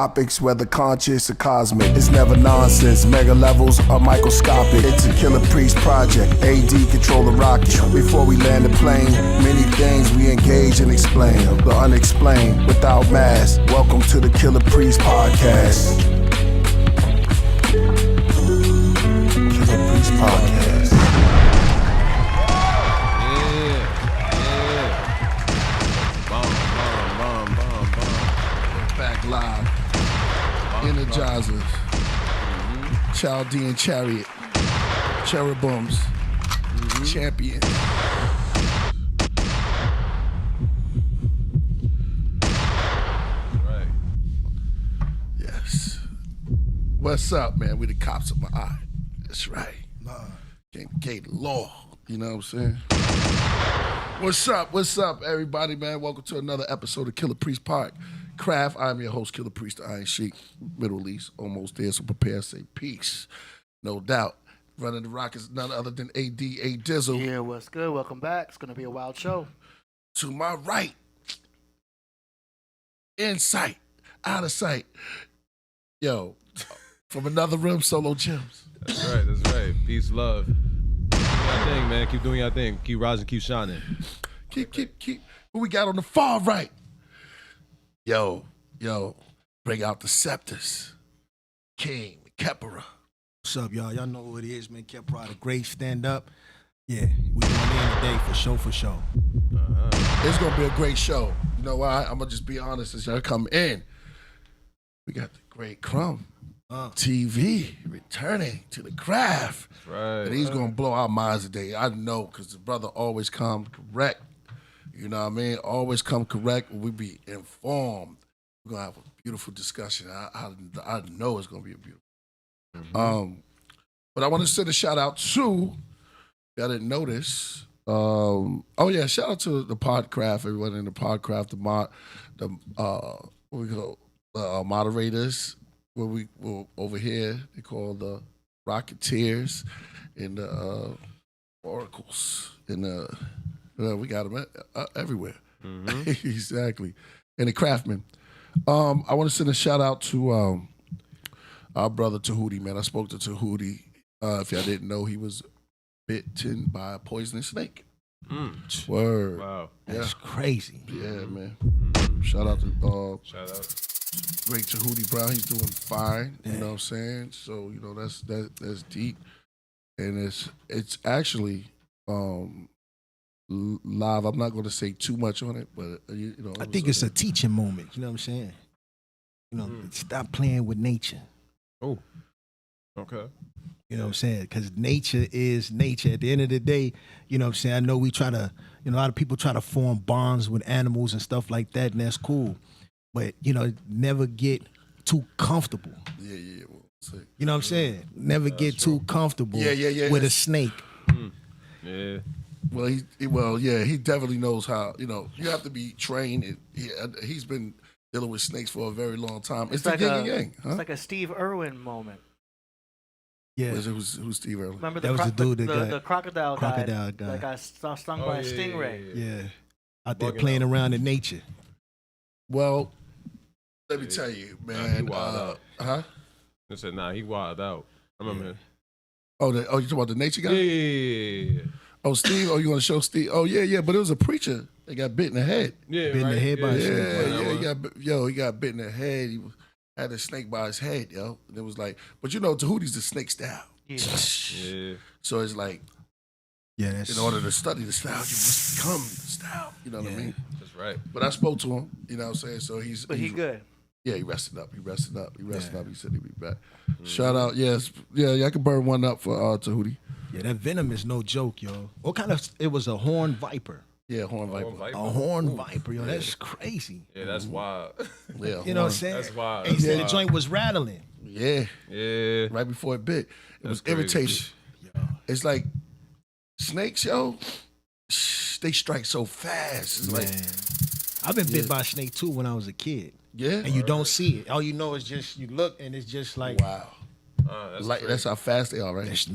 topics, whether conscious or cosmic. It's never nonsense, mega levels are microscopic. It's a Killah Priest project, AD control the rocket. Before we land the plane, many things we engage and explain. The unexplained, without mask. Welcome to the Killah Priest podcast. Killah Priest podcast. Back live. Energizers. Chaldean chariot. Cherubims. Champion. Right. Yes. What's up, man? We the cops of my eye. That's right. Came to gate the law. You know what I'm saying? What's up, everybody, man? Welcome to another episode of Killah Priest Podcraft. I'm your host, Killah Priest, the Iron Sheik. Middle East, almost there, so prepare to say peace. No doubt. Running the rock is none other than AD Dizzle. Yeah, what's good? Welcome back. It's going to be a wild show. To my right, insight, out of sight. Yo, from another room, Solo Gems. That's right. Peace, love. Keep doing your thing, man. Keep doing your thing. Keep rising, keep shining. Keep. What we got on the far right? Yo, bring out the scepters. King, Kepera. What's up, y'all? Y'all know who it is, man. Kepera, the great stand up. Yeah, we going in today for show. It's gonna be a great show. You know why? I'm gonna just be honest as y'all come in. We got the great Crumb TV returning to the craft. That's right. And he's gonna blow our minds today. I know, because the brother always come correct. You know what I mean? Always come correct. We be informed. We're gonna have a beautiful discussion. I know it's gonna be a beautiful. But I want to send a shout out to. I didn't notice. Shout out to the Podcraft, everyone in the Podcraft, the moderators. Where we over here, they call the Rocketeers and the Oracles, and we got them everywhere. Exactly, and the Craftsmen. I want to send a shout out to our brother Tahuti, man. I spoke to Tahuti. If y'all didn't know, he was bitten by a poisonous snake. Word. Wow. That's crazy. Yeah, man. Shout out to Shout out. great Tahuti Brown. He's doing fine. You know what I'm saying? So, you know, that's deep. And it's actually live. I'm not going to say too much on it, but you know. I think it's a teaching moment. You know what I'm saying? You know, stop playing with nature. Oh, okay. You know what I'm saying? Because nature is nature. At the end of the day, you know what I'm saying? I know we try to, a lot of people try to form bonds with animals and stuff like that, and that's cool. But, never get too comfortable. Yeah. Well, you know what I'm saying? Never get too comfortable with a snake. Yeah. Well, he definitely knows how, you have to be trained. And he's been dealing with snakes for a very long time. It's like the yin and yang. Huh? It's like a Steve Irwin moment. Yeah. Who's Steve Irwin? Remember that was the dude that the crocodile guy guy that got stung by a stingray. Yeah. Out there playing around in nature. Well, let me tell you, man. He wild out. Huh? I said, he wild out. I remember him. Oh, you talking about the nature guy? Yeah. Oh, Steve. Oh, you want to show Steve? Oh, yeah. But it was a preacher that got bit in the head. Yeah, bit in the head by a snake. He got bit in the head. He had a snake by his head, yo. And it was like, but Tahuti's the snake style. Yeah. So it's like, in order to study the style, you must become the style. You know what I mean? That's right. But I spoke to him. You know what I'm saying? So he's good. Yeah, he rested up. He said he'd be back. Shout out, yes. Yeah, I can burn one up for Tahuti. Yeah, that venom is no joke, yo. What kind of, it was a horned viper. Yeah, horned viper. A horned viper, yo. That's crazy. Yeah, that's wild. Yeah, you know what I'm saying? That's wild. And he said the joint was rattling. Yeah. Right before it bit. It was irritating. It's like snakes, yo, they strike so fast. It's like, I've been bit by a snake too when I was a kid. Yeah. And you don't see it. All you know is just, you look and it's just like. Wow. That's how fast they are, right? That's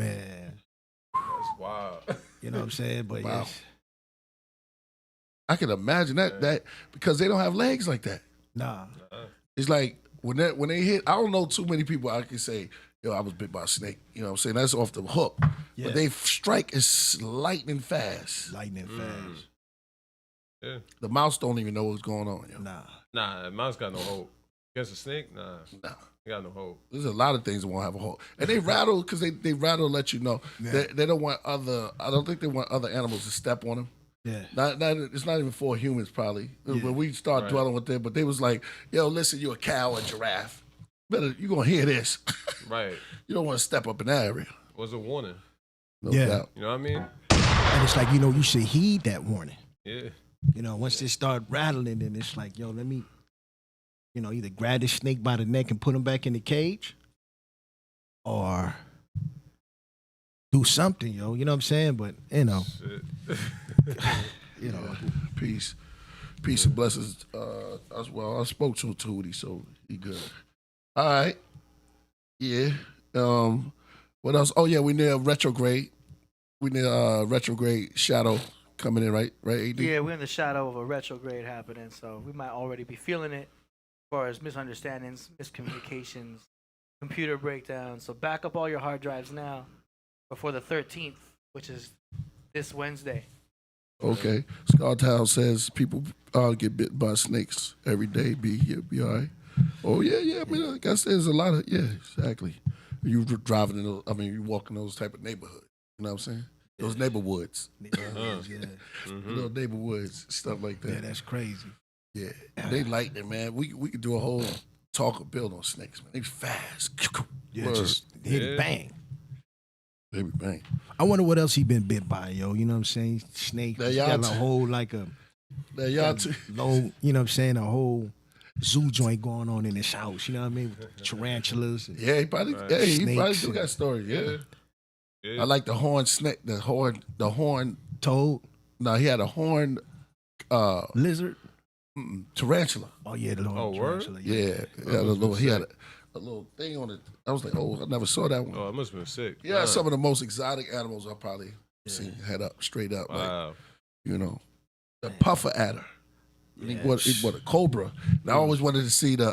wild. You know what I'm saying? But wow. I can imagine that because they don't have legs like that. Nah. It's like when they hit, I don't know too many people I can say, yo, I was bit by a snake. You know what I'm saying? That's off the hook. Yeah. But they strike is lightning fast. Lightning fast. Yeah. The mouse don't even know what's going on. Yo. Nah, mouse got no hope. Against a snake? Nah. He got no hope. There's a lot of things that won't have a hope. And they rattle because they rattle to let you know. Yeah. They don't want I don't think they want other animals to step on them. Yeah. It's not even for humans probably. When we start dwelling with them, but they was like, yo, listen, you a cow or giraffe. You gonna hear this. Right. You don't want to step up in that area. Was a warning. No Yeah. doubt. You know what I mean? And it's like, you should heed that warning. Yeah. Once they start rattling, then it's like, yo, let me, either grab the snake by the neck and put him back in the cage, or do something, yo. You know what I'm saying? But Shit. Peace and blessings as well. I spoke to Tootie, so he good. All right. Yeah. What else? Oh yeah, we need a retrograde. We need a retrograde shadow coming in, right? Right, AD? Yeah, we're in the shadow of a retrograde happening, so we might already be feeling it as far as misunderstandings, miscommunications, computer breakdowns. So back up all your hard drives now before the 13th, which is this Wednesday. Okay. Scartown says people get bit by snakes every day. Be all right. Oh yeah. I mean, I guess there's a lot of exactly. You driving in those, you walk in those type of neighborhoods. You know what I'm saying? Those neighborhoods. Little neighborhoods, stuff like that. Yeah, that's crazy. Yeah. They lightning, man. We could do a whole talk or build on snakes, man. They fast. Yeah, Word. just hit it, bang. Baby bang. I wonder what else he been bit by, yo. You know what I'm saying? Snake. Now, He y'all got a whole like a Now y'all too. low, you know what I'm saying? A whole zoo joint going on in his house. You know what I mean? With tarantulas. And Yeah, he probably he probably do got stories, Yeah. I like the horn snake, the horn toad, no, he had a horn lizard. tarantula. Oh yeah, the little word? tarantula. Yeah. He had a little thing on it. I was like, oh, I never saw that one. Oh, it must have been sick. Yeah, some of the most exotic animals I probably seen head up, straight up. Wow. Like, the puffer adder. Yeah. What a cobra. And I always wanted to see the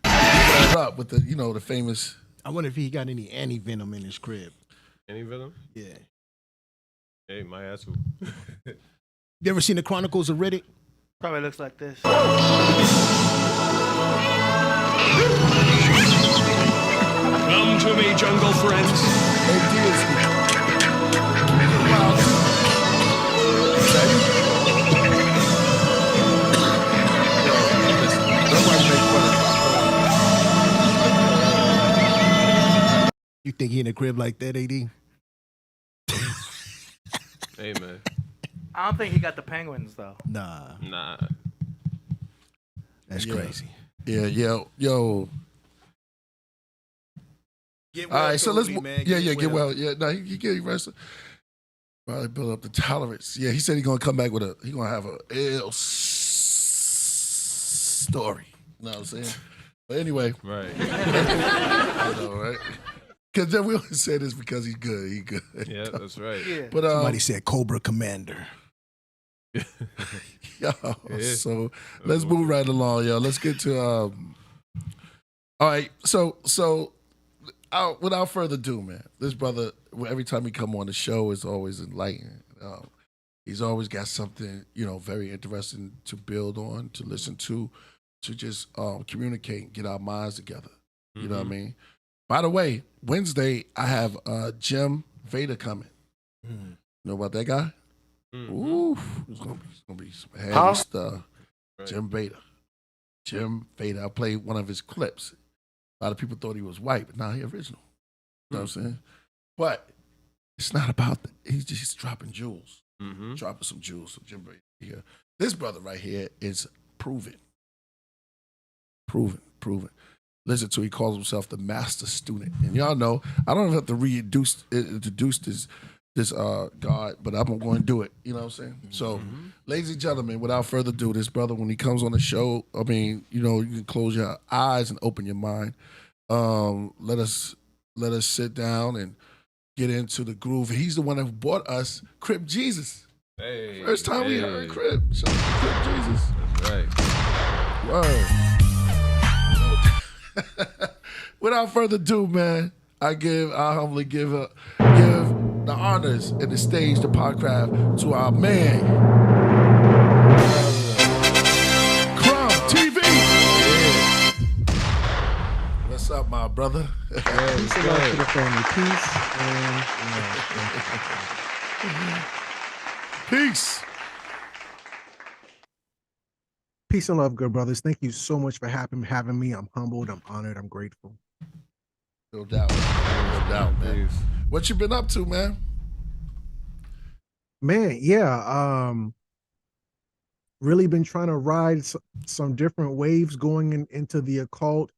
up with the famous. I wonder if he got any anti-venom in his crib. Any venom? Yeah. Hey, my ass. You ever seen the Chronicles of Riddick? Probably looks like this. Come to me, jungle friends. You think he in a crib like that, AD? Hey, man. I don't think he got the penguins though. Nah. That's crazy. Yeah, yo. Get All right, so let's man. get well. Yeah, no, he get arrested. Probably build up the tolerance. Yeah, he said he's gonna come back with he gonna have a ill story. You know what I'm saying? But anyway, Right. I know, right? Because then we always say this because he's good. He good. Yeah, that's right. Yeah. But Somebody said Cobra Commander. so let's move right along, yo. Let's get to all right. So without further ado, man, this brother, every time he come on the show, is always enlightening. He's always got something very interesting to build on, to listen to just communicate and get our minds together. You know what I mean? By the way, Wednesday I have Jim Vader coming. You know about that guy? Ooh, it's gonna be some heavy stuff. Right. Jim Vader. I played one of his clips. A lot of people thought he was white, but now he original. You know what I'm saying? But it's not about that. He's just dropping jewels. Dropping some jewels. So Jim Vader here. This brother right here is proven. Listen to, he calls himself the master student. And y'all know, I don't have to introduce this God, but I'm going to do it. You know what I'm saying? So, ladies and gentlemen, without further ado, this brother, when he comes on the show, you can close your eyes and open your mind. Let us sit down and get into the groove. He's the one that brought us Crib Jesus. Hey. First time we heard Crib. Shout out to Crib Jesus. That's right. Word. Without further ado, man, I humbly give the honors and the stage, the Podcraft, to our man, Crumb TV. What's up, my brother? Peace and love to the family. Peace. Peace. Peace and love, good brothers. Thank you so much for having me. I'm humbled. I'm honored. I'm grateful. No doubt. No doubt, man. What you been up to, man? Man, yeah. Really been trying to ride some different waves going into the occult.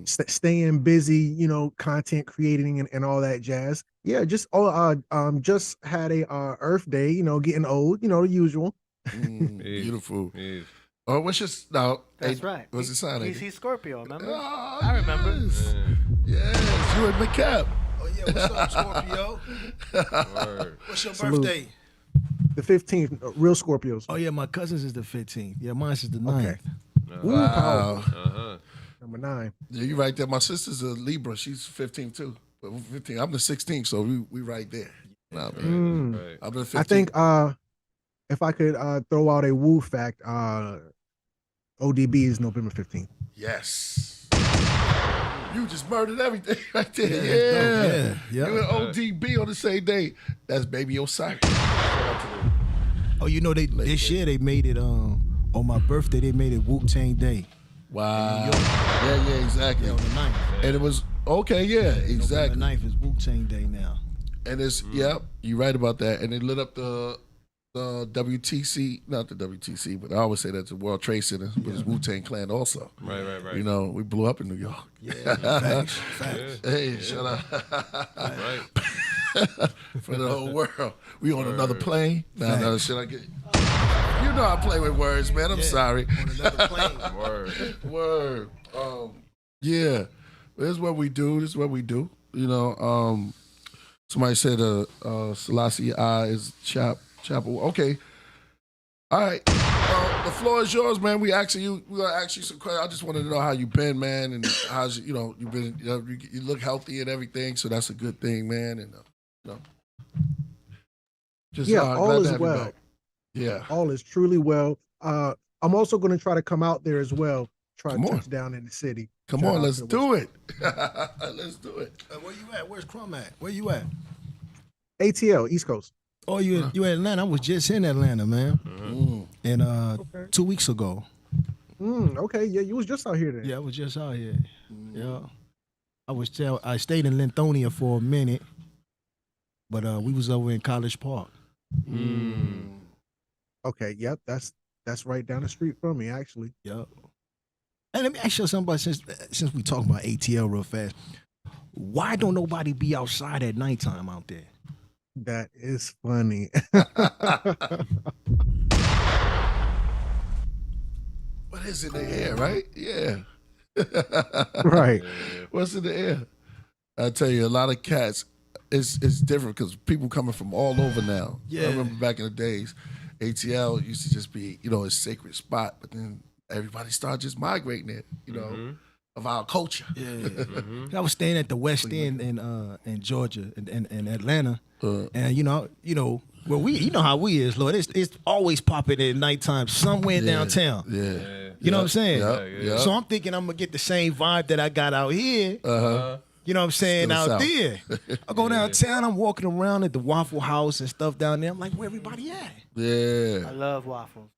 Staying busy, you know, content creating and all that jazz. Yeah, just had a Earth Day, you know, getting old, you know, the usual. Beautiful. Oh, what's your now? That's right. What's the sign? He's Scorpio, remember? Oh, I remember. Yes, you and McCap. Oh yeah, what's up, Scorpio? What's your birthday? The 15th, real Scorpios. Oh yeah, my cousin's is the 15th. Yeah, mine's is the 9th. Wow. Number 9. Yeah, you right there. My sister's a Libra. She's 15 too. But 15. I'm the 16th, so we right there. Nah, man. Right. I'm the 15th. I think if I could throw out a Wu fact, ODB is November 15th. Yes. You just murdered everything right there. Yeah. You and ODB on the same day. That's baby Osiris. Oh, you know this year they made it on my birthday. They made it Wu-Tang Day. Wow. Yeah, exactly. Yeah, on the 9th. And it was okay. Yeah, exactly. November 9th is Wu-Tang Day now. And it's yep, you're right about that. And it lit up the WTC, not the WTC, but I always say that's the World Trade Center, but it's Wu-Tang Clan also. Right. You know, we blew up in New York. Yeah, facts. Hey, shut up. Right. For the whole world. We on another plane. No, should I get you know I play with words, man. I'm sorry. On another plane. Word. Yeah. This is what we do. You know, somebody said Selassie I is chapel. Okay. All right. The floor is yours, man. We're gonna ask you some questions. I just want to know how you been, man, and how's you've been. You look healthy and everything, so that's a good thing, man. And just all glad to is have you well. back. Yeah. All is truly well. I'm also going to try to come out there as well. Come on. Touch down in the city. Come on, let's do it. Let's do it. Where you at? Where's Crumb at? Where you at? ATL, East Coast. Oh, you in Atlanta? I was just in Atlanta, man. And 2 weeks ago. Okay, yeah, you was just out here then. Yeah, I was just out here. Yeah, I stayed in Lithonia for a minute, but we was over in College Park. Okay, yep, that's right down the street from me, actually. Yep. And let me ask you something, since we talking about ATL real fast, why don't nobody be outside at nighttime out there? That is funny. What is in the air, right? Yeah. Right. What's in the air? I tell you, a lot of cats. It's different because people coming from all over now. Yeah. I remember back in the days, ATL used to just be, a sacred spot, but then everybody started just migrating it, of our culture. Yeah. I was staying at the West End in Georgia and Atlanta, and well, you know how we is, Lord. It's always popping at nighttime somewhere downtown. Yeah. You know what I'm saying? Yeah. So I'm thinking I'm gonna get the same vibe that I got out here. You know what I'm saying? Still Out south. there. I go downtown, I'm walking around at the Waffle House and stuff down there. I'm like, where everybody at? Yeah. I love waffles.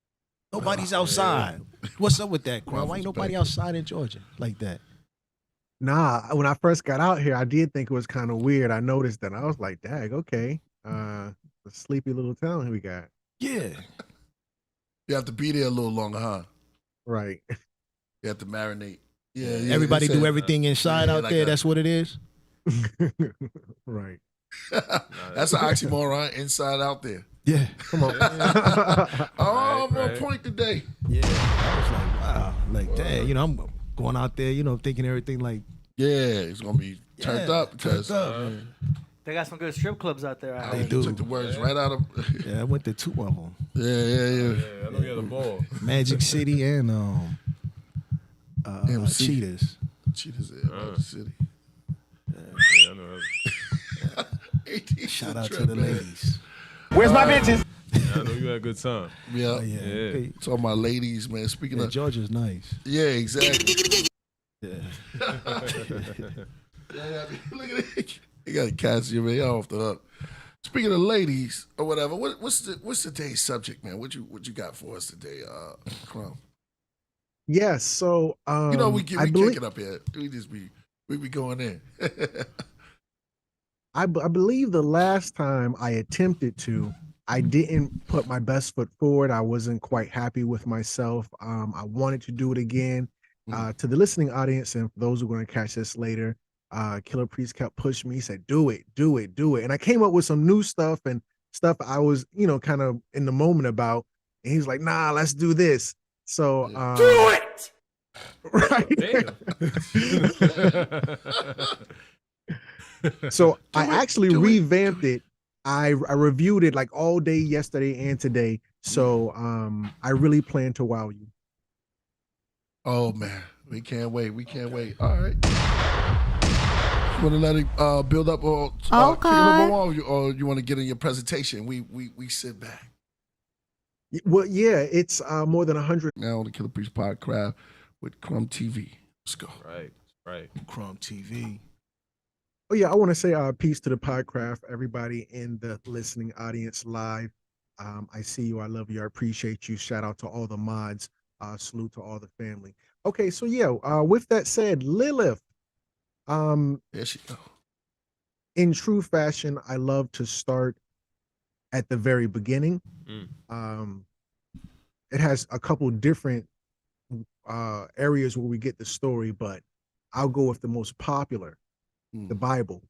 Nobody's outside. What's up with that, Crumb? Why ain't Waffles nobody back. outside in Georgia like that? Nah, when I first got out here, I did think it was kind of weird. I noticed that. I was like, dag, okay. A sleepy little town we got. Yeah. You have to be there a little longer, huh? Right. You have to marinate. Yeah. Everybody they do said- everything inside Yeah, out like there. a- That's what it is. Right. That's an oxymoron. Inside out there. Yeah. Come on. I'm on right. point today. Yeah. I was like, wow. Like, dang, I'm going out there, thinking everything like, Yeah, it's gonna be turned up because They got some good strip clubs out there. I They heard. do. took the words right out of. yeah, I went to 2 of them. Yeah. Yeah, I know you had a ball. Magic City and MC. Cheetahs. Cheetahs in Magic City. Yeah, I know. 18 Shout out to trip, the man. ladies. Where's my bitches? Yeah, I know you had a good time. Yeah. Oh, yeah. Yeah. Okay. Talking about ladies, man. Speaking Yeah, of, Georgia's nice. yeah, exactly. Yeah. Yeah, look at it. You got to catch your man off the hook. Speaking of ladies or whatever, what's today's subject, man? What you got for us today, Crumb? Yes. So You know we I kick believe it up here. We be going in. I believe the last time I attempted to, I didn't put my best foot forward. I wasn't quite happy with myself. I wanted to do it again. To the listening audience and for those who are going to catch this later, Killah Priest kept pushing me. He said, do it. And I came up with some new stuff and stuff I was, kind of in the moment about. And he's like, nah, let's do this. So Do it! Right. So I actually revamped it. I reviewed it like all day yesterday and today. So I really plan to wow you. Oh man, we can't wait. All right. You want to let it build up or kick it up more, or you want to get in your presentation? We sit back. Well, yeah, it's more than 100 Now on the Killah Priest Podcraft with Crumb TV. Let's go. Right. Crumb TV. Oh yeah, I want to say peace to the Podcraft, everybody in the listening audience live. I see you, I love you, I appreciate you. Shout out to all the mods. Salute to all the family. Okay, so yeah, with that said, Lilith. There she go. In true fashion, I love to start at the very beginning. It has a couple different areas where we get the story, but I'll go with the most popular, the Bible.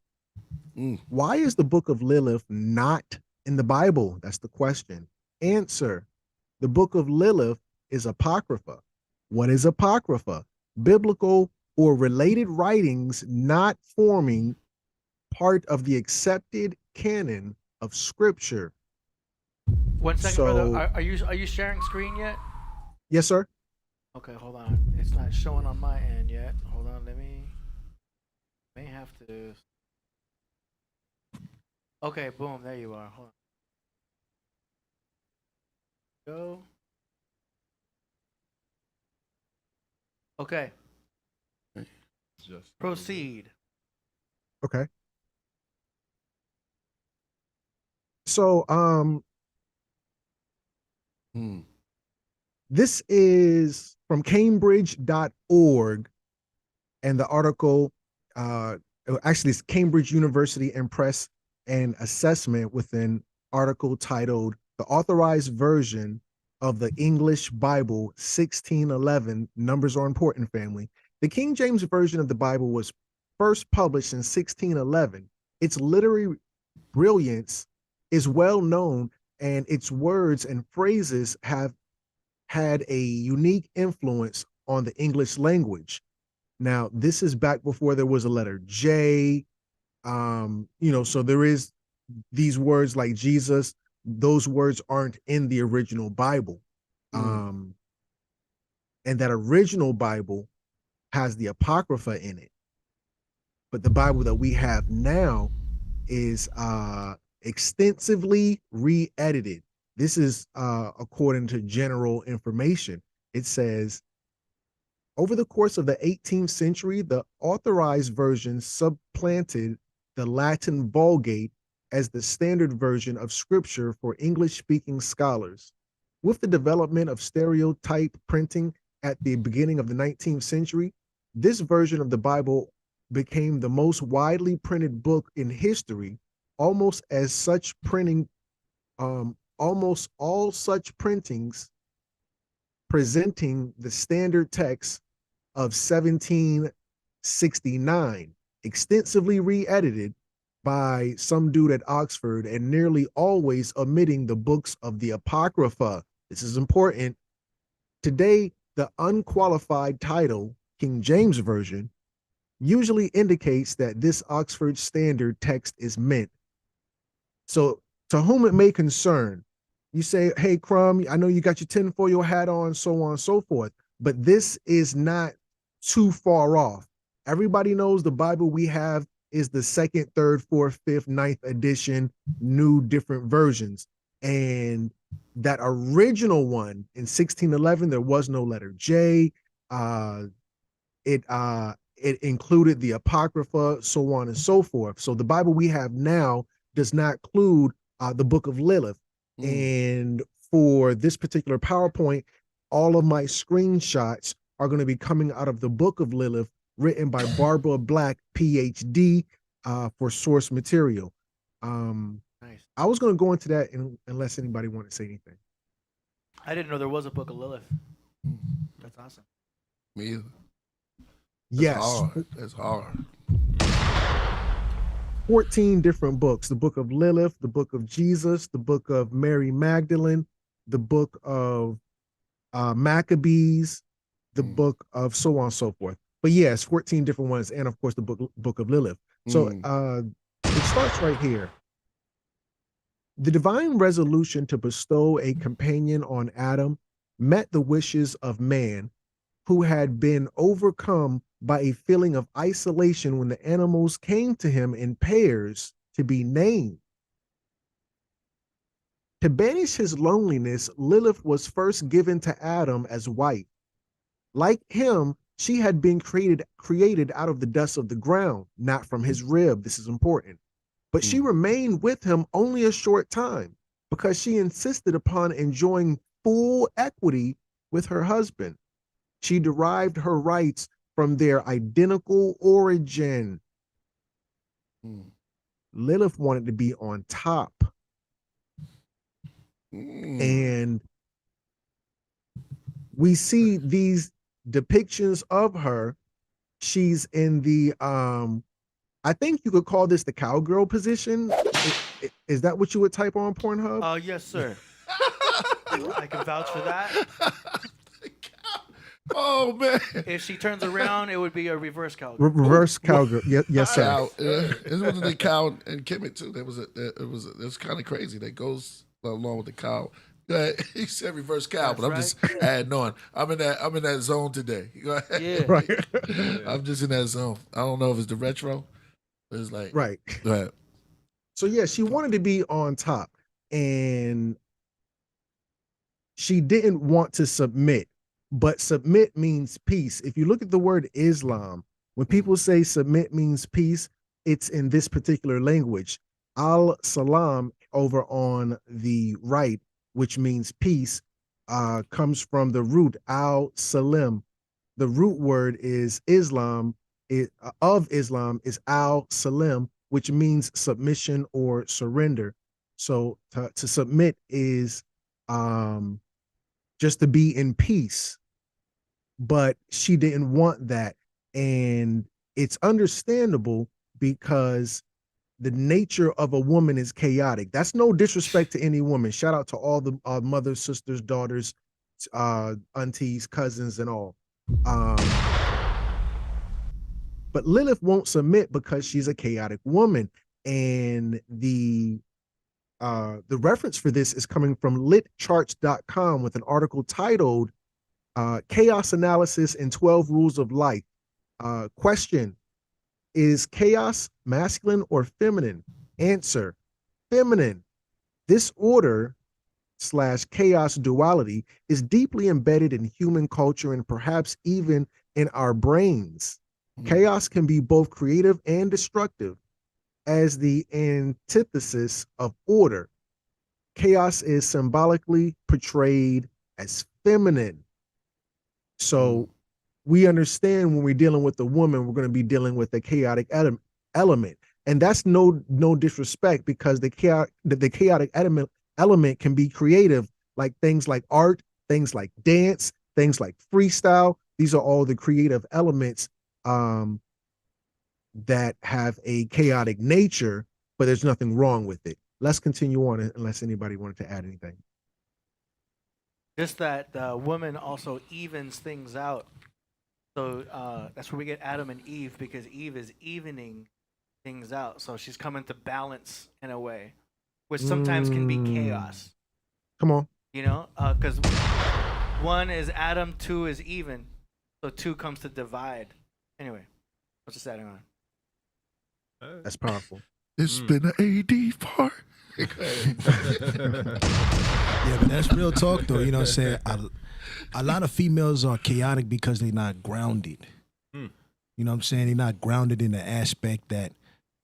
Why is the book of Lilith not in the Bible? That's the question. Answer: the book of Lilith is Apocrypha. What is Apocrypha? Biblical or related writings not forming part of the accepted canon of Scripture. 1 second, So- brother. Are you sharing screen yet? Yes, sir. Okay, hold on. It's not showing on my end yet. Hold on, may have to. Okay, boom, there you are. Hold on. Go. Okay, Just proceed. Okay. So, this is from Cambridge.org, and the article, actually, it's Cambridge University and Press and Assessment with an article titled "The Authorized Version of the English Bible 1611." Numbers are important, family. The King James Version of the Bible was first published in 1611. Its literary brilliance is well known, and its words and phrases have had a unique influence on the English language. Now, this is back before there was a letter J. So there is these words like Jesus. Those words aren't in the original Bible. And that original Bible has the Apocrypha in it. But the Bible that we have now is extensively re-edited. This is according to general information. It says, over the course of the 18th century, the authorized version supplanted the Latin Vulgate as the standard version of scripture for English-speaking scholars. With the development of stereotype printing at the beginning of the 19th century, this version of the Bible became the most widely printed book in history. Almost all such printings presenting the standard text of 1769, extensively re-edited by some dude at Oxford, and nearly always omitting the books of the Apocrypha. This is important. Today, the unqualified title, King James Version, usually indicates that this Oxford standard text is meant. So, to whom it may concern, you say, hey, Crumb, I know you got your tinfoil hat on, so on and so forth, but this is not too far off. Everybody knows the Bible we have is the second, third, fourth, fifth, ninth edition, new different versions. And that original one in 1611, there was no letter J. It included the Apocrypha, so on and so forth. So the Bible we have now does not include the book of Lilith. And for this particular PowerPoint, all of my screenshots are going to be coming out of the book of Lilith, written by Barbara Black, PhD, for source material. Nice. I was going to go into that unless anybody wanted to say anything. I didn't know there was a book of Lilith. That's awesome. Me either. Yes. It's hard. 14 different books: the book of Lilith, the book of Jesus, the book of Mary Magdalene, the book of Maccabees, the book of so on and so forth. But yes, 14 different ones, and of course the book of Lilith. So it starts right here. The divine resolution to bestow a companion on Adam met the wishes of man, who had been overcome by a feeling of isolation when the animals came to him in pairs to be named. To banish his loneliness, Lilith was first given to Adam as wife. Like him, she had been created out of the dust of the ground, not from his rib. This is important. But she remained with him only a short time because she insisted upon enjoying full equity with her husband. She derived her rights from their identical origin. Lilith wanted to be on top. And we see these depictions of her. She's in the I think you could call this the cowgirl position. Is that what you would type on Pornhub? Yes, sir. I can vouch for that. Oh man! If she turns around, it would be a reverse cowgirl. Reverse cowgirl. Yes, sir. Cow, this was the cow and Kemet too. It was kind of crazy. That goes along with the cow. He said reverse cow, That's but I'm just adding on. I'm in that zone today. Go ahead. Yeah. Right. I'm just in that zone. I don't know if it's the retro. But it's like Right. Go ahead. So yeah, she wanted to be on top, and she didn't want to submit. But submit means peace. If you look at the word Islam, when people say submit means peace, it's in this particular language. Al-Salam over on the right, which means peace, comes from the root al-Salim. The root word is Islam, of Islam is al-Salim, which means submission or surrender. So to submit is just to be in peace. But she didn't want that. And it's understandable because the nature of a woman is chaotic. That's no disrespect to any woman. Shout out to all the mothers, sisters, daughters, aunties, cousins, and all. But Lilith won't submit because she's a chaotic woman. And the reference for this is coming from litcharts.com with an article titled Chaos Analysis and 12 Rules of Life. Question: is chaos masculine or feminine? Answer: feminine. This order / chaos duality is deeply embedded in human culture and perhaps even in our brains. Chaos can be both creative and destructive. As the antithesis of order, chaos is symbolically portrayed as feminine. So we understand when we're dealing with a woman, we're going to be dealing with a chaotic element. And that's no disrespect, because the chaotic element can be creative, like things like art, things like dance, things like freestyle. These are all the creative elements that have a chaotic nature, but there's nothing wrong with it. Let's continue on unless anybody wanted to add anything. Just that the woman also evens things out. So that's where we get Adam and Eve, because Eve is evening things out. So she's coming to balance in a way, which sometimes can be chaos. Come on. You know, because 1 is Adam, 2 is even. So 2 comes to divide. Anyway, what's just adding on? That's powerful. It's been an AD part. Yeah, but that's real talk though. You know what I'm saying? A lot of females are chaotic because they're not grounded. You know what I'm saying? They're not grounded in the aspect that,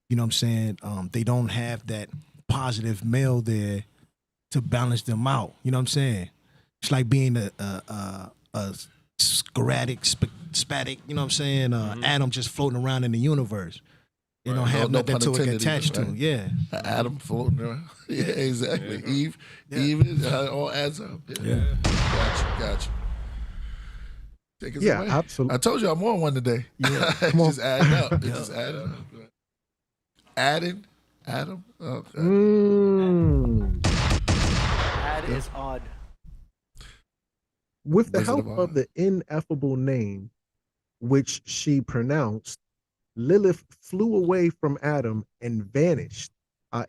you know what I'm saying, they don't have that positive male there to balance them out. You know what I'm saying? It's like being a sporadic, spatic, you know what I'm saying, atom just floating around in the universe. You don't have No nothing pun to it intended attached either, to. right? Yeah. Adam floating around. Yeah, exactly. Eve, Yeah. even it all adds up. Yeah. Gotcha. Take us Yeah, away. absolutely. I told you I'm on one today. Yeah. It's Come on. just adding up. It's just adding up. Adding, Adam. Okay. Add is odd. With the Wizard help of of Oz. the ineffable name, which she pronounced, Lilith flew away from Adam and vanished.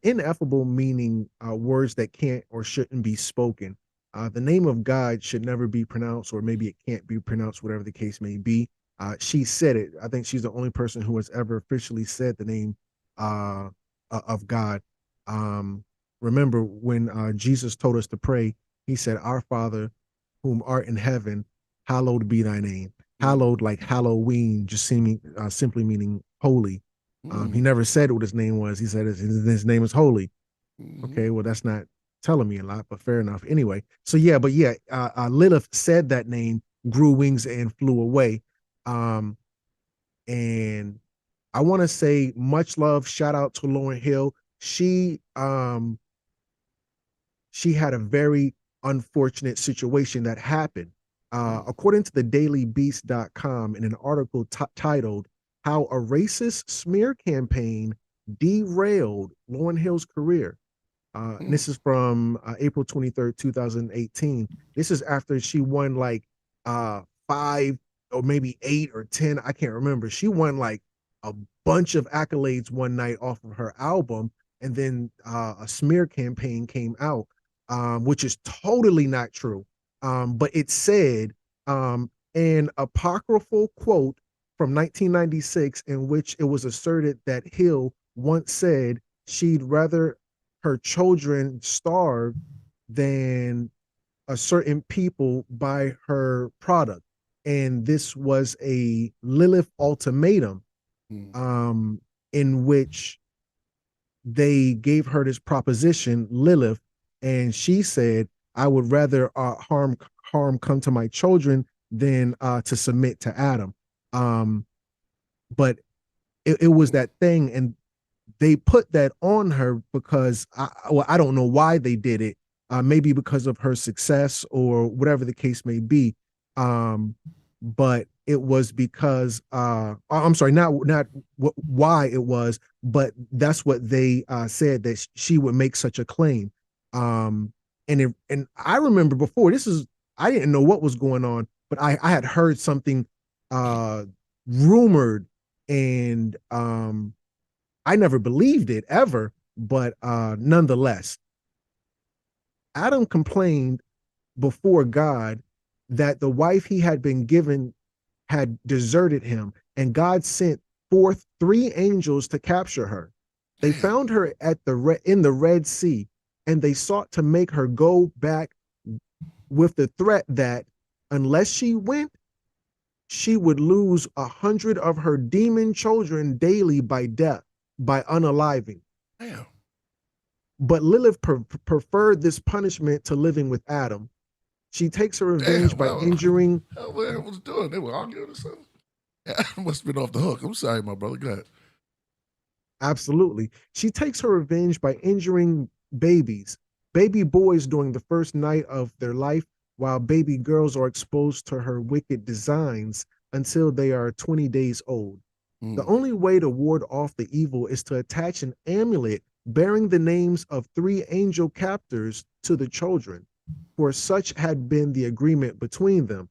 Ineffable meaning words that can't or shouldn't be spoken. The name of God should never be pronounced, or maybe it can't be pronounced, whatever the case may be. She said it. I think she's the only person who has ever officially said the name of God. Remember when Jesus told us to pray, he said, "Our Father, whom art in heaven, hallowed be thy name." Hallowed, like Halloween, just simply meaning holy. He never said what his name was. He said his name is holy. Okay, well, that's not telling me a lot, but fair enough. Anyway, so Lilith said that name, grew wings, and flew away. And I want to say much love, shout out to Lauryn Hill. She had a very unfortunate situation that happened. According to the dailybeast.com, in an article titled "How a Racist Smear Campaign Derailed Lauryn Hill's Career." And this is from April 23rd, 2018. This is after she won like 5 or maybe 8 or 10, I can't remember. She won like a bunch of accolades one night off of her album, and then a smear campaign came out, which is totally not true. But it said an apocryphal quote from 1996 in which it was asserted that Hill once said she'd rather her children starve than a certain people buy her product. And this was a Lilith ultimatum in which they gave her this proposition, Lilith, and she said, "I would rather harm come to my children than to submit to Adam." But it was that thing, and they put that on her because I don't know why they did it. Maybe because of her success or whatever the case may be. But it was because I'm sorry, not why it was, but that's what they said, that she would make such a claim. And I remember before, I didn't know what was going on, but I had heard something rumored, and I never believed it ever, but nonetheless, Adam complained before God that the wife he had been given had deserted him, and God sent forth 3 angels to capture her. They found her in the Red Sea, and they sought to make her go back with the threat that unless she went, she would lose 100 of her demon children daily by death, by unaliving. Damn. But Lilith preferred this punishment to living with Adam. She takes her revenge by injuring. What they was doing? They were arguing or something? I must have been off the hook. I'm sorry, my brother. Go ahead. Absolutely. She takes her revenge by injuring baby boys during the first night of their life, while baby girls are exposed to her wicked designs until they are 20 days old. The only way to ward off the evil is to attach an amulet bearing the names of 3 angel captors to the children, for such had been the agreement between them.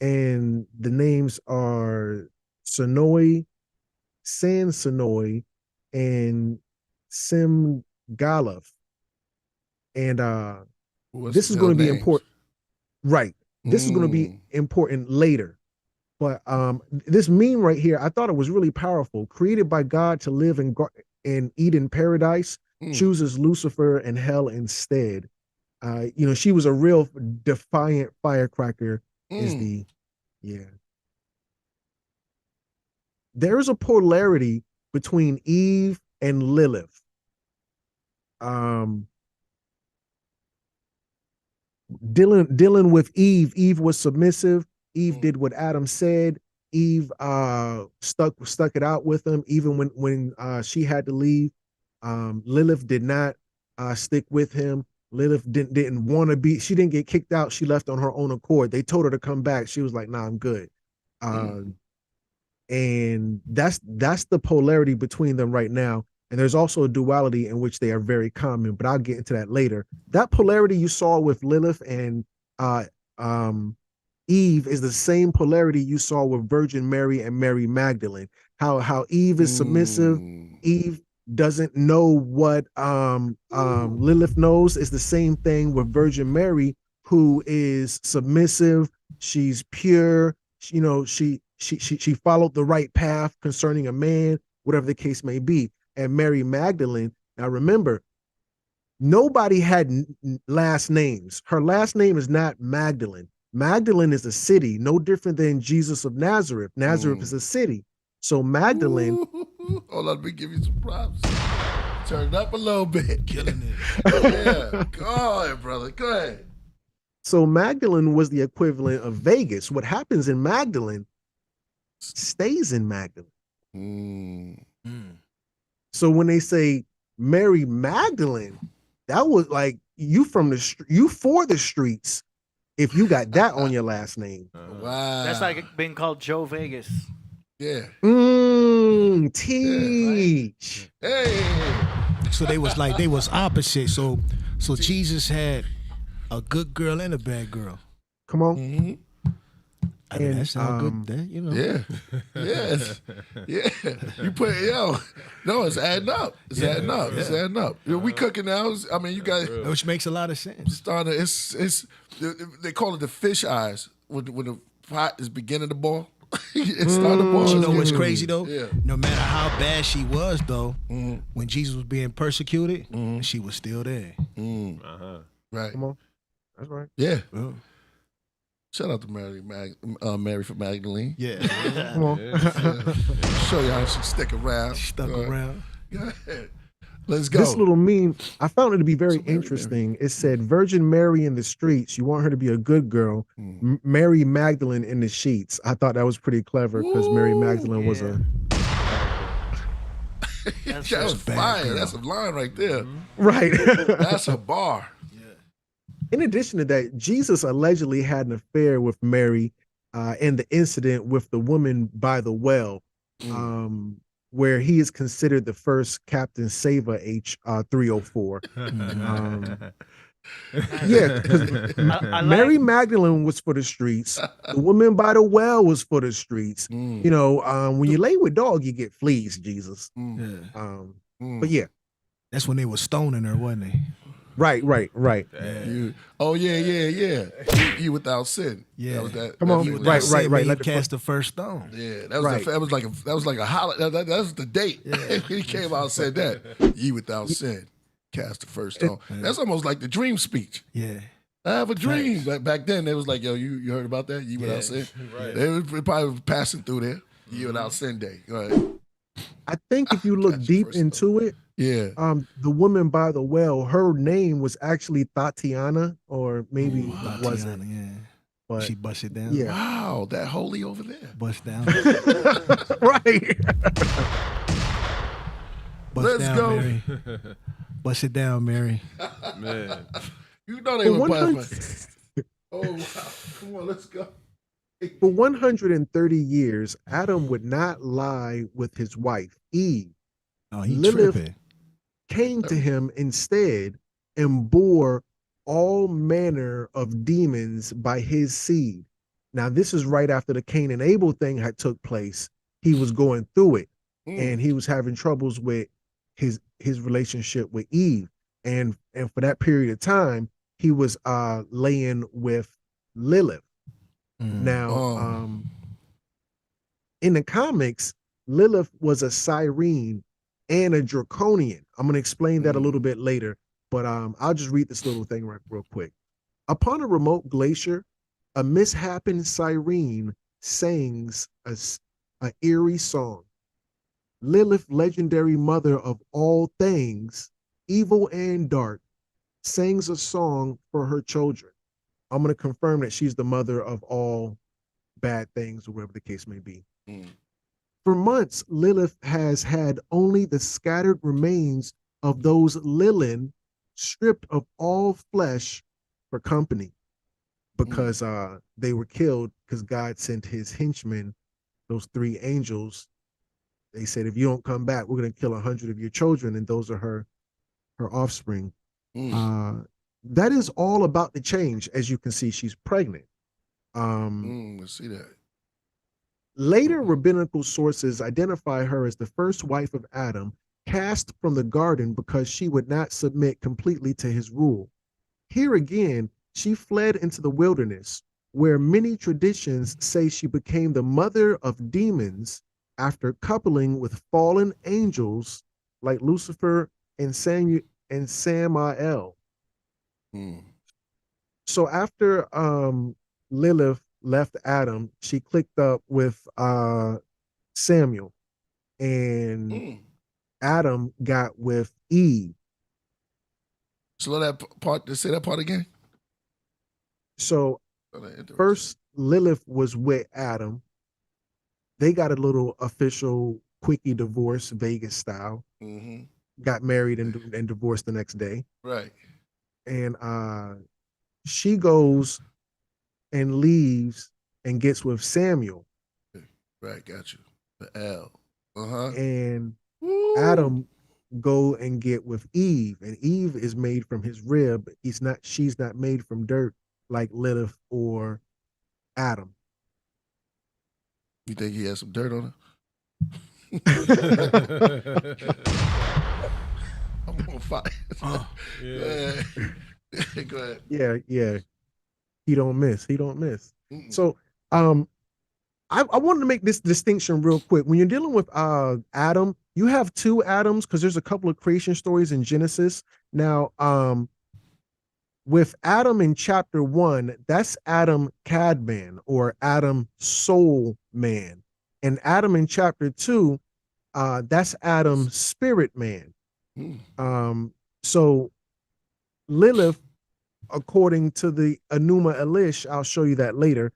And the names are Sonoy, Sansonoi, and Simgalov. And this is going to be important. Right. This is going to be important later. But this meme right here, I thought it was really powerful. Created by God to live in Eden paradise, chooses Lucifer and hell instead. She was a real defiant firecracker. Yeah. There is a polarity between Eve and Lilith. Dealing with Eve was submissive. Eve did what Adam said. Eve stuck it out with him even when she had to leave. Lilith did not stick with him. Lilith didn't want to be. She didn't get kicked out. She left on her own accord. They told her to come back. She was like, "Nah, I'm good." And that's the polarity between them right now. And there's also a duality in which they are very common, but I'll get into that later. That polarity you saw with Lilith and Eve is the same polarity you saw with Virgin Mary and Mary Magdalene. How Eve is submissive. Eve doesn't know what Lilith knows. Is the same thing with Virgin Mary, who is submissive. She's pure. She followed the right path concerning a man, whatever the case may be. And Mary Magdalene, now remember, nobody had last names. Her last name is not Magdalene. Magdalene is a city, no different than Jesus of Nazareth. Nazareth is a city. So Magdalene. Hold on, let me give you some props. Turn it up a little bit. Killing it. Yeah, go ahead, brother. Go ahead. So Magdalene was the equivalent of Vegas. What happens in Magdalene stays in Magdalene. So when they say Mary Magdalene, that was like you for the streets if you got that on your last name. Wow. That's like being called Joe Vegas. Yeah. Teach. Yeah. Hey. So they was opposite. So Jesus had a good girl and a bad girl. Come on. I mean, that sounds good, Yeah. Yes. Yeah. You put no, it's adding up. It's adding up. It's adding up. We cooking now. I mean, you guys, which makes a lot of sense. It's they call it the fish eyes when the pot is beginning to boil. It's starting to boil. You know what's crazy though? Yeah. No matter how bad she was though, when Jesus was being persecuted, she was still there. Right. Come on. That's right. Yeah. Shout out to Mary from Magdalene. Yeah. Come on. Show you how she stick around. Stuck around. Go ahead. Let's go. This little meme, I found it to be very interesting. It said, Virgin Mary in the streets. You want her to be a good girl. Mary Magdalene in the sheets. I thought that was pretty clever because Mary Magdalene was a... That was fire. Girl. That's a line right there. Right. That's a bar. In addition to that, Jesus allegedly had an affair with Mary in the incident with the woman by the well, where he is considered the first Captain Sava H304. Yeah, because Mary Magdalene was for the streets. The woman by the well was for the streets. You know, when you lay with dog, you get fleas, Jesus. But yeah. That's when they were stoning her, wasn't they? Right. Yeah. You without sin. Yeah. That was that. Come on. Right. Let cast the first stone. Yeah. That was that was like a holiday. That was the date. Yeah. He came out and said that. Ye without sin. Cast the first stone. That's almost like the dream speech. Yeah. I have a dream. Back then, they was like, yo, you heard about that? Ye without sin. Right. They were probably passing through there. Ye without sin day. Go ahead. I think if you look deep into it, the woman by the well, her name was actually Tatiana, or maybe it wasn't. Yeah. But she busted down. Yeah. Wow, that holy over there. Bust down. Right. Let's go. Mary. Bust it down, Mary. Man. You know they were busting. Oh wow. Come on, let's go. For 130 years, Adam would not lie with his wife, Eve. Oh, he Lilith tripping. came to him instead and bore all manner of demons by his seed. Now, this is right after the Cain and Abel thing had took place. He was going through it, and he was having troubles with his relationship with Eve. And for that period of time, he was laying with Lilith. Now, In the comics, Lilith was a siren and a draconian. I'm going to explain that a little bit later, but I'll just read this little thing real quick. Upon a remote glacier, a misshapen siren sings a eerie song. Lilith, legendary mother of all things, evil and dark, sings a song for her children. I'm going to confirm that she's the mother of all bad things, or whatever the case may be. For months, Lilith has had only the scattered remains of those Lilin, stripped of all flesh, for company, because they were killed because God sent his henchmen, those 3 angels. They said, if you don't come back, we're going to kill 100 of your children, and those are her offspring. That is all about to change. As you can see, she's pregnant. Let's see that. Later rabbinical sources identify her as the first wife of Adam, cast from the garden because she would not submit completely to his rule. Here again, she fled into the wilderness, where many traditions say she became the mother of demons after coupling with fallen angels like Lucifer and Samael. So after Lilith left Adam, she clicked up with Samuel, and Adam got with Eve. Slow that part. Say that part again. So first, Lilith was with Adam. They got a little official quickie divorce, Vegas style. Got married and divorced the next day. Right. And she goes and leaves and gets with Samuel. Right, got you. The L. And Adam go and get with Eve, and Eve is made from his rib. She's not made from dirt like Lilith or Adam. You think he has some dirt on her? I'm on fire. Yeah. Go ahead. Yeah. He don't miss. So I wanted to make this distinction real quick. When you're dealing with Adam, you have 2 Adams, because there's a couple of creation stories in Genesis. Now, with Adam in chapter 1, that's Adam Kadmon, or Adam soul man. And Adam in chapter 2, that's Adam spirit man. So Lilith, according to the Enuma Elish, I'll show you that later,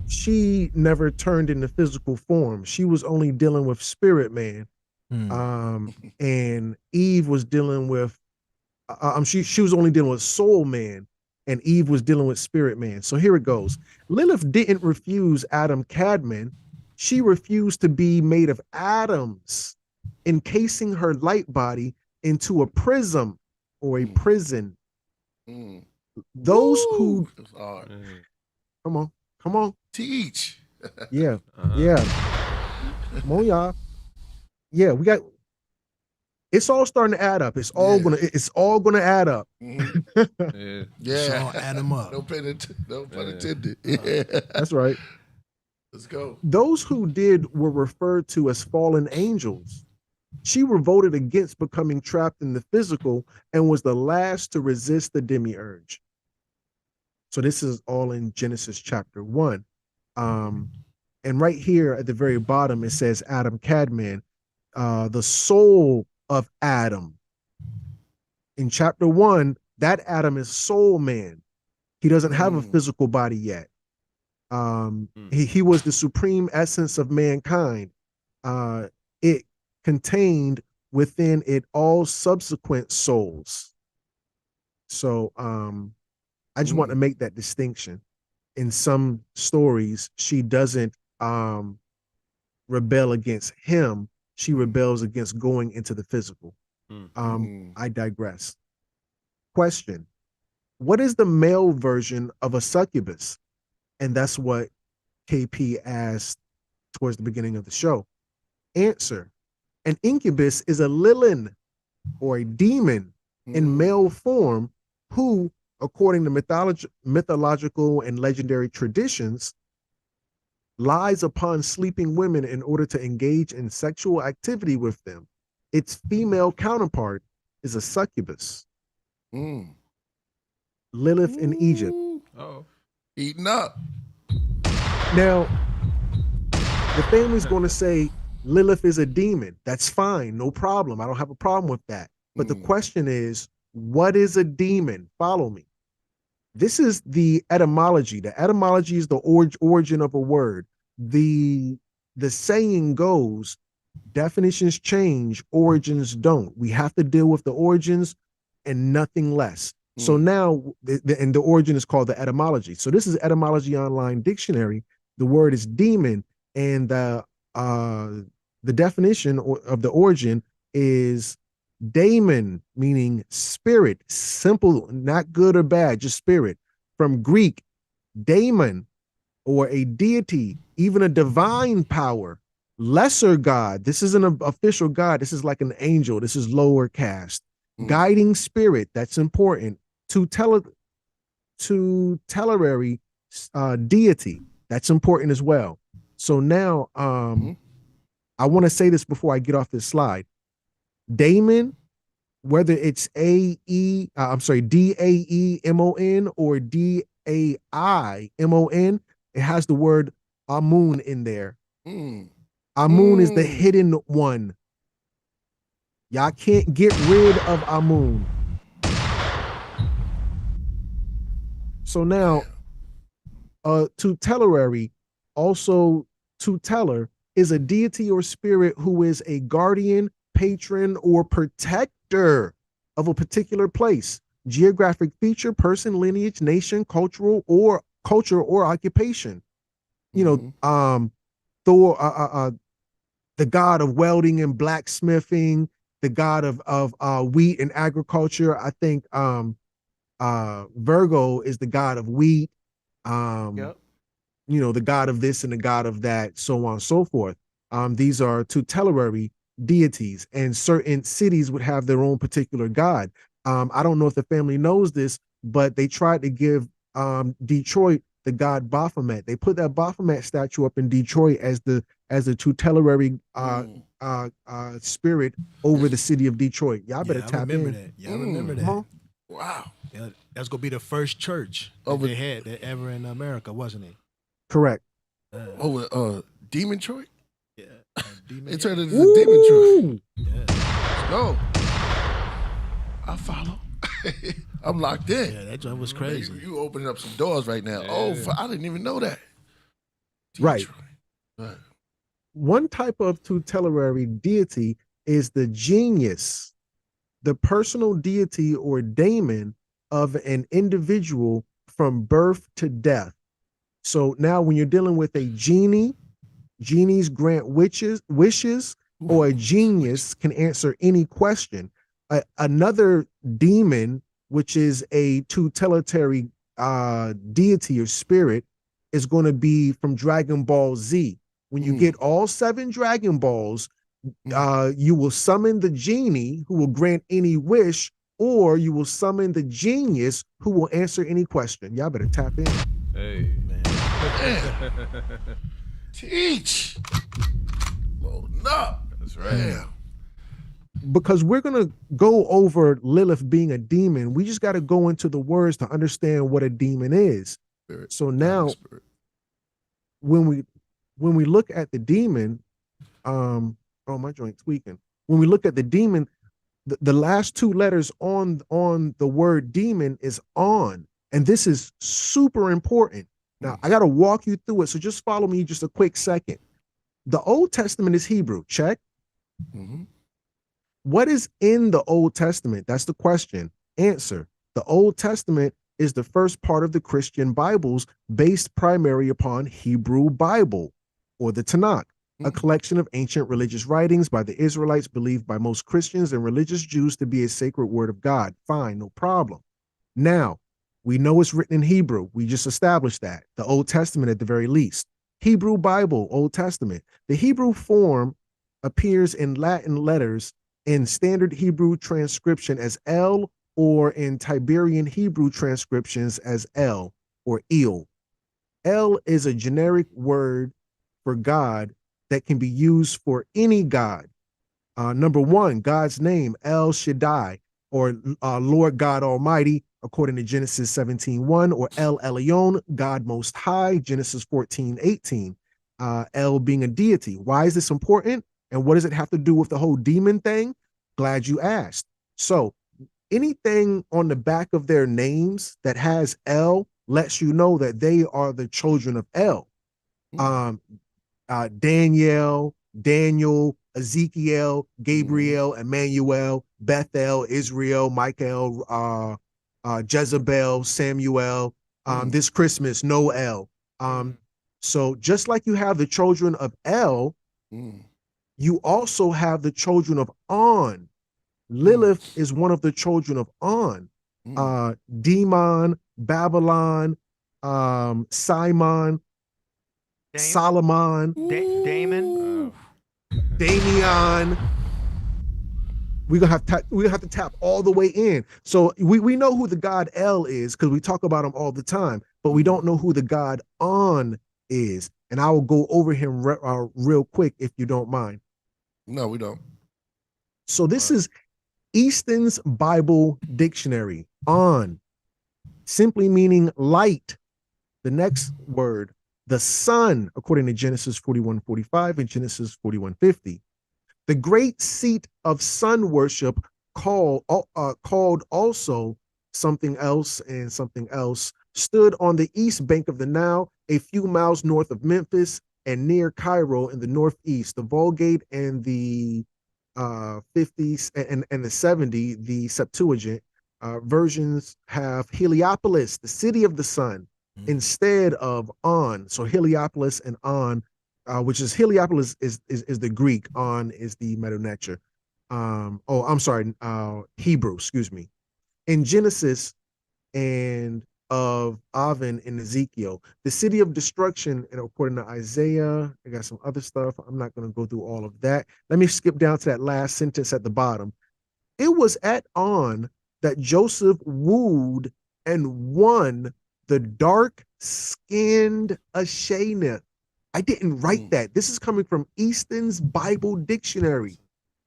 she never turned into physical form. She was only dealing with spirit man. And Eve was dealing with she was only dealing with soul man, and Eve was dealing with spirit man. So here it goes. Lilith didn't refuse Adam Kadmon. She refused to be made of atoms, encasing her light body into a prism or a prison. Those who come on, teach. Yeah. Come on, y'all. Yeah, we got. It's all starting to add up. It's all gonna add up. It's all add them up. No pun intended. That's right. Let's go. Those who did were referred to as fallen angels. She revolted against becoming trapped in the physical and was the last to resist the demiurge. So this is all in Genesis chapter 1. And right here at the very bottom, it says Adam Kadmon, the soul of Adam. In chapter 1, that Adam is soul man. He doesn't have a physical body yet. He was the supreme essence of mankind. It contained within it all subsequent souls. So I just want to make that distinction. In some stories, she doesn't rebel against him. She rebels against going into the physical. I digress. Question: what is the male version of a succubus? And that's what KP asked towards the beginning of the show. Answer: an incubus is a Lilin, or a demon in male form, who, according to mythological and legendary traditions, lies upon sleeping women in order to engage in sexual activity with them. Its female counterpart is a succubus. Mm. Lilith in Egypt. Oh. Eating up. Now, the family's going to say Lilith is a demon. That's fine, no problem. I don't have a problem with that. But the question is, what is a demon? Follow me. This is the etymology. The etymology is the origin of a word. The saying goes, definitions change, origins don't. We have to deal with the origins and nothing less. So now, and the origin is called the etymology. So this is Etymology Online Dictionary. The word is demon, and the definition of the origin is daemon, meaning spirit, simple, not good or bad, just spirit. From Greek, daemon, or a deity, even a divine power, lesser god. This isn't an official god. This is like an angel. This is lower caste. Guiding spirit, that's important. Tutelary deity, that's important as well. So now, I want to say this before I get off this slide. Daemon, whether it's D-A-E-M-O-N or D-A-I-M-O-N, it has the word Amun in there. Amun is the hidden one. Y'all can't get rid of Amun. So now, tutelary, also tutelar, is a deity or spirit who is a guardian, patron, or protector of a particular place, geographic feature, person, lineage, nation, culture, or occupation. You know, Thor, the god of welding and blacksmithing, the god of wheat and agriculture. I think Virgo is the god of wheat. You know, the god of this and the god of that, so on and so forth. These are tutelary deities, and certain cities would have their own particular god. I don't know if the family knows this, but they tried to give Detroit the god Baphomet. They put that Baphomet statue up in Detroit as a tutelary spirit over the city of Detroit. Y'all better tap in. That. Y'all remember that. Wow. Yeah, that's gonna be the first church that they had that ever in America, wasn't it? Correct. Demon Troy? Yeah. Demon, They turned it into Demon Troy. yeah. Let's go. I follow. I'm locked in. Yeah, that joint was crazy. You opening up some doors right now. Yeah. I didn't even know that. Right. Right. One type of tutelary deity is the genius, the personal deity or daemon of an individual from birth to death. So now when you're dealing with a genie, genies grant wishes, or a genius can answer any question. Another demon, which is a tutelary deity or spirit, is going to be from Dragon Ball Z. When you get all 7 Dragon Balls, you will summon the genie who will grant any wish, or you will summon the genius who will answer any question. Y'all better tap in. Hey, man. Teach. Loading up. That's right. Damn. Because we're going to go over Lilith being a demon, we just got to go into the words to understand what a demon is. Spirit. So now, Spirit. when we look at the demon, oh, my joint tweaking. When we look at the demon, the last 2 letters on the word demon is on, and this is super important. Now, I got to walk you through it, so just follow me just a quick second. The Old Testament is Hebrew, check. What is in the Old Testament? That's the question. Answer. The Old Testament is the first part of the Christian Bibles based primarily upon Hebrew Bible, or the Tanakh, a collection of ancient religious writings by the Israelites believed by most Christians and religious Jews to be a sacred word of God. Fine, no problem. Now, we know it's written in Hebrew. We just established that. The Old Testament at the very least. Hebrew Bible, Old Testament. The Hebrew form appears in Latin letters in standard Hebrew transcription as L, or in Tiberian Hebrew transcriptions as L or Il. L is a generic word for God that can be used for any God. Number one, God's name, El Shaddai, or Lord God Almighty, according to Genesis 17:1, or El Elyon, God Most High, Genesis 14:18. El being a deity. Why is this important? And what does it have to do with the whole demon thing? Glad you asked. So anything on the back of their names that has El lets you know that they are the children of El. Daniel, Ezekiel, Gabriel, Emmanuel, Bethel, Israel, Michael, Jezebel, Samuel, this Christmas, Noel. So just like you have the children of El, you also have the children of On. Lilith is one of the children of On. Demon, Babylon, Simon, Solomon, Damon, Damian. We're gonna have to tap all the way in. So we know who the god El is because we talk about him all the time, but we don't know who the god On is. And I will go over him real quick if you don't mind. No, we don't. So this is Easton's Bible Dictionary. On, simply meaning light. The next word, the sun, according to Genesis 41:45 and Genesis 41:50. The great seat of sun worship called also something else and something else, stood on the east bank of the Nile, a few miles north of Memphis and near Cairo in the northeast. The Vulgate and the 50s and the 70, the Septuagint versions have Heliopolis, the city of the sun, instead of On. So Heliopolis and On, which is Heliopolis is the Greek, On is the Meta-Nature. Hebrew, excuse me. In Genesis and of Avon in Ezekiel, the city of destruction, and according to Isaiah, I got some other stuff. I'm not going to go through all of that. Let me skip down to that last sentence at the bottom. It was at On that Joseph wooed and won the dark-skinned Asenath. I didn't write that. This is coming from Easton's Bible Dictionary.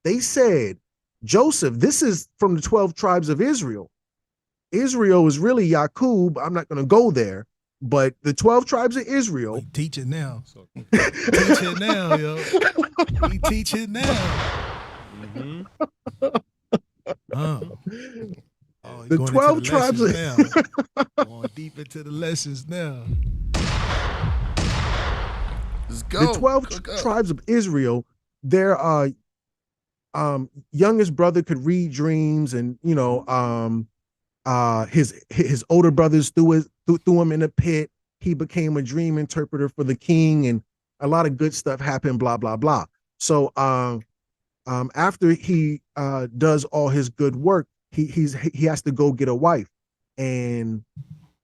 They said, Joseph, this is from the 12 tribes of Israel. Israel is really Yaqub. I'm not going to go there, but the 12 tribes of Israel. He teach it now. Teach it now, yo. He teach it now. The 12 tribes of now. Going deep into the lessons now. Let's go. The 12 tribes of Israel, their youngest brother could read dreams, and his older brothers threw him in a pit. He became a dream interpreter for the king, and a lot of good stuff happened, blah blah blah. So after he does all his good work, he has to go get a wife. And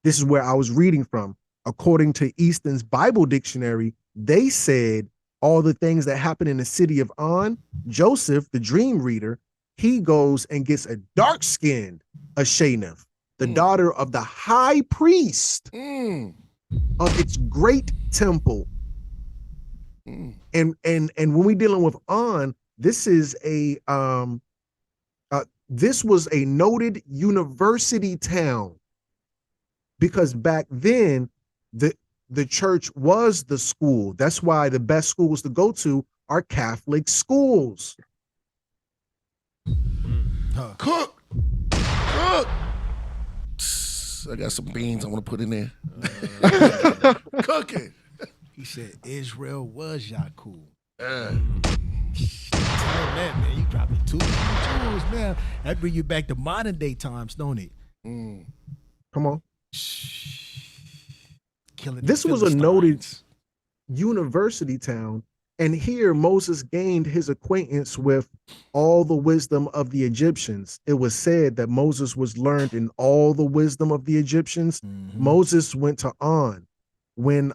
this is where I was reading from. According to Easton's Bible Dictionary, they said all the things that happened in the city of On. Joseph, the dream reader, he goes and gets a dark-skinned Asenath, the daughter of the high priest of its great temple. And when we're dealing with On, this is this was a noted university town, because back then the church was the school. That's why the best schools to go to are Catholic schools. Cook. I got some beans I want to put in there. Cooking. He said Israel was Yaqub. Yeah. Tell that, man. You dropping two jewels, man. That bring you back to modern day times, don't it? Come on. Killing this was a noted university town, and here Moses gained his acquaintance with all the wisdom of the Egyptians. It was said that Moses was learned in all the wisdom of the Egyptians. Moses went to On. When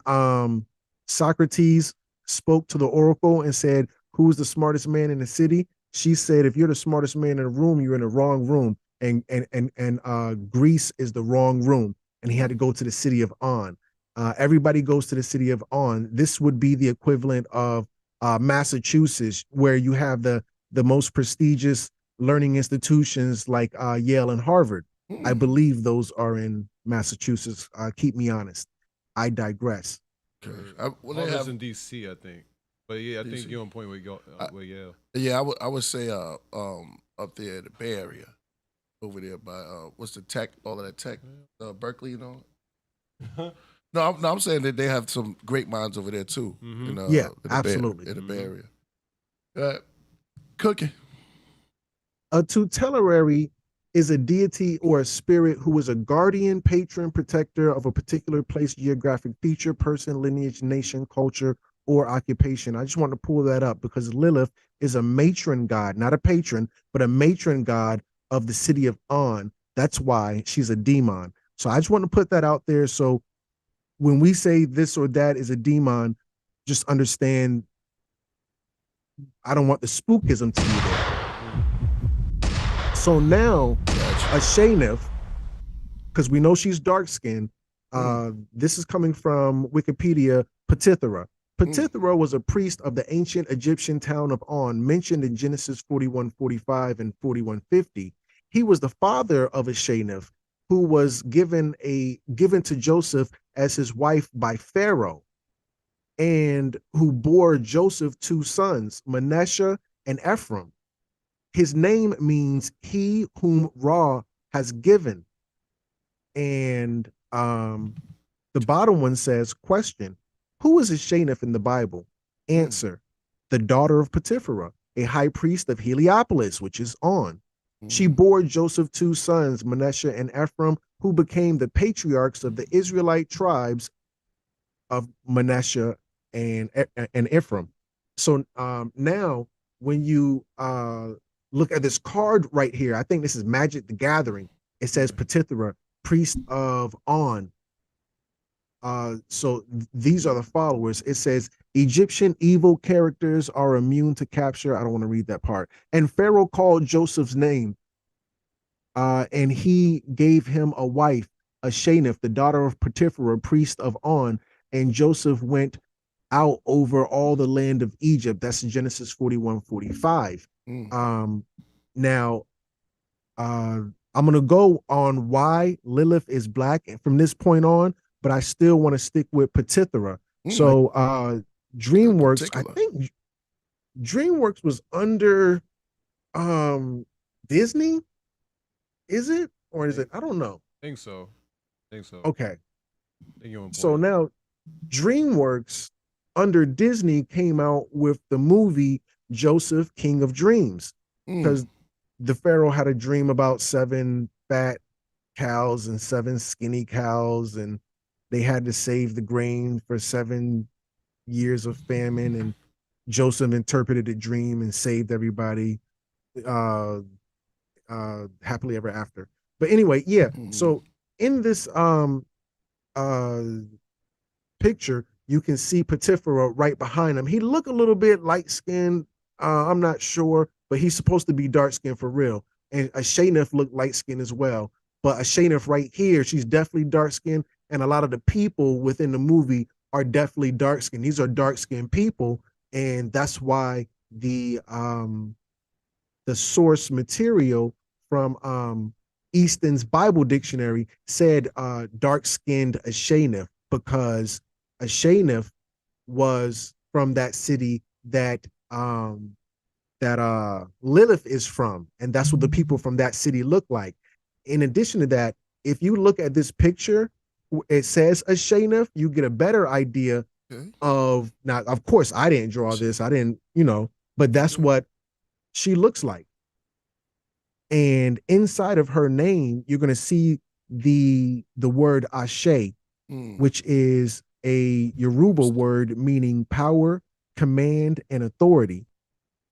Socrates spoke to the oracle and said, who's the smartest man in the city? She said, if you're the smartest man in the room, you're in the wrong room. And Greece is the wrong room. And he had to go to the city of On. Everybody goes to the city of On. This would be the equivalent of Massachusetts, where you have the most prestigious learning institutions like Yale and Harvard. I believe those are in Massachusetts. Keep me honest. I digress. Well, All they that's have, in DC, I think. But yeah, I think DC. you're on point with Yale. yeah, I would say up there in the Bay Area, over there by what's the tech, all of that tech, Berkeley, you know. No, I'm saying that they have some great minds over there too. Yeah, in the absolutely. in the Bay Area. Cooking. A tutelary is a deity or a spirit who is a guardian, patron, protector of a particular place, geographic feature, person, lineage, nation, culture, or occupation. I just want to pull that up because Lilith is a matron god, not a patron, but a matron god of the city of On. That's why she's a demon. So I just want to put that out there. So when we say this or that is a demon, just understand I don't want the spookism to be there. So now, Asenath, because we know she's dark-skinned, this is coming from Wikipedia, Patithera. Patithera was a priest of the ancient Egyptian town of On, mentioned in Genesis 41:45 and 41:50. He was the father of Asenath, who was given to Joseph as his wife by Pharaoh, and who bore Joseph 2 sons, Manasseh and Ephraim. His name means he whom Ra has given. And the bottom one says, question, who is Asenath in the Bible? Answer, the daughter of Potipharah, a high priest of Heliopolis, which is On. She bore Joseph 2 sons, Manasseh and Ephraim, who became the patriarchs of the Israelite tribes of Manasseh and Ephraim. So now when you look at this card right here, I think this is Magic the Gathering. It says Patithera, priest of On. So these are the followers. It says Egyptian evil characters are immune to capture. I don't want to read that part. And Pharaoh called Joseph's name, and he gave him a wife, Asenath, the daughter of Potipharah, priest of On. And Joseph went out over all the land of Egypt. That's Genesis 41:45. Now, I'm going to go on why Lilith is black from this point on, but I still want to stick with Patithera. So DreamWorks, I think DreamWorks was under Disney. Is it? Or is it? I don't know. I think so. Okay. Think so now DreamWorks under Disney came out with the movie Joseph, King of Dreams, because the Pharaoh had a dream about 7 fat cows and 7 skinny cows, and they had to save the grain for 7 years of famine, and Joseph interpreted the dream and saved everybody happily ever after. But anyway, yeah. So in this picture, you can see Potipharah right behind him. He looked a little bit light-skinned. I'm not sure, but he's supposed to be dark-skinned for real. And Asenath looked light-skinned as well. But Asenath right here, she's definitely dark-skinned. And a lot of the people within the movie are definitely dark-skinned. These are dark-skinned people. And that's why the source material from Easton's Bible Dictionary said dark-skinned Asenath, because Asenath was from that city that Lilith is from, and that's what the people from that city look like. In addition to that, if you look at this picture, it says Asenath, you get a better idea of, now, of course, I didn't draw this, I didn't, but that's what she looks like. And inside of her name, you're going to see the word Ashe, which is a Yoruba word meaning power, command, and authority.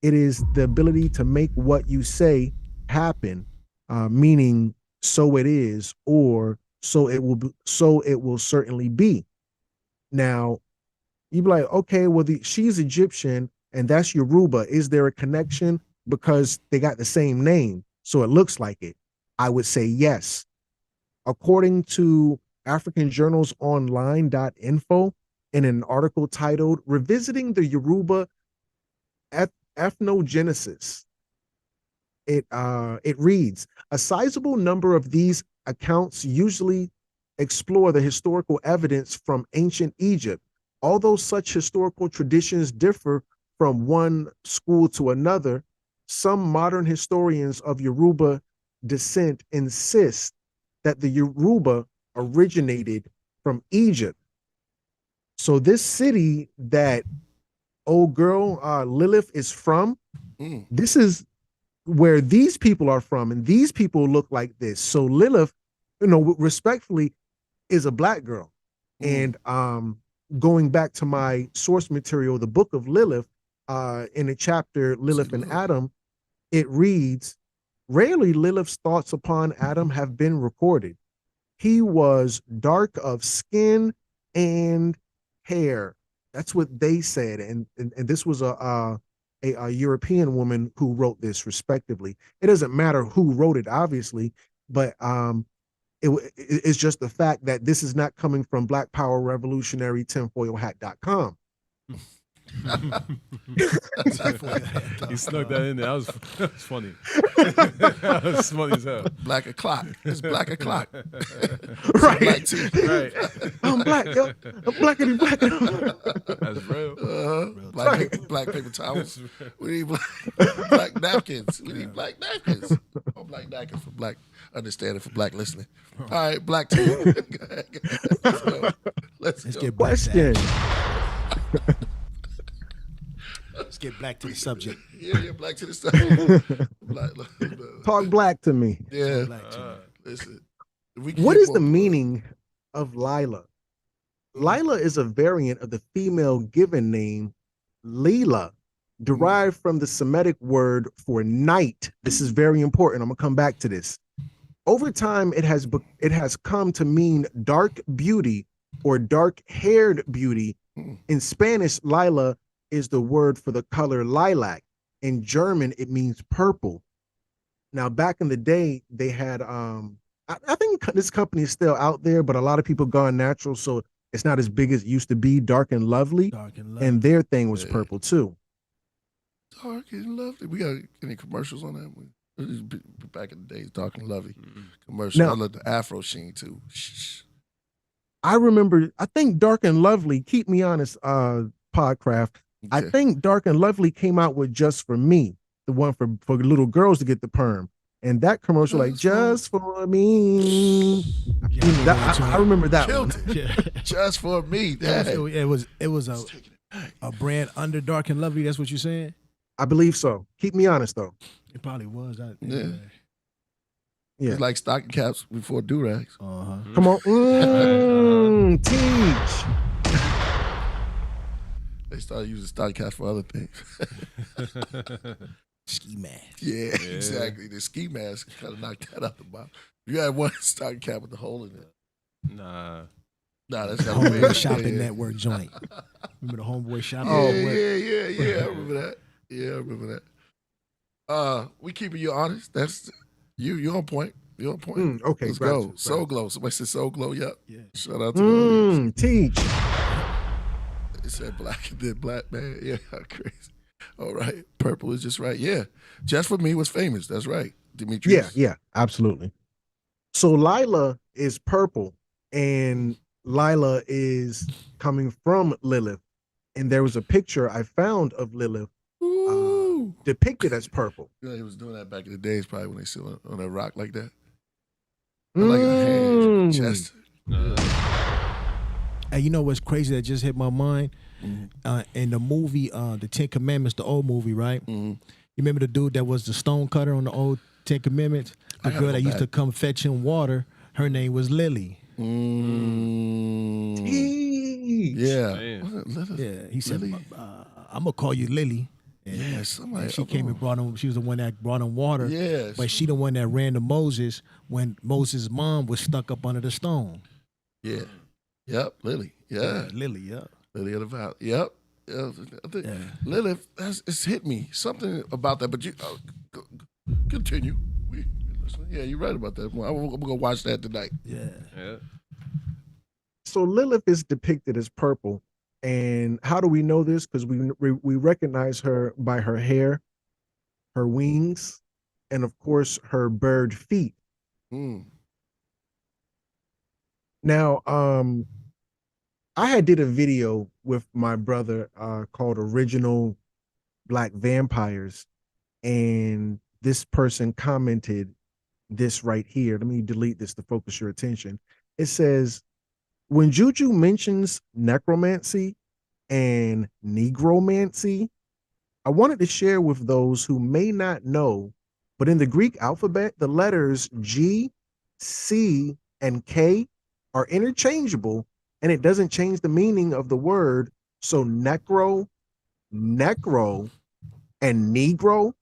It is the ability to make what you say happen, meaning so it is, or so it will certainly be. Now, you'd be like, okay, well, she's Egyptian and that's Yoruba. Is there a connection? Because they got the same name, so it looks like it. I would say yes. According to africanjournalsonline.info in an article titled Revisiting the Yoruba Ethnogenesis. It reads, a sizable number of these accounts usually explore the historical evidence from ancient Egypt. Although such historical traditions differ from one school to another, some modern historians of Yoruba descent insist that the Yoruba originated from Egypt. So this city that old girl Lilith is from, this is where these people are from, and these people look like this. So Lilith, respectfully, is a black girl. And going back to my source material, the book of Lilith, in the chapter Lilith and Adam, it reads, rarely Lilith's thoughts upon Adam have been recorded. He was dark of skin and hair. That's what they said. And this was a European woman who wrote this, respectively. It doesn't matter who wrote it, obviously, but it's just the fact that this is not coming from Black Power Revolutionary tinfoilhat.com. He snuck that in there. That was funny. That was funny as hell. Black o'clock. It's black o'clock. Right. Black tea. Right. I'm black, yo. I'm blackity black. That's real. Black paper towels. We need black napkins. We need black napkins. Oh, black napkins for black understanding, for black listening. All right, black tea. Let's go. Let's go. Get back to Question. Let's get back to the subject. Yeah, black to the stuff. Talk black to me. Yeah. Black to Listen. What is the meaning of Lila? Lila is a variant of the female given name Leela, derived from the Semitic word for night. This is very important. I'm gonna come back to this. Over time, it has come to mean dark beauty or dark-haired beauty. In Spanish, Lila is the word for the color lilac. In German, it means purple. Now, back in the day, they had I think this company is still out there, but a lot of people gone natural, so it's not as big as it used to be. Dark and Lovely, and their thing was purple too. Dark and Lovely. We got any commercials on that one? Back in the days, Dark and Lovely commercial. Now, I love the Afro sheen too. I remember. I think Dark and Lovely. Keep me honest, Podcraft. I think Dark and Lovely came out with Just for Me, the one for little girls to get the perm. And that commercial, like, just for me. Yeah, I remember that one. Just for me. It was a brand under Dark and Lovely. That's what you're saying? I believe so. Keep me honest, though. It probably was. Yeah. It's like stocking caps before do-rags. Come on. Teach. They started using stocking caps for other things. Ski mask. Yeah, exactly. The ski mask kind of knocked that out the box. You had one stocking cap with the hole in it. Nah, that's not Homeboy Shopping Network joint. Remember the Homeboy Shopping Network? Yeah. I remember that. Yeah, I remember that. We keeping you honest. That's you're on point. You're on point. Okay, let's go. Soul Glow. Somebody said Soul Glow. Yep. Yeah. Shout out to the audience. Teach. It said black and then black man. Yeah, crazy. All right. Purple is just right. Yeah. Just for Me was famous. That's right. Demetrius. Yeah, absolutely. So Lila is purple and Lila is coming from Lilith. And there was a picture I found of Lilith depicted as purple. Yeah, he was doing that back in the days, probably when they sit on a rock like that. Like a hand, chest. Hey, you know what's crazy that just hit my mind? In the movie, the Ten Commandments, the old movie, right? You remember the dude that was the stone cutter on the old Ten Commandments? The girl that used to come fetch him water, her name was Lily. Yeah. Yeah, he said, I'm going to call you Lily. And somebody. she came and brought him, she was the one that brought him water. Yes. But she the one that ran to Moses when Moses' mom was stuck up under the stone. Yeah. Yep, Lily. Yeah. Lily, yeah. Lily of the Valley. Yep. I think Lilith, it's hit me. Something about that, but you continue. Yeah, you're right about that. I'm going to watch that tonight. Yeah. So Lilith is depicted as purple. And how do we know this? Because we recognize her by her hair, her wings, and of course her bird feet. Mm. Now, I had did a video with my brother called Original Black Vampires, and this person commented this right here. Let me delete this to focus your attention. It says, when Juju mentions necromancy and negromancy, I wanted to share with those who may not know, but in the Greek alphabet, the letters G, C, and K are interchangeable, and it doesn't change the meaning of the word. So necro, and negro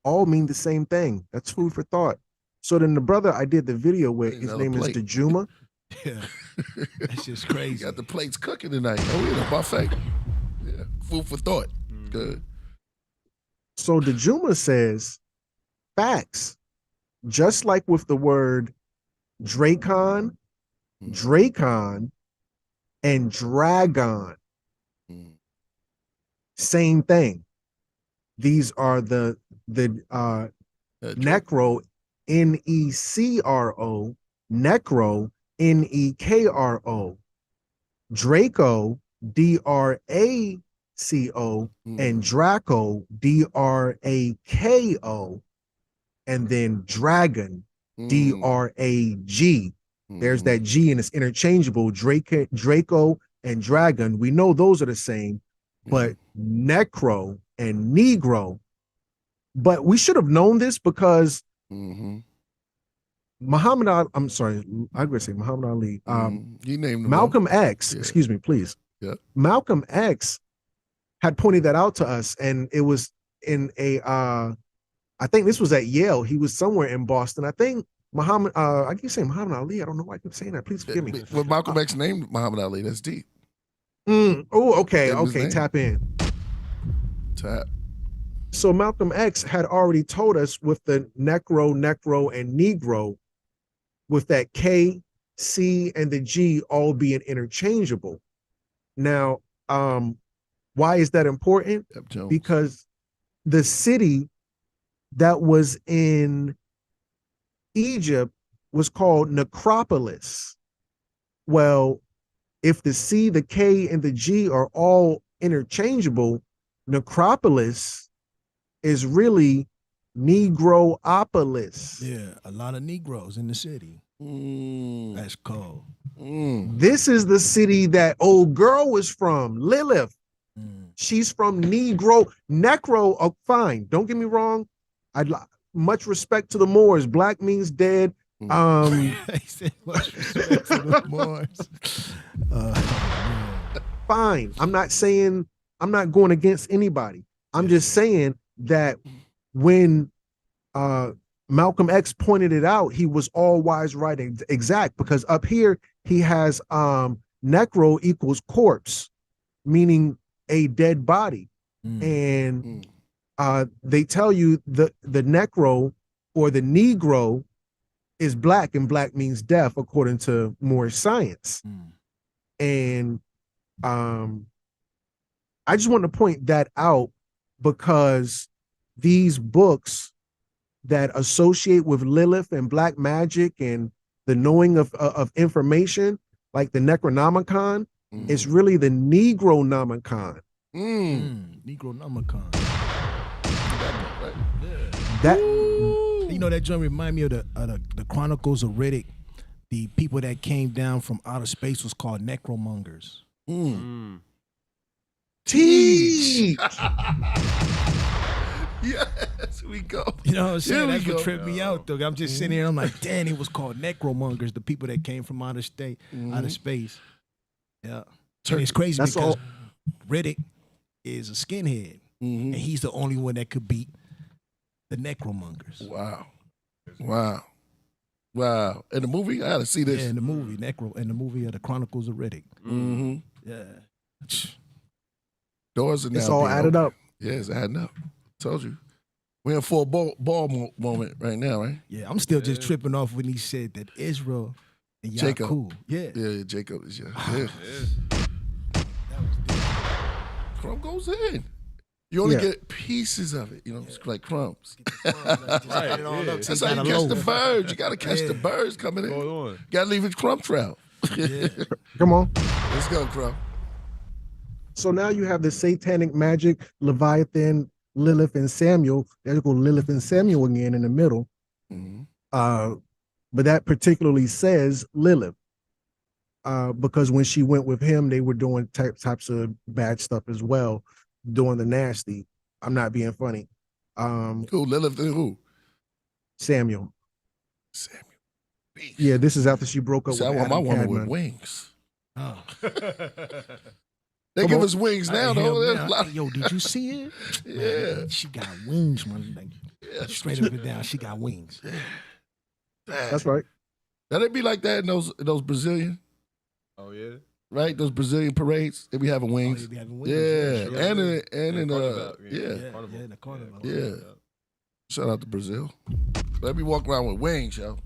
all mean the same thing. That's food for thought. So then the brother I did the video with, his name is Dejuma. Yeah, that's just crazy. Got the plates cooking tonight. Oh, we in a buffet. Yeah, food for thought. Good. So Dejuma says, facts. Just like with the word Dracon, and dragon, same thing. These are the necro, Necro, necro, Nekro, Draco, Draco, and Draco, Drako, and then dragon, Drag. There's that G and it's interchangeable. Draco and dragon. We know those are the same, but necro and negro. But we should have known this because Muhammad Ali, I'm sorry, I'm going to say Muhammad Ali. You named him Malcolm X, excuse me, please. Yeah. Malcolm X had pointed that out to us, and it was in a, I think this was at Yale. He was somewhere in Boston. I think Muhammad, I keep saying Muhammad Ali. I don't know why I keep saying that. Please forgive me. Well, Malcolm X named Muhammad Ali. That's deep. Oh, okay, That was okay, his tap in. Tap. So Malcolm X had already told us with the necro, and negro, with that K, C, and the G all being interchangeable. Now, why is that important? Because the city that was in Egypt was called Necropolis. Well, if the C, the K, and the G are all interchangeable, Necropolis is really Negropolis. Yeah, a lot of Negroes in the city. That's cold. This is the city that old girl was from, Lilith. She's from Necro. Oh, fine. Don't get me wrong. I'd much respect to the Moors. Black means dead. He said much respect to the Moors. Fine. I'm not going against anybody. I'm just saying that when Malcolm X pointed it out, he was all wise, right, and exact, because up here he has necro equals corpse, meaning a dead body. And they tell you the necro or the negro is black, and black means death according to Moorish science. And I just want to point that out because these books that associate with Lilith and black magic and the knowing of information, like the Necronomicon, is really the Negronomicon. Negronomicon. That you know, that joint remind me of the Chronicles of Riddick. The people that came down from outer space was called necromongers. Teach. Yes, we go. You know what I'm saying? Here we That's what go. tripped me out, though. I'm just sitting here, I'm like, damn, it was called necromongers, the people that came from outer space. Yeah. And it's crazy That's because all. Riddick is a skinhead, and he's the only one that could beat the necromongers. Wow. In the movie, I gotta see this. Yeah, in the movie, in the movie of the Chronicles of Riddick. Yeah. Doors are now It's all being added open. up. Yeah, it's adding up. Told you. We're in full ball moment right now, right? Yeah, I'm still just tripping off when he said that Israel And Jacob. Cool. Yeah. Yeah, Jacob is yeah. Yeah. That was dope. Crumb goes in. You only Yeah. get pieces of it, you know, it's like crumbs. Get the crumbs, like, just Right, add it all yeah. up till That's you how got you a catch the loaf. birds. You got to catch the Yeah. birds coming What's in. going on? Got to leave it crumb trail. Yeah. Come on. Let's go, crumb. So now you have the satanic magic, Leviathan, Lilith, and Samuel. There's go Lilith and Samuel again in the middle. Mhm. But that particularly says Lilith. Because when she went with him, they were doing types of bad stuff as well, doing the nasty. I'm not being funny. Who? Lilith and who? Samuel. Samuel. Beast. Yeah, this is after she broke up See, I with want my Adam woman with Kadmon. wings. Oh. They Come give on. us wings now, I though. hear There's now, a lot- yo, did you see it? Yeah. Man, she got wings, man. Like, Yeah. straight up and down, she got wings. That's right. Now they be like that in those Brazilian, Oh yeah. right? Those Brazilian parades. They be having Oh, wings. they be having wings. Yeah, sure. and Yeah. in Carnival, yeah. Carnival. Yeah, in the carnival. Yeah. Shout out to Brazil. Let me walk around with wings, yo.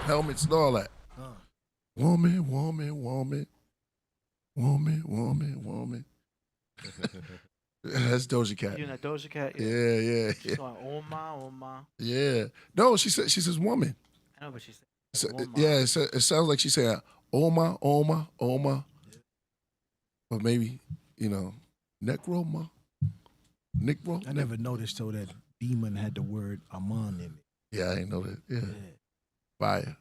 Helmets and all that. Huh. Woman, woman, woman. Woman, woman, woman. That's Doja Cat. You know, Doja Cat. Yeah, yeah, She's yeah. going, oh my. Yeah. No, she says woman. I know, but she's So, oh my. yeah, it sounds like she's saying Oma, Oma, Oma. Or maybe, you know, Necroma. Necro. I never noticed till that demon had the word Amon in it. Yeah, I ain't know that. Yeah. Yeah, Fire.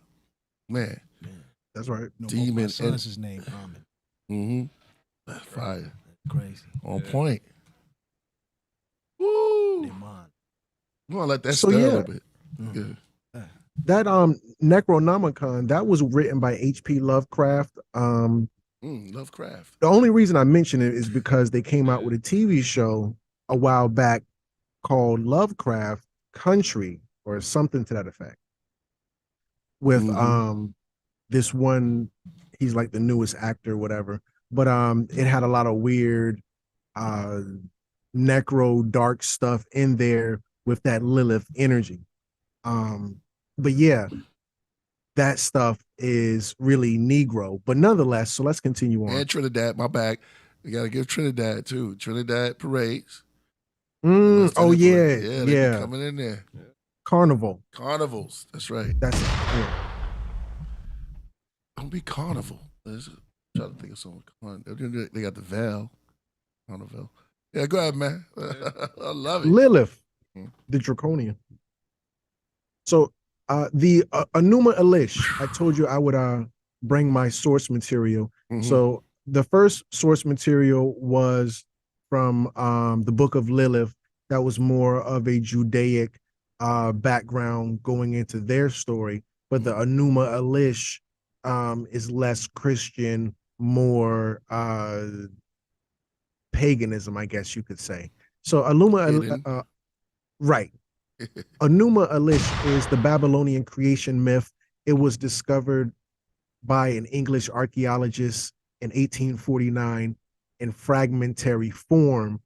Man. man. That's right. No, Demon my and- son's his name Amon. Mm-hmm. Fire. Crazy. On Yeah. point. Woo. Demon. I'm gonna let that So, stir a yeah. little bit. Mm. Yeah. That Necronomicon, that was written by H.P. Lovecraft. Lovecraft. The only reason I mention it is because they came out with a TV show a while back called Lovecraft Country or something to that effect. With Mhm. this one, he's like the newest actor, whatever. But it had a lot of weird necro dark stuff in there with that Lilith energy. But yeah, that stuff is really Negro. But nonetheless, so let's continue on. And Trinidad, my bad. We gotta give Trinidad too. Trinidad parades. Oh yeah, They be yeah. coming in there. Carnival. Carnivals. That's right. That's yeah. Don't be carnival. Trying to think of something. They got the Val. Carnival. Yeah, go ahead, man. I love it. Lilith, Mhm. the Draconian. So the Enuma Elish, I told you I would bring my source material. Mhm. So the first source material was from the Book of Lilith. That was more of a Judaic background going into their story. But the Enuma Elish is less Christian, more paganism, I guess you could say. So Hidden. right. Enuma Elish is the Babylonian creation myth. It was discovered by an English archaeologist in 1849 in fragmentary form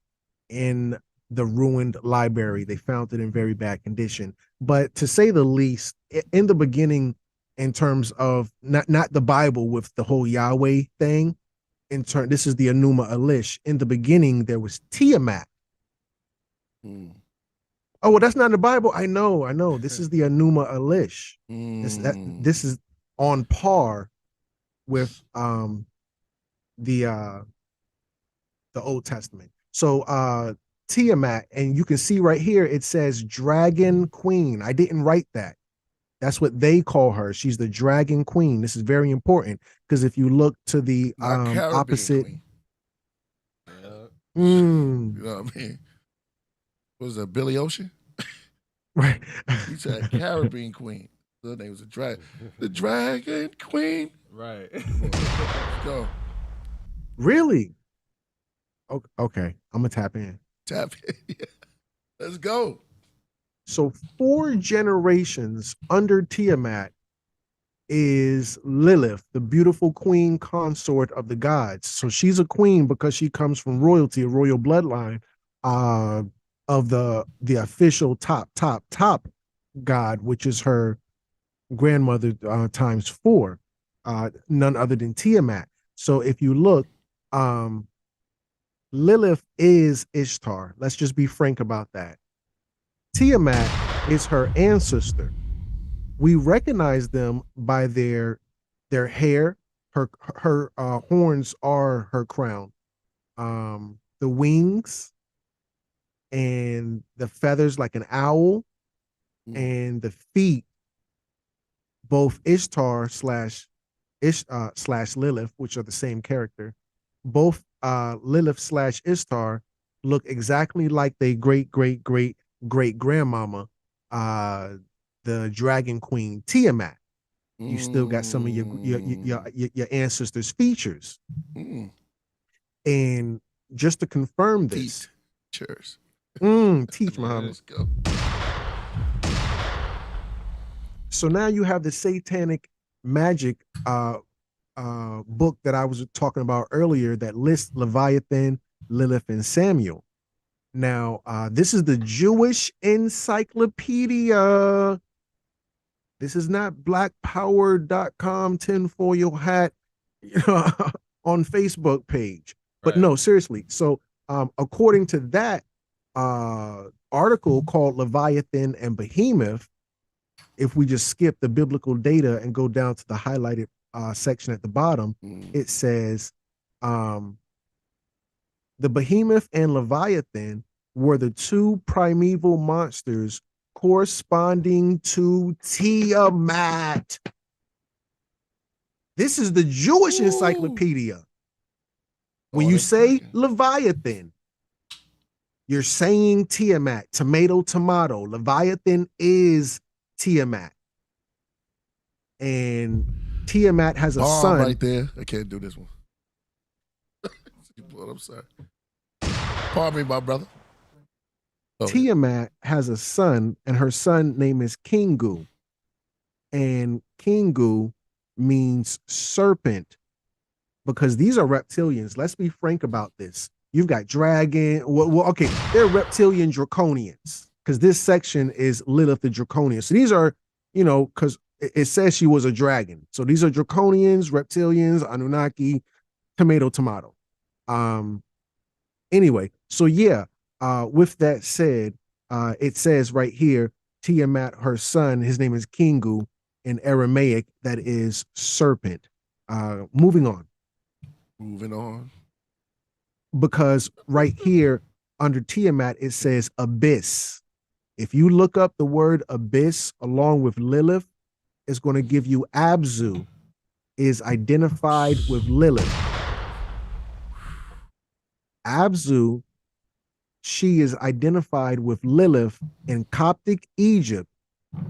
in the ruined library. They found it in very bad condition. But to say the least, in the beginning, in terms of not the Bible with the whole Yahweh thing, this is the Enuma Elish. In the beginning, there was Tiamat. Mm. Oh, well, that's not in the Bible. I know. This is the Enuma Elish. This is on par with the Old Testament. So Tiamat, and you can see right here it says Dragon Queen. I didn't write that. That's what they call her. She's the Dragon Queen. This is very important because if you look to the Not Caribbean opposite, Queen. Mm, You know what I mean? What was that, Billy Ocean? right? He said Caribbean Queen. Her name was the Dragon Queen. Right. Let's go. Really? Okay, I'm gonna tap in. Tap in. Yeah. Let's go. So 4 generations under Tiamat is Lilith, the beautiful queen consort of the gods. So she's a queen because she comes from royalty, a royal bloodline of the official top god, which is her grandmother times 4. none other than Tiamat. So if you look, Lilith is Ishtar. Let's just be frank about that. Tiamat is her ancestor. We recognize them by their hair. Her horns are her crown. The wings and the feathers like an owl, and the feet, both Ishtar slash Lilith, which are the same character, both Lilith slash Ishtar look exactly like their great grandmama, the dragon queen Tiamat. You still got some of your ancestors' features. And just to confirm this, Cheers. Teach Muhammad. Let's go. So now you have the satanic magic book that I was talking about earlier that lists Leviathan, Lilith, and Samuel. Now, this is the Jewish Encyclopedia. This is not blackpower.com tinfoil hat on Facebook page. But no, seriously. So according to that article called Leviathan and Behemoth, if we just skip the biblical data and go down to the highlighted section at the bottom, it says the Behemoth and Leviathan were the two primeval monsters corresponding to Tiamat. This is the Jewish encyclopedia. When you say Leviathan, you're saying Tiamat. Tomato. Leviathan is Tiamat. And Tiamat has a son. Right there. I can't do this one. I'm sorry. Pardon me, my brother. Tiamat has a son, and her son name is Kingu. And Kingu means serpent, because these are reptilians. Let's be frank about this. You've got dragon. Well, okay, they're reptilian draconians, because this section is Lilith the Draconian. So these are, because it says she was a dragon. So these are draconians, reptilians, Anunnaki, tomato. Anyway, so yeah, with that said, it says right here, Tiamat, her son, his name is Kingu, in Aramaic, that is serpent. Moving on. Because right here under Tiamat, it says abyss. If you look up the word abyss along with Lilith, it's going to give you Abzu is identified with Lilith. Abzu, she is identified with Lilith in Coptic Egypt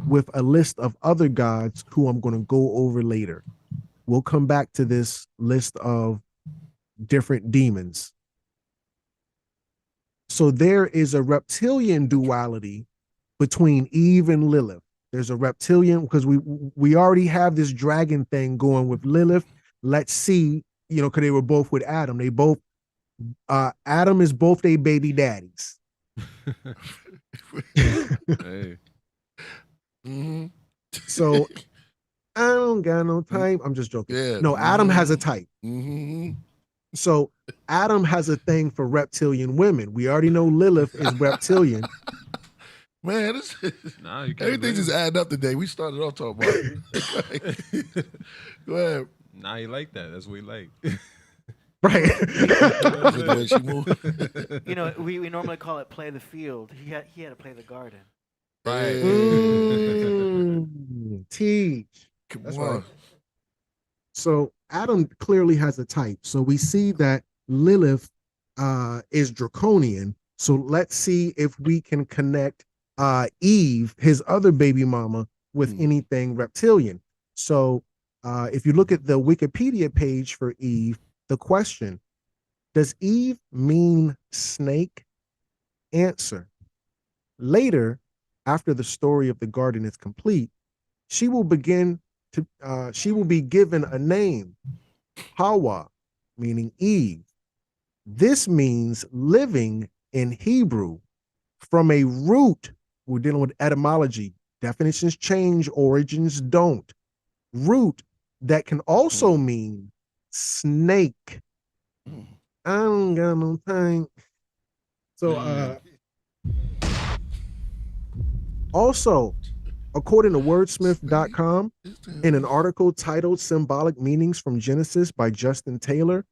with a list of other gods who I'm going to go over later. We'll come back to this list of different demons. So there is a reptilian duality between Eve and Lilith. There's a reptilian, because we already have this dragon thing going with Lilith. Let's see, because they were both with Adam. They both, Adam is both their baby daddies. Hey. So I don't got no type. I'm just joking. Yeah. No, Adam has a type. Mm-hmm. So Adam has a thing for reptilian women. We already know Lilith is reptilian. Man, everything just adding up today. We started off talking about it. Go ahead. Nah, he like that. That's what he like. Right. The way she moved. We normally call it play the field. He had to play the garden. Right. Teach. That's right. So Adam clearly has a type. So we see that Lilith is draconian. So let's see if we can connect Eve, his other baby mama, with anything reptilian. So if you look at the Wikipedia page for Eve, the question, does Eve mean snake? Answer. Later, after the story of the garden is complete, she will be given a name, Hawa, meaning Eve. This means living in Hebrew from a root. We're dealing with etymology. Definitions change, origins don't. Root that can also mean snake. I don't got no time. So also, according to wordsmith.com, in an article titled Symbolic Meanings from Genesis by Justin Taylor,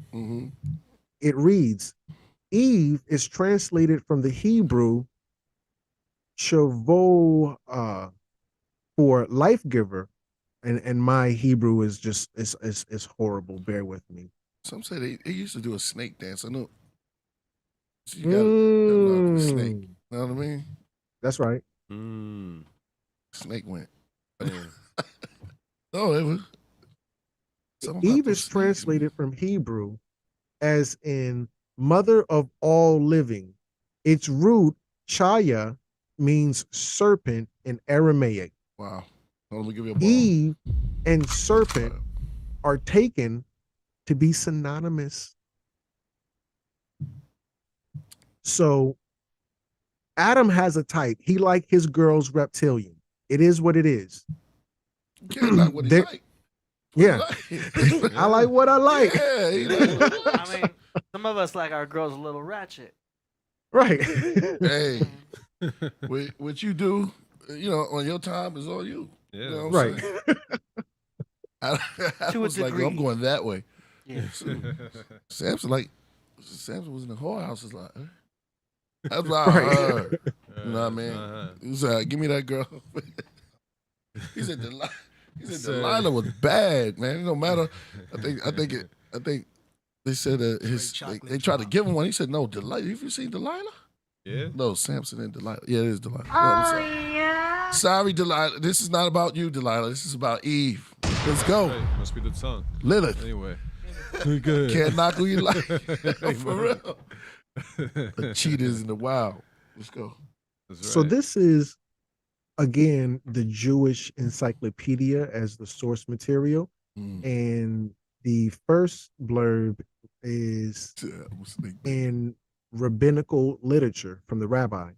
it reads, Eve is translated from the Hebrew Shavo for life giver, and my Hebrew is just is horrible. Bear with me. Some say they used to do a snake dance. I know. So you got a snake. You know what I mean? That's right. Snake went. No, it was. Eve is translated from Hebrew as in mother of all living. Its root, chaya, means serpent in Aramaic. Wow. Let me give you a ball. Eve and serpent are taken to be synonymous. So Adam has a type. He like his girls reptilian. It is what it is. Okay, like what he like. Yeah. I like what I like. Yeah, I mean, some of us like our girls a little ratchet. Right. Hey, what you do, on your time is all you. Yeah. You know what I'm Right. saying? I To a was like, degree. I'm going that way. Yeah. Samson was in the whorehouse. Is like, that's what I heard. You know what I mean? He was like, give me that girl. He said Delilah was bad, man. It don't matter. I think they said they tried to give him one. He said, no, Delilah. Have you seen Delilah? Yeah. No, Samson and Delilah. Yeah, it is Delilah. Yeah. Sorry, Delilah. This is not about you, Delilah. This is about Eve. Let's go. Right. Must be the tongue. Lilith. Anyway. Good. Can't knock who you like. For real. The cheetahs in the wild. Let's go. That's So right. this is, again, the Jewish encyclopedia as the source material. And the first blurb is in rabbinical literature from the rabbi.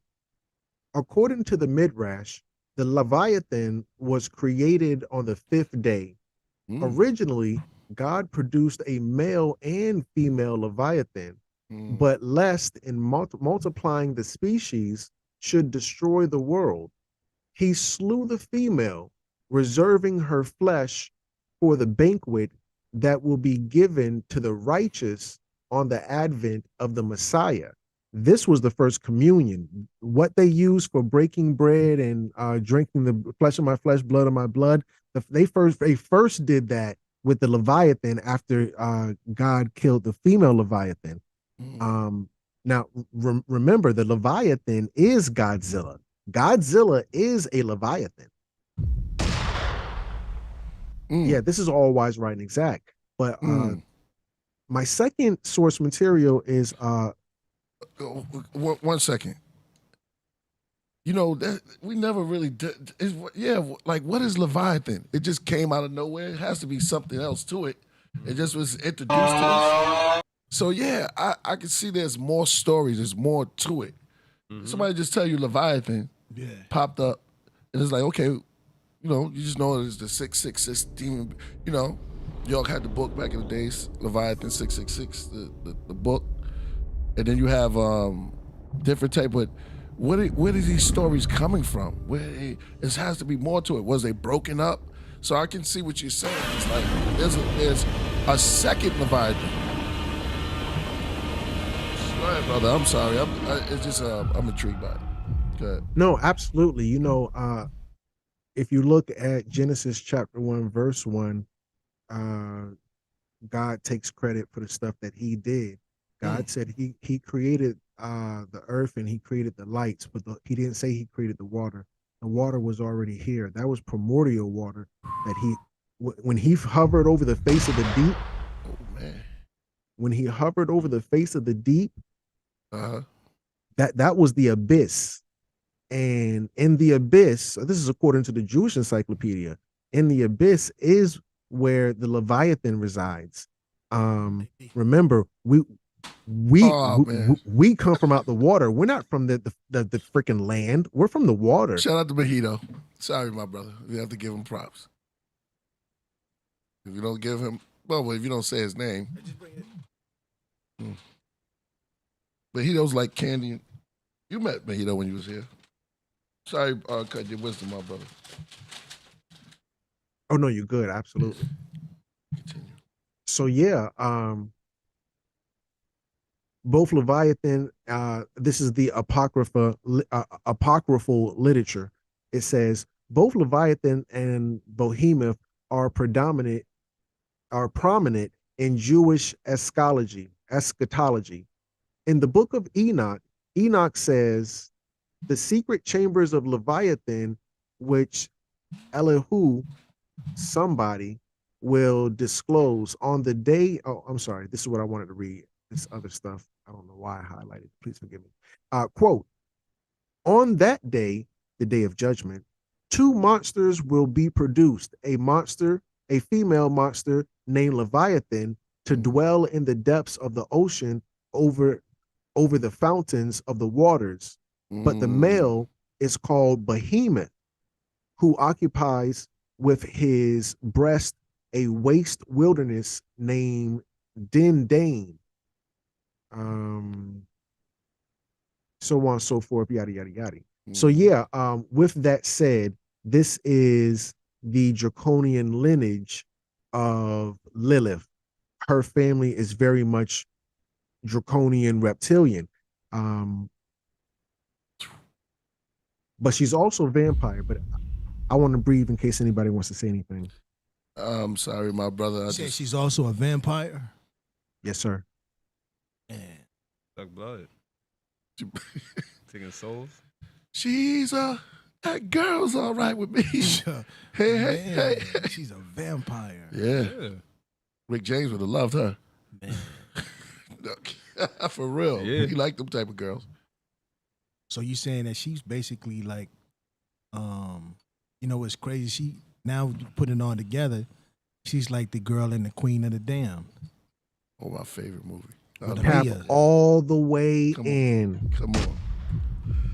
According to the Midrash, the Leviathan was created on the 5th day. Originally, God produced a male and female Leviathan, but lest in multiplying the species should destroy the world, he slew the female, reserving her flesh for the banquet that will be given to the righteous on the advent of the Messiah. This was the first communion. What they used for breaking bread and drinking the flesh of my flesh, blood of my blood. They first did that with the Leviathan after God killed the female Leviathan. Now, remember, the Leviathan is Godzilla. Godzilla is a Leviathan. Yeah, this is all wise, right, and exact. But my second source material is 1 second. That we never really did. Like what is Leviathan? It just came out of nowhere. It has to be something else to it. It just was introduced to us. So yeah, I can see there's more stories. There's more to it. Somebody just tell you Leviathan popped up, and it's like, okay, you just know it's the 666 demon. York had the book back in the days, Leviathan 666, the book, and then you have different type. But where are these stories coming from? It has to be more to it. Was they broken up? So I can see what you're saying. It's like there's a second Leviathan. Go ahead, brother. I'm sorry. I'm intrigued by it. Go ahead. No, absolutely. If you look at Genesis chapter 1, verse 1, God takes credit for the stuff that he did. God said he created the earth and he created the lights, but he didn't say he created the water. The water was already here. That was primordial water that when he hovered over the face of the deep. Oh man. When he hovered over the face of the deep, that was the abyss. And in the abyss, this is according to the Jewish encyclopedia, in the abyss is where the Leviathan resides. Remember, we come from out the water. We're not from the freaking land. We're from the water. Shout out to Mojito. Sorry, my brother. We have to give him props. If you don't give him, well, if you don't say his name. Mojito's like candy. You met Mojito when you was here. Sorry, cut your wisdom, my brother. Oh no, you're good. Absolutely. Continue. So yeah, both Leviathan. This is the apocryphal literature. It says both Leviathan and Behemoth are prominent in Jewish eschatology. In the book of Enoch, Enoch says the secret chambers of Leviathan, which Elihu, somebody, will disclose on the day. Oh, I'm sorry. This is what I wanted to read. This other stuff. I don't know why I highlighted. Please forgive me. Quote, on that day, the day of judgment, two monsters will be produced, a female monster named Leviathan, to dwell in the depths of the ocean over the fountains of the waters. But the male is called Behemoth, who occupies with his breast a waste wilderness named Dindane. So on and so forth, yada yada yada. So yeah, with that said, this is the Draconian lineage of Lilith. Her family is very much Draconian reptilian. But she's also a vampire, but I want to breathe in case anybody wants to say anything. I'm sorry, my brother. You said she's also a vampire? Yes, sir. Man. Suck blood. Taking souls. She's that girl's all right with me. hey. She's a vampire. Yeah. Rick James would have loved her. Man. For real. Yeah. He liked them type of girls. So you saying that she's basically like, you know what's crazy? She now putting it all together, she's like the girl in the Queen of the Damned. Oh, my favorite movie. Tap all the way Come in. Come on.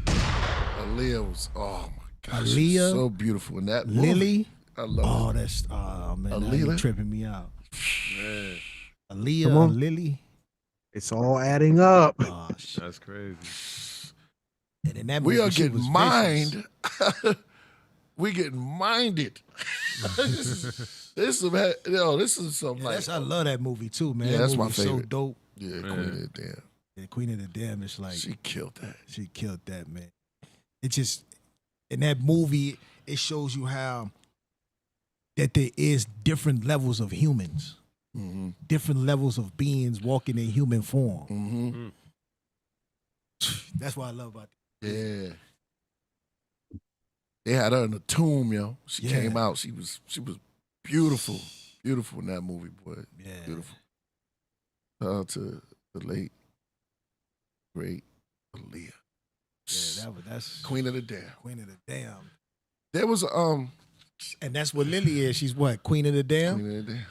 Aaliyah was, oh my gosh. Aaliyah? So beautiful in that movie. Lily? I love Oh, it. that's, man, Aaliyah? you're tripping me out. Man, Aaliyah, Come on. Lily? It's all adding up. Oh, shit. that's crazy. And in that We movie, are she getting was mined. We getting minded. this is something like. I love that movie too, man. Yeah, That that's my movie's so favorite. dope. Yeah, Man. Queen of the Damn. The Queen of the Damned is like She killed that. she killed that, man. It just in that movie, it shows you how that there is different levels of humans, different levels of beings walking in human form. That's what I love about it. Yeah. They had her in the tomb, yo. She Yeah. came out. She was beautiful. Beautiful in that movie, boy. Yeah. Beautiful. Shout out to the late, great Aaliyah. Yeah, that's Queen of the Damn. Queen of the Damned. There was And that's what Lily is. She's what? Queen of the Damned? Queen of the Damn.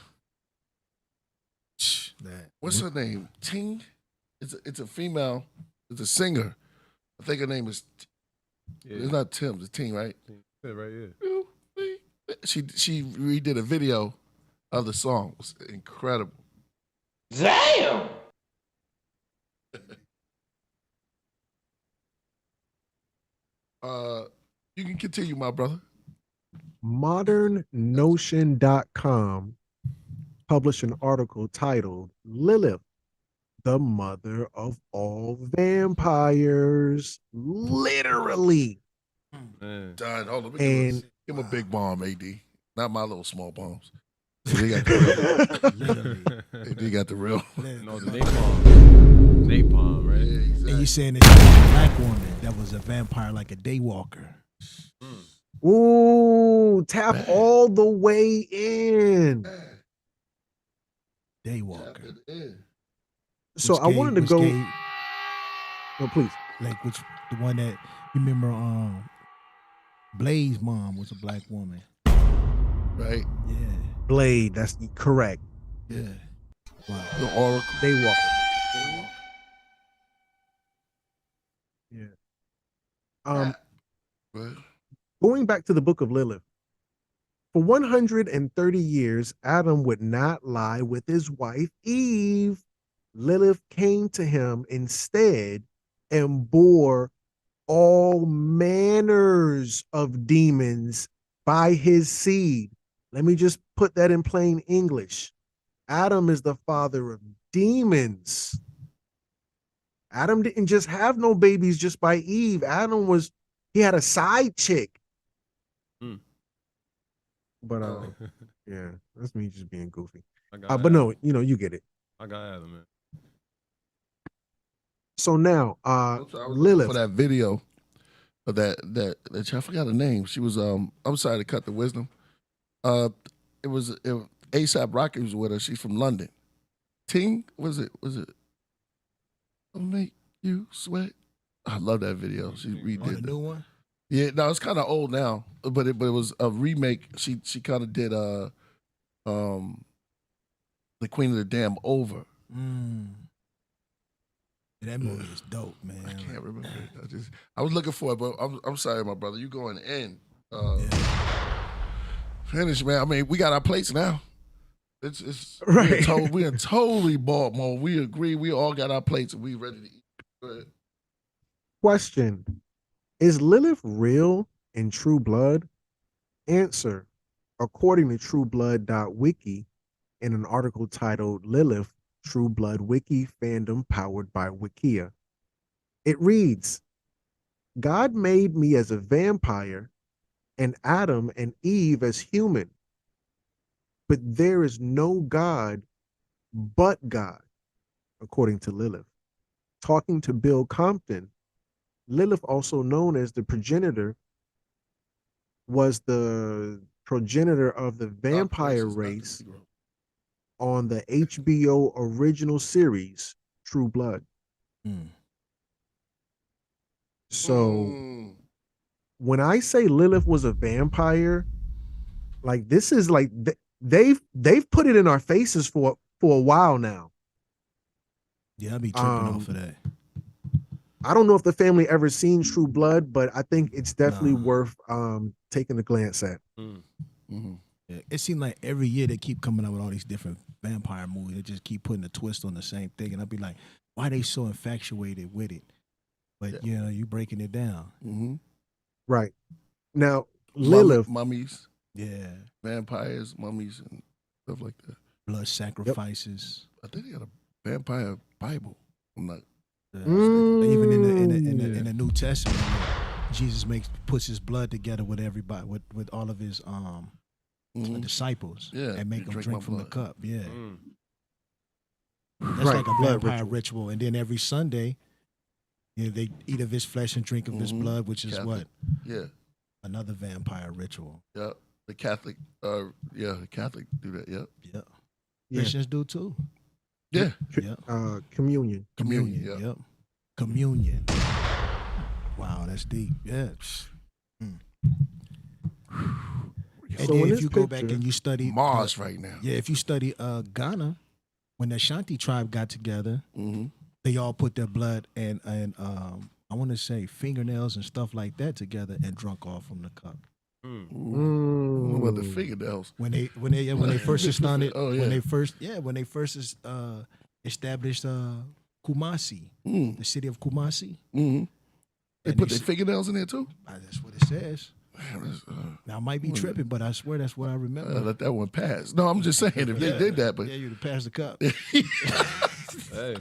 That- What's her name? Ting? It's a female. It's a singer. I think her name is. It's not Tim. It's Ting, right? Yeah, right here. She redid a video of the song. It was incredible. Damn! You can continue, my brother. ModernNotion.com published an article titled Lilith, the mother of all vampires. Literally. Man. Done. Hold on. And Give him a big bomb, AD. Not my little small bombs. They got the real. They got the real. No, the napalm. Napalm, right? Yeah, exactly. And you saying that she was a black woman that was a vampire, like a daywalker. ooh, tap all the way in. Daywalker. So Which I wanted to which go. gave- Oh, please. like which the one that you remember Blade's mom was a black woman. Right? Yeah. Blade. That's correct. Yeah. Wow. The Oracle. Daywalker. Yeah. Right. Going back to the book of Lilith, For 130 years, Adam would not lie with his wife Eve. Lilith came to him instead and bore all manners of demons by his seed. Let me just put that in plain English. Adam is the father of demons. Adam didn't just have no babies just by Eve. He had a side chick. But yeah, that's me just being goofy. But no, you get it. I got Adam, man. So now, I was looking Lilith. for that video of that I forgot her name. She was I'm sorry to cut the wisdom. It was ASAP Rocky was with her. She's from London. Ting was it? I'll make you sweat. I love that video. She redid the new one. Yeah, no, it's kind of old now, but it was a remake. She kind of did the Queen of the Dam over. That movie is dope, man. I can't remember it. I was looking for it, but I'm sorry, my brother. You going in? Finish, man. I mean, we got our plates now. It's right. We're in totally ball mode. We agree. We all got our plates and we ready to eat. Go ahead. Question: Is Lilith real in True Blood? Answer: according to TrueBlood.wiki, in an article titled "Lilith, True Blood Wiki Fandom Powered by Wikia," it reads, "God made me as a vampire and Adam and Eve as human. But there is no God but God," according to Lilith. Talking to Bill Compton, Lilith, also known as the progenitor, was the progenitor of the vampire race on the HBO original series, True Blood. So when I say Lilith was a vampire, like this is like they've put it in our faces for a while now. Yeah, I'll be tripping off of that. I don't know if the family ever seen True Blood, but I think it's definitely worth taking a glance at. Yeah, it seems like every year they keep coming out with all these different vampire movies. They just keep putting a twist on the same thing, and I'll be like, why are they so infatuated with it? But you breaking it down. Right. Now, Lilith. Mummies. Yeah. Vampires, mummies, and stuff like that. Blood sacrifices. I think they got a vampire Bible. I'm not. Even in the New Testament, Jesus puts his blood together with everybody, with all of his disciples, and make them drink from the cup. Yeah. That's like a vampire ritual. And then every Sunday, they eat of his flesh and drink of his blood, which is Catholic. what? Yeah. Another vampire ritual. Yeah. The Catholic, the Catholic do that. Yep. Yeah. Christians do too. Yeah. Communion. Yep. Communion. Wow, that's deep. Yeah. And So then in if you this go back picture- and you study Mars right now. Yeah, if you study Ghana, when the Ashanti tribe got together, they all put their blood and I want to say fingernails and stuff like that together and drunk off from the cup. What about the fingernails? When they first started, when they first established Kumasi, the city of Kumasi. They put their fingernails in there too? That's what it says. Now I might be tripping, but I swear that's what I remember. Let that one pass. No, I'm just saying if they did that, but you'd have passed the cup. Hey.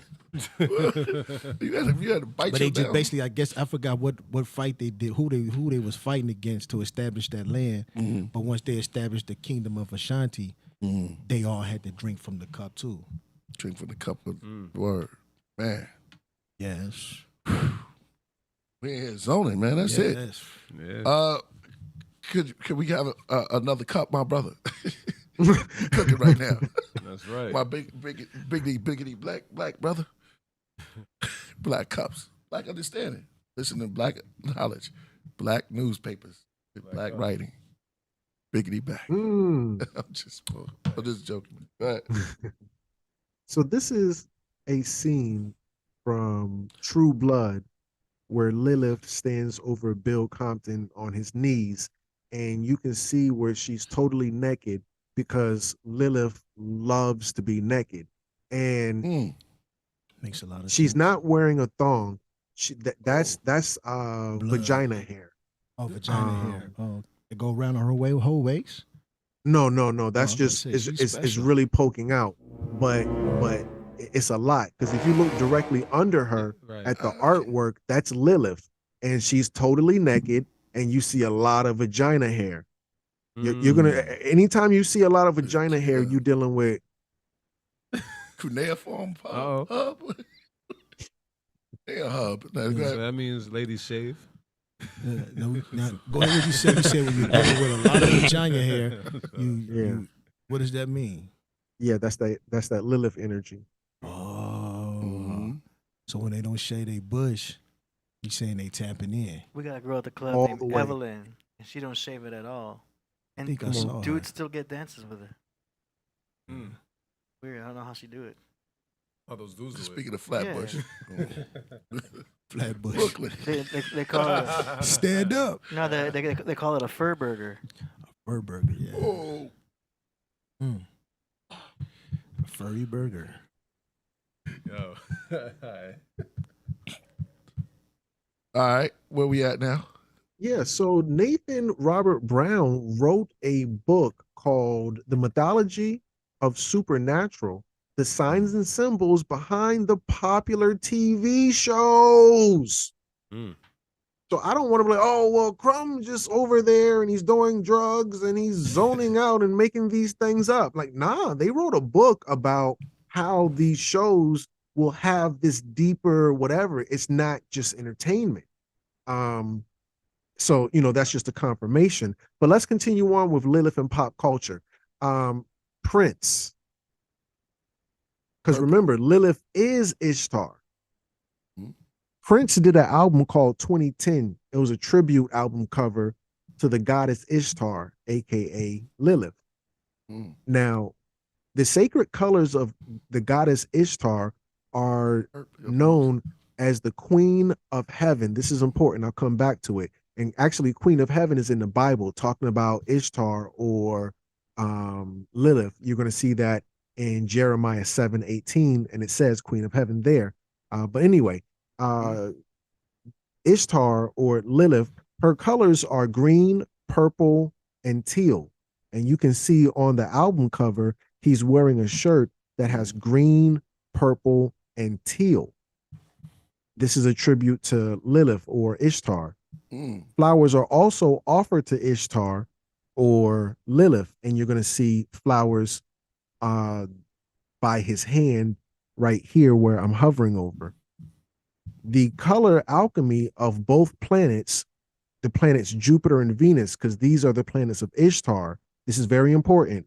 you had to bite But your they just nails. basically, I guess I forgot what fight they did, who they was fighting against to establish that land. But once they established the kingdom of Ashanti, they all had to drink from the cup too. Drink from the cup of word. Man. Yes. We in here zoning, man. That's it. Yeah. Could we have another cup, my brother? Cooking right now. That's right. My biggity black brother. Black cups. Black understanding. Listen to black knowledge. Black newspapers. Black writing. Biggity black. I'm just joking. Go ahead. So this is a scene from True Blood where Lilith stands over Bill Compton on his knees and you can see where she's totally naked because Lilith loves to be naked. And Makes a lot of she's sense. not wearing a thong. That's Blood. vagina hair. Oh, vagina hair. Oh, it go around her whole waist. No. That's I was gonna just say, it's she's it's special. really poking out, but it's a lot because if you look directly under her Right. at the artwork, that's Lilith, and she's totally naked, and you see a lot of vagina hair. You're gonna anytime you see a lot of vagina hair, you dealing with Cuneiform Uh-oh. hub. They a hub. No, go So ahead. that means ladies shave. Now, go ahead. What you said? You said when you're dealing with a lot of vagina hair, you what does that mean? yeah, that's that Lilith energy. Oh, so when they don't shave their bush, you saying they tapping in? We got a girl at the club All named the way. Evelyn, and she don't shave it at all. And think I saw dudes her. still get dances with her. Mm. Weird. I don't know how she do it. Oh, those dudes do it. Speaking of Flatbush, Flatbush. Brooklyn. They call it. Stand up. No, they call it a fur burger. Fur burger, yeah. Oh, A furry burger. Yo. all right. Where we at now? Yeah, so Nathan Robert Brown wrote a book called The Mythology of Supernatural, the signs and symbols behind the popular TV shows. Mm. So I don't want to be like, oh, well, Crumb just over there and he's doing drugs and he's zoning out and making these things up. Like, nah, they wrote a book about how these shows will have this deeper whatever. It's not just entertainment. So, that's just a confirmation. But let's continue on with Lilith and pop culture. Prince. Because remember, Lilith is Ishtar. Prince did an album called 2010. It was a tribute album cover to the goddess Ishtar, aka Lilith. Now, the sacred colors of the goddess Ishtar are known as the Queen of Heaven. This is important. I'll come back to it. And actually, Queen of Heaven is in the Bible, talking about Ishtar or Lilith. You're going to see that in Jeremiah 7:18, and it says Queen of Heaven there. But anyway, Ishtar or Lilith, her colors are green, purple, and teal. And you can see on the album cover, he's wearing a shirt that has green, purple, and teal. This is a tribute to Lilith or Ishtar. Flowers are also offered to Ishtar or Lilith, and you're going to see flowers by his hand right here where I'm hovering over. The color alchemy of both planets, the planets Jupiter and Venus, because these are the planets of Ishtar. This is very important.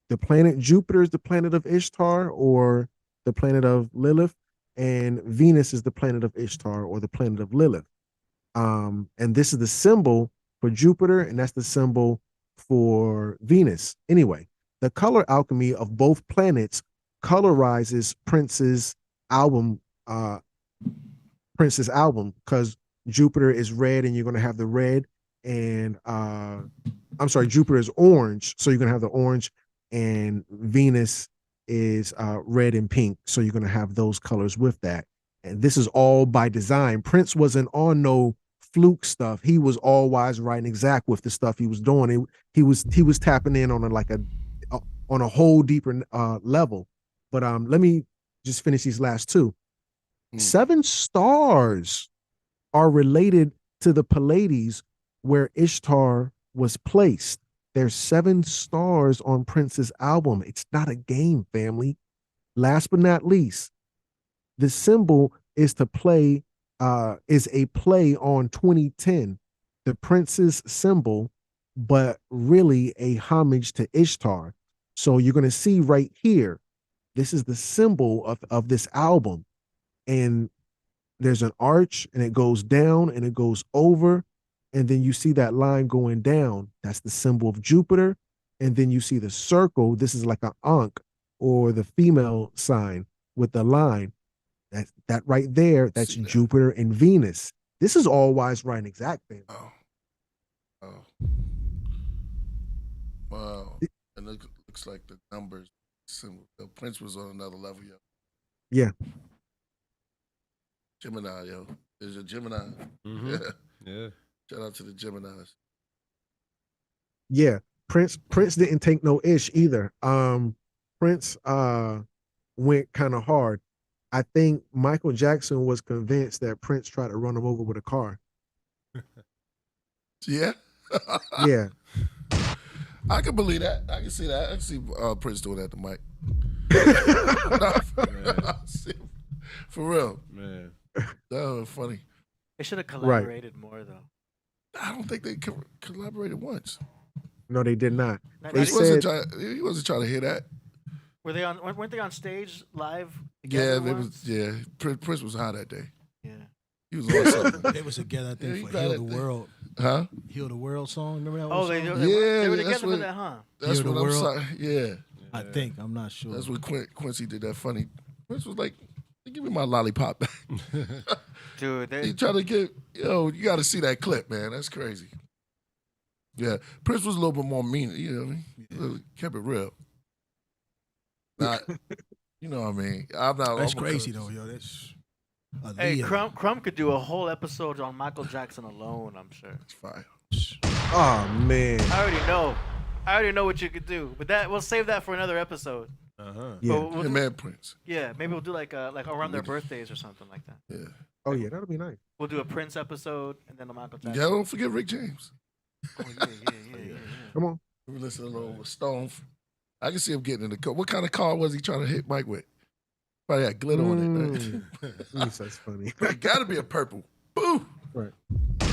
The planet Jupiter is the planet of Ishtar or the planet of Lilith, and Venus is the planet of Ishtar or the planet of Lilith. And this is the symbol for Jupiter, and that's the symbol for Venus. Anyway, the color alchemy of both planets colorizes Prince's album, because Jupiter is red, and you're going to have the red, and Jupiter is orange, so you're going to have the orange, and Venus is red and pink, so you're going to have those colors with that. And this is all by design. Prince wasn't on no fluke stuff. He was all wise, right, and exact with the stuff he was doing. He was tapping in on a whole deeper level. But let me just finish these last two. 7 stars are related to the Pleiades where Ishtar was placed. There's 7 stars on Prince's album. It's not a game, family. Last but not least, the symbol is a play on 2010, the Prince's symbol, but really a homage to Ishtar. So you're going to see right here, this is the symbol of this album. And there's an arch, and it goes down and it goes over. And then you see that line going down. That's the symbol of Jupiter. And then you see the circle. This is like an Ankh or the female sign with the line. That right there, that's Jupiter and Venus. This is all wise, right, and exact, man. Oh. looks like the numbers symbol. The Prince was on another level, yo. Yeah. Gemini, yo. Is a Gemini. Mhm. Yeah. Yeah. Shout out to the Geminis. Yeah. Prince didn't take no ish either. Prince went kind of hard. I think Michael Jackson was convinced that Prince tried to run him over with a car. Yeah. Yeah. I can believe that. I can see that. I can see Prince doing that to Mike. For real. Man. That was funny. They should have collaborated more though. I don't think they collaborated once. No, they did not. Not- They not He even- said he wasn't trying to hear that. Weren't they on stage live Yeah, together it once? was. Yeah, Prince was high that day. Yeah. He was on something. They was together, I think, Yeah, you for got Heal it. the World. Huh? Heal the World song. Remember that Oh, one they song? were Yeah, together that's for what- that, huh? That's Hear the what I'm world? saying. Yeah, I think. I'm not sure. that's when Quincy did that funny. Prince was like, "Give me my lollipop back." Dude, they, He tried to get, you got to see that clip, man. That's crazy. Yeah, Prince was a little bit more mean. You know what I mean? Really kept it real. Not, you know what I mean? I'm not. That's I'm crazy gonna- though, yo. That's hey, Aaliyah. Crumb could do a whole episode on Michael Jackson alone, I'm sure. It's fire. oh man. I already know what you could do. But we'll save that for another episode. Uh-huh. Yeah. But we'll Yeah, do- man, Prince. yeah, maybe we'll do like around their birthdays or something like that. Yeah. Oh yeah, that'll be nice. We'll do a Prince episode and then a Michael Yeah, Jackson. don't forget Rick James. Oh, yeah. Come on. We listen to little Stone. I can see him getting in the car. What kind of car was he trying to hit Mike with? Probably had glitter on it. Right? That's funny. It gotta be a purple. Boo. Right.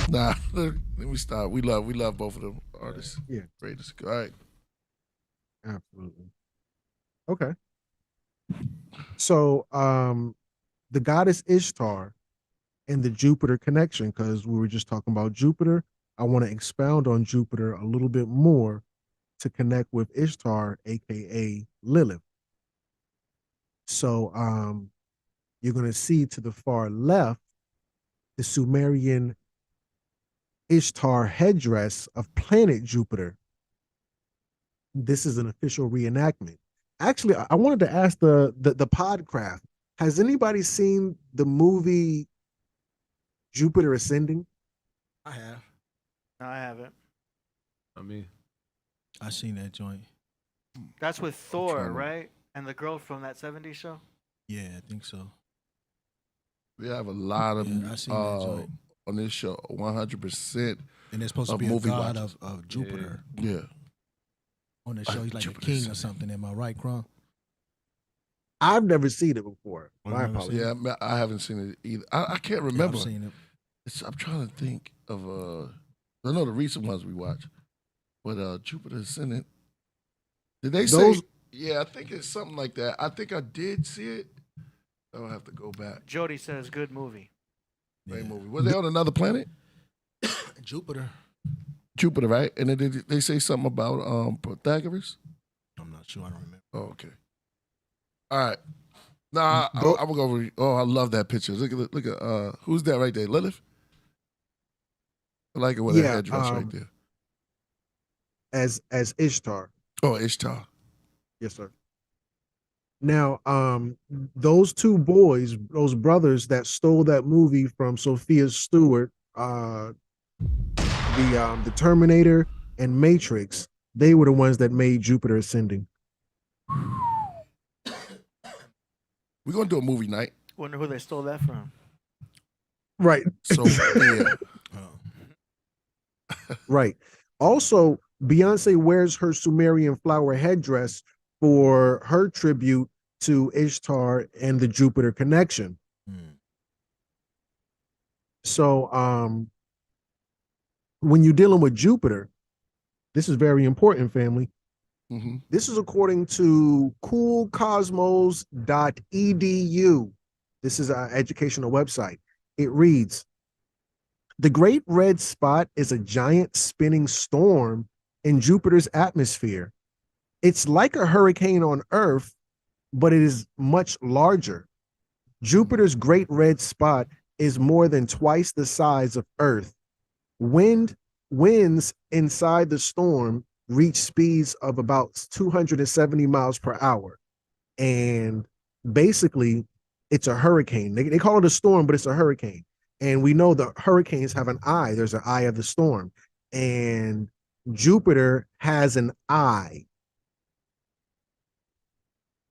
Nah, let me stop. We love both of them artists. Yeah. Greatest. All right. Absolutely. Okay. So the goddess Ishtar and the Jupiter connection, because we were just talking about Jupiter. I want to expound on Jupiter a little bit more to connect with Ishtar, aka Lilith. So you're going to see to the far left the Sumerian Ishtar headdress of planet Jupiter. This is an official reenactment. Actually, I wanted to ask the Podcraft. Has anybody seen the movie Jupiter Ascending? I have. No, I haven't. I mean, I seen that joint. That's with Thor, trying to- right? And the girl from that 70s show? Yeah, I think so. We have a lot of Yeah, I seen that joint. on this show. 100%. And there's supposed to Of be a movie god watchers. of Jupiter Yeah. on the show. He's like a Jupiter king or Ascending. something. Am I right, Crumb? I've never seen it before. Oh, My never apologies. seen Yeah, I haven't seen it either. I can't Yeah, remember. I've seen it. I'm trying to think of I know the recent ones we watched, but Jupiter Ascendant. Did they say? Those- Yeah, I think it's something like that. I think I did see it. I'll have to go back. Jody says, good movie. Great Yeah. movie. Was they on another planet? Jupiter. Jupiter, right? And then did they say something about Pythagoras? I'm not sure. I don't remember. Oh, okay. All right. Nah, I'm gonna go. Oh, I love that picture. Look at who's that right there? Lilith. I like it with her Yeah, headdress right there. As Ishtar. Oh, Ishtar. Yes, sir. Now, those two boys, those brothers that stole that movie from Sophia Stewart, the Terminator and Matrix, they were the ones that made Jupiter Ascending. We're gonna do a movie night. Wonder who they stole that from. Right, So yeah. Oh. right. Also, Beyonce wears her Sumerian flower headdress for her tribute to Ishtar and the Jupiter connection. Hmm. So when you're dealing with Jupiter, this is very important, family. hmm This is according to coolcosmos.edu. This is our educational website. It reads, the Great Red Spot is a giant spinning storm in Jupiter's atmosphere. It's like a hurricane on Earth, but it is much larger. Jupiter's Great Red Spot is more than twice the size of Earth. Winds inside the storm reach speeds of about 270 miles per hour. And basically, it's a hurricane. They call it a storm, but it's a hurricane. And we know the hurricanes have an eye. There's an eye of the storm. And Jupiter has an eye.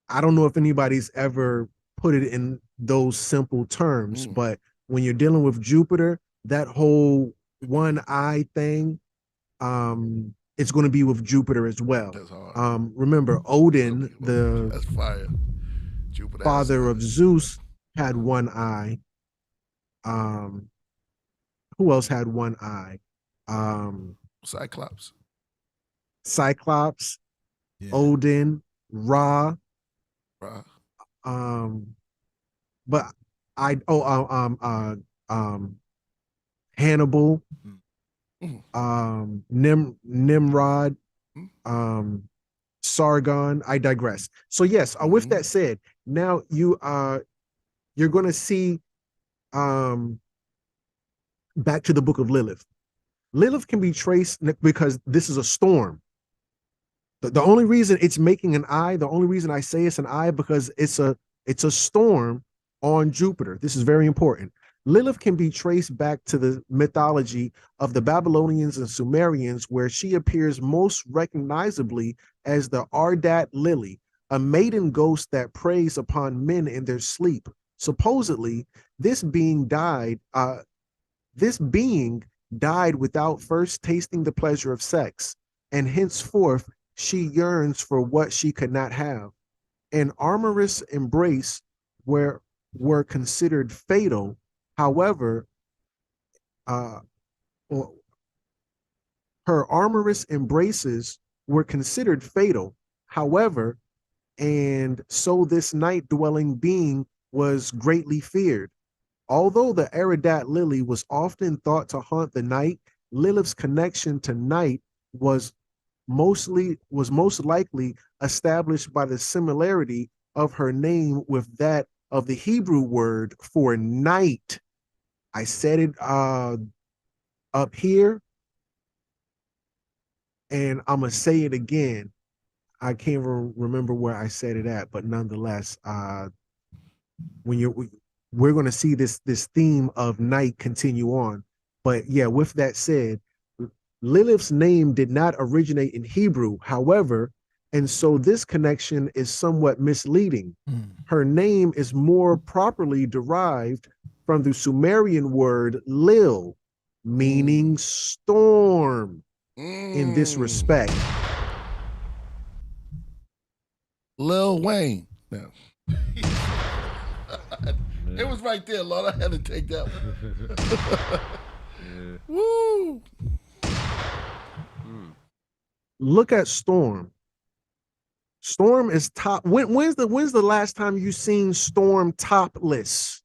I don't know if anybody's ever put it in those simple terms, but when you're dealing with Jupiter, that whole one eye thing, it's going to be with Jupiter as well. That's hard. Remember, Odin, That's the fire. Jupiter father of Zeus, had one eye. Who else had one eye? Cyclops. Cyclops, Yeah. Odin, Ra. Right. But Hannibal, Nimrod, Sargon. I digress. So yes, with that said, now you're going to see back to the book of Lilith. Lilith can be traced because this is a storm. The only reason it's making an eye, the only reason I say it's an eye, because it's a storm on Jupiter. This is very important. Lilith can be traced back to the mythology of the Babylonians and Sumerians, where she appears most recognizably as the Ardat Lily, a maiden ghost that preys upon men in their sleep. Supposedly, this being died without first tasting the pleasure of sex, and henceforth she yearns for what she could not have. An amorous embrace were considered fatal. However, her amorous embraces were considered fatal. However, and so this night-dwelling being was greatly feared. Although the Aradat Lily was often thought to haunt the night, Lilith's connection to night was most likely established by the similarity of her name with that of the Hebrew word for night. I said it up here, and I'm gonna say it again. I can't remember where I said it at, but nonetheless, we're going to see this theme of night continue on. But yeah, with that said, Lilith's name did not originate in Hebrew, however, and so this connection is somewhat misleading. Her name is more properly derived from the Sumerian word Lil, meaning storm in this respect. Lil Wayne. No. It was right there, Lord. I had to take that one. Woo! Look at Storm. Storm is top. When's the last time you seen Storm topless?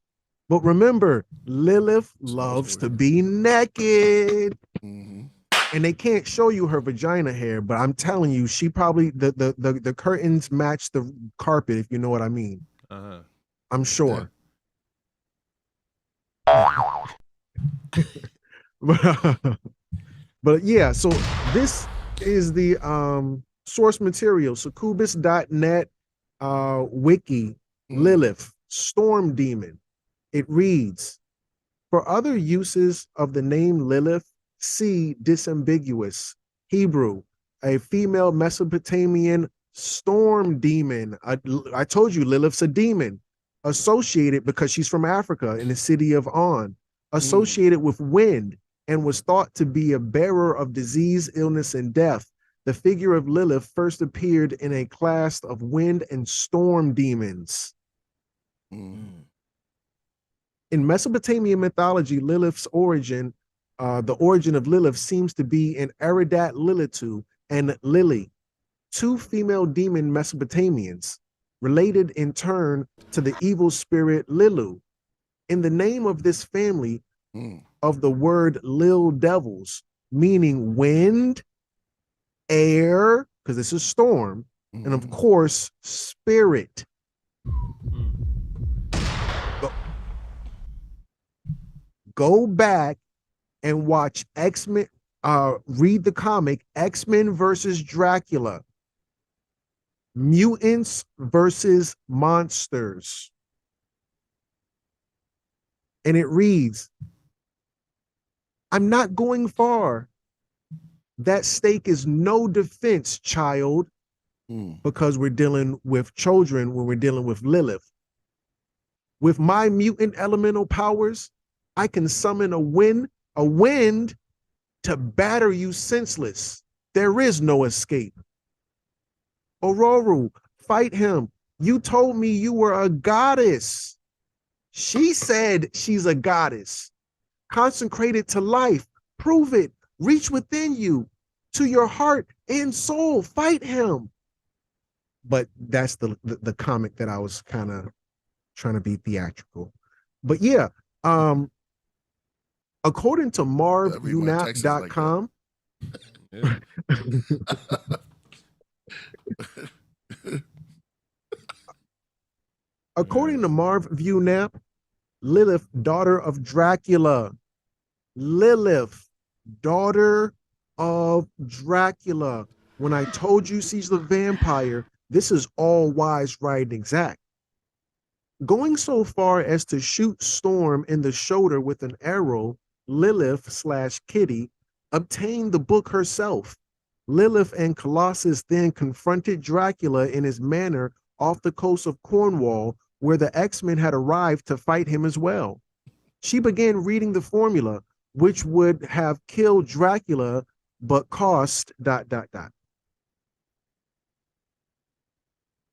But remember, Lilith loves to be naked. And they can't show you her vagina hair, but I'm telling you, she probably the curtains match the carpet, if you know what I mean. I'm sure. But yeah, so this is the source material, succubus.net wiki, Lilith, storm demon. It reads, for other uses of the name Lilith, see disambiguous, Hebrew, a female Mesopotamian storm demon. I told you Lilith's a demon, associated because she's from Africa in the city of On, associated with wind, and was thought to be a bearer of disease, illness, and death. The figure of Lilith first appeared in a class of wind and storm demons. In Mesopotamian mythology, Lilith's origin, the origin of Lilith seems to be in Aradat Lilitu and Lili, two female demon Mesopotamians, related in turn to the evil spirit Lilu. In the name of this family of the word Lil devils, meaning wind, air, because this is storm, and of course, spirit. Go back and watch X-Men. read the comic X-Men versus Dracula, mutants versus monsters. And it reads, I'm not going far. That stake is no defense, child, because we're dealing with children when we're dealing with Lilith. With my mutant elemental powers, I can summon a wind to batter you senseless. There is no escape. Ororu, fight him. You told me you were a goddess. She said she's a goddess. Consecrated to life. Prove it. Reach within you, to your heart and soul. Fight him. But that's the comic that I was kind of trying to be theatrical. But yeah, according to marvunap.com, Yeah. according to Marv Vunap, Lilith, daughter of Dracula. Lilith, daughter of Dracula. When I told you she's the vampire, this is all wise, right, and exact. Going so far as to shoot Storm in the shoulder with an arrow, Lilith/Kitty obtained the book herself. Lilith and Colossus then confronted Dracula in his manor off the coast of Cornwall, where the X-Men had arrived to fight him as well. She began reading the formula, which would have killed Dracula, but cost ...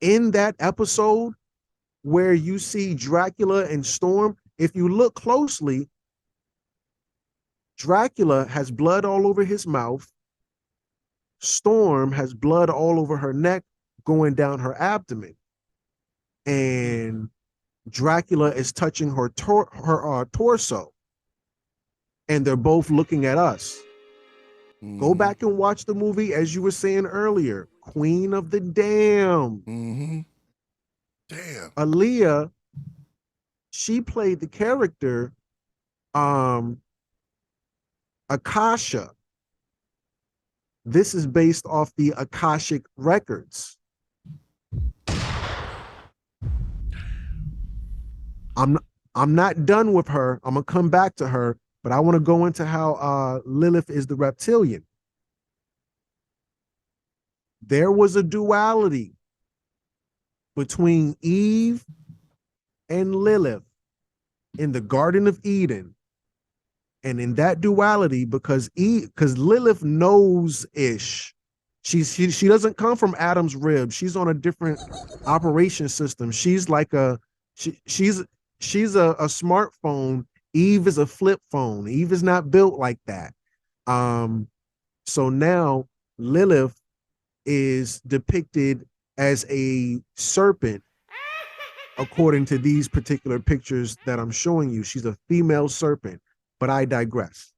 In that episode where you see Dracula and Storm, if you look closely, Dracula has blood all over his mouth. Storm has blood all over her neck going down her abdomen. And Dracula is touching her torso. And they're both looking at us. Go back and watch the movie, as you were saying earlier, Queen of the Damned. Damn. Aaliyah, she played the character Akasha. This is based off the Akashic records. I'm not done with her. I'm gonna come back to her, but I want to go into how Lilith is the reptilian. There was a duality between Eve and Lilith in the Garden of Eden. And in that duality, because Lilith knows ish. She doesn't come from Adam's rib. She's on a different operation system. She's like she's a smartphone. Eve is a flip phone. Eve is not built like that. So now Lilith is depicted as a serpent according to these particular pictures that I'm showing you. She's a female serpent, but I digress.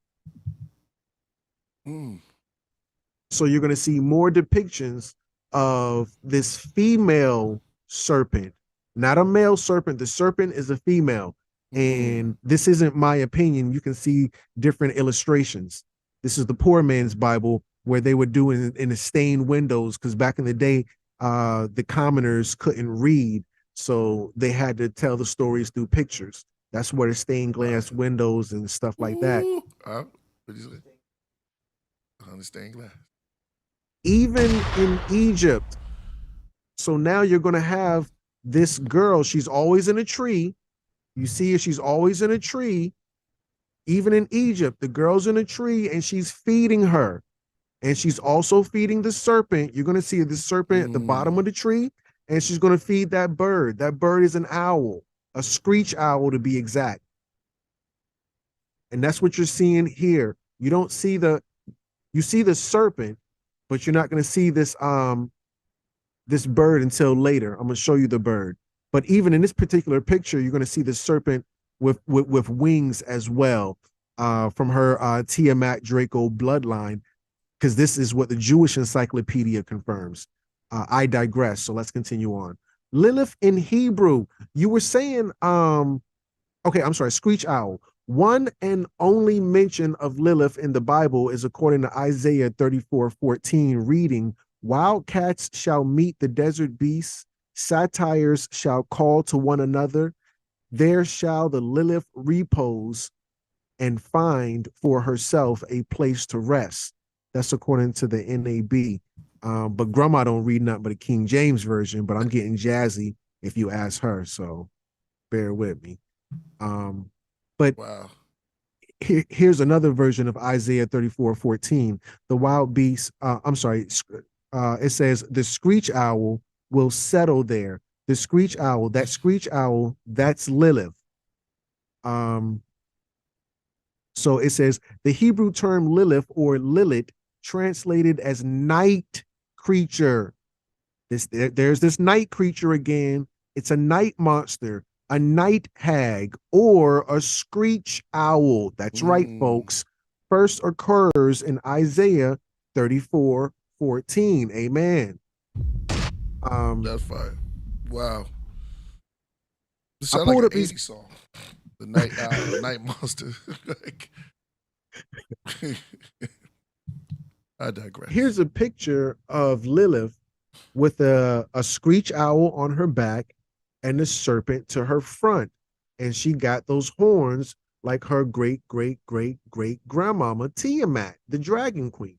So you're going to see more depictions of this female serpent, not a male serpent. The serpent is a female. And this isn't my opinion. You can see different illustrations. This is the poor man's Bible, where they would do in the stained windows, because back in the day, the commoners couldn't read, so they had to tell the stories through pictures. That's where the stained glass windows and stuff like that. What did you say? The stained glass. Even in Egypt. So now you're going to have this girl. She's always in a tree. You see her, she's always in a tree. Even in Egypt, the girl's in a tree and she's feeding her. And she's also feeding the serpent. You're going to see the serpent at the bottom of the tree, and she's going to feed that bird. That bird is an owl, a screech owl to be exact. And that's what you're seeing here. You don't see you see the serpent, but you're not going to see this this bird until later. I'm going to show you the bird. But even in this particular picture, you're going to see the serpent with wings as well, from her Tiamat Draco bloodline, because this is what the Jewish Encyclopedia confirms. I digress, so let's continue on. Lilith in Hebrew, you were saying, okay, I'm sorry, screech owl. One and only mention of Lilith in the Bible is according to Isaiah 34:14, reading, "Wild cats shall meet the desert beasts, satyrs shall call to one another. There shall the Lilith repose and find for herself a place to rest." That's according to the NAB. But Grandma don't read nothing but a King James version, but I'm getting jazzy if you ask her, so bear with me. But Wow. here's another version of Isaiah 34:14. The wild beast, it says, "The screech owl will settle there." The screech owl, that's Lilith. So it says the Hebrew term Lilith or Lilith, translated as night creature. There's this night creature again. It's a night monster, a night hag, or a screech owl. That's right, folks. First occurs in Isaiah 34:14. Amen. That's fine. Wow. This I sounds like pulled an up these- 80s song. The night owl, the night monster. Like, I digress. Here's a picture of Lilith with a screech owl on her back and a serpent to her front. And she got those horns like her great, great, great, great grandmama Tiamat, the dragon queen.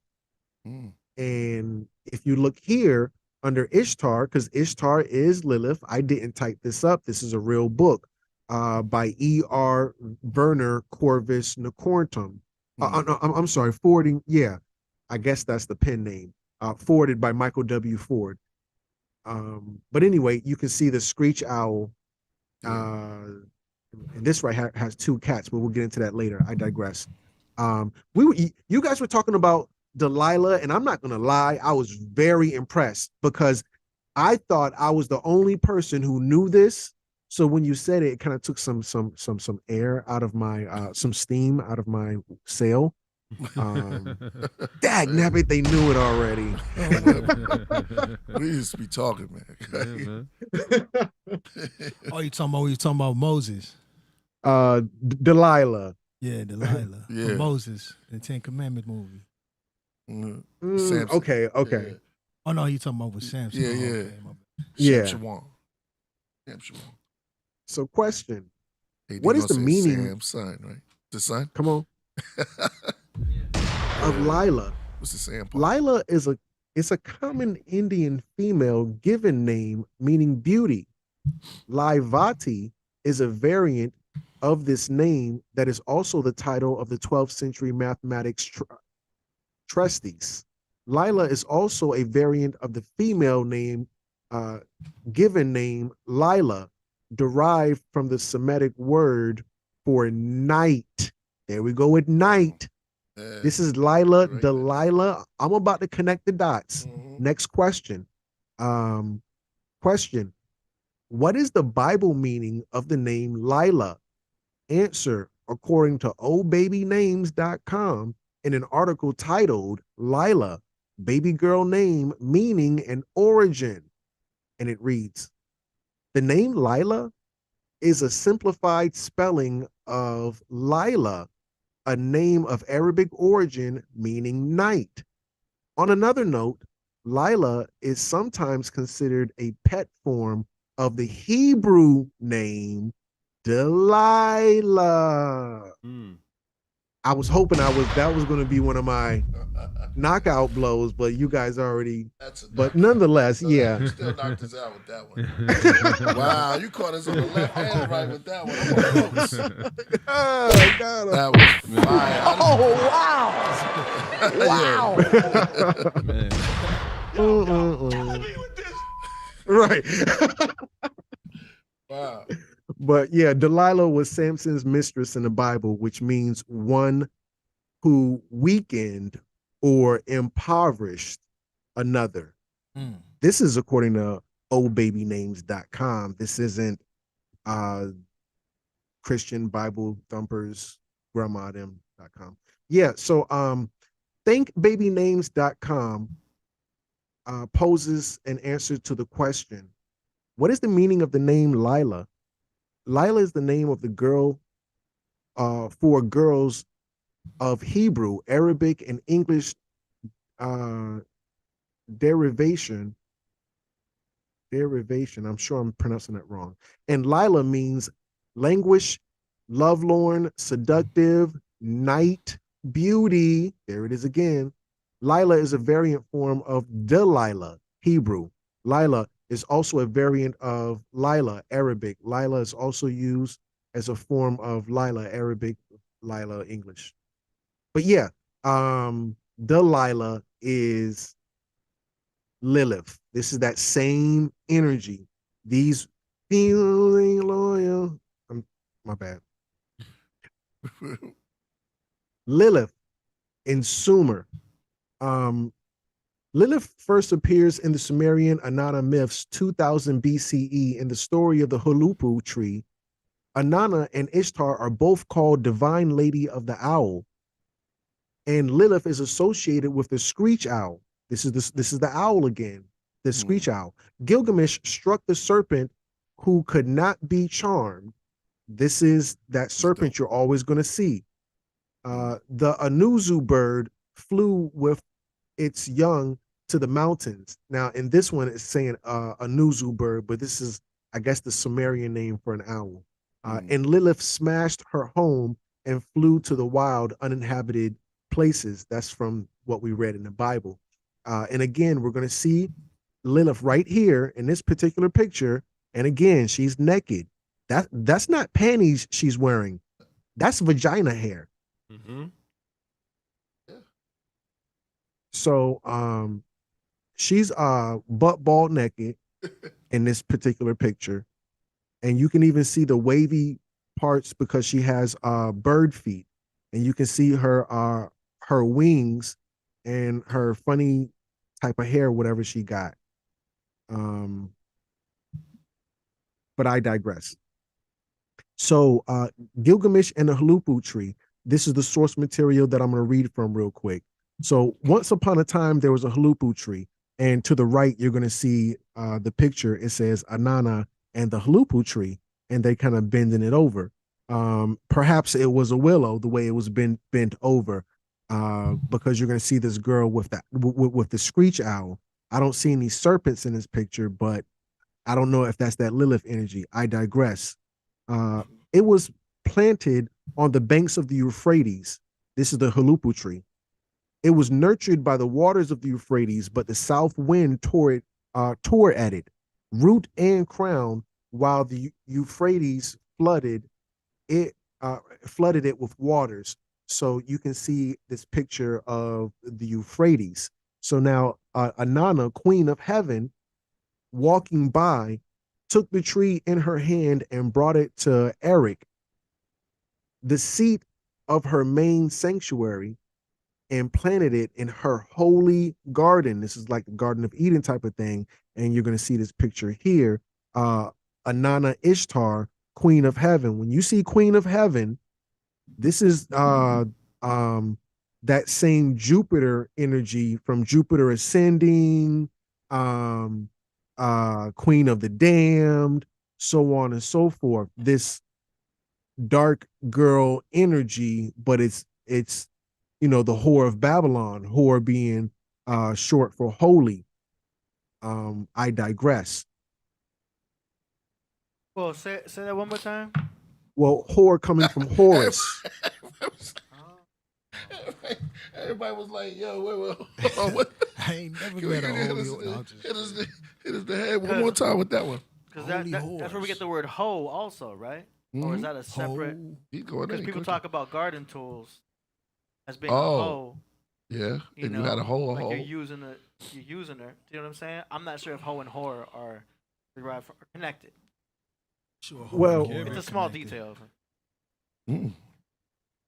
And if you look here under Ishtar, because Ishtar is Lilith, I didn't type this up. This is a real book by E.R. Werner Corvus Nacortum. I'm sorry, forwarding. Yeah, I guess that's the pen name. Forwarded by Michael W. Ford. But anyway, you can see the screech owl. And this right has two cats, but we'll get into that later. I digress. You guys were talking about Delilah, and I'm not gonna lie, I was very impressed because I thought I was the only person who knew this. So when you said it, it kind of took some air out of my some steam out of my sail. Dag nabbit, they knew it already. We used to be talking, man. Oh, you talking about Moses? Delilah. Yeah, Delilah. Yeah. From Moses, the Ten Commandments movie. Samson. Okay. Yeah. Oh no, you talking about with Samson? Yeah, Oh, yeah. okay, my bad. Yeah. Shawan. So question. Hey, What they is the gonna say meaning? Sam's son, right? The son? Come on. Of Lila. What's the Sam part? Lila is a common Indian female given name meaning beauty. Laivati is a variant of this name that is also the title of the 12th century mathematics treatise. Lila is also a variant of the female name given name Lila, derived from the Semitic word for night. There we go with night. This is Lila, Right. Delilah. I'm about to connect the dots. Next question. Question. What is the Bible meaning of the name Lila? Answer, according to oldbabynames.com, in an article titled Lila, Baby Girl Name, Meaning and Origin. And it reads, the name Lila is a simplified spelling of Lila, a name of Arabic origin meaning night. On another note, Lila is sometimes considered a pet form of the Hebrew name Delilah. I was hoping that was going to be one of my knockout blows, but you guys already. But nonetheless, yeah. You still knocked us out with that one. Wow, you caught us on the left and right with that one. I'm close. I got him. That was fire. Oh wow! Right. Wow. But yeah, Delilah was Samson's mistress in the Bible, which means one who weakened or impoverished another. This is according to oldbabynames.com. This isn't Christian Bible Thumpers, grandmadem.com. Yeah, so thinkbabynames.com poses an answer to the question, what is the meaning of the name Lila? Lila is the name of the girl for girls of Hebrew, Arabic, and English uh, derivation. I'm sure I'm pronouncing that wrong. And Lila means languish, lovelorn, seductive, night, beauty. There it is again. Lila is a variant form of Delilah, Hebrew. Lila is also a variant of Lila, Arabic. Lila is also used as a form of Lila, Arabic, Lila, English. But yeah, Delilah is Lilith. This is that same energy. These feeling loyal. My bad. Lilith in Sumer. Lilith first appears in the Sumerian Anana myths 2000 BCE in the story of the Hulupu tree. Anana and Ishtar are both called Divine Lady of the Owl, and Lilith is associated with the screech owl. This is the owl again, the screech owl. Gilgamesh struck the serpent who could not be charmed. This is that serpent you're always going to see. The Anuzu bird flew with its young to the mountains. Now, in this one, it's saying Anuzu bird, but this is, I guess, the Sumerian name for an owl. And Lilith smashed her home and flew to the wild, uninhabited places. That's from what we read in the Bible. And again, we're going to see Lilith right here in this particular picture. And again, she's naked. That's not panties she's wearing. That's vagina hair. Mm-hmm. So she's butt bald naked in this particular picture. And you can even see the wavy parts because she has bird feet. And you can see her wings and her funny type of hair, whatever she got. But I digress. So Gilgamesh and the Hulupu tree. This is the source material that I'm going to read from real quick. So once upon a time, there was a Hulupu tree. And to the right, you're going to see the picture. It says Anana and the Hulupu tree, and they kind of bending it over. Perhaps it was a willow, the way it was bent over, because you're going to see this girl with the screech owl. I don't see any serpents in this picture, but I don't know if that's that Lilith energy. I digress. It was planted on the banks of the Euphrates. This is the Hulupu tree. It was nurtured by the waters of the Euphrates, but the south wind tore at it, root and crown, while the Euphrates flooded it with waters. So you can see this picture of the Euphrates. So now Anana, queen of heaven, walking by, took the tree in her hand and brought it to Eric, the seat of her main sanctuary, and planted it in her holy garden. This is like the Garden of Eden type of thing. And you're going to see this picture here. Anana Ishtar, queen of heaven. When you see queen of heaven, this is that same Jupiter energy from Jupiter ascending, queen of the damned, so on and so forth. This dark girl energy, but it's the whore of Babylon, whore being short for holy. I digress. Well, say that one more time. Well, whore coming from Horus. Everybody was like, "Yo, wait, what?" I ain't never met a holy. Hit us the head one more time with that one. Because that's where we get the word hoe, also, right? Or is that a separate? Because people talk about garden tools as being a hoe. Yeah, you had a hoe, like you're using her. Do you know what I'm saying? I'm not sure if hoe and whore are derived from, are connected. Sure. Well, it's a small detail.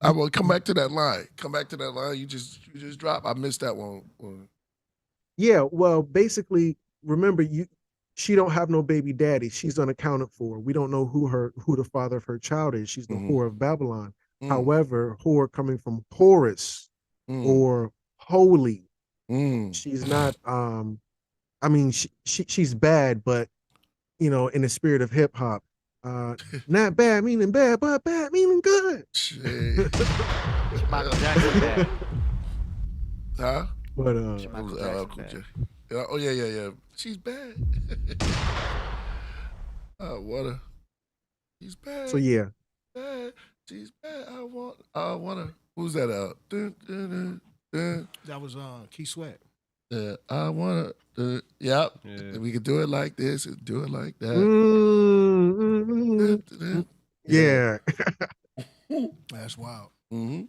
I will come back to that line. You just dropped. I missed that one. Yeah. Well, basically, remember she don't have no baby daddy. She's unaccounted for. We don't know who the father of her child is. She's the whore of Babylon. However, whore coming from Horus or holy. She's not. I mean, she's bad, but in the spirit of hip hop. Not bad meaning bad, but bad meaning good. Shit. Michael Jackson bad. Huh? But Michael Cool Jackson bad. J. Oh yeah. She's bad. What she's bad. so yeah, Bad. She's bad. I wanna. Who's that? Dun, dun, dun, dun. That was Key Sweat. I wanna. Yep. Yeah. We could do it like this and do it like that. Mm, Dun, dun, dun. yeah. That's wild. Mm-hmm.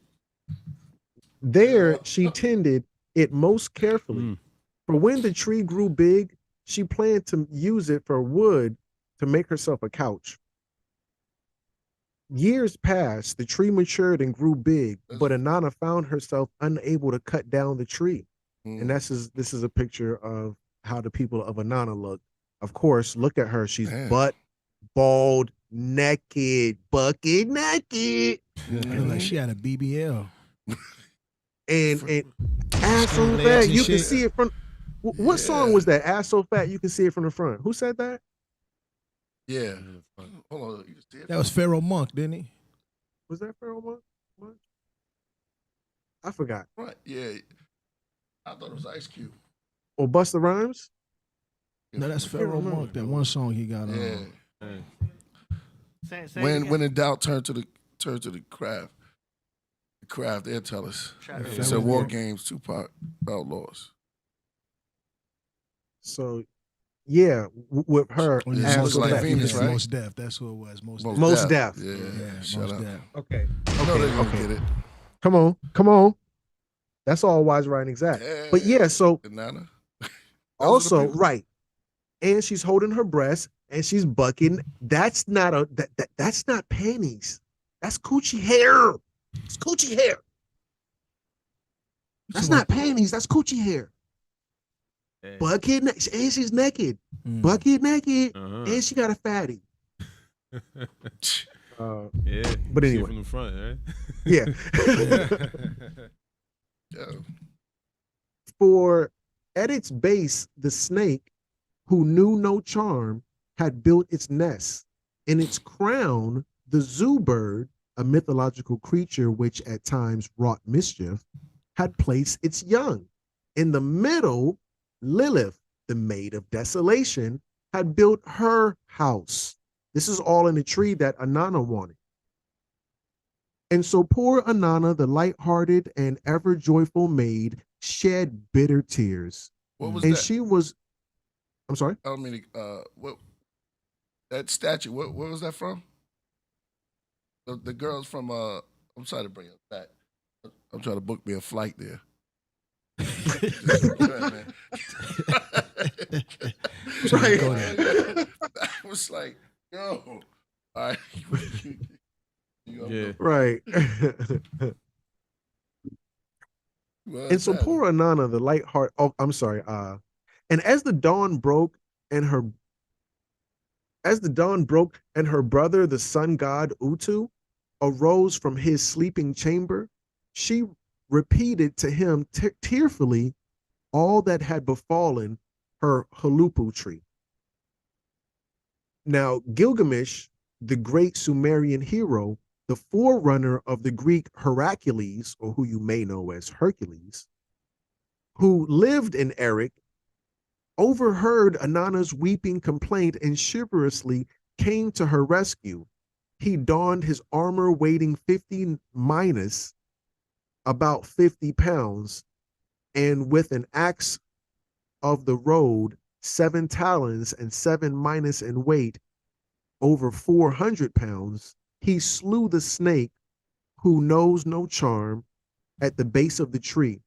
There she tended it most carefully. Mm. For when the tree grew big, she planned to use it for wood to make herself a couch. Years passed, the tree matured and grew big, but Anana found herself unable to cut down the tree. And this is a picture of how the people of Anana look. Of course, look at her. She's butt, bald, naked, bucket naked. Like she had a BBL. And ass so Skinny legs fat and you can shit. see it from. What song was that? Ass so fat you can see it from the front. Who said that? Yeah. Hold on. You can see it. That was Pharaoh Monk, didn't he? Was that Pharaoh Monk? I forgot. Right. Yeah. I thought it was Ice Cube. Or Busta Rhymes? No, that's Pharaoh Monk. That one song he got on. Yeah. Say When in doubt, turn to the craft. The craft, they'll tell us. It's a War Games, Tupac Outlaws. So, yeah, with her. When he Yeah, ass looks so like fat. Venus, right? Most Def. That's who it was. Most Def. Yeah. Yeah, Shut Most up. Def. Okay. I know they're gonna get it. Come on. That's all wise, right, and exact. Yeah. But yeah, so Banana. also right, and she's holding her breast and she's bucking. That's not that's not panties. That's coochie hair. It's coochie hair. That's not panties. That's coochie hair. Yeah. Bucket and she's naked. Bucket naked, and she got a fatty. Yeah. But See it anyway. from the front, right? Yeah. Yeah. For at its base, the snake, who knew no charm, had built its nest. In its crown, the zoo bird, a mythological creature which at times wrought mischief, had placed its young. In the middle, Lilith, the maid of desolation, had built her house. This is all in the tree that Anana wanted. And so poor Anana, the light-hearted and ever-joyful maid, shed bitter tears. What was And that? she was, I'm sorry? I don't mean what that statue, what was that from? The girls from I'm trying to bring it back. I'm trying to book me a flight there. Man. Right. I was like, yo, all right. Yeah. Right. And so poor Anana, the light heart. Oh, I'm sorry. And as the dawn broke and her brother, the sun god Utu, arose from his sleeping chamber, she repeated to him tearfully all that had befallen her halupu tree. Now, Gilgamesh, the great Sumerian hero, the forerunner of the Greek Heracles, or who you may know as Hercules, who lived in Erech, overheard Anana's weeping complaint and chivalrously came to her rescue. He donned his armor weighing 50 minus about 50 pounds, and with an axe of the road, 7 talons and 7 minus in weight, over 400 pounds, he slew the snake who knows no charm at the base of the tree,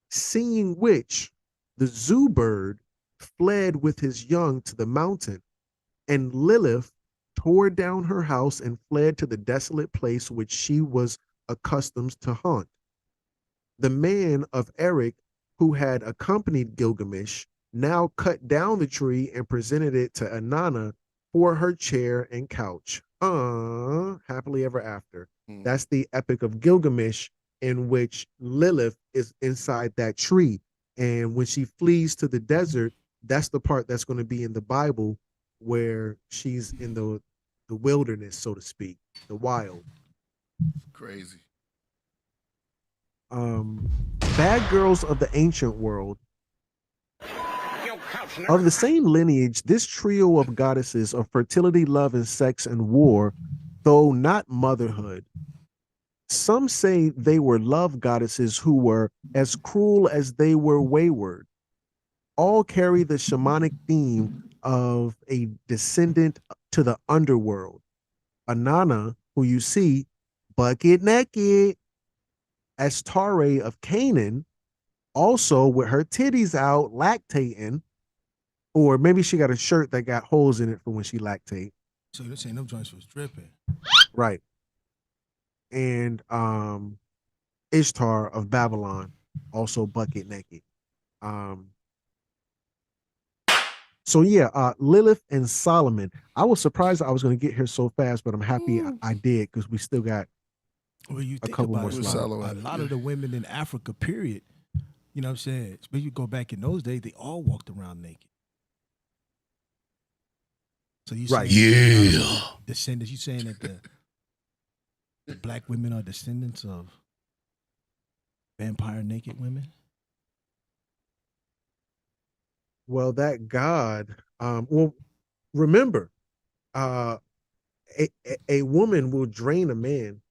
seeing which the zoo bird fled with his young to the mountain, and Lilith tore down her house and fled to the desolate place which she was accustomed to haunt. The man of Erech who had accompanied Gilgamesh now cut down the tree and presented it to Anana for her chair and couch. Happily ever after. That's the Epic of Gilgamesh, in which Lilith is inside that tree. And when she flees to the desert, that's the part that's going to be in the Bible where she's in the the wilderness, so to speak, the wild. Crazy. Bad girls of the ancient world. Of the same lineage, this trio of goddesses of fertility, love, and sex and war, though not motherhood. Some say they were love goddesses who were as cruel as they were wayward. All carry the shamanic theme of a descendant to the underworld. Anana, who you see bucket naked, Astarte of Canaan, also with her titties out lactating, or maybe she got a shirt that got holes in it for when she lactate. So you're saying them joints was dripping. Right. And Ishtar of Babylon, also bucket naked. So yeah, Lilith and Solomon. I was surprised I was going to get here so fast, but I'm happy I did, because we still got Well, you a think couple about more it, slides. a lot of the women in Africa, period, you know what I'm saying? When you go back in those days, they all walked around naked. So you Right. saying descendants, you saying that the black women are descendants of vampire naked women? Well, that God, well, remember, a woman will drain a man,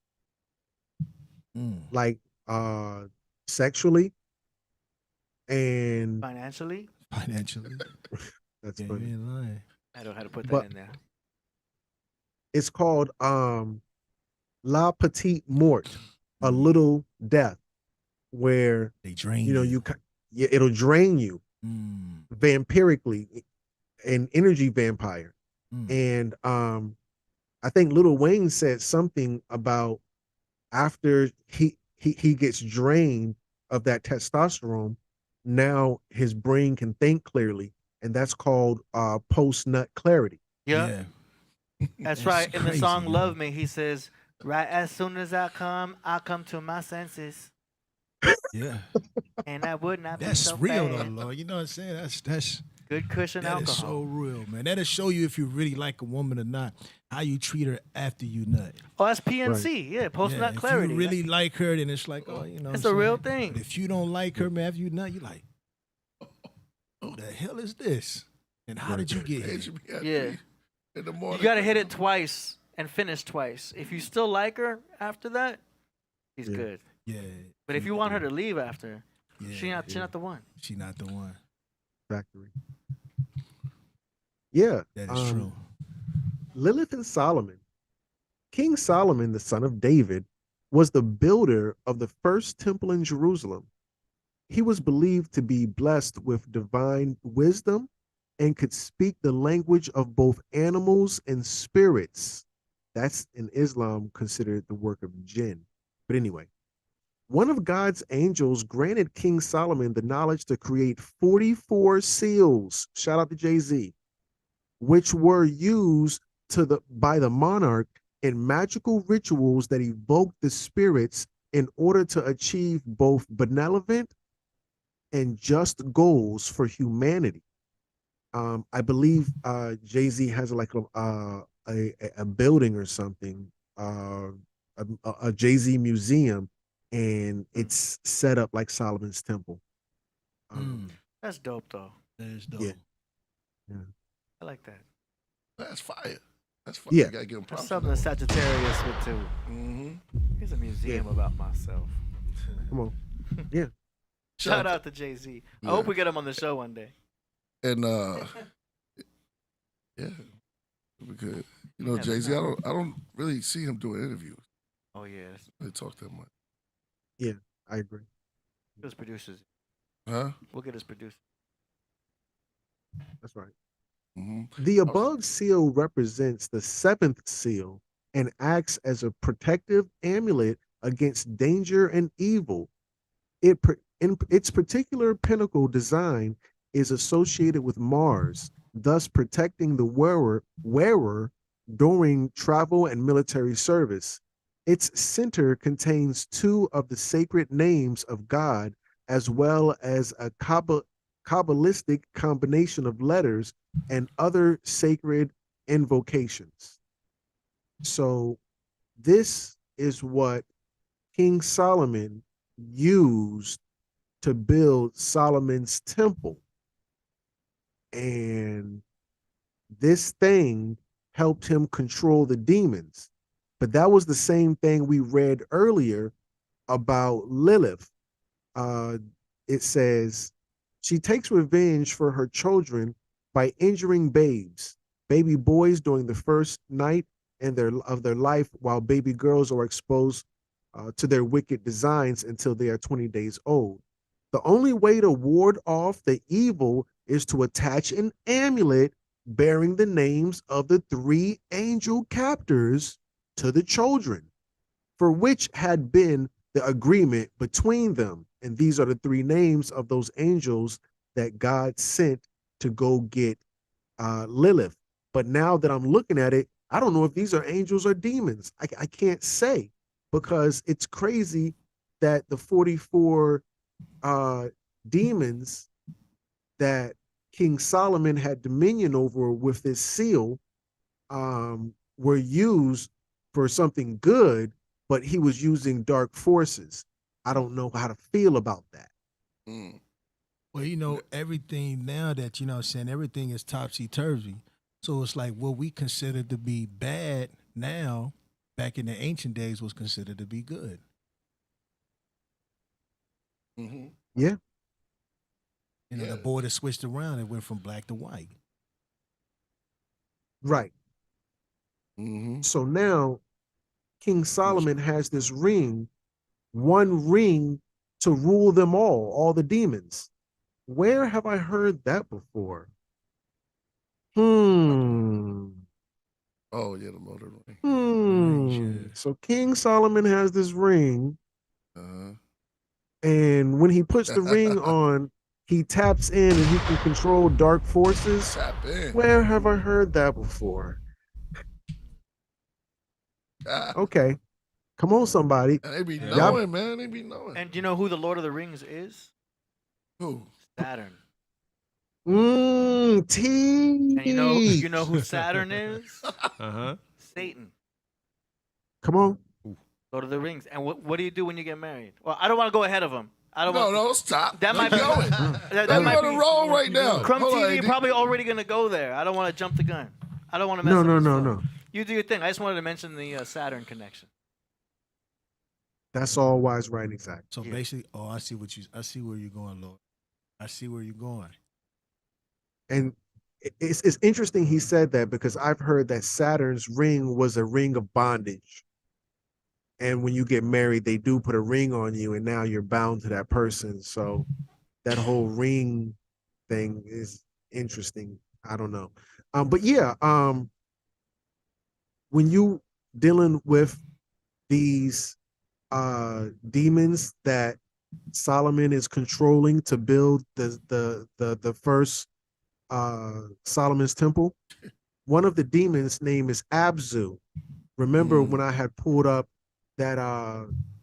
like sexually and Financially, Financially. that's Yeah, funny. you ain't lying. I don't know how to put that But- in there. It's called La Petite Mort, a little death, where They drain it'll drain you vampirically, an energy vampire. And I think Lil Wayne said something about after he gets drained of that testosterone, now his brain can think clearly, and that's called post nut clarity. Yeah, that's right. In the crazy, song yo. "Love Me," he says, "Right as soon as I come to my senses, Yeah. and I would not be That's so real bad. though, Lord. You know what I'm saying? That's Good cushion that is alcohol." so real, man. That'll show you if you really like a woman or not. How you treat her after you nut. Oh, that's PNC. Yeah, post nut clarity. If you really like her, then it's like, oh, you know, It's what a I'm real saying? thing. But if you don't like her, man, after you nut, you like, what the hell is this? And how did you get It here? should be at Yeah. 3 in the morning. You got to hit it twice and finish twice. If you still like her after that, she's Yeah. good. Yeah. But if you want her to leave after, yeah, she not the one. she not the one. Factory. Yeah. That is true. Lilith and Solomon. King Solomon, the son of David, was the builder of the first temple in Jerusalem. He was believed to be blessed with divine wisdom and could speak the language of both animals and spirits. That's in Islam considered the work of jinn. But anyway, one of God's angels granted King Solomon the knowledge to create 44 seals. Shout out to Jay-Z, which were used by the monarch in magical rituals that evoked the spirits in order to achieve both benevolent and just goals for humanity. I believe Jay-Z has like a building or something, a Jay-Z museum, and it's set up like Solomon's temple. That's dope, though. That is dope. Yeah. I like that. That's fire. That's fire. Yeah. You gotta give him That's props. something the Sagittarius would do. Mm-hmm. Here's a museum about myself. Come on. Yeah. Shout out to Jay-Z. I hope we get him on the show one day. And yeah, we could. You know, Yeah, Jay-Z, I don't really see him doing interviews. Oh, yeah. They talk that much. Yeah, I agree. His producers. Huh? We'll get his producer. That's right. Mm-hmm. The above seal represents the seventh seal and acts as a protective amulet against danger and evil. Its particular pinnacle design is associated with Mars, thus protecting the wearer during travel and military service. Its center contains two of the sacred names of God, as well as a Kabbalistic combination of letters and other sacred invocations. So this is what King Solomon used to build Solomon's temple. And this thing helped him control the demons. But that was the same thing we read earlier about Lilith. It says, she takes revenge for her children by injuring baby boys during the first night of their life, while baby girls are exposed to their wicked designs until they are 20 days old. The only way to ward off the evil is to attach an amulet bearing the names of the 3 angel captors to the children, for which had been the agreement between them. And these are the 3 names of those angels that God sent to go get Lilith. But now that I'm looking at it, I don't know if these are angels or demons. I can't say, because it's crazy that the 44 demons that King Solomon had dominion over with this seal were used for something good, but he was using dark forces. I don't know how to feel about that. Mm. Well, you know, everything now that, you know what I'm saying, everything is topsy-turvy. So it's like what we consider to be bad now, back in the ancient days, was considered to be good. Mm-hmm. Yeah. You know, the border switched around. It went from black to white. Right. Mm-hmm. So now King Solomon has this ring, one ring to rule them all the demons. Where have I heard that before? Oh yeah, the motor ring. So King Solomon has this ring, Uh-huh. and when he puts the ring on, he taps in and he can control dark forces. Tap in. Where have I heard that before? Okay. Come on, somebody. And they be knowing, man. They be knowing. And do you know who the Lord of the Rings is? Who? Saturn. T. And you know who Saturn is? Uh-huh. Satan. Come on. Lord of the Rings. And what do you do when you get married? Well, I don't want to go ahead of him. No, stop. That might be going. that might on be a roll right now. Crumb Hold TV on, probably already gonna go there. I don't want to jump the gun. I don't want to mess up this flow. No. You do your thing. I just wanted to mention the Saturn connection. That's all wise writing, Zach. So basically, I see where you're going, Lord. I see where you're going. And it's interesting he said that, because I've heard that Saturn's ring was a ring of bondage. And when you get married, they do put a ring on you, and now you're bound to that person. So that whole ring thing is interesting. I don't know. But yeah, when you dealing with these demons that Solomon is controlling to build the first Solomon's temple, one of the demons' name is Abzu. Remember when I had pulled up that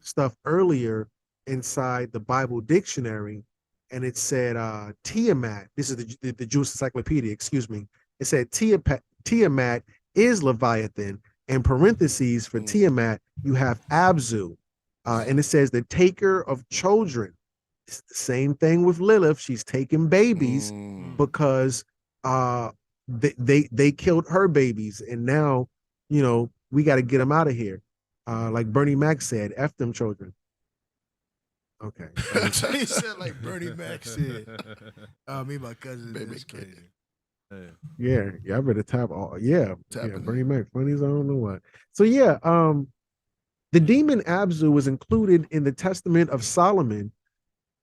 stuff earlier inside the Bible dictionary, and it said Tiamat. This is the Jewish encyclopedia, excuse me. It said Tiamat is Leviathan, and parentheses for Tiamat, you have Abzu. And it says the taker of children. It's the same thing with Lilith. She's taking babies because they killed her babies, and now, you know, we got to get them out of here. Like Bernie Mac said, F them children. Okay. He said like Bernie Mac said. Me and my cousin. That's crazy. Yeah, I better tap all. Yeah, Tapping Bernie Mac, funnies, I don't know what. So yeah, the demon Abzu was included in the Testament of Solomon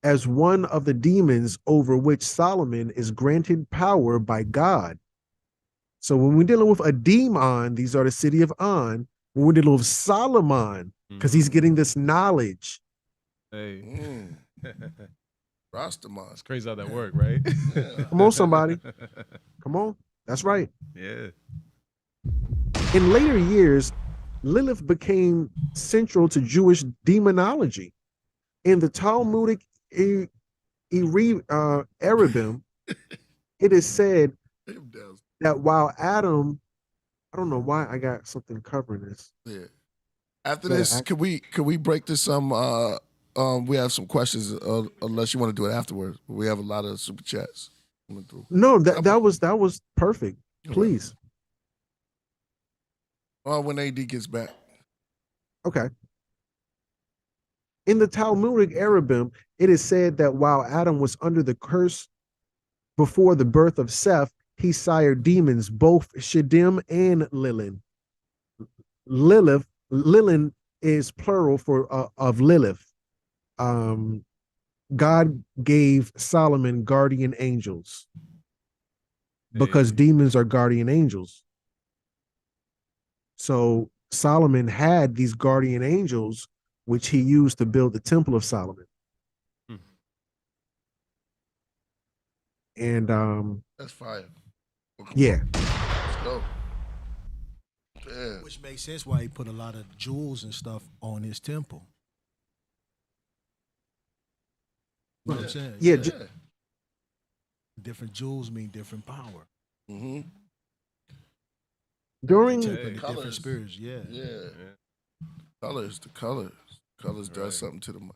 as one of the demons over which Solomon is granted power by God. So when we're dealing with a demon, these are the city of On. When we're dealing with Solomon, because he's getting this knowledge. Hey. Rastaman. It's crazy how that worked, right? Come on, somebody. Come on. That's right. Yeah. In later years, Lilith became central to Jewish demonology. In the Talmudic Erubim, it is said that while Adam I don't know why I got something covering this. Yeah. After Yeah, this, could we break this some? We have some questions, unless you want to do it afterwards. We have a lot of super chats coming through. No, that was perfect. Please. Well, when AD gets back. Okay. In the Talmudic Arabim, it is said that while Adam was under the curse before the birth of Seth, he sired demons, both Sheddim and Lilith. Lilith is plural for of Lilith. God gave Solomon guardian angels because demons are guardian angels. So Solomon had these guardian angels, which he used to build the Temple of Solomon. And That's fire. yeah. Let's go. Yeah. Which makes sense why he put a lot of jewels and stuff on his temple. You know what I'm saying? Yeah. Different jewels mean different power. Mm-hmm. During Different colors. spirits, yeah. Yeah. Colors, the colors. Colors does something to the mind.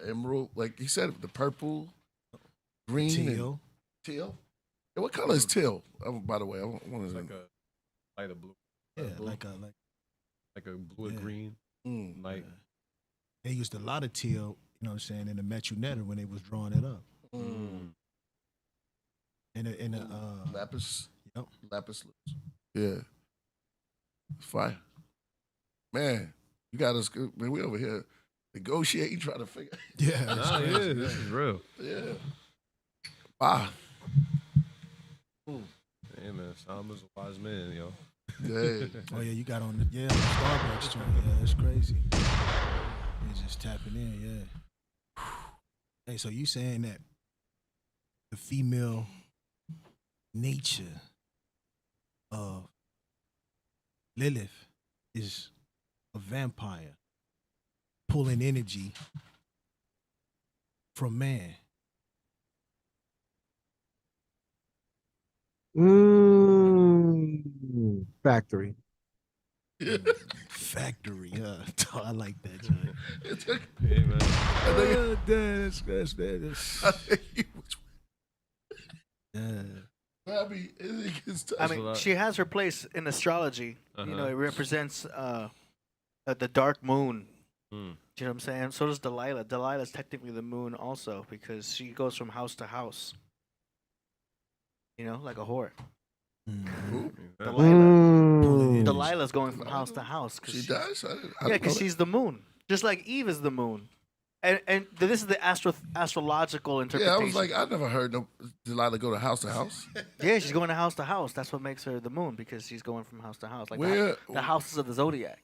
Emerald, like he said, the purple, green, Teal. teal. Yeah, what color is teal? By the way, I want to Like a lighter blue. Yeah, blue. like Like a blue and Yeah. green. Mm. Like they used a lot of teal, you know what I'm saying, in the Metrunetta when they was drawing it up. In the Lapis. Yep. Lapis. Yeah. Fire. Man, you got us good. Man, we over here negotiating, trying to figure. Yeah, nah, yeah, this is real. Yeah. Wow. Yeah, man. Solomon's a wise man, yo. Yeah. Oh yeah, you got on the Starbucks joint. Yeah, that's crazy. You're just tapping in, yeah. Hey, so you saying that the female nature of Lilith is a vampire pulling energy from man. Factory. Factory, I like that, John. Yeah, man. That's I mean, she has her place in astrology. You know, it represents the dark moon. Do you know what I'm saying? So does Delilah. Delilah is technically the moon also because she goes from house to house. You know, like a whore. Delilah's going from house to house. She does? Yeah, because she's the moon. Just like Eve is the moon. And this is the astrological interpretation. Yeah, I was like, I never heard no Delilah go to house. Yeah, she's going to house. That's what makes her the moon because she's going from house to house. Like Where- the houses of the zodiac.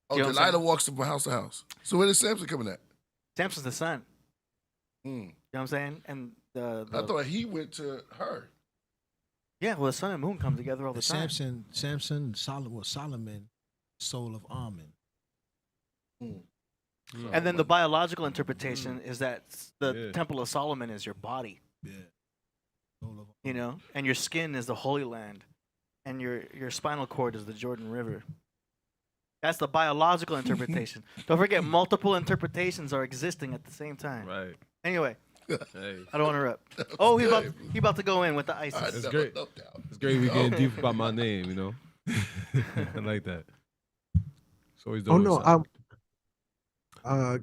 Oh, You know what I'm Delilah saying? walks from house to house. So where is Samson coming at? Samson's the sun. Mm. You know what I'm saying? And I thought he went to her. yeah, well, the sun and moon come together all the time. Samson, Solomon, soul of Amen. And then the biological interpretation is that the Temple of Solomon is your body. Yeah. Soul of You know, and your skin is the Holy Land, and your spinal cord is the Jordan River. That's the biological interpretation. Don't forget, multiple interpretations are existing at the same time. Right. Anyway, Hey. I don't want to interrupt. Oh, he about to go in with the ISIS. That's great. It's great we getting deep about my name, you know? I like that. It's always Oh doing no, something.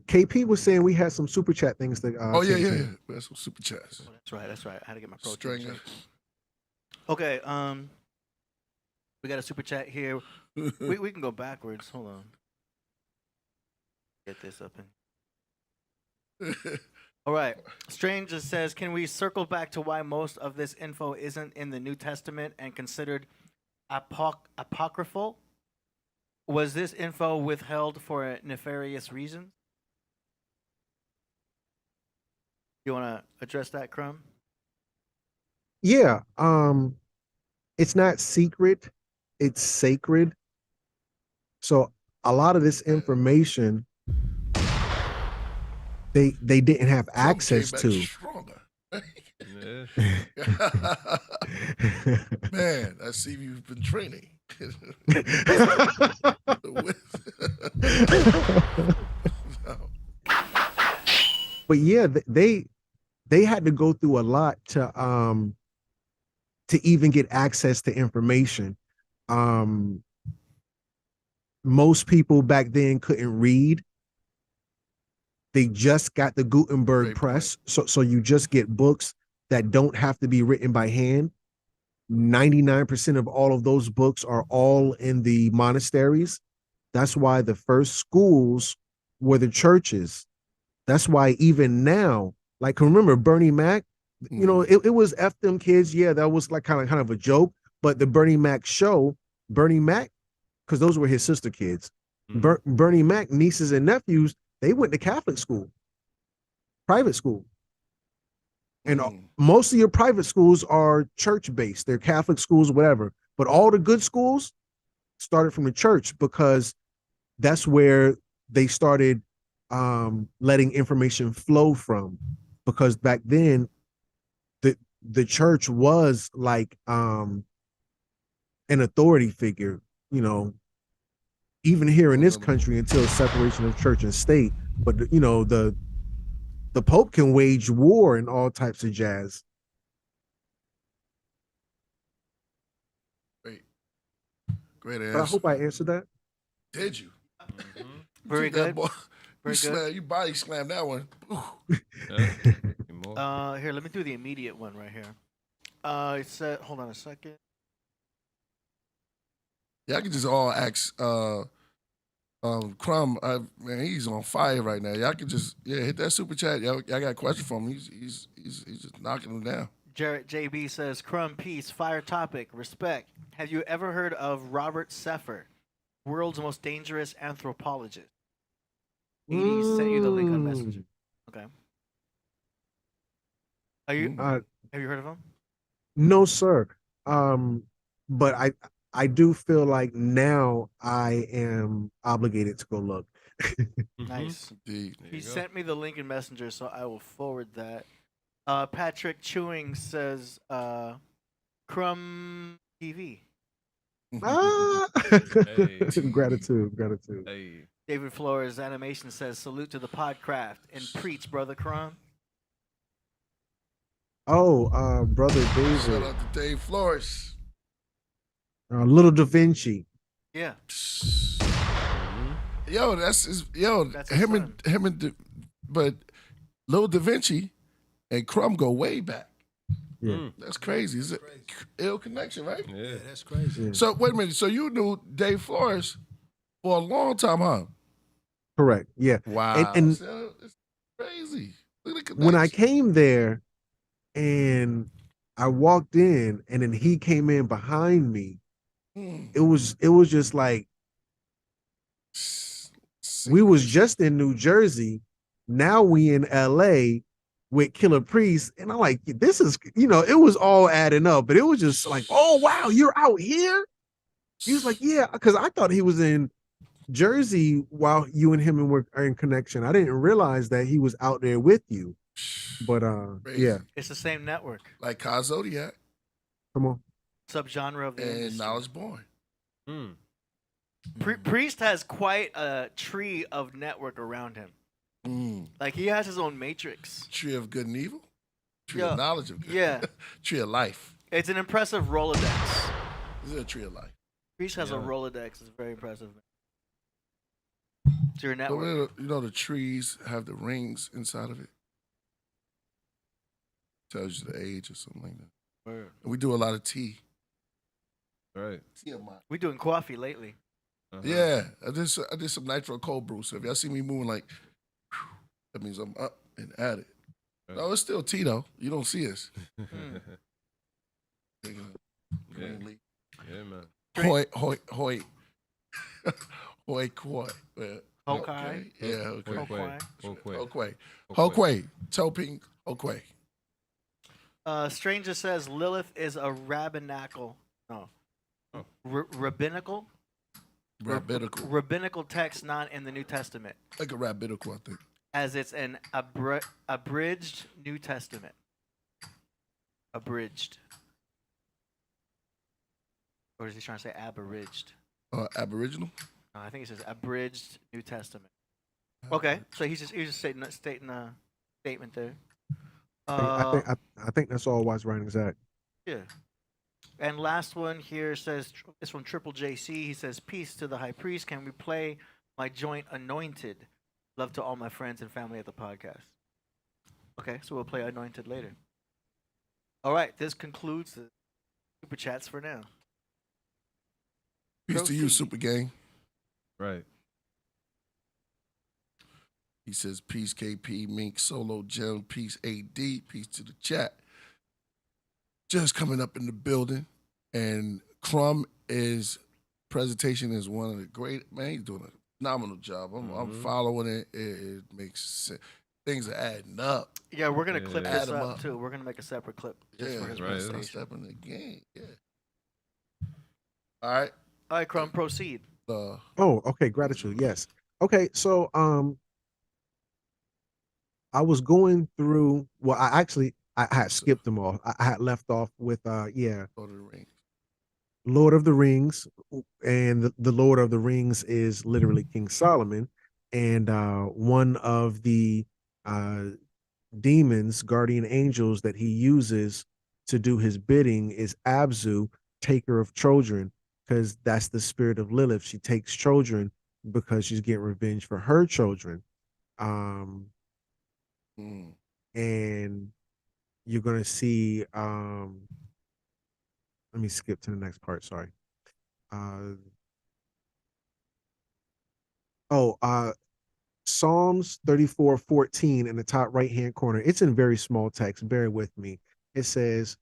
KP was saying we had some super chat things that. Oh yeah, came yeah, through. yeah. We have some super chats. That's right. I had to get my protein. Stringer. shake. Okay, we got a super chat here. we can go backwards. Hold on. Get this up in. All right. Strange just says, can we circle back to why most of this info isn't in the New Testament and considered apocryphal? Was this info withheld for nefarious reasons? You want to address that, Crumb? Yeah. It's not secret, it's sacred. So a lot of this information they didn't have access Came back to. stronger. Yeah. Man, I see you've been training. But yeah, they had to go through a lot to even get access to information. Most people back then couldn't read. They just got the Gutenberg Great press, so you just get books that don't have to be written by hand. 99% of all of those books are all in the monasteries. That's why the first schools were the churches. That's why even now, like remember Bernie Mac, you know, it was F them kids. Yeah, that was like kind of a joke. But the Bernie Mac show, Bernie Mac, because those were his sister kids. Bernie Mac nieces and nephews, they went to Catholic school, private school. And most of your private schools are church-based. They're Catholic schools, whatever. But all the good schools started from the church because that's where they started letting information flow from. Because back then, the church was like an authority figure, you know, even here in this country until separation of church and state. But you know, the Pope can wage war and all types of jazz. Great But I answer. hope I answered that. Did you? Very Took that good. ball- Very you good. slammed, you body slammed that one. Ooh. Here, let me do the immediate one right here. It said, hold on a second. Yeah, I could just all ask Crumb. Man, he's on fire right now. Y'all can just hit that super chat. Y'all got a question for him. He's just knocking him down. Jarrett JB says, Crumb, peace, fire topic, respect. Have you ever heard of Robert Seffer, world's most dangerous anthropologist? 80 sent you the link on Messenger. Okay. Are you? Have you heard of him? No, sir. But I do feel like now I am obligated to go look. Nice. Indeed. He sent me the link in Messenger, so I will forward that. Patrick Chewing says, Crumb TV. Gratitude. Hey. David Flores Animation says, salute to the Podcraft and preach, brother Crumb. Oh, brother Shout David, out to Dave Flores. Little Da Vinci. Yeah. Yo, that's his. That's his son. But Lil Da Vinci and Crumb go way back. Yeah. That's crazy. It's an ill connection, right? Yeah. That's crazy. Yeah. So wait a minute. So you knew Dave Flores for a long time, huh? Correct. Yeah. Wow. And So it's crazy. Look at the when I connection. came there and I walked in and then he came in behind me, it was just like we was just in New Jersey. Now we in LA with Killah Priest. And I'm like, this is, you know, it was all adding up, but it was just like, oh wow, you're out here. He was like, yeah, because I thought he was in Jersey while you and him were in connection. I didn't realize that he was out there with you. But Crazy. yeah, It's the same network. Like Ka Zodiac come on. Subgenre of the and industry. Knowledge Born. Priest has quite a tree of network around him. Like he has his own matrix. Tree of Good and Evil. Tree Yeah. of Knowledge of Good. Yeah. Tree of Life. It's an impressive Rolodex. This is a Tree of Life. Priest has a Yeah. Rolodex. It's very impressive. It's your But network. you know the trees have the rings inside of it. Tells you the age or something like that. Word. And we do a lot of tea. Right. We doing coffee lately. Yeah, I did some nitro cold brew. So if y'all see me moving like, that means I'm up and at it. Right. No, it's still tea though. You don't see us. Yeah. Green Yeah, man. Hoi, hoi. Hoi, koi. Hokai. Yeah, okay. Hokai. Hokai. Hokai. Toping, Hokai. Stranger says Lilith is a rabbinical. No. Oh. Rabbinical? Rabbinical. Rabbinical text not in the New Testament, Like a rabbinical, I think. as it's an abridged New Testament. Abridged. Or is he trying to say abridged? Aboriginal. I think it says abridged New Testament. Okay, so he's just stating a statement there. I think that's all wise writings at. Yeah. And last one here says it's from Triple JC. He says, "Peace to the High Priest. Can we play my joint Anointed? Love to all my friends and family at the podcast." Okay, so we'll play Anointed later. All right, this concludes the super chats for now. Peace to you, Proceed. Super Gang. Right. He says, peace, KP, Mink, Solo, Gem, peace, AD, peace to the chat. Just coming up in the building. And Crumb presentation is one of the great, man, he's doing a phenomenal job. I'm following it. It makes sense. Things are adding up. Yeah, we're gonna clip Add this 'em up up. too. We're gonna make a separate clip just for his right, that's presentation. Step in the game. Yeah. All right. All right, Crumb, proceed. Oh, okay, gratitude. Yes. Okay, so I was going through. Well, I had skipped them all. I had left off with Lord of the Rings. Lord of the Rings, and the Lord of the Rings is literally King Solomon, and one of the demons, guardian angels that he uses to do his bidding is Abzu, taker of children, because that's the spirit of Lilith. She takes children because she's getting revenge for her children. And you're gonna see let me skip to the next part, sorry. Psalms 34:14 in the top right hand corner. It's in very small text, bear with me. It says,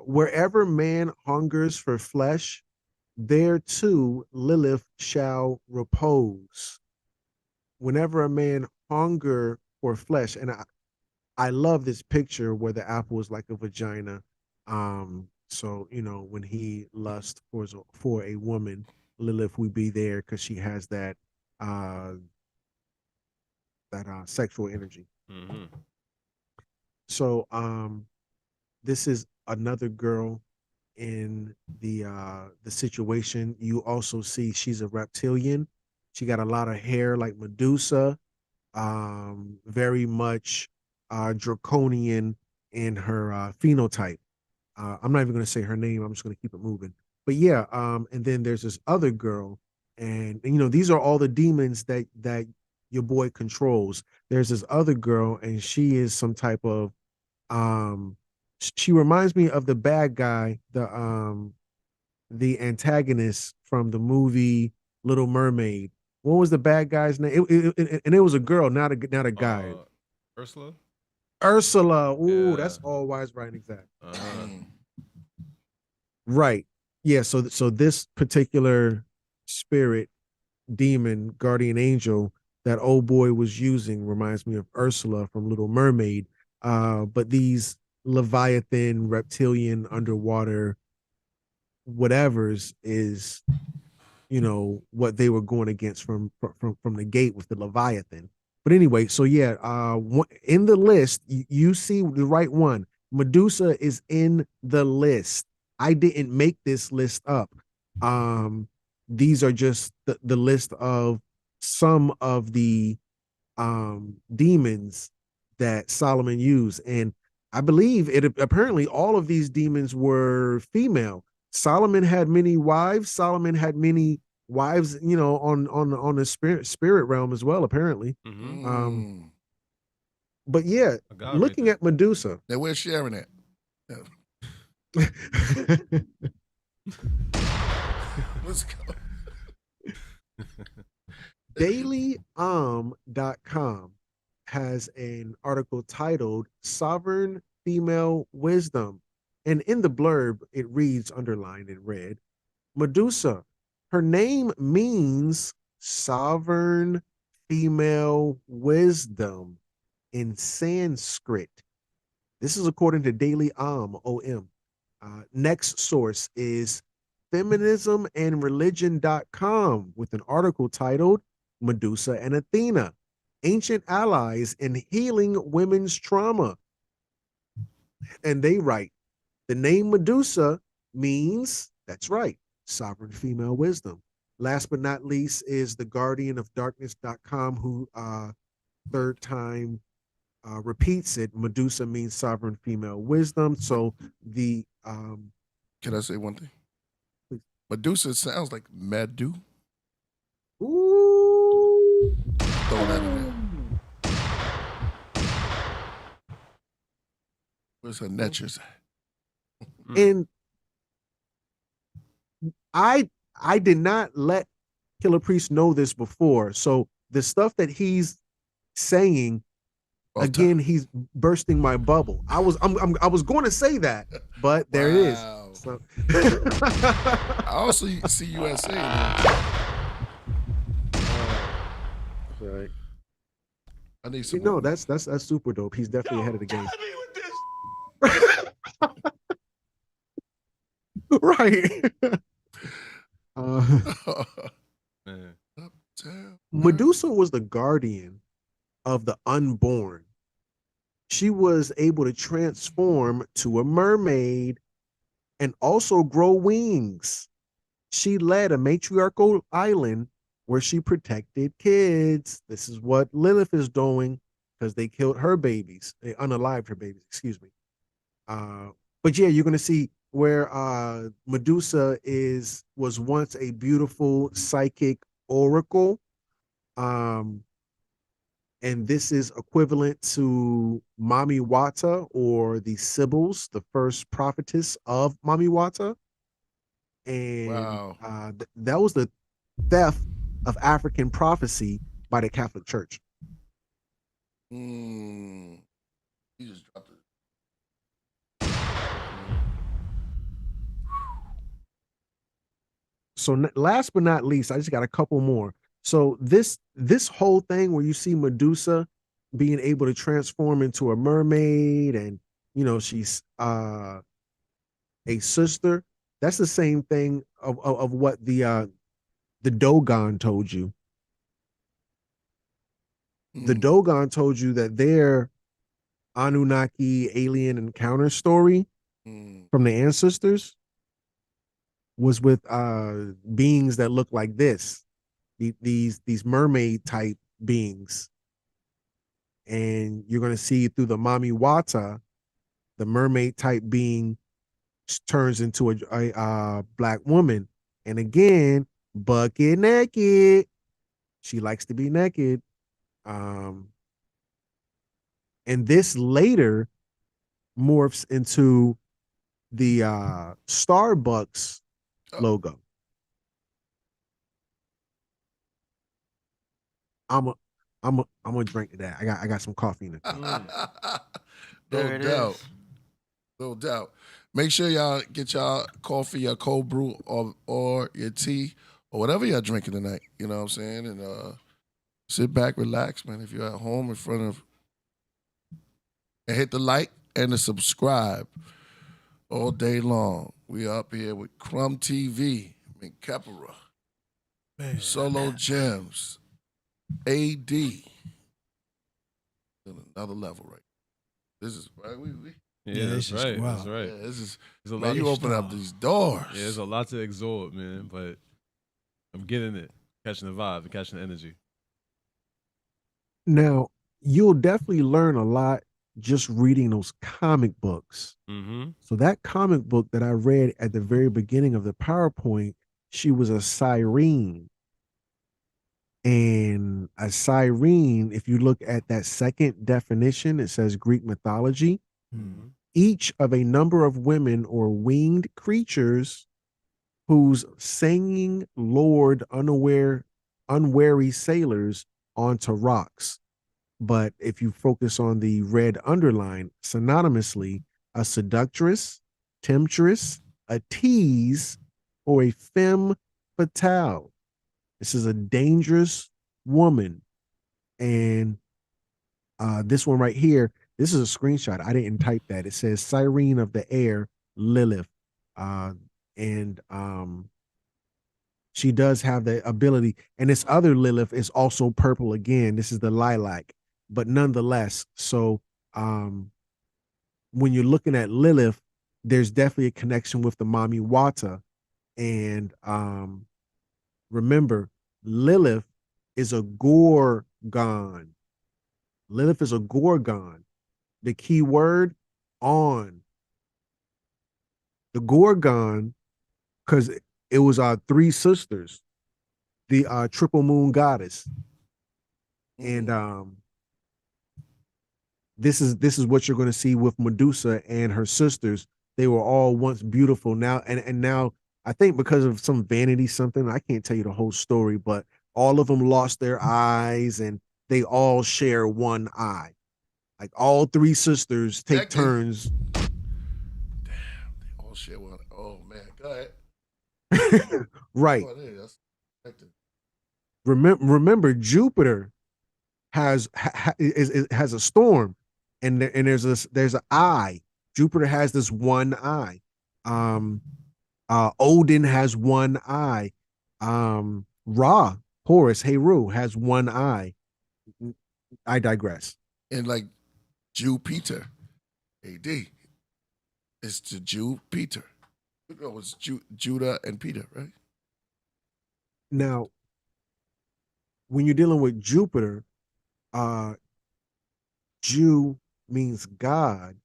wherever man hungers for flesh, there too Lilith shall repose. Whenever a man hunger for flesh, and I love this picture where the apple is like a vagina. So when he lusts for a woman, Lilith will be there because she has that sexual energy. So this is another girl in the situation. You also see she's a reptilian. She got a lot of hair like Medusa, very much draconian in her phenotype. I'm not even going to say her name. I'm just going to keep it moving. But yeah, and then there's this other girl, and these are all the demons that your boy controls. There's this other girl, and she is some type of she reminds me of the bad guy, the antagonist from the movie Little Mermaid. What was the bad guy's name? And it was a girl, not a guy. Ursula. Ursula. Ooh, Yeah. that's all wise writing that. Right. Yeah. So this particular spirit, demon, guardian angel that old boy was using reminds me of Ursula from Little Mermaid. But these Leviathan, reptilian, underwater whatevers is what they were going against from the gate with the Leviathan. But anyway, so yeah, in the list you see the right one. Medusa is in the list. I didn't make this list up. These are just the list of some of the demons that Solomon used, and I believe apparently all of these demons were female. Solomon had many wives. Solomon had many wives, on the spirit realm as well, apparently. But yeah, looking at Medusa. Now where's Sharon at? Let's go. DailyOm.com has an article titled Sovereign Female Wisdom. And in the blurb, it reads, underlined in red, Medusa, her name means sovereign female wisdom in Sanskrit. This is according to Daily OM. Next source is feminismandreligion.com with an article titled Medusa and Athena, Ancient Allies in Healing Women's Trauma. And they write, the name Medusa means, that's right, sovereign female wisdom. Last but not least is the guardian of darkness.com, who third time repeats it. Medusa means sovereign female wisdom. So the Can I say one thing? Please. Medusa sounds like Medu. ooh, Throw that in there. Where's her netures at? and I did not let Killah Priest know this before. So the stuff that he's saying, Off again, top. he's bursting my bubble. I was going to say that, but there it is. Wow. So I also see USA in there. right. I need some. No, more. that's super dope. He's definitely ahead of the game. Right. Man. Uptown. Medusa was the guardian of the unborn. She was able to transform to a mermaid and also grow wings. She led a matriarchal island where she protected kids. This is what Lilith is doing because they killed her babies. They unalived her babies, excuse me. But yeah, you're going to see where Medusa was once a beautiful psychic oracle. And this is equivalent to Mami Wata, or the Sibyls, the first prophetess of Mami Wata. And Wow. that was the theft of African prophecy by the Catholic Church. You just dropped it. So last but not least, I just got a couple more. So this whole thing where you see Medusa being able to transform into a mermaid, and she's a sister, that's the same thing of what the Dogon told you. The Dogon told you that their Anunnaki alien encounter story from the ancestors was with beings that look like this, these mermaid type beings. And you're going to see through the Mami Wata, the mermaid type being turns into a black woman. And again, bucket naked. She likes to be naked. And this later morphs into the Starbucks logo. I'm gonna drink to that. I got some coffee in it. There it doubt. is. No doubt. Make sure y'all get y'all coffee, your cold brew, or your tea, or whatever y'all drinking tonight. You know what I'm saying? And sit back, relax, man. If you're at home in front of, and hit the like and the subscribe all day long. We up here with Crumb TV, Kepera, Solo Gems, AD. Another level, right? This is right. Yeah, that's this is right. wow. That's right. Yeah, this is. There's a Man, lot you of open up these doors. Yeah, there's a lot to exhort, man. But I'm getting it, catching the vibe, and catching the energy. Now, you'll definitely learn a lot just reading those comic books. Mm-hmm. So that comic book that I read at the very beginning of the PowerPoint, she was a siren. And a siren, if you look at that second definition, it says Greek mythology. Mm-hmm. Each of a number of women or winged creatures whose singing lured unwary sailors onto rocks. But if you focus on the red underline, synonymously, a seductress, temptress, a tease, or a femme fatale. This is a dangerous woman. And this one right here, this is a screenshot. I didn't type that. It says Siren of the Air, Lilith. And she does have the ability. And this other Lilith is also purple again. This is the lilac. But nonetheless, so when you're looking at Lilith, there's definitely a connection with the Mami Wata. And remember, Lilith is a gorgon. Lilith is a gorgon. The key word, on. The gorgon, because it was our three sisters, the triple moon goddess. And this is what you're going to see with Medusa and her sisters. They were all once beautiful now, and now I think because of some vanity, something, I can't tell you the whole story, but all of them lost their eyes, and they all share one eye. Like all three sisters take Connected. turns. Damn, they all share one. Oh man, go ahead. Right. Oh, there, that's connected. Remember, Jupiter has has a storm, and there's an eye. Jupiter has this one eye. Odin has one eye. Ra, Horus, Heru has one eye. I digress. And like Jupiter, AD, it's the Jupiter. No, it's Judah and Peter, right? Now, when you're dealing with Jupiter, Jew means God.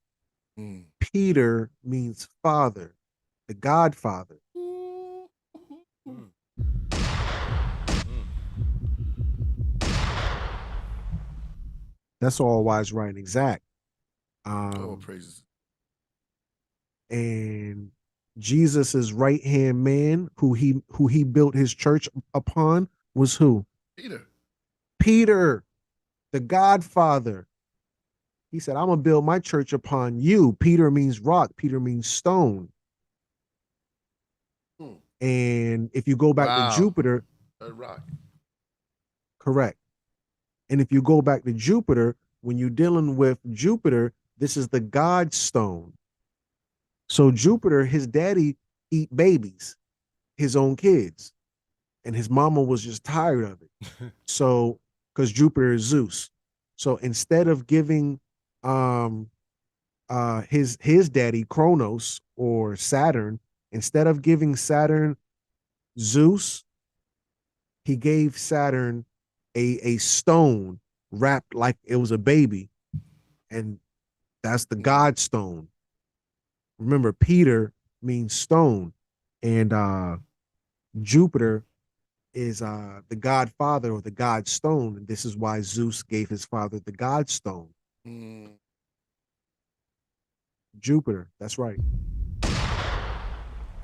Mm. Peter means father, the Godfather. That's all wise, right, and exact. Oh, praises. And Jesus's right hand man, who he built his church upon, was who? Peter. Peter, the Godfather. He said, "I'm gonna build my church upon you." Peter means rock. Peter means stone. And if you go back to Jupiter, rock. correct. And if you go back to Jupiter, when you're dealing with Jupiter, this is the God stone. So Jupiter, his daddy eat babies, his own kids, and his mama was just tired of it. So, because Jupiter is Zeus, so instead of giving his daddy Kronos or Saturn, instead of giving Saturn Zeus, he gave Saturn a stone wrapped like it was a baby, and that's the God stone. Remember, Peter means stone, and Jupiter is the Godfather or the God stone, and this is why Zeus gave his father the God stone. Jupiter, that's right.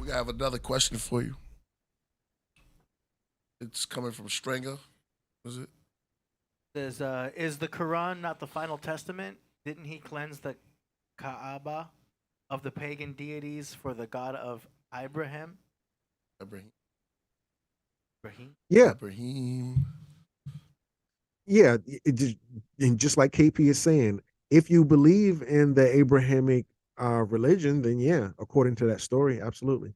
We have another question for you. It's coming from Stringer. Was it? Says, is the Quran not the final testament? Didn't he cleanse the Kaaba of the pagan deities for the god of Ibrahim? Ibrahim. Yeah. Ibrahim. Yeah, and just like KP is saying, if you believe in the Abrahamic religion, then yeah, according to that story, absolutely.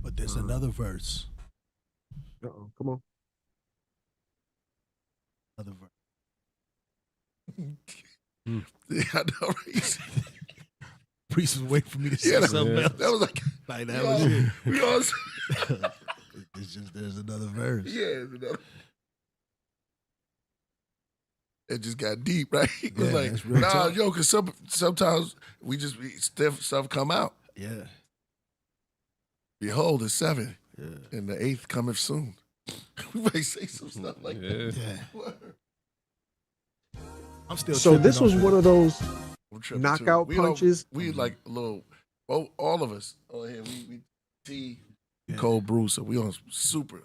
But there's another verse. Come on. Another verse. Yeah, I know, right? Priest was waiting for me to say Yeah, something else. that was like Like that was it. We all, It's just there's another verse. yeah, it just got deep, right? It was Yeah, like, that's real nah, talk. yo, because sometimes stuff come out. Yeah. Behold, it's 7, Yeah. and the 8th cometh soon. We may say some stuff like that. Yeah. I'm still So this was one of those I'm tripping, knockout too. punches. We like a little, all of us on here, we tea, Yeah. cold brew, so we on super.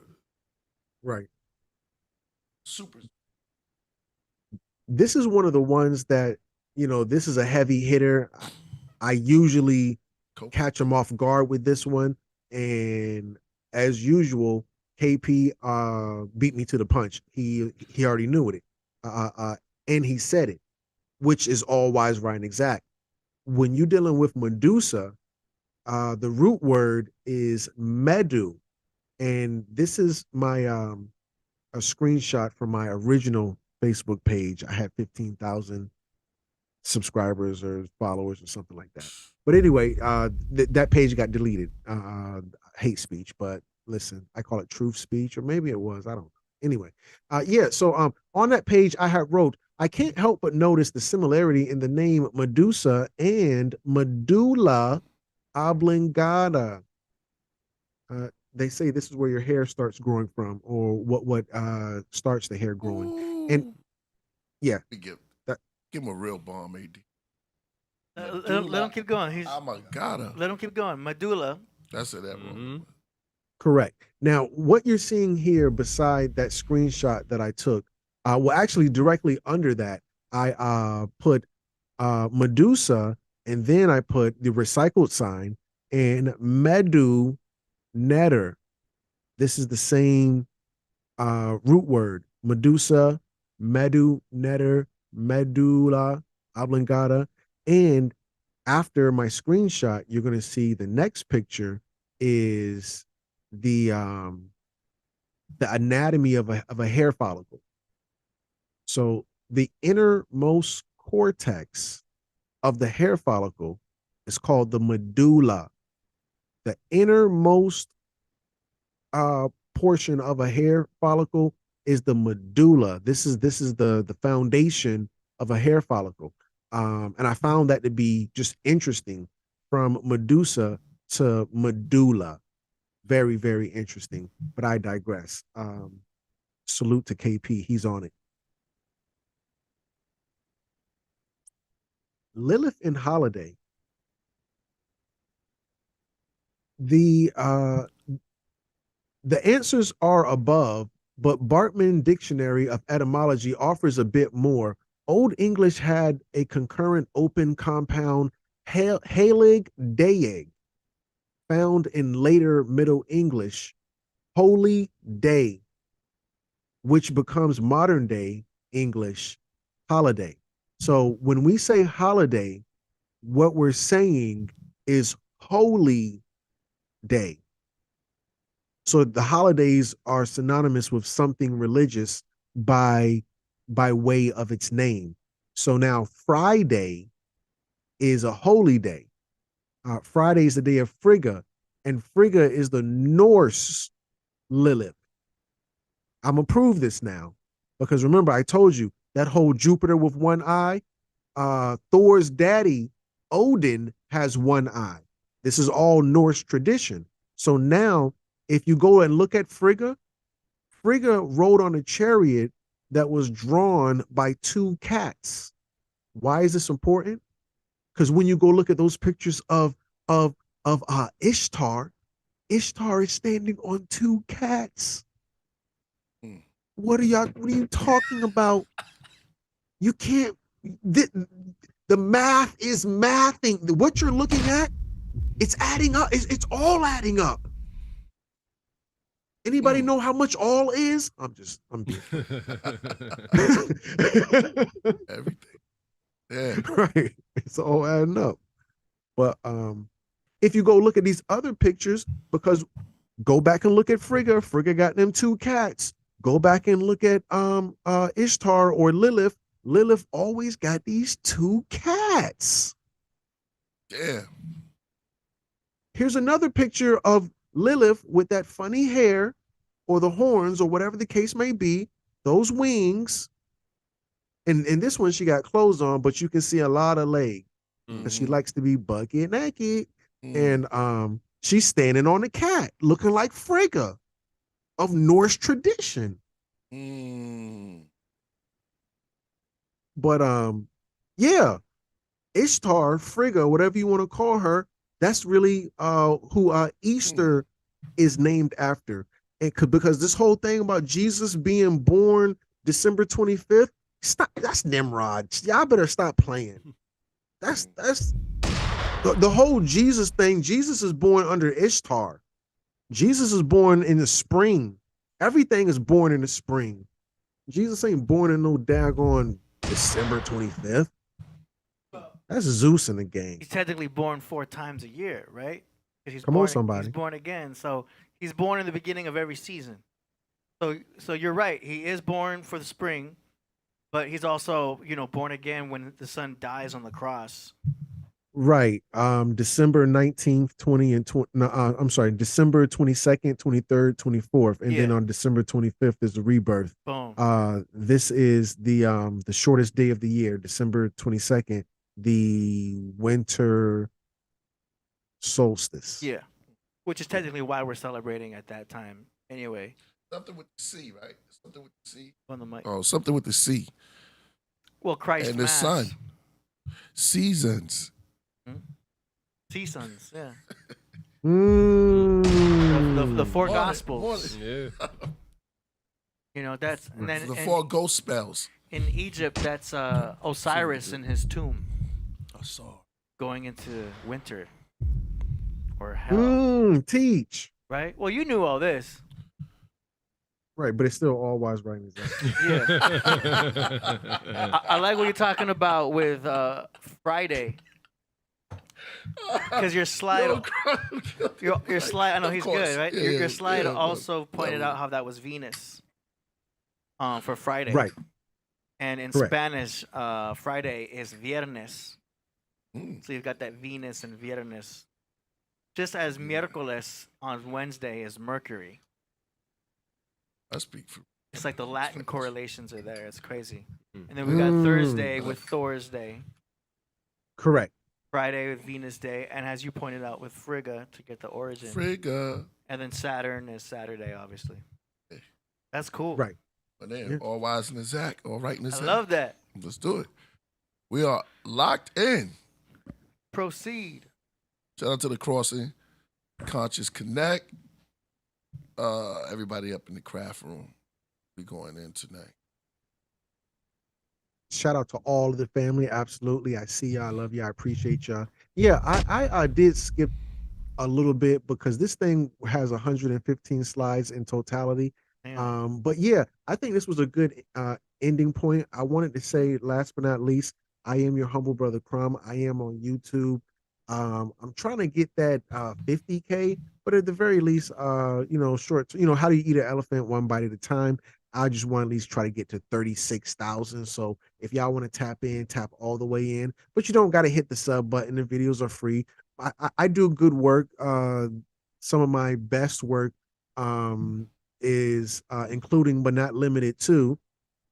This is one of the ones that, this is a heavy hitter. I usually catch them off guard with this one. And as usual, KP beat me to the punch. He already knew it. And he said it, which is all wise, right, and exact. When you're dealing with Medusa, the root word is medu. And this is my a screenshot from my original Facebook page. I had 15,000 subscribers or followers or something like that. But anyway, that page got deleted. Hate speech, but listen, I call it truth speech, or maybe it was. I don't know. Anyway, yeah. So on that page, I had wrote, I can't help but notice the similarity in the name Medusa and medulla oblongata. They say this is where your hair starts growing from, or what starts the hair growing. And yeah, Give that, him a real bomb, AD. Let him keep going. He's Amagata. let him keep going. Medulla. That's it. That one. correct. Now, what you're seeing here beside that screenshot that I took, well, actually directly under that, I put Medusa, and then I put the recycled sign and Medu Netter. This is the same root word. Medusa, Medu Netter, medulla oblongata. And after my screenshot, you're going to see the next picture is the anatomy of a hair follicle. So the innermost cortex of the hair follicle is called the medulla. The innermost portion of a hair follicle is the medulla. This is the foundation of a hair follicle. And I found that to be just interesting, from Medusa to medulla. Very, very interesting. But I digress. Salute to KP. He's on it. Lilith and Holiday. The answers are above, but Bartman Dictionary of Etymology offers a bit more. Old English had a concurrent open compound, halig deig, found in later Middle English, holy day, which becomes modern day English holiday. So when we say holiday, what we're saying is holy day. So the holidays are synonymous with something religious by way of its name. So now Friday is a holy day. Friday is the day of Frigga, and Frigga is the Norse Lilith. I'm gonna prove this now, because remember I told you that whole Jupiter with one eye, Thor's daddy Odin has one eye. This is all Norse tradition. So now if you go and look at Frigga, Frigga rode on a chariot that was drawn by two cats. Why is this important? Because when you go look at those pictures of Ishtar, Ishtar is standing on two cats. What are you talking about? You can't, the math is mathing. What you're looking at, it's adding up. It's all adding up. Anybody know how much all is? I'm being Everything. Yeah. right. It's all adding up. But if you go look at these other pictures, because go back and look at Frigga. Frigga got them two cats. Go back and look at Ishtar or Lilith. Lilith always got these two cats. Yeah. Here's another picture of Lilith with that funny hair or the horns or whatever the case may be, those wings. And in this one, she got clothes on, but you can see a lot of leg because she likes to be bucket naked. And she's standing on a cat looking like Frigga of Norse tradition. But yeah, Ishtar, Frigga, whatever you want to call her, that's really who Easter is named after. And because this whole thing about Jesus being born December 25th, stop, that's Nimrod. Y'all better stop playing. That's the whole Jesus thing. Jesus is born under Ishtar. Jesus is born in the spring. Everything is born in the spring. Jesus ain't born in no daggone December 25th. That's Zeus in the game. He's technically born 4 times a year, right? He's Come born, on, somebody. He's born again. So he's born in the beginning of every season. So you're right. He is born for the spring. But he's also, born again when the son dies on the cross. Right. December 19th, 20 and 20. No, I'm sorry, December 22nd, 23rd, 24th. And then Yeah. on December 25th is the rebirth. Boom. This is the shortest day of the year, December 22nd, the winter solstice. Yeah. Which is technically why we're celebrating at that time. Anyway, Something with the C, right? Something with the C. on the mic. Oh, something with the C. Well, Christ And the Mass. sun. Seasons. Seasons, yeah. Mm. The four Morning, gospels. morning. Yeah. That's and then The 4 ghost spells. in Egypt, that's Osiris in his tomb I saw. going into winter or hell, Teach. right? Well, you knew all this. Right, but it's still all wise writings. Yeah. I like what you're talking about with Friday. Because your slide, your slide. I know he's good, right? Your slide also pointed out how that was Venus, for Friday. Right. And in Correct. Spanish, Friday is Viernes. Mm. So you've got that Venus and Viernes. Just as miércoles on Wednesday is Mercury. I speak for. It's like the Latin correlations are there. It's crazy. Mm. And then we got Thursday with Thor's Day. Correct. Friday with Venus Day, and as you pointed out with Frigga to get the origin, Frigga. and then Saturn is Saturday, obviously. Hey. That's cool. Right. But then Yeah. all wise in the Zach, all right in the I Zach. love that. Let's do it. We are locked in. Proceed. Shout out to the Crossing, Conscious Connect. Everybody up in the craft room. We going in tonight. Shout out to all of the family. Absolutely. I see y'all. I love y'all. I appreciate y'all. Yeah, I did skip a little bit because this thing has 115 slides in totality. Damn. But yeah, I think this was a good ending point. I wanted to say, last but not least, I am your humble brother Crumb. I am on YouTube. I'm trying to get that 50K, but at the very least, short. How do you eat an elephant one bite at a time? I just want to at least try to get to 36,000. So if y'all want to tap in, tap all the way in, but you don't got to hit the sub button. The videos are free. I do good work. Some of my best work is including but not limited to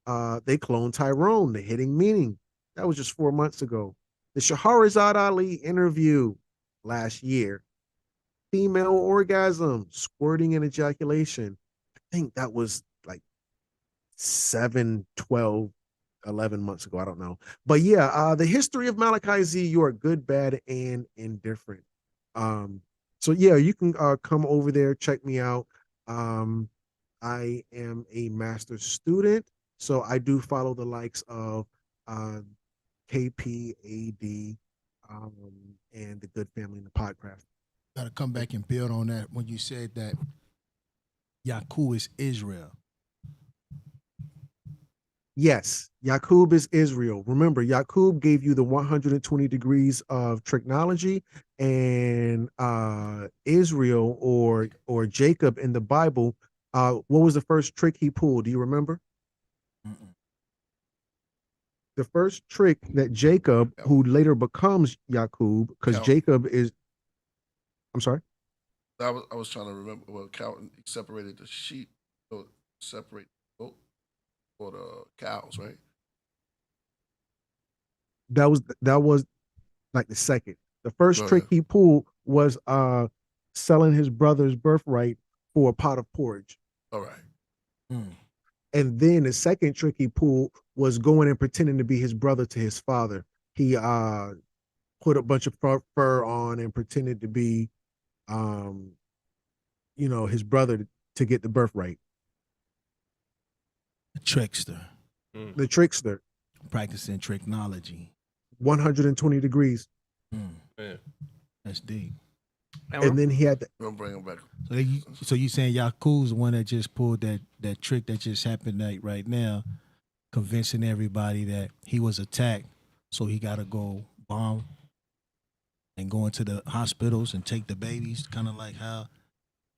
they cloned Tyrone, the hitting meaning. That was just 4 months ago. The Shahrazad Ali interview last year. Female orgasm, squirting and ejaculation. I think that was like 7, 12, 11 months ago. I don't know. But yeah, the history of Malachi Z, you are good, bad, and indifferent. So yeah, you can come over there, check me out. I am a master's student, so I do follow the likes of KPAD and the Good Family and the Podcraft. Got to come back and build on that when you said that Yaku is Israel. Yes, Yakub is Israel. Remember, Yakub gave you the 120 degrees of trigonometry, and Israel or Jacob in the Bible. What was the first trick he pulled? Do you remember? Mm-mm. The first trick that Jacob, who later becomes Yakub, because Jacob is. I'm sorry. I was trying to remember. Well, counting separated the sheep, so separate the goat or the cows, right? That was like the second. The first Go trick ahead. he pulled was selling his brother's birthright for a pot of porridge. All right. Mm. And then the second trick he pulled was going and pretending to be his brother to his father. He put a bunch of fur on and pretended to be his brother to get the birthright. The trickster, The trickster, practicing tricknology. 120 degrees. Yeah. That's deep. And then he had the, We'll bring him back. So you saying Yakub's the one that just pulled that trick that just happened right now, convincing everybody that he was attacked, so he got to go bomb and go into the hospitals and take the babies, kind of like how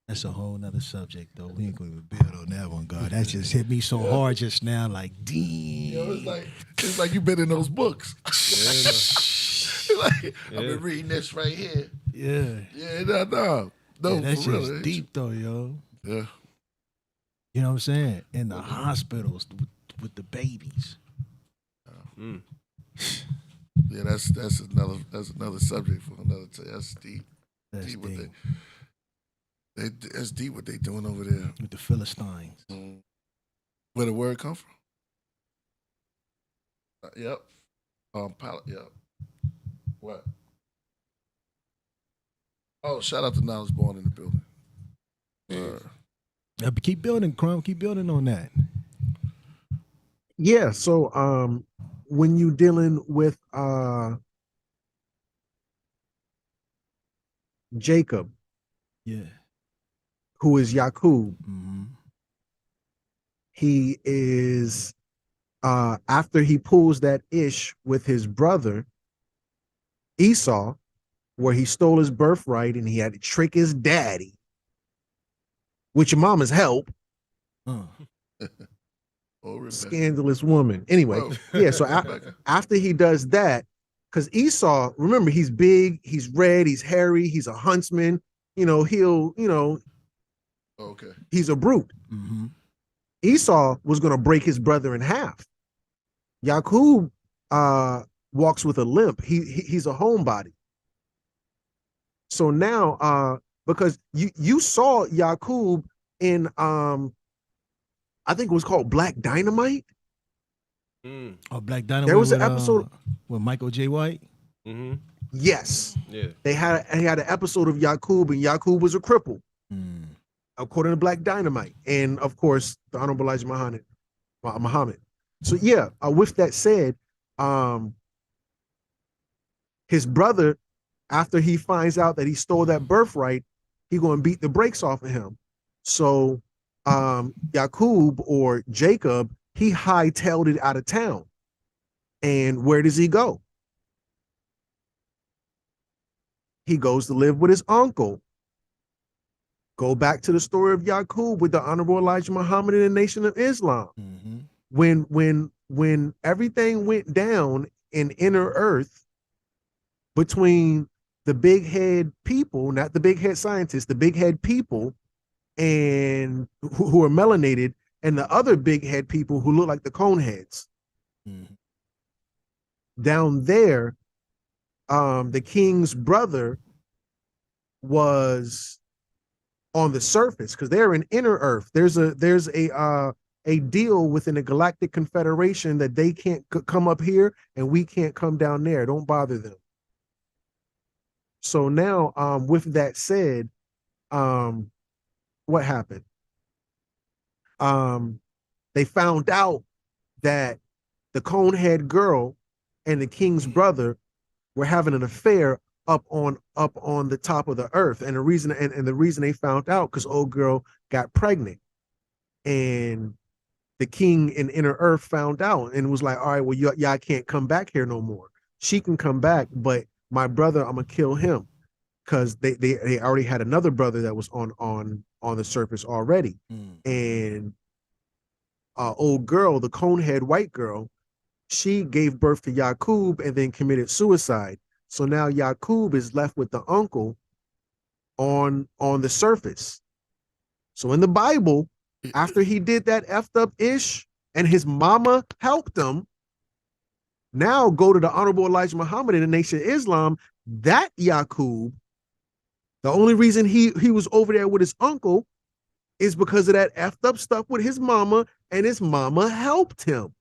That's a whole nother subject, though. We ain't going to build on that one, God. That just hit me so hard just now, like, damn. It's like you've been in those books. Like, I've been reading this right here. Yeah. Yeah, no, Yeah, that's for real. just deep, though, yo. Yeah. You know what I'm saying? In the hospitals with the babies. Yeah, that's another subject for another time. That's deep. That's deep. deep. That's deep what they doing over there. With the Philistines. Where the word come from? Yep. Yep. What? Oh, shout out to Knowledge Born in the building. Yeah, but keep building, Crumb. Keep building on that. Yeah. So when you dealing with Jacob, Yeah. who is Yakub, Mm-hmm. he is after he pulls that ish with his brother Esau, where he stole his birthright and he had to trick his daddy, with your mama's help. Scandalous woman. Anyway, yeah. So after he does that, because Esau, remember, he's big, he's red, he's hairy, he's a huntsman. Okay. He's a brute. Mm-hmm. Esau was going to break his brother in half. Yakub walks with a limp. He's a homebody. So now, because you saw Yakub in I think it was called Black Dynamite. Oh, Black Dynamite. There was an episode with Michael J. White. Mm-hmm. Yes. Yeah. He had an episode of Yakub, and Yakub was a cripple, according to Black Dynamite, and of course the Honorable Elijah Muhammad. So yeah, with that said, his brother, after he finds out that he stole that birthright, he gonna beat the brakes off of him. So Yakub, or Jacob, he hightailed it out of town. And where does he go? He goes to live with his uncle. Go back to the story of Yakub with the Honorable Elijah Muhammad and the Nation of Islam. Mm-hmm. When everything went down in inner earth between the big head people, not the big head scientists, the big head people, and who are melanated, and the other big head people who look like the cone heads. Down there, the king's brother was on the surface, because they're in inner earth. There's a deal within the Galactic Confederation that they can't come up here and we can't come down there. Don't bother them. So now, with that said, what happened? They found out that the conehead girl and the king's brother were having an affair up on the top of the earth, and the reason they found out because old girl got pregnant, and the king in inner earth found out and was like, all right, well, y'all can't come back here no more. She can come back, but my brother, I'm gonna kill him, because they already had another brother that was on the surface already. And old girl, the conehead white girl, she gave birth to Yakub and then committed suicide. So now Yakub is left with the uncle on the surface. So in the Bible, after he did that effed up ish and his mama helped him, now go to the Honorable Elijah Muhammad in the Nation of Islam. That Yakub, the only reason he was over there with his uncle is because of that effed up stuff with his mama, and his mama helped him.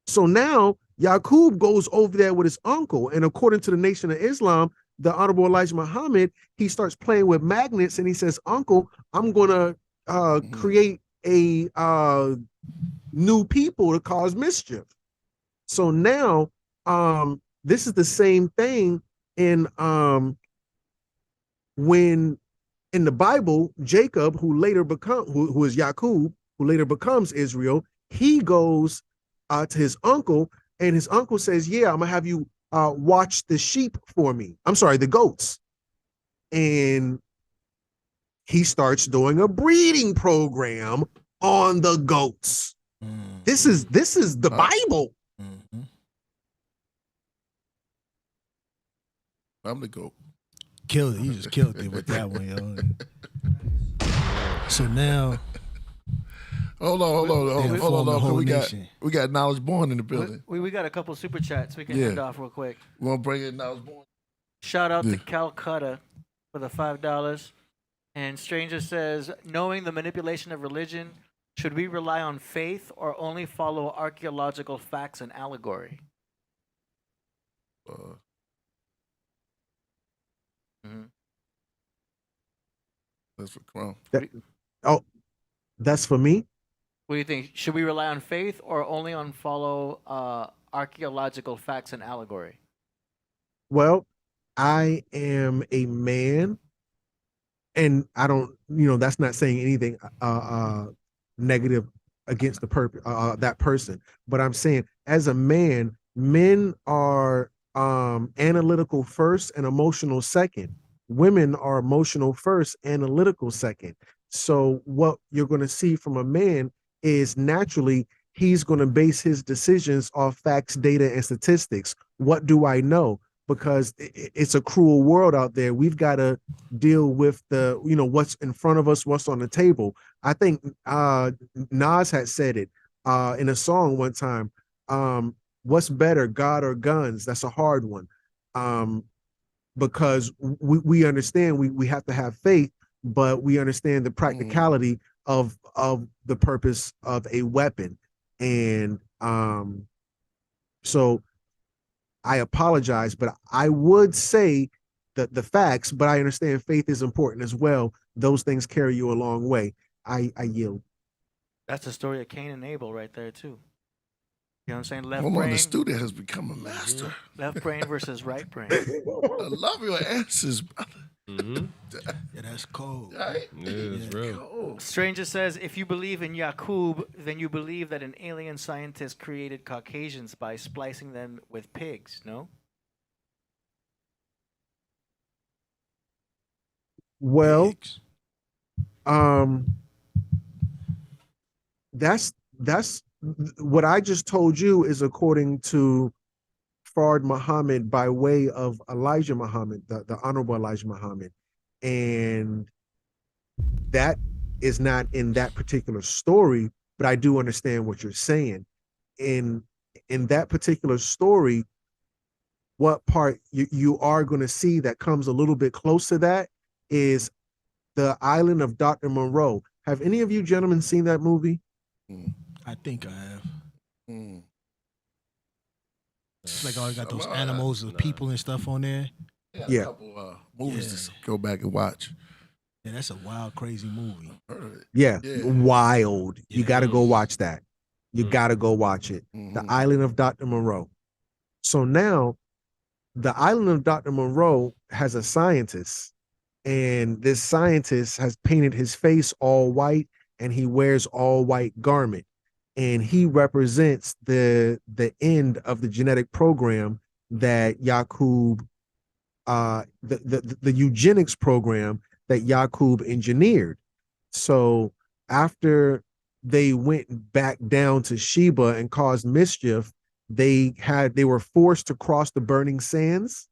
So now Yakub goes over there with his uncle, and according to the Nation of Islam, the Honorable Elijah Muhammad, he starts playing with magnets, and he says, "Uncle, I'm gonna create a new people to cause mischief." So now, this is the same thing in when in the Bible, Jacob, who is Yakub, who later becomes Israel, he goes to his uncle, and his uncle says, yeah, I'm gonna have you watch the sheep for me. I'm sorry, the goats. And he starts doing a breeding program on the goats. This is the Bible. I'm the goat. Killed it. You just killed it with that one, yo. So now, Hold on. They formed the whole We nation. got Knowledge Born in the building. We got a couple super chats we can Yeah. end off real quick. We want to bring in Knowledge Born. Shout out Yeah. to Calcutta for the $5. And Stranger says, knowing the manipulation of religion, should we rely on faith or only follow archaeological facts and allegory? That's for Crumb. That's for me. What do you think? Should we rely on faith or only on follow archaeological facts and allegory? Well, I am a man, and I don't, that's not saying anything negative against that person. But I'm saying, as a man, men are analytical first and emotional second. Women are emotional first, analytical second. So what you're going to see from a man is naturally he's going to base his decisions off facts, data, and statistics. What do I know? Because it's a cruel world out there. We've got to deal with what's in front of us, what's on the table. I think Nas had said it in a song one time. What's better, God or guns? That's a hard one. Because we understand we have to have faith, but we understand the practicality of the purpose of a weapon. And so I apologize, but I would say that the facts, but I understand faith is important as well. Those things carry you a long way. I yield. That's the story of Cain and Abel right there too. You know what I'm saying? Left Come on, brain, the student has become a master. left brain versus right brain. I love your answers, brother. Yeah, that's cold. Right? Yeah, it's real. Oh, Stranger says, if you believe in Yakub, then you believe that an alien scientist created Caucasians by splicing them with pigs, no? Well, Pigs. That's what I just told you is according to Fard Muhammad by way of Elijah Muhammad, the Honorable Elijah Muhammad. And that is not in that particular story, but I do understand what you're saying. In that particular story, what part you are going to see that comes a little bit close to that is the island of Dr. Moreau. Have any of you gentlemen seen that movie? I think I have. mm. It's like, oh, I got those Nah. animals and people and stuff on there. Yeah. A couple movies Yeah. to go back and watch. Yeah, that's a wild, crazy movie. Heard it. Yeah, Yeah. wild. You Yeah. got to go watch that. You got to go watch it. The Mhm. island of Dr. Moreau. So now, the island of Dr. Moreau has a scientist, and this scientist has painted his face all white, and he wears all white garment, and he represents the end of the genetic program that Yakub, the eugenics program that Yakub engineered. So after they went back down to Sheba and caused mischief, they were forced to cross the burning sands,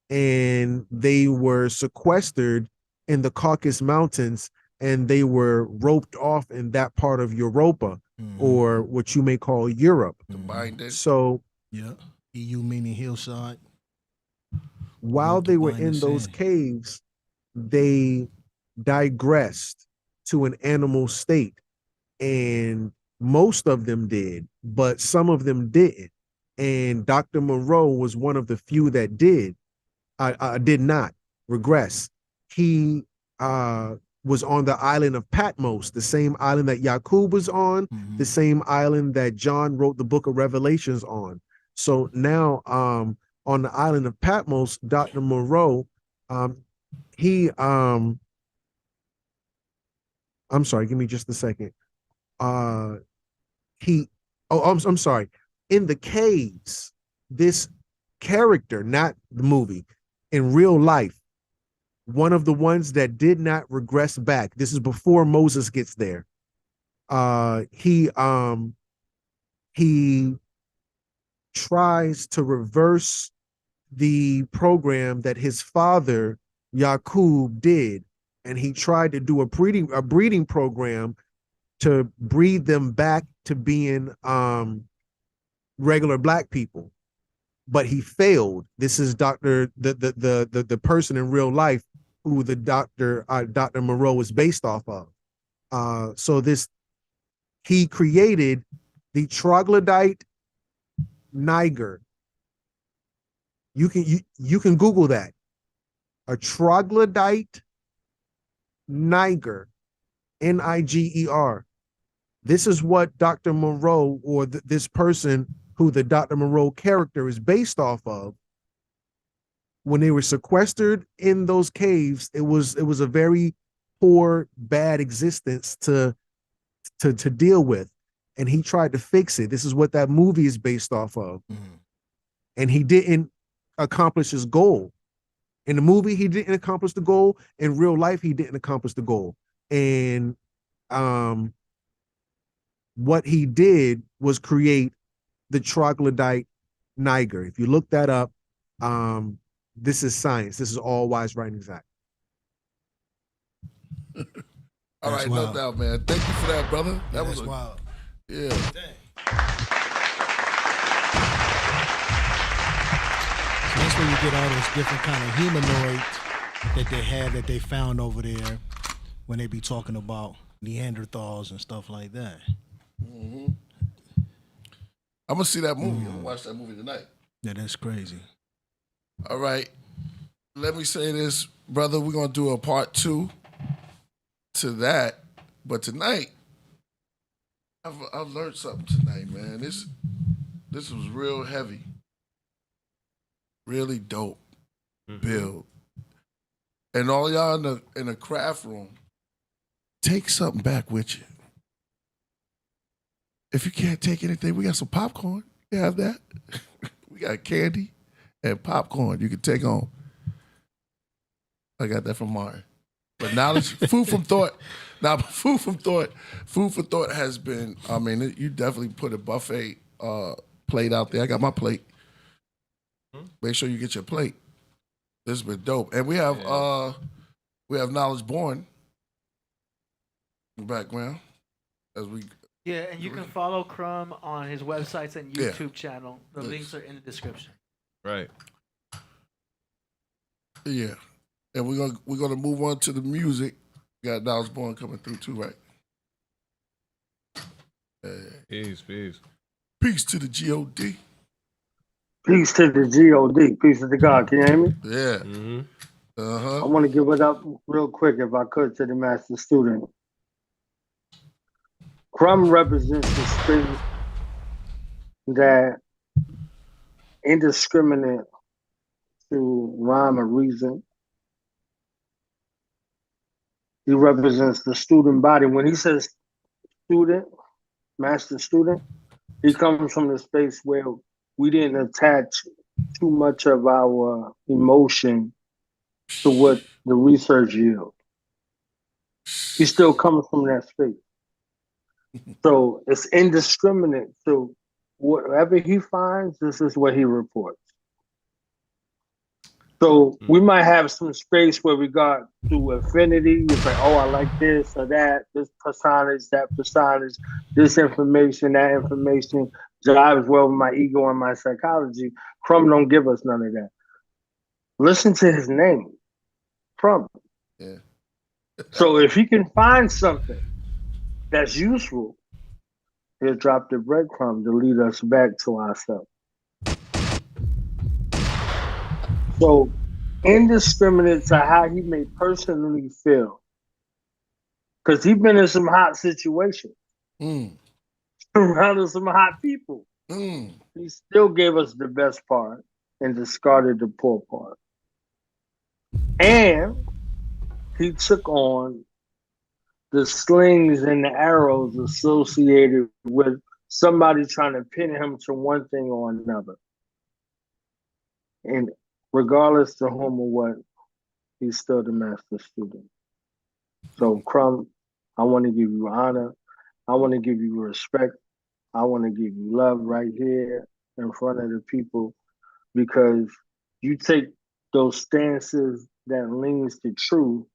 and they were sequestered in the Caucasus Mountains, and they were roped off in that part of Europa, or what you may call Europe. Combined it. So Yeah. EU meaning hillside. while Roped they up were behind in the those sand. caves, they digressed to an animal state, and most of them did, but some of them didn't. And Dr. Moreau was one of the few that did not regress. He was on the island of Patmos, the same island that Yakub was on, the same island that John wrote the book of Revelations on. So now on the island of Patmos, Dr. Moreau, I'm sorry, give me just a second. I'm sorry. In the caves, this character, not the movie, in real life, one of the ones that did not regress back. This is before Moses gets there. He tries to reverse the program that his father Yaqub did, and he tried to do a breeding program to breed them back to being regular black people, but he failed. This is the person in real life who the Dr. Moreau is based off of. So he created the troglodyte Niger. You can Google that. A troglodyte Niger, Niger. This is what Dr. Moreau, or this person who the Dr. Moreau character is based off of. When they were sequestered in those caves, it was a very poor, bad existence to deal with, and he tried to fix it. This is what that movie is based off of. And he didn't accomplish his goal. In the movie, he didn't accomplish the goal. In real life, he didn't accomplish the goal. And what he did was create the troglodyte Niger. If you look that up, this is science. This is all wise, right, and exact. All right, no doubt, man. Thank you for that, brother. That was wild. Yeah. That's where you get all those different kind of humanoids that they have that they found over there when they be talking about Neanderthals and stuff like that. Mm-hmm. I'm gonna see that movie. I'm gonna watch that movie tonight. Yeah, that's crazy. All right. Let me say this, brother. We're gonna do a part 2 to that. But tonight, I've learned something tonight, man. This was real heavy. Really dope build. And all y'all in the craft room, take something back with you. If you can't take anything, we got some popcorn. You have that. We got candy and popcorn you can take home. I got that from Martin. But knowledge, food from thought. Now, food for thought has been, I mean, you definitely put a buffet plate out there. I got my plate. Make sure you get your plate. This has been dope. And we have Knowledge Born in the background as we. Yeah, and you can follow Crumb on his websites and YouTube channel. The links are in the description. Right. Yeah. And we're gonna move on to the music. We got Knowledge Born coming through too, right? Peace. Peace to the G.O.D. Peace to the G.O.D. Peace to the God. Can you hear me? Yeah. Mm-hmm. Uh-huh. I want to give it up real quick, if I could, to the master student. Crumb represents the spirit that indiscriminate to rhyme or reason. He represents the student body. When he says student, master student, he comes from the space where we didn't attach too much of our emotion to what the research yields. He still comes from that space. So it's indiscriminate. So whatever he finds, this is what he reports. So we might have some space where we got through affinity. It's like, oh, I like this or that, this personage, that personage, this information, that information jives well with my ego and my psychology. Crumb don't give us none of that. Listen to his name, Crumb. Yeah. So if he can find something that's useful, he'll drop the breadcrumb to lead us back to ourselves. So indiscriminate to how he may personally feel. Because he's been in some hot situations. Around some hot people. He still gave us the best part and discarded the poor part. And he took on the slings and the arrows associated with somebody trying to pin him to one thing or another. And regardless to whom or what, he's still the master student. So, Crumb, I want to give you honor. I want to give you respect. I want to give you love right here in front of the people because you take those stances that leans to truth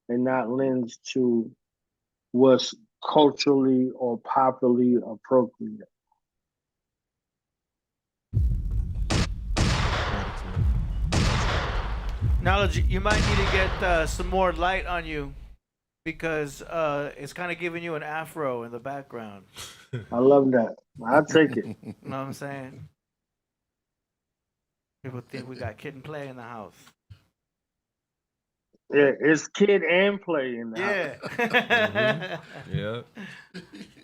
and not lends to what's culturally or popularly appropriate. Knowledge, you might need to get some more light on you because it's kind of giving you an afro in the background. I love that. I'll take it. You know what I'm saying? People think we got kid and play in the house. Yeah, it's kid and play in the house. Yeah. Yeah.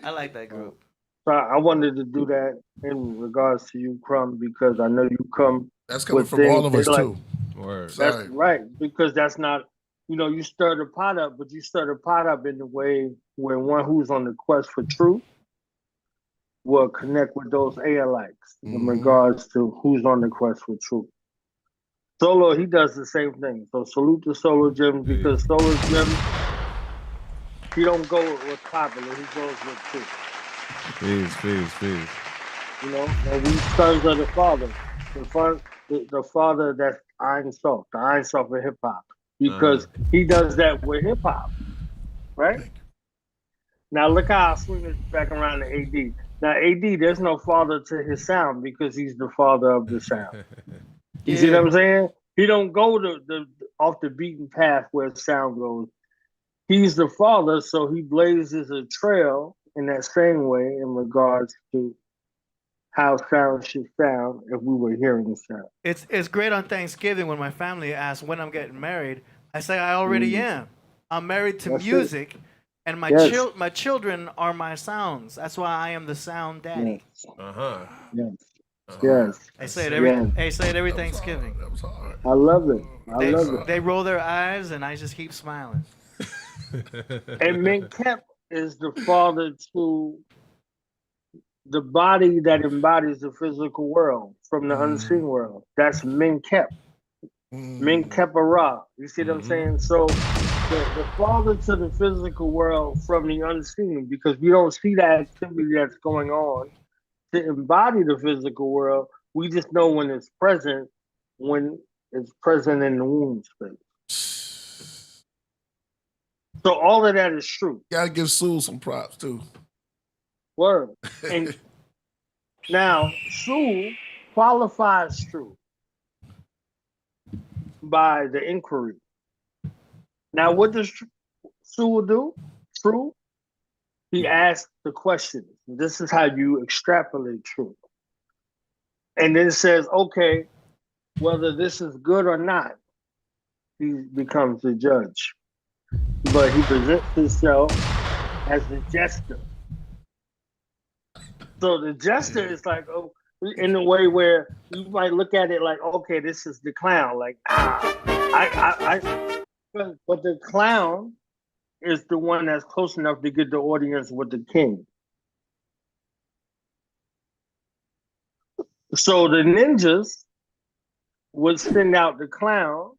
I like that group. So I wanted to do that in regards to you, Crumb, because I know you come. That's coming with from all of us things like- too. Word. That's Sorry. right, because that's not, you stir the pot up, but you stir the pot up in the way where one who's on the quest for truth will connect with those Aelites in regards to who's on the quest for truth. Solo, he does the same thing. So salute to Solo Jim because Solo Jim, he don't go with what's popular, he goes with truth. Peace. And we sons of the Father. The Father that's Ein Sof, the Ein Sof of hip hop. Because he does that with hip hop. Right? Now look how I swing it back around to AD. Now AD, there's no father to his sound because he's the father of the sound. You see what I'm saying? He don't go the off the beaten path where sound goes. He's the father, so he blazes a trail in that same way in regards to how sound should sound if we were hearing sound. It's great on Thanksgiving when my family asks when I'm getting married. I say I already am. I'm married to That's music, and my Yes. my children are my sounds. That's why I am the sound daddy. Yes. Yes. I say it every That was Thanksgiving. hard. That was hard. I love it. I love it. They roll their eyes, and I just keep smiling. And Menkep is the father to the body that embodies the physical world from the unseen world. That's Menkep. Menkep Ra. You see what I'm saying? So the father to the physical world from the unseen, because we don't see that activity that's going on to embody the physical world. We just know when it's present in the womb space. So all of that is true. Gotta give Sue some props too. Word. And now Sue qualifies true by the inquiry. Now what does Sue do? True. He asks the question. This is how you extrapolate truth. And then says, okay, whether this is good or not, he becomes the judge. But he presents himself as the jester. So the jester is like, oh, in a way where you might look at it like, okay, this is the clown. Like, but the clown is the one that's close enough to get the audience with the king. So the ninjas would send out the clown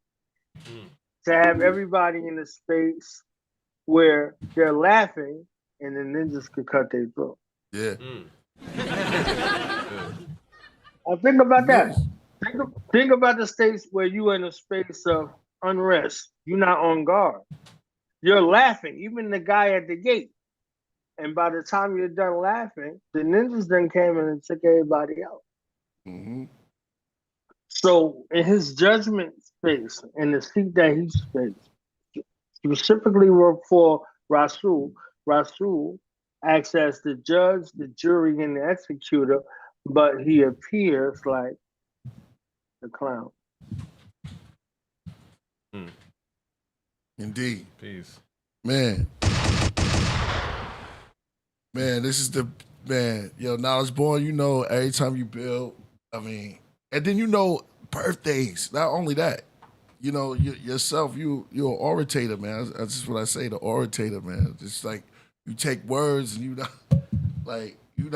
to have everybody in a space where they're laughing and the ninjas could cut their throat. Yeah. I think about that. Think about the states where you're in a space of unrest. You're not on guard. You're laughing, even the guy at the gate. And by the time you're done laughing, the ninjas then came in and took everybody out. So in his judgment space, in the seat that he space, specifically for Rasul acts as the judge, the jury, and the executor, but he appears like the clown. Indeed. Peace. Man, this is the man. Yo, Knowledge Born, every time you build, and then birthdays. Not only that, yourself, you're an orator, man. That's just what I say, the orator, man. Just like you take words and you know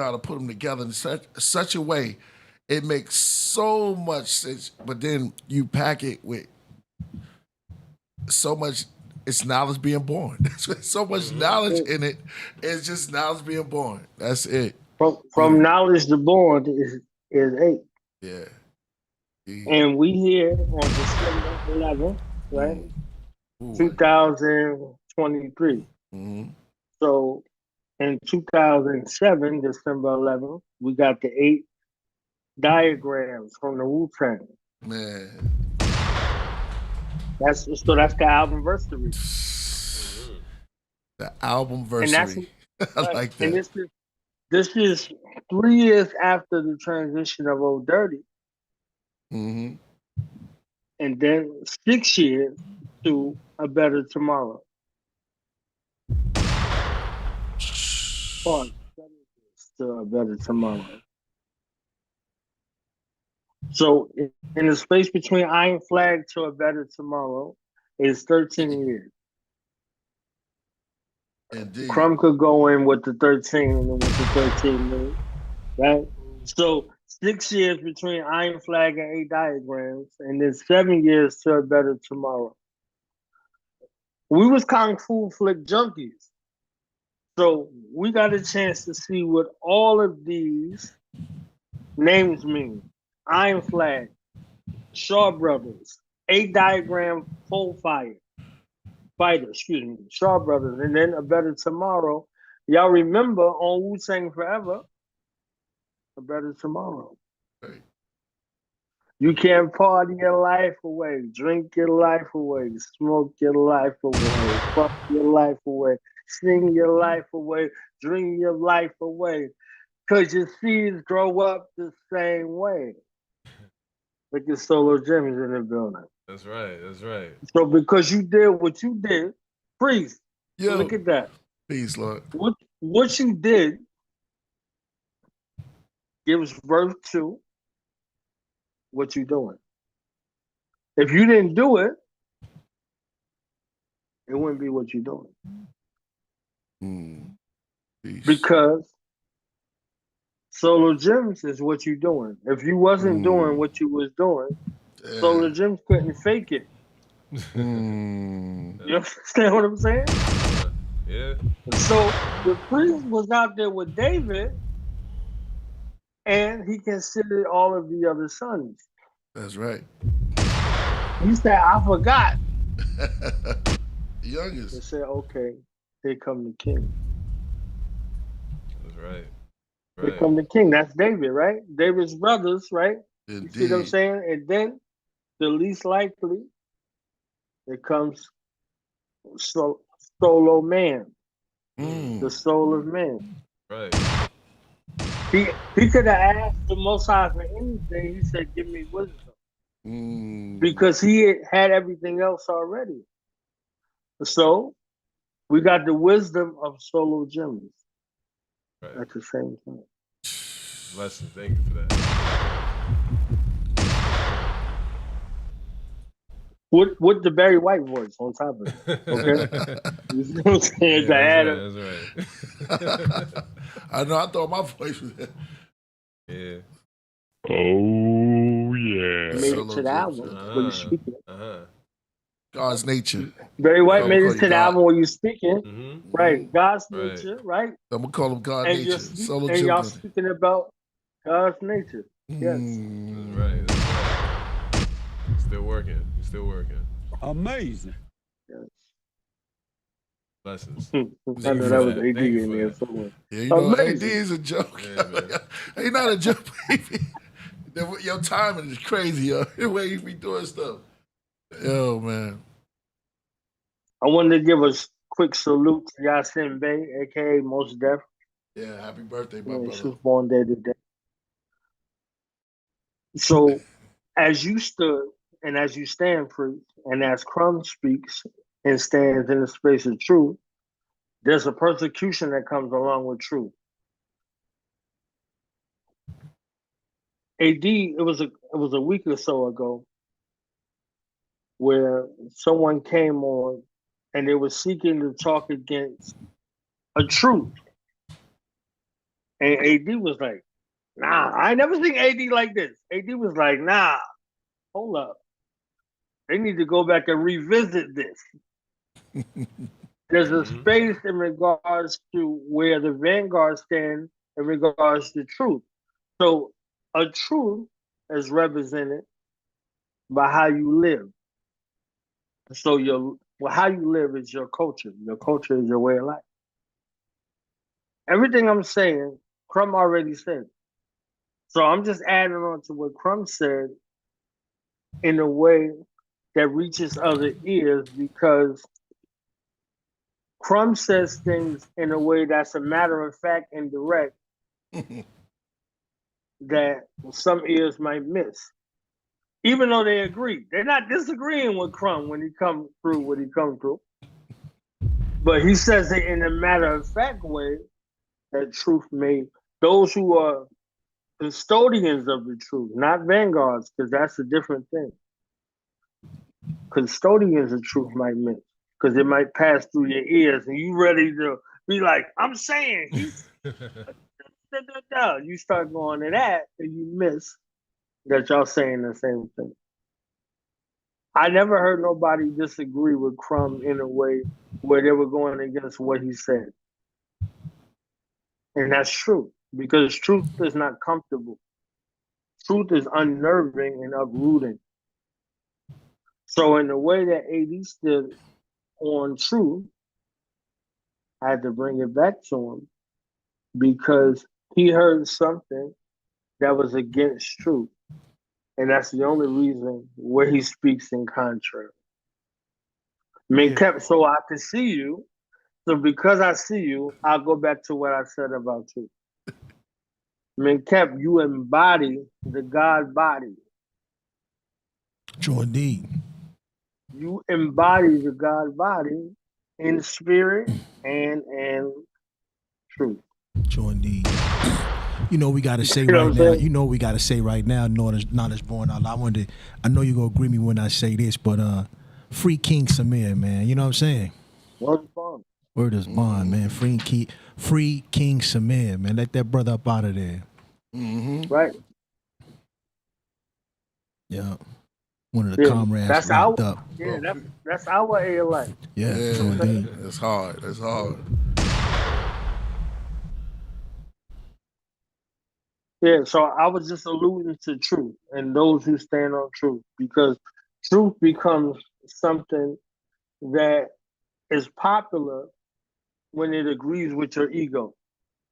how to put them together in such a way it makes so much sense. But then you pack it with so much. It's knowledge being born. There's so much knowledge in it. It's just knowledge being born. That's it. From knowledge to born is 8. Yeah. And we here on December 11th, right? Ooh. 2023. Mm-hmm. So in 2007, December 11th, we got the 8 diagrams from the Wu-Tang. Man. That's the album-versary. The album-versary. I like that. And this is 3 years after the transition of Old Dirty. Mm-hmm. And then 6 years to A Better Tomorrow. To A Better Tomorrow. So in the space between Iron Flag to A Better Tomorrow is 13 years. Indeed. Crumb could go in with the 13 and with the 13 minutes, right? So 6 years between Iron Flag and 8 diagrams, and then 7 years to A Better Tomorrow. We was Kung Fu flick junkies. So we got a chance to see what all of these names mean. Iron Flag, Shaw Brothers, 8 diagram full fighter, Shaw Brothers, and then A Better Tomorrow. Y'all remember on Wu-Tang Forever, A Better Tomorrow. Right. You can't party your life away, drink your life away, smoke your life away, fuck your life away, sing your life away, dream your life away, because your seeds grow up the same way. Look at Solo Jimmy's in the building. That's right. That's right. So because you did what you did, Priest, Yo. look at that. Peace, Lord. What you did gives birth to what you're doing. If you didn't do it, it wouldn't be what you're doing. Because Solo Gems is what you're doing. If you wasn't doing what you was doing, Solo Gems couldn't fake it. You understand what I'm saying? Yeah. So the priest was out there with David, and he considered all of the other sons. That's right. He said, I forgot. Youngest. They said, okay, here come the king. That's right. Here come the king. That's David, right? David's brothers, right? Indeed. You see what I'm saying? And then the least likely, it comes Solo Man. The soul of man. Right. He could have asked the Most High for anything. He said, give me wisdom. Because he had everything else already. So we got the wisdom of Solo Gems at the same time. Blessings. Thank you for that. With the Barry White voice on top of it. Okay? You see what I'm saying? That's right. I know, I thought my voice was there. Yeah. Oh, yeah. Made it to the album when you're speaking. God's nature. Barry White made it to the album when you're speaking. Right. God's nature, right? I'm going to call him God and nature. And y'all speaking about God's nature. Yes. That's right. That's right. Still working. Still working. Amazing. Yes. Blessings. I know that was AD in there somewhere. Yeah, you know, AD is a joke. He's not a joke, baby. Your timing is crazy, yo. The way you be doing stuff. Yo, man. I wanted to give a quick salute to Yasin Bey, a.k.a. Most Def. Yeah, happy birthday, my brother. She was born day today. So, as you stood and as you stand, Priest, and as Crumb speaks and stands in the space of truth, there's a persecution that comes along with truth. AD, it was a week or so ago where someone came on and they were seeking to talk against a truth. And AD was like, nah, I ain't never seen AD like this. AD was like, nah, hold up. They need to go back and revisit this. There's a space in regards to where the vanguard stand in regards to truth. So a truth is represented by how you live. So how you live is your culture. Your culture is your way of life. Everything I'm saying, Crumb already said. So I'm just adding on to what Crumb said in a way that reaches other ears, because Crumb says things in a way that's a matter of fact and direct that some ears might miss. Even though they agree. They're not disagreeing with Crumb when he comes through what he comes through. But he says it in a matter of fact way that truth may, those who are custodians of the truth, not vanguards, because that's a different thing. Custodians of truth might miss, because it might pass through your ears and you ready to be like, I'm saying he's you start going to that and you miss that y'all saying the same thing. I never heard nobody disagree with Crumb in a way where they were going against what he said. And that's true, because truth is not comfortable. Truth is unnerving and uprooting. So in the way that AD stood on truth, I had to bring it back to him because he heard something that was against truth. And that's the only reason where he speaks in contrary. Kept so I can see you. So because I see you, I'll go back to what I said about you. Kept, you embody the God body. True indeed. You embody the God body in spirit and in truth. True indeed. You know we gotta say right now. You know we gotta say right now. Knowledge born out. I know you're gonna agree with me when I say this, but free King Samir, man. You know what I'm saying? Word is bond. Word is bond, man. Free King Samir, man. Let that brother up out of there. Right. Yeah. One of the comrades that's locked our, up. Yeah, that's our ALA. Yeah, true indeed. It's hard. It's hard. Yeah, so I was just alluding to truth and those who stand on truth, because truth becomes something that is popular when it agrees with your ego.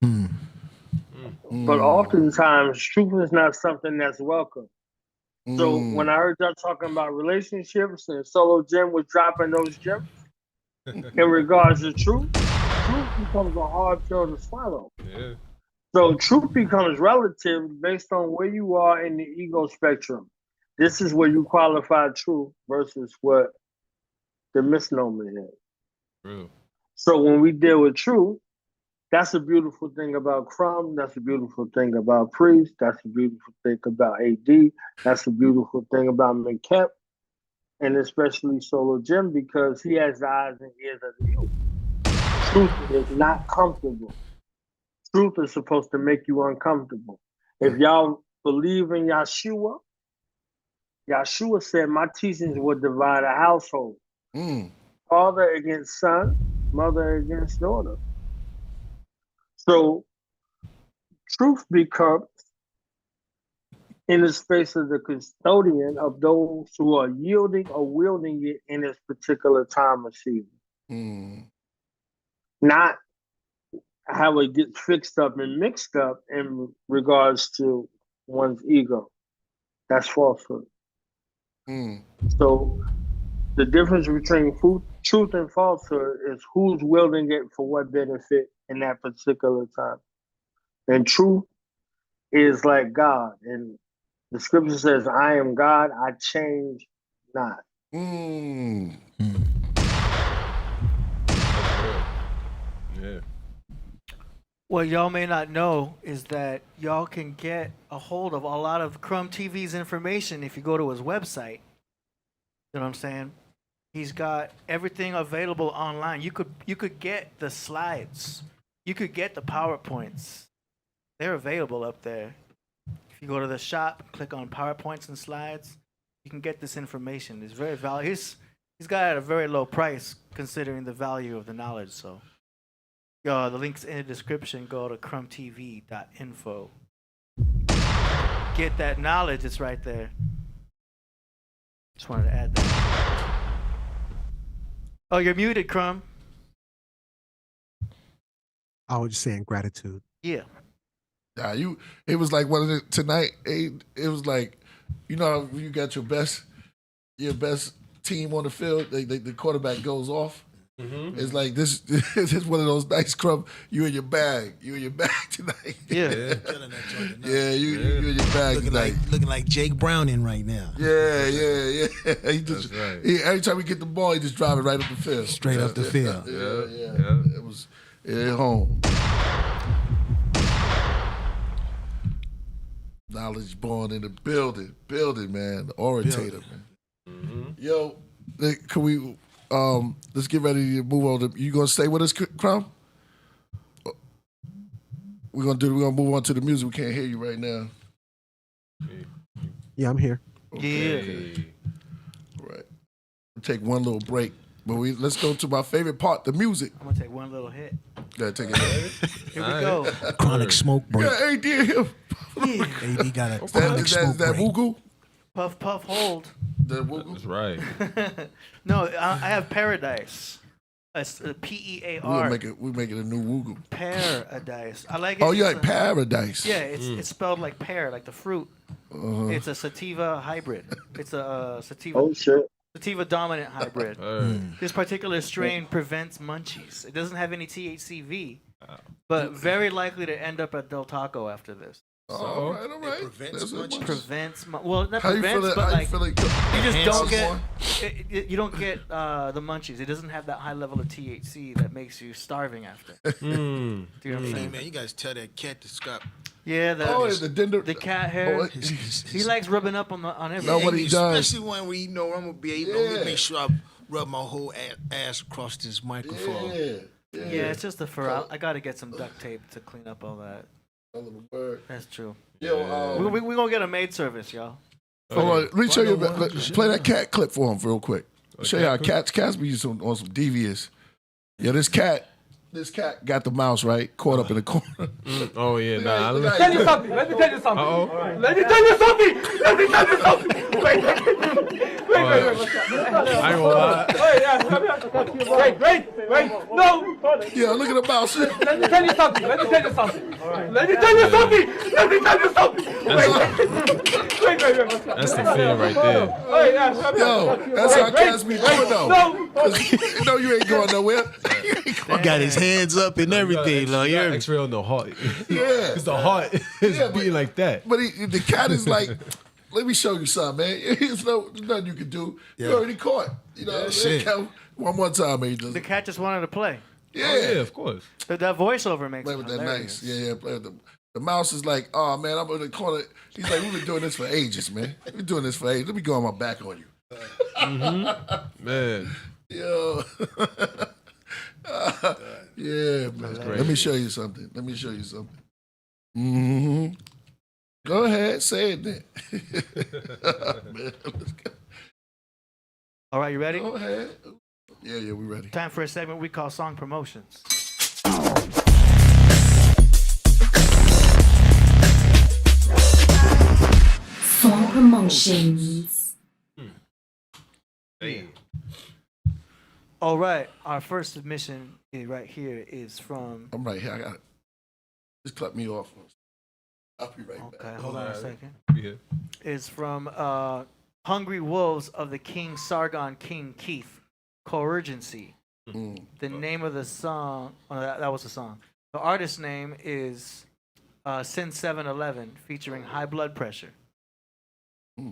But oftentimes, truth is not something that's welcome. So when I heard y'all talking about relationships and Solo Jim was dropping those gems in regards to truth becomes a hard pill to swallow. Yeah. So truth becomes relative based on where you are in the ego spectrum. This is where you qualify truth versus what the misnomer is. True. So when we deal with truth, that's a beautiful thing about Crumb. That's a beautiful thing about Priest. That's a beautiful thing about AD. That's a beautiful thing about McKep, and especially Solo Jim, because he has the eyes and ears of the youth. Truth is not comfortable. Truth is supposed to make you uncomfortable. If y'all believe in Yeshua, Yeshua said, my teachings will divide a household. Father against son, mother against daughter. So truth becomes in the space of the custodian of those who are yielding or wielding it in this particular time or season. Not how it gets fixed up and mixed up in regards to one's ego. That's falsehood. So the difference between truth and falsehood is who's wielding it for what benefit in that particular time. And truth is like God. And the scripture says, I am God, I change not. Yeah. What y'all may not know is that y'all can get a hold of a lot of Crumb TV's information if you go to his website. You know what I'm saying? He's got everything available online. You could get the slides. You could get the PowerPoints. They're available up there. If you go to the shop, click on PowerPoints and slides, you can get this information. It's very valuable. He's got it at a very low price considering the value of the knowledge. So, the link's in the description. Go to CrumbTV.info. Get that knowledge. It's right there. Just wanted to add that. Oh, you're muted, Crumb. I was just saying gratitude. Yeah. Yeah, it was like one of the tonight. It was like, you know, you got your best team on the field. The quarterback goes off. Mm-hmm. It's like this is one of those nice Crumb. You in your bag. You in your bag tonight. Yeah. Yeah, you in your bag tonight. Looking like Jake Browning right now. Yeah. He just, That's right. every time we get the ball, he just drive it right up the field. Straight up the field. Yeah. It was home. Knowledge born in the building, man. The orator, man. Mm-hmm. Yo, can we let's get ready to move on. You gonna stay with us, Crumb? We're gonna move on to the music. We can't hear you right now. Yeah, I'm here. Okay. All right. We'll take one little break. But let's go to my favorite part, the music. I'm gonna take one little hit. Gotta take it. Here we go. Chronic smoke break. Yeah, AD here. AD got a chronic smoke that break. Wugu? Puff, puff, hold. That Wugu? That's right. No, I have Paradise. That's P-E-A-R. We're making a new Wugu. Paradise. I like it. Oh, you like Paradise? Yeah, it's spelled like pear, like the fruit. Uh-huh. It's a sativa hybrid. It's a sativa. Oh shit. Sativa dominant hybrid. This particular strain prevents munchies. It doesn't have any THCV, but very likely to end up at Del Taco after this. All right. Prevents, well, not How you prevents, feel? but How like you feel like you just don't more? you don't get the munchies. It doesn't have that high level of THC that makes you starving after. Do you know what I'm Hey saying? man, you guys tell that cat to stop. Yeah, the cat hair. He likes rubbing up on everything. No, what he does. Especially when we know I'm gonna be able to make sure I rub my whole ass across this microphone. Yeah, it's just the fur. I gotta get some duct tape to clean up all that. Word. That's true. Yo, We gonna get a maid service, y'all. hold on. Let me show you. Play that cat clip for him real quick. Show you how cats be on some devious. Yeah, this cat got the mouse right, caught up in the corner. Oh yeah, nah. Let me tell you something. Let me tell you something. Uh-oh. Let me tell you something. Let me tell you something. Wait. I ain't gonna lie. Wait. No. Yeah, look at the mouse. Let me tell you something. Let me tell you something. Let me tell you something. Let me tell you something. Wait. That's the fear right there. Yo, that's how cats be doing though. You know you ain't going nowhere. Got his hands up and everything, You like got X-ray on the heart. Yeah. Cause the heart is beating like that. But the cat is like, let me show you something, man. There's nothing you can do. You already caught. You know what I'm saying? shit. One more time, man. Just, The cat just wanted to play. yeah. Oh, yeah, of course. That voiceover makes Play it with that hilarious. nice. Yeah, play with them. The mouse is like, oh, man, I'm in the corner. He's like, we've been doing this for ages, man. We've been doing this for ages. Let me go on my back on you. Man. Yo. Yeah, man. Let me show you something. Mm-hmm. Go ahead, say it then. Man, let's go. All right, you ready? Go ahead. Yeah, we ready. Time for a segment we call Song Promotions. Song Promotions. Hey. All right, our first submission right here is from. I'm right here. I got it. Just cut me off. I'll be right Okay, back. hold on a second. Yeah. Is from Hungry Wolves of the King Sargon King Keith. Courgency. Mm. The name of the song. Oh, that was the song. The artist name is Sin 711, featuring High Blood Pressure. I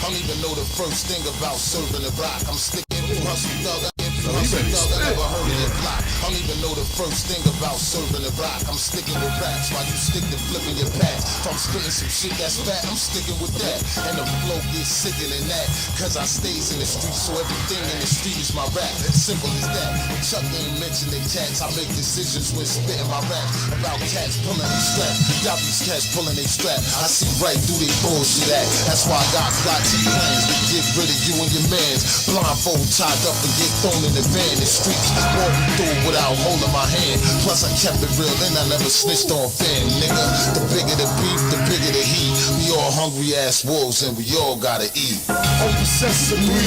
don't even know the first thing about serving the rock. I'm sticking to hustle thug. I'm so thug, I never heard of the block. I don't even know the first thing about serving the rock. I'm sticking with raps while you stick to flipping your packs. If I'm spitting some shit that's fat, I'm sticking with that. And the flow gets sicker than that, cause I stays in the street, so everything in the street is my rap. Simple as that. Chuck ain't mention they tats. I make decisions when spitting my rap about cats pulling their strap. Y'all these cats pulling their strap. I see right through they bullshit act. That's why I got plots and plans to get rid of you and your mans. Blindfold tied up and get thrown in the van. The streets walking through without holding my hand. Plus I kept it real and I never snitched on fan, nigga. The bigger the beef, the bigger the heat. We all hungry ass wolves and we all gotta eat. Open sesame.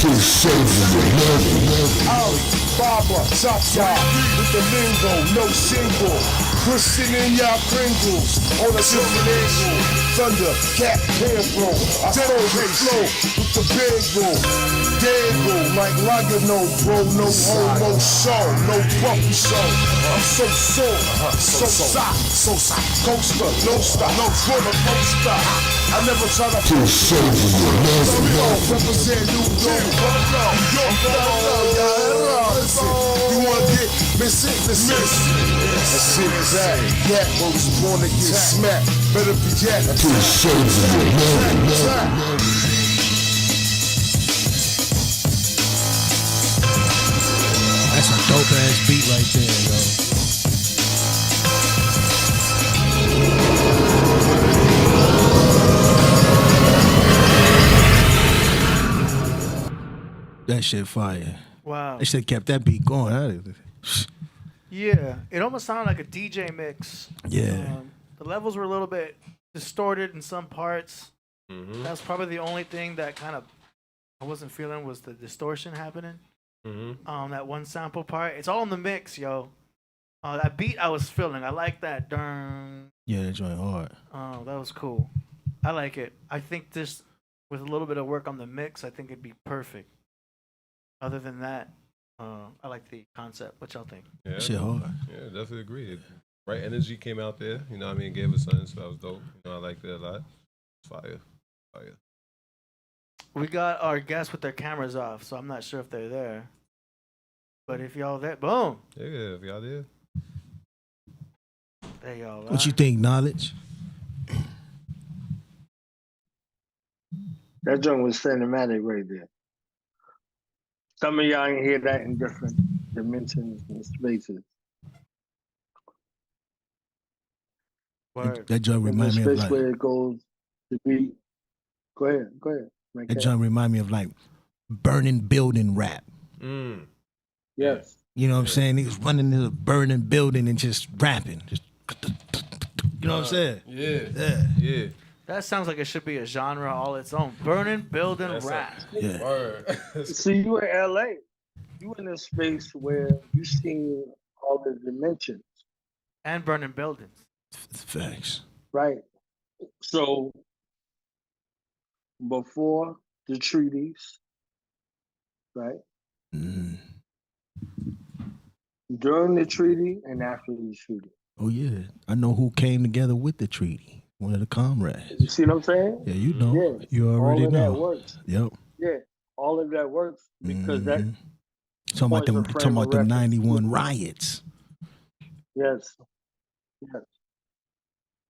Ali, Baba, Top Guy, with the lingo, no single. Christian in y'all Pringles, on a different angle. Thunder, cat, Pantro, I stole the flow with the big room. Dead room, like Lagano, bro, no homo show, no puppy show. I'm so sock, coaster, no stop, no roller coaster. I never try to pull shit. Represent New York, you wanna get missing? That shit is that. Cat was born to get smacked. Better be cat. That's a dope ass beat right there, yo. That shit fire. Wow. They should have kept that beat going. Yeah, it almost sounded like a DJ mix. Yeah. The levels were a little bit distorted in some parts. That's probably the only thing that kind of I wasn't feeling was the distortion happening. That one sample part. It's all in the mix, yo. That beat I was feeling. I like that. Darn. Yeah, that joint hard. Oh, that was cool. I like it. I think this, with a little bit of work on the mix, I think it'd be perfect. Other than that, I like the concept. What y'all think? Yeah, Shit hard. Yeah, definitely agree. Right energy came out there. You know what I mean? Gave us something, so that was dope. You know, I liked it a lot. Fire. We got our guests with their cameras off, so I'm not sure if they're there. But if y'all there, boom. Yeah, if y'all there. There y'all are. What you think, Knowledge? That joint was cinematic right there. Some of y'all ain't hear that in different dimensions and spaces. Word. That joint In the remind me of space like where it goes to be. Go ahead. Make that joint remind me of like burning building rap. Yes. You know what I'm saying? He was running in a burning building and just rapping. Just you know what I'm saying? Yeah. That sounds like it should be a genre all its own. Burning, building, rap. Yeah. See, you in LA. You in a space where you see all the dimensions. And burning buildings. Facts. Right. So before the treaties, right? During the treaty and after the treaty. Oh yeah. I know who came together with the treaty. One of the comrades. You see what I'm saying? Yeah, you know. Yeah. You already all of know. That works. Yep. Yeah. All of that works because that talking about them 91 riots. Yes.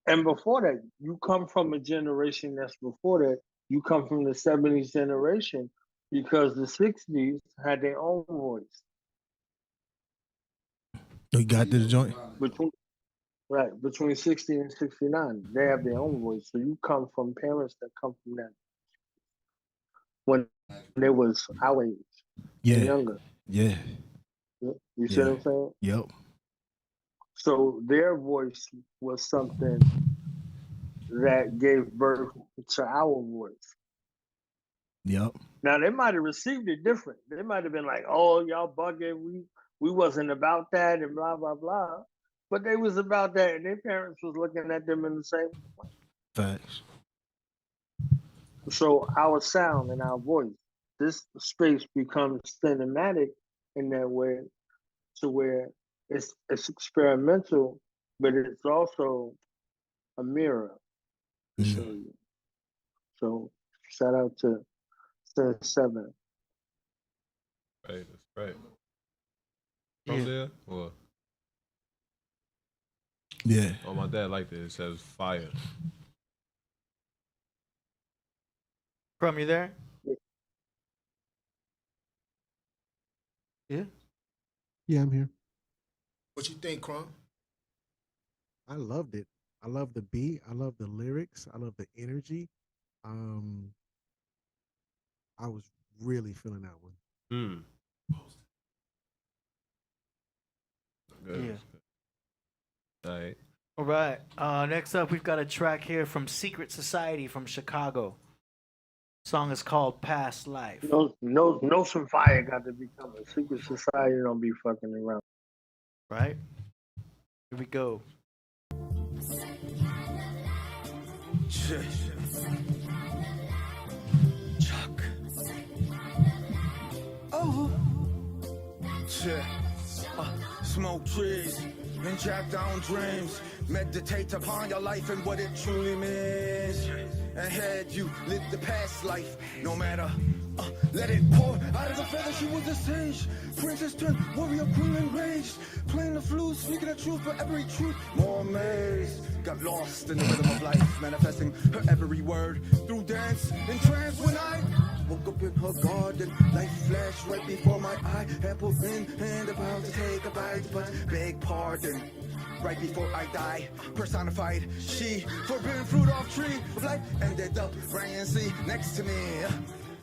And before that, you come from a generation that's before that. You come from the 70s generation because the 60s had their own voice. You got to the joint? Between 60 and 69, they have their own voice. So you come from parents that come from that when they was our age, and younger. Yeah. You see what I'm saying? Yep. So their voice was something that gave birth to our voice. Yep. Now they might have received it different. They might have been like, "Oh, y'all bugging. We wasn't about that," and blah blah blah. But they was about that, and their parents was looking at them in the same way. Facts. So our sound and our voice, this space becomes cinematic in that way, to where it's experimental, but it's also a mirror to show you. So shout out to Sin 7. Right, that's right. from Yeah. there? Or Yeah. oh, my dad liked it. It says fire. Crumb, you there? Yeah. Yeah, I'm here. What you think, Crumb? I loved it. I love the beat. I love the lyrics. I love the energy. I was really feeling that one. Hmm. Good. Yeah. All right. All right. Next up, we've got a track here from Secret Society from Chicago. Song is called Past Life. No, some fire got to become a secret society. Don't be fucking around. Right? Here we go. Chuck. Oh. Shit. Smoke trees and jot down dreams. Meditate upon your life and what it truly means. Ahead you live the past life, no matter. Let it pour out of the feather. She was a sage, princess turned warrior, queen enraged. Playing the flute, speaking the truth for every truth. More amazed, got lost in the rhythm of life, manifesting her every word through dance and trance. When I woke up in her garden, life flashed right before my eye. Apple in hand, about to take a bite, but beg pardon. Right before I die, personified, she forbidden fruit off tree of life ended up C next to me.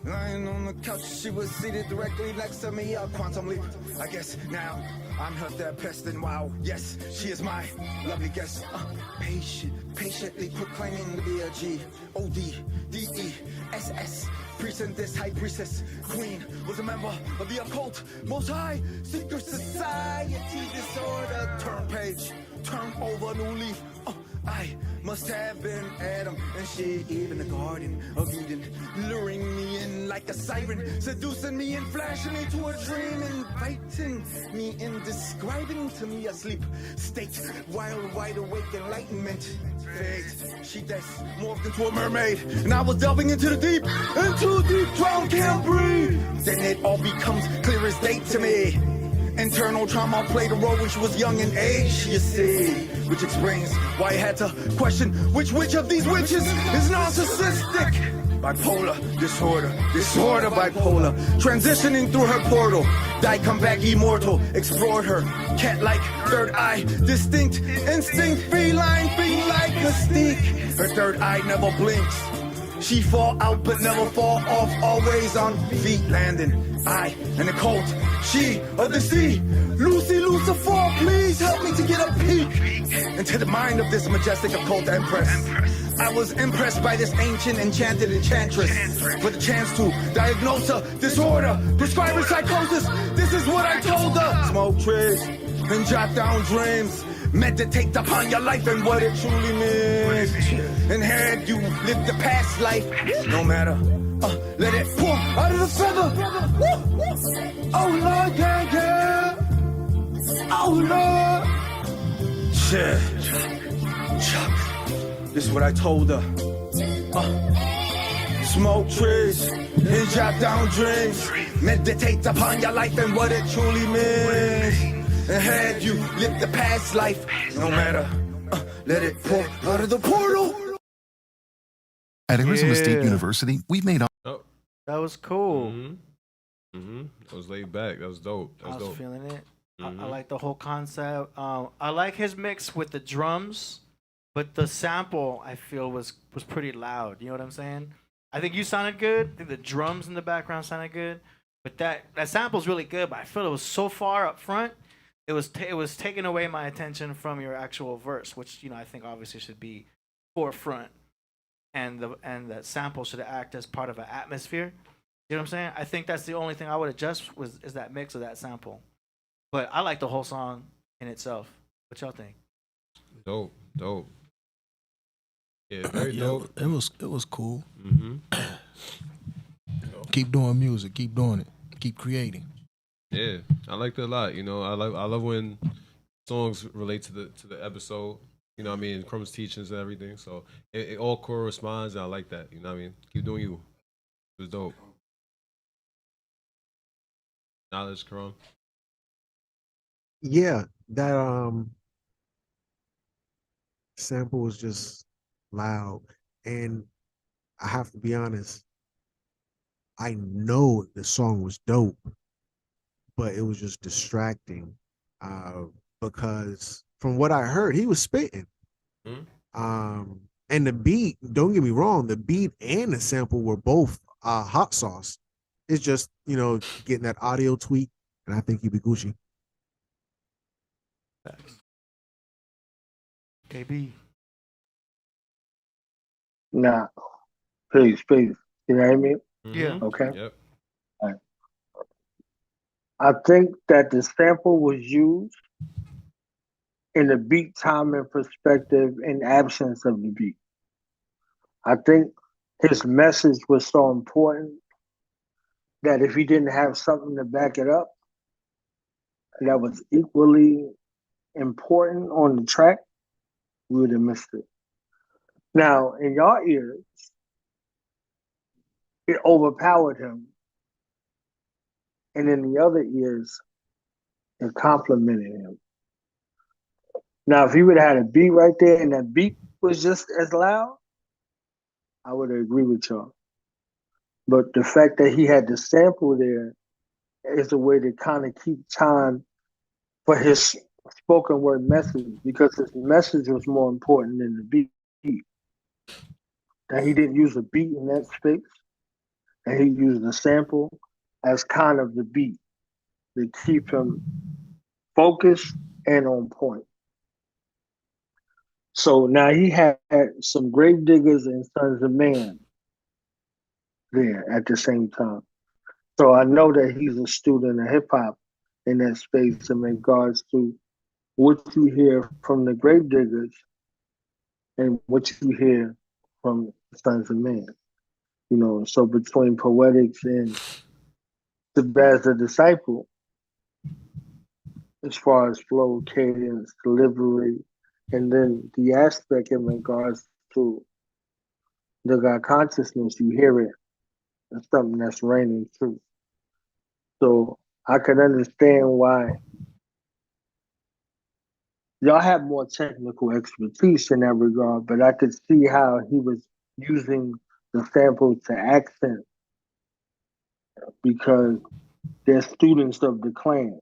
Lying on the couch, she was seated directly next to me. A quantum leap, I guess now I'm her therapist, and wow, yes, she is my lovely guest. Patiently proclaiming to be a G-O-D-D-E-S-S. Priest, this high priestess, queen, was a member of the occult, most high, secret society, disorder. Turn page, turn over new leaf. I must have been Adam and she, even the Garden of Eden, luring me in like a siren, seducing me and flashing me to a dream, inviting me in, describing to me a sleep state, while wide awake enlightenment fades. She thus morphed into a mermaid, and I was delving into the deep, drown, can't breathe. Then it all becomes clear as day to me. Internal trauma played a role when she was young in age, you see, which explains why I had to question which of these witches is narcissistic. Bipolar, disorder, bipolar. Transitioning through her portal, die, come back immortal. Explored her, cat-like, third eye, distinct, instinct, feline, like mystique. Her third eye never blinks. She fall out but never fall off, always on feet landing. I and the cult, she of the sea. Lucifer, please help me to get a peek into the mind of this majestic occult empress. I was impressed by this ancient enchanted enchantress with a chance to diagnose a disorder, prescribe her psychosis. This is what I told her. Smoke trees and jot down dreams. Meditate upon your life and what it truly means. And had you lived the past life, no matter. Let it pour out of the feather. Oh Lord, yeah. Oh Lord. Chuck. This is what I told her. Smoke trees and jot down dreams. Meditate upon your life and what it truly means. And had you lived the past life, no matter, let it pour out of the portal. At Arizona State University, we've made That was cool. That was laid back. That was dope. I was feeling it. I like the whole concept. I like his mix with the drums, but the sample I feel was pretty loud. You know what I'm saying? I think you sounded good. I think the drums in the background sounded good, but that sample's really good. But I feel it was so far up front. It was taking away my attention from your actual verse, which I think obviously should be forefront, and the sample should act as part of an atmosphere. You know what I'm saying? I think that's the only thing I would adjust is that mix of that sample. But I like the whole song in itself. What y'all think? Dope. Yeah, very dope. It was cool. Keep doing music. Keep doing it. Keep creating. Yeah, I liked it a lot. I love when songs relate to the episode. You know what I mean? Crumb's teachings and everything. So it all corresponds, and I like that. You know what I mean? Keep doing you. It was dope. Knowledge, Crumb. Yeah, that sample was just loud. And I have to be honest, I know the song was dope, but it was just distracting. Because from what I heard, he was spitting. And the beat, don't get me wrong, the beat and the sample were both hot sauce. It's just, getting that audio tweak, and I think he'd be Gucci. KB. Nah, please. You know what I mean? Yeah. Okay. Yep. All right. I think that the sample was used in the beat timing perspective in absence of the beat. I think his message was so important that if he didn't have something to back it up that was equally important on the track, we would have missed it. Now, in your ears, it overpowered him. And in the other ears, it complimented him. Now, if he would have had a beat right there and that beat was just as loud, I would agree with y'all. But the fact that he had the sample there is a way to kind of keep time for his spoken word message, because his message was more important than the beat. And he didn't use a beat in that space, and he used the sample as kind of the beat to keep him focused and on point. So now he had some grave diggers and Sons of Man there at the same time. So I know that he's a student of hip hop in that space in regards to what you hear from the grave diggers and what you hear from Sons of Man. So between Poetics and Shabazz the Disciple, as far as flow, cadence, delivery, and then the aspect in regards to the God consciousness, you hear it. It's something that's reigning true. So I could understand why y'all have more technical expertise in that regard, but I could see how he was using the sample to accent, because they're students of the clan.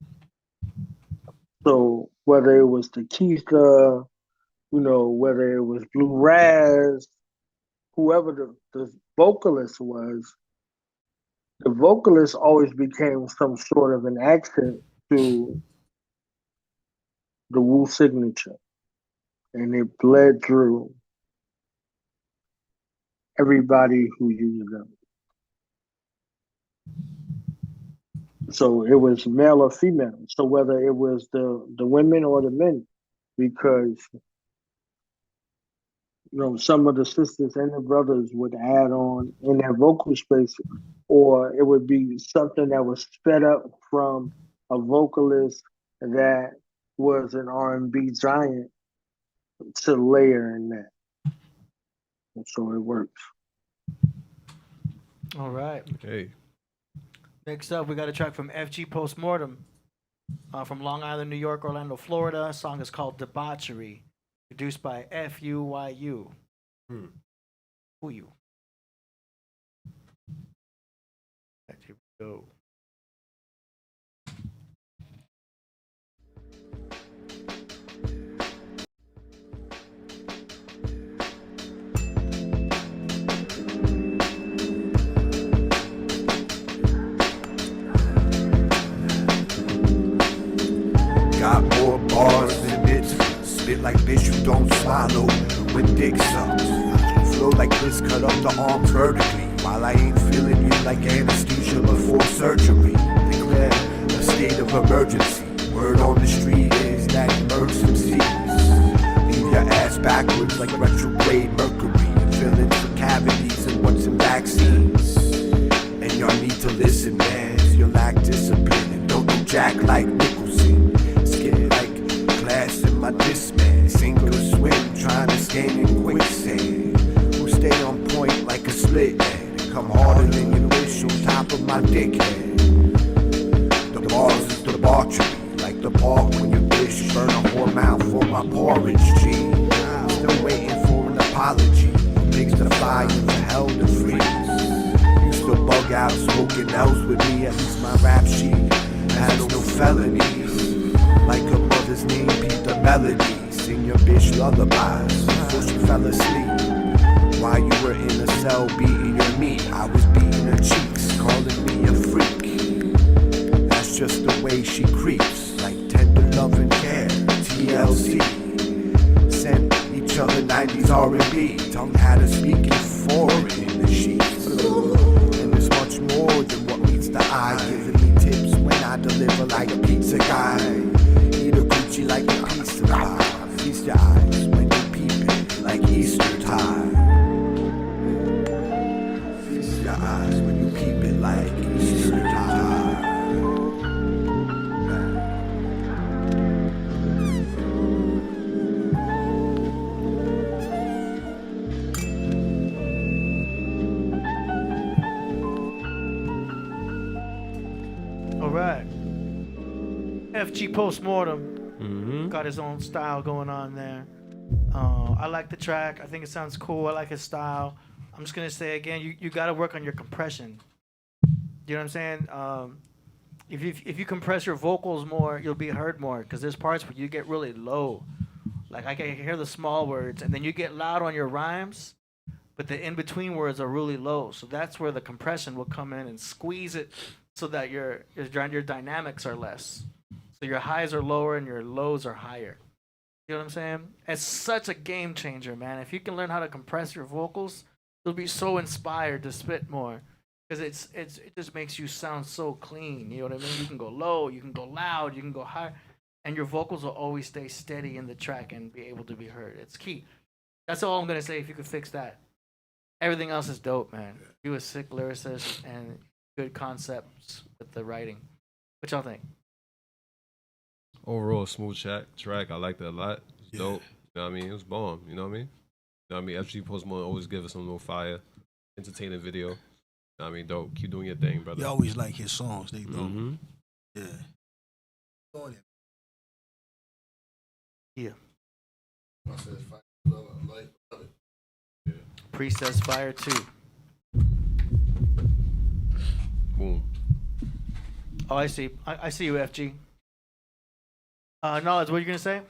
So whether it was Takika, whether it was Blue Raz, whoever the vocalist was, the vocalist always became some sort of an accent to the Wu signature. And it bled through everybody who used them. So it was male or female. So whether it was the women or the men, because some of the sisters and the brothers would add on in their vocal space, or it would be something that was sped up from a vocalist that was an R&B giant to layer in that. And so it works. All right. Okay. Next up, we got a track from FG Postmortem from Long Island, New York, Orlando, Florida. Song is called Debauchery, produced by FUYU. Who you? Here we go. Got more bars than bits. Spit like bitch you don't swallow when dick sucks. Flow like this, cut up the arms vertically, while I ain't feeling you like anesthesia before surgery. Declare a state of emergency. Word on the street is that emergencies leave your ass backwards like retrograde Mercury, and filling for cavities and what's in vaccines. And y'all need to listen, man. You lack discipline and don't do jack like Nicholson. Skin like glass in my disman. Sink or swim, trying to scan in quicksand. Who stay on point like a split head and come harder than you wish on top of my dickhead. The bars is debauchery, like the park when your bitch burn a whore mouth for my porridge, G. Still waiting for an apology. Makes the fire to hell to freeze. Used to bug out smoking else with me. At least my rap sheet has no felonies. Like her mother's name, Pete the Melody. Sing your bitch lullabies before she fell asleep. While you were in a cell beating your meat, I was beating her cheeks, calling me a freak. That's just the way she creeps, like tender love and care. TLC. Send each other 90s R&B. Tongue had her speaking foreign in the sheets. And there's much more than what meets the eye. Giving me tips when I deliver like a pizza guy. Eat a Gucci like a pizza pie. Feast your eyes when you peep it like Easter tide. Feast your eyes when you peep it like Easter tide. All right. FG Postmortem got his own style going on there. I like the track. I think it sounds cool. I like his style. I'm just gonna say again, you got to work on your compression. You know what I'm saying? If you compress your vocals more, you'll be heard more. Because there's parts where you get really low. Like I can hear the small words, and then you get loud on your rhymes, but the in between words are really low. So that's where the compression will come in and squeeze it, so that your dynamics are less. So your highs are lower and your lows are higher. You know what I'm saying? It's such a game changer, man. If you can learn how to compress your vocals, you'll be so inspired to spit more. Because it just makes you sound so clean. You know what I mean? You can go low, you can go loud, you can go high, and your vocals will always stay steady in the track and be able to be heard. It's key. That's all I'm gonna say. If you could fix that, everything else is dope, man. You a sick lyricist and good concepts with the writing. What y'all think? Overall, smooth track. I liked it a lot. It's dope. You know what I mean? It was bomb. You know what I mean? You know what I mean? FG Postmortem always give us some little fire, entertaining video. You know what I mean? Dope. Keep doing your thing, brother. You always like his songs. They dope. Yeah. Yeah. Priest says fire too. Boom. Oh, I see. I see you, FG. Knowledge, what are you gonna say?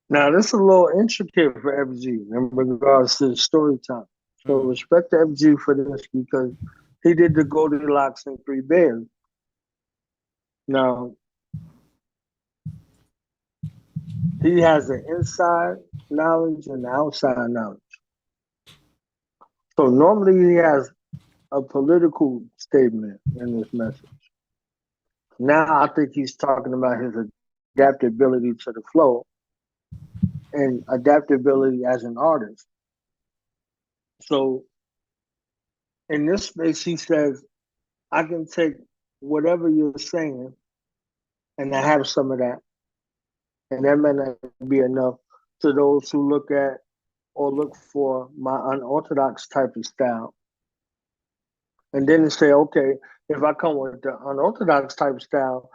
Now, this is a little intricate for FG in regards to the story time. So respect to FG for this because he did the Goldilocks and Three Bears. Now, he has the inside knowledge and the outside knowledge. So normally he has a political statement in this message. Now I think he's talking about his adaptability to the flow and adaptability as an artist. So in this space, he says, I can take whatever you're saying and I have some of that. And that may not be enough to those who look at or look for my unorthodox type of style. And then say, okay, if I come with the unorthodox type of style,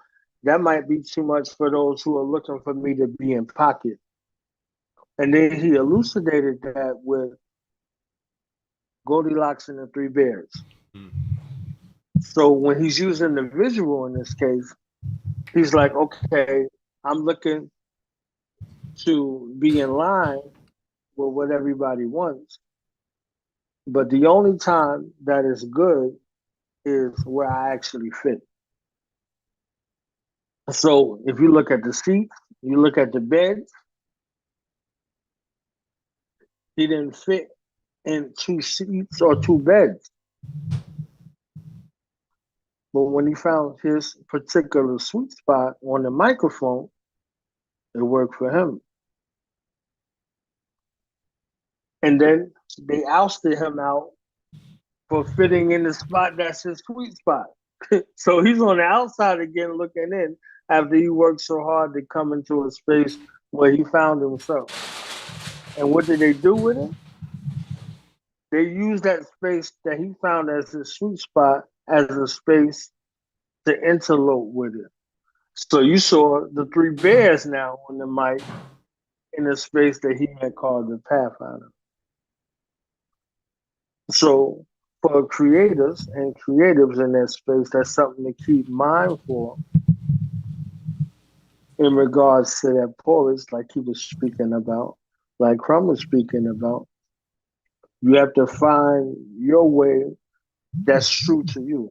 that might be too much for those who are looking for me to be in pocket. And then he elucidated that with Goldilocks and the Three Bears. So when he's using the visual in this case, he's like, okay, I'm looking to be in line with what everybody wants. But the only time that is good is where I actually fit. So if you look at the seats, you look at the beds, he didn't fit in 2 seats or 2 beds. But when he found his particular sweet spot on the microphone, it worked for him. And then they ousted him out for fitting in the spot that's his sweet spot. So he's on the outside again looking in after he worked so hard to come into a space where he found himself. And what did they do with it? They used that space that he found as his sweet spot as a space to interlope with it. So you saw the three bears now on the mic in a space that he had called the Pathfinder. So for creators and creatives in that space, that's something to keep mindful in regards to that porous, like he was speaking about, like Crumb was speaking about. You have to find your way that's true to you.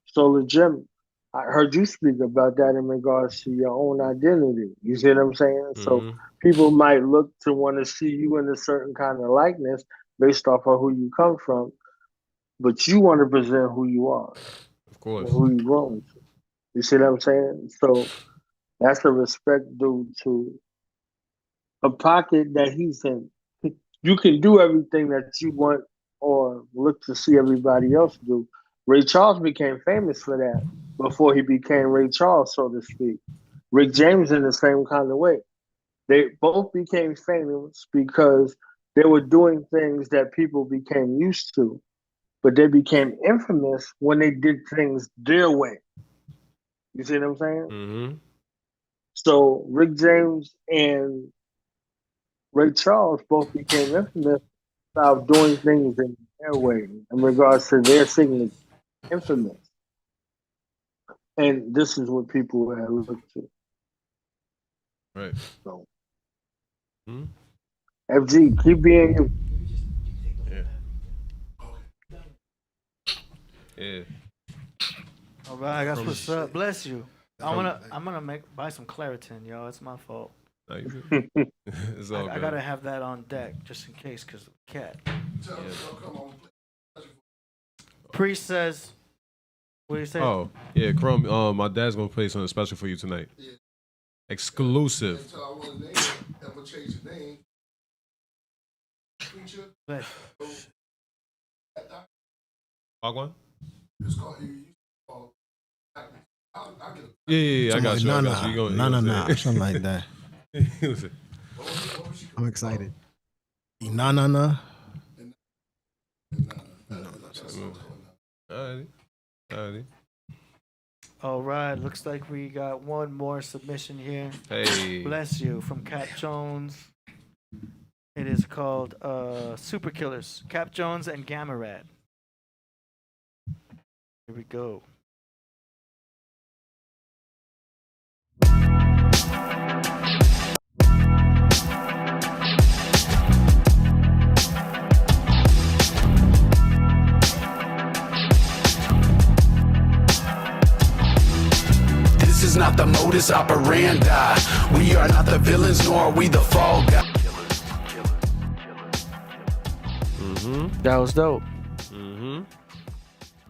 So Jim, I heard you speak about that in regards to your own identity. You see what I'm saying? So people might look to want to see you in a certain kind of likeness based off of who you come from, but you want to present who you are, of course, who you growing to. You see what I'm saying? So that's a respect due to a pocket that he's in. You can do everything that you want or look to see everybody else do. Ray Charles became famous for that before he became Ray Charles, so to speak. Rick James in the same kind of way. They both became famous because they were doing things that people became used to, but they became infamous when they did things their way. You see what I'm saying? So Rick James and Ray Charles both became infamous about doing things in their way in regards to their signature. Infamous. And this is what people have looked to. Right. So, FG, keep being you. Yeah. All right, that's what's up. Bless you. I'm gonna buy some Claritin, yo. It's my fault. No, you good. It's all I good. gotta have that on deck just in case, cause of the cat. Priest says, "What do you say?" Oh yeah, Crumb. My dad's gonna play something special for you tonight. Yeah. Exclusive. Wagwan? Yeah, I got you. Nah, something like that. I'm excited. Nah. Alrighty. All right, looks like we got one more submission here. Hey. Bless you, from Cap Jones. It is called Super Killers. Cap Jones and Gamma Rad. Here we go. This is not the modus operandi. We are not the villains, nor are we the fall guys. That was dope.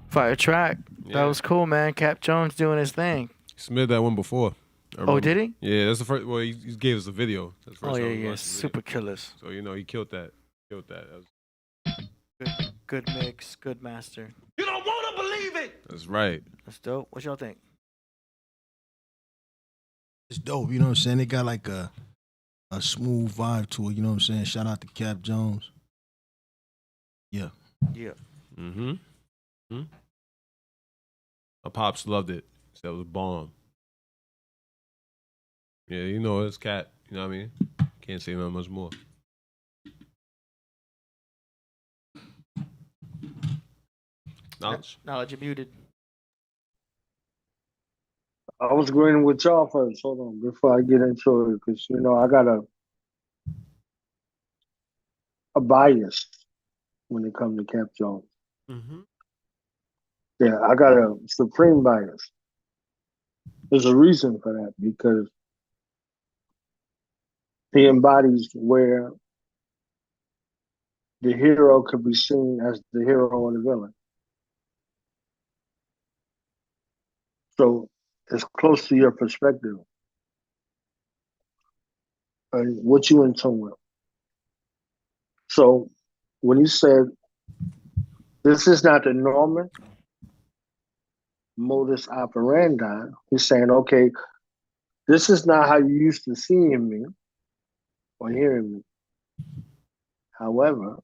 Fire track. That was cool, man. Cap Jones doing his thing. He submitted that one before. Oh, did he? Yeah, that's the first. Well, he gave us a video. That's the first time we watched the Super Killers. So he killed that. That was Good mix, good master. You don't want to believe it. That's right. That's dope. What y'all think? It's dope, you know what I'm saying? They got like a smooth vibe to it, you know what I'm saying? Shout out to Cap Jones. Yeah. My pops loved it. Said it was bomb. Yeah, it's Cat. You know what I mean? Can't say nothing much more. Knowledge, you're muted. I was agreeing with y'all first. Hold on, before I get into it, because I got a bias when it comes to Cap Jones. Yeah, I got a supreme bias. There's a reason for that, because he embodies where the hero could be seen as the hero or the villain. So it's close to your perspective and what you in tune with. So when you said this is not the normal modus operandi, he's saying, okay, this is not how you used to seeing me or hearing me. However,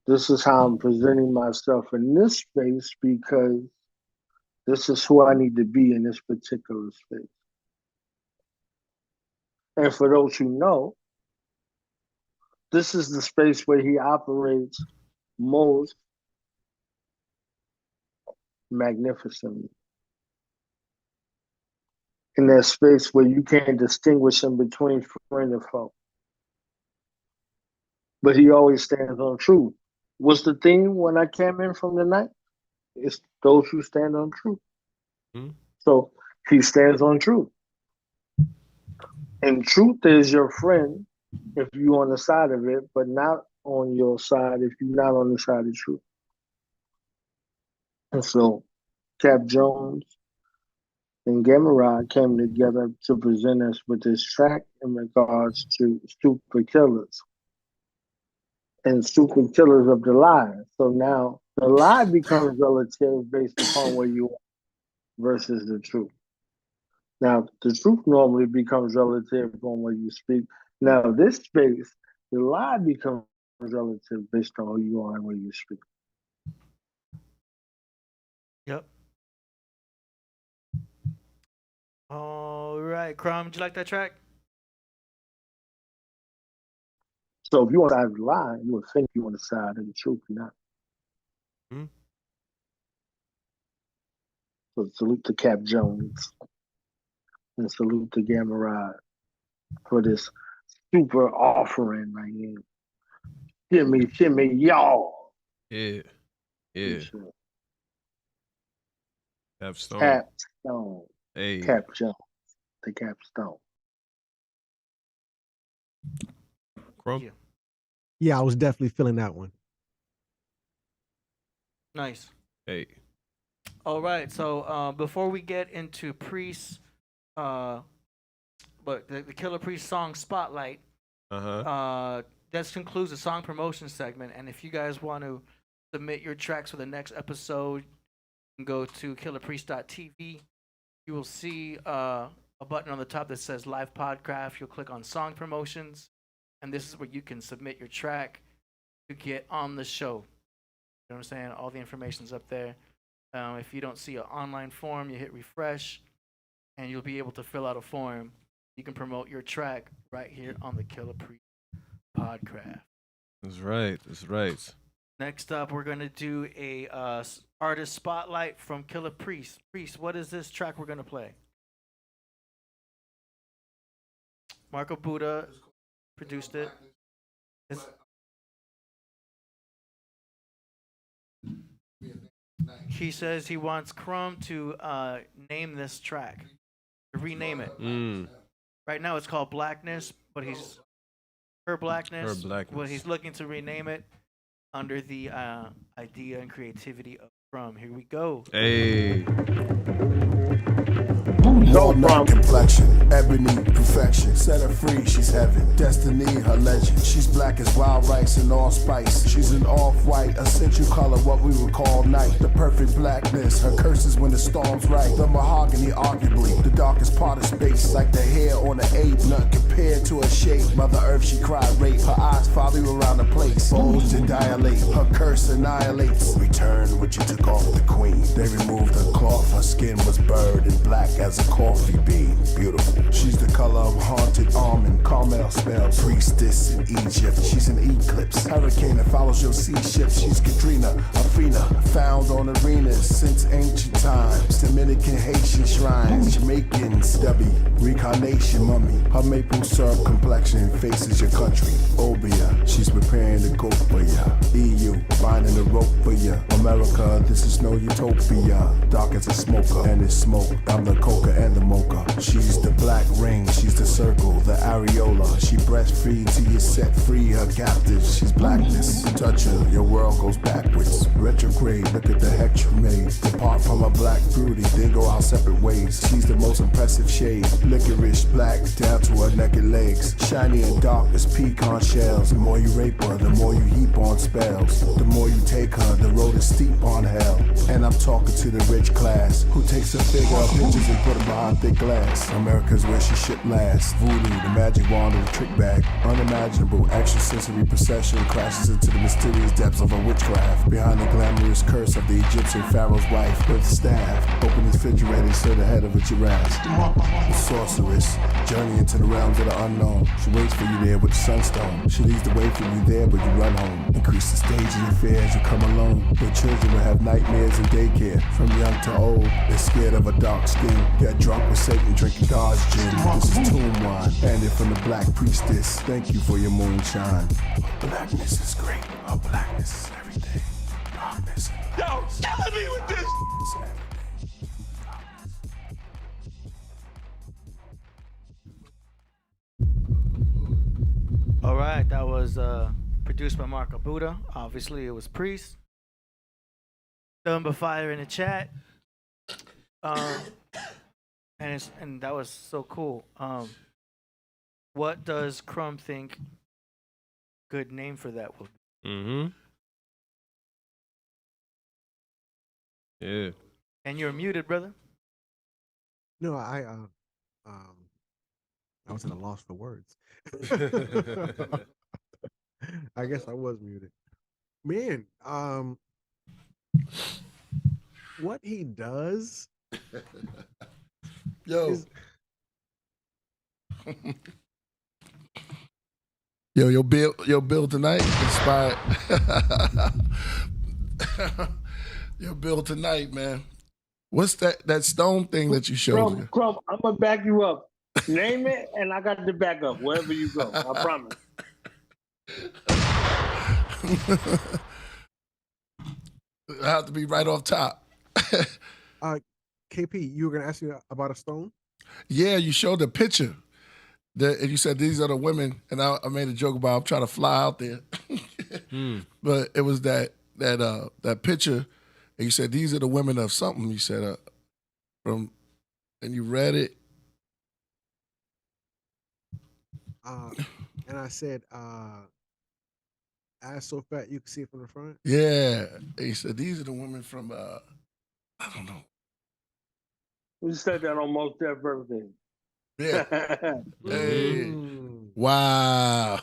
This is how I'm presenting myself in this space because this is who I need to be in this particular space. And for those who know, this is the space where he operates most magnificently. In that space where you can't distinguish him between friend and foe. But he always stands on truth. What's the theme when I came in from the night? It's those who stand on truth. Mm-hmm. So he stands on truth. And truth is your friend if you're on the side of it, but not on your side if you're not on the side of truth. And so Cap Jones and Gamarad came together to present us with this track in regards to super killers and super killers of the lie. So now the lie becomes relative based upon where you are versus the truth. Now, the truth normally becomes relative on where you speak. Now, this space, the lie becomes relative based on who you are and where you speak. Yep. All right, Crumb, did you like that track? So if you're on the side of the lie, you would think you're on the side of the truth. You're not. Mm-hmm. So salute to Cap Jones and salute to Gamarad for this super offering right here. Shimmy, y'all. Yeah. Capstone. Capstone. Hey. Cap Jones. The Capstone. Crumb? Yeah, I was definitely feeling that one. Nice. Hey. All right, so before we get into Priest, but the Killah Priest song Spotlight, this concludes the song promotion segment. And if you guys want to submit your tracks for the next episode, you can go to killahpriest.tv. You will see a button on the top that says Live Podcraft. You'll click on Song Promotions, and this is where you can submit your track to get on the show. You know what I'm saying? All the information's up there. If you don't see an online form, you hit refresh, and you'll be able to fill out a form. You can promote your track right here on the Killah Priest Podcraft. That's right. Next up, we're gonna do a artist spotlight from Killah Priest. Priest, what is this track we're gonna play? Marco Buddha produced it. He says he wants Crumb to name this track, to rename it. Right now it's called Blackness, but Her Blackness. But he's looking to rename it under the idea and creativity of Crumb. Here we go. Hey. Walnut complexion, ebony perfection. Set her free, she's heaven. Destiny, her legend. She's black as wild rice and allspice. She's an off-white, essential color, what we would call night. The perfect blackness, her curses when the storm's right. The mahogany, arguably, the darkest part of space. Like the hair on an ape, none compared to her shape. Mother Earth, she cried rape. Her eyes follow you around the place. Bulge and dilate, her curse annihilates. Return what you took off the queen. They removed her cloth, her skin was burned and black as a coffee bean. Beautiful. She's the color of haunted almond, Carmel spell. Priestess in Egypt. She's an eclipse. Hurricane that follows your sea ships. She's Katrina, Athena, found on arenas since ancient times. Dominican, Haitian shrines. Jamaican, stubby, reincarnation mummy. Her maple syrup complexion faces your country. Obia, she's preparing to go for ya. EU, binding the rope for ya. America, this is no utopia. Dark as a smoker, and it's smoke. I'm the coca and the mocha. She's the black ring, she's the circle, the areola. She breastfeeds till you set free her captives. She's blackness. Touch her, your world goes backwards. Retrograde, look at the heck you made. Depart from a black beauty, then go our separate ways. She's the most impressive shade. Licorice black down to her naked legs. Shiny and dark as pecan shells. The more you rape her, the more you heap on spells. The more you take her, the road is steep on hell. And I'm talking to the rich class, who takes a figure of pictures and put them behind thick glass. America's where she should last. Voodoo, the magic wand of the trick bag. Unimaginable extrasensory procession crashes into the mysterious depths of a witchcraft. Behind the glamorous curse of the Egyptian pharaoh's wife with staff. Open his refrigerator and sit the head of a giraffe. The sorceress, journey into the realms of the unknown. She waits for you there with the sunstone. She leads the way for you there, but you run home. Increase the stage of your fear as you come alone. Your children will have nightmares in daycare. From young to old, they're scared of a dark skin. Get drunk with Satan, drinking God's gin. This is tomb wine, handed from the black priestess. Thank you for your moonshine. Blackness is great. Our blackness is everything. Darkness. Yo, killing me with this. All right, that was produced by Marco Buddha. Obviously, it was Priest. Number fire in the chat. And that was so cool. What does Crumb think good name for that would be? Mm-hmm. Yeah. And you're muted, brother. No, I was at a loss for words. I guess I was muted. Man, what he does Yo. is Yo, your bill tonight inspired. Your bill tonight, man. What's that stone thing that you showed me? Crumb, I'm gonna back you up. Name it, and I got the backup wherever you go. I promise. I have to be right off top. KP, you were gonna ask me about a stone? Yeah, you showed the picture. And you said these are the women, and I made a joke about I'm trying to fly out there. But it was that picture, and you said these are the women of something. You said and you read it. And I said, ass so fat you can see it from the front. Yeah, and you said these are the women from I don't know. We said that on most Def birthday. Yeah. Hey. Wow.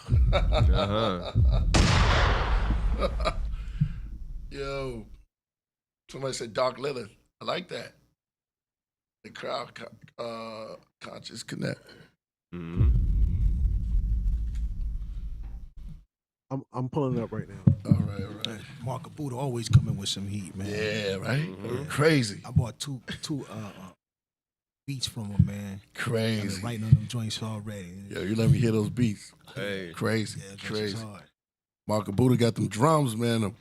Yo, somebody said Dark Lilith. I like that. The crowd conscious connect. I'm pulling it up right now. All right. Marco Buddha always coming with some heat, man. Yeah, right. Crazy. I bought two beats from him, man. Crazy. I've been writing on them joints already. Yo, you let me hear those beats. Hey. Crazy. Yeah, Crazy. hard. Marco Buddha got them drums, man.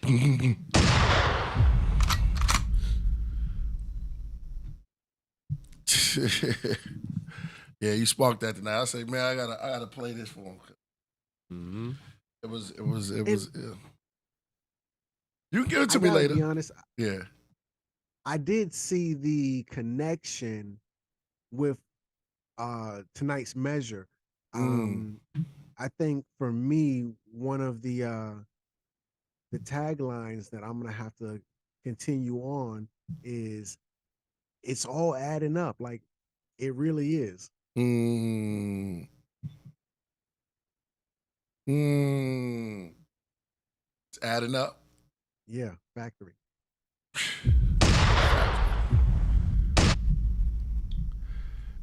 Yeah, you sparked that tonight. I say, man, I gotta play this for him. It was. Yeah. You can give it to me later. To be honest, yeah, I did see the connection with tonight's measure. I think for me, one of the taglines that I'm gonna have to continue on is it's all adding up. Like it really is. It's adding up. Yeah, factory.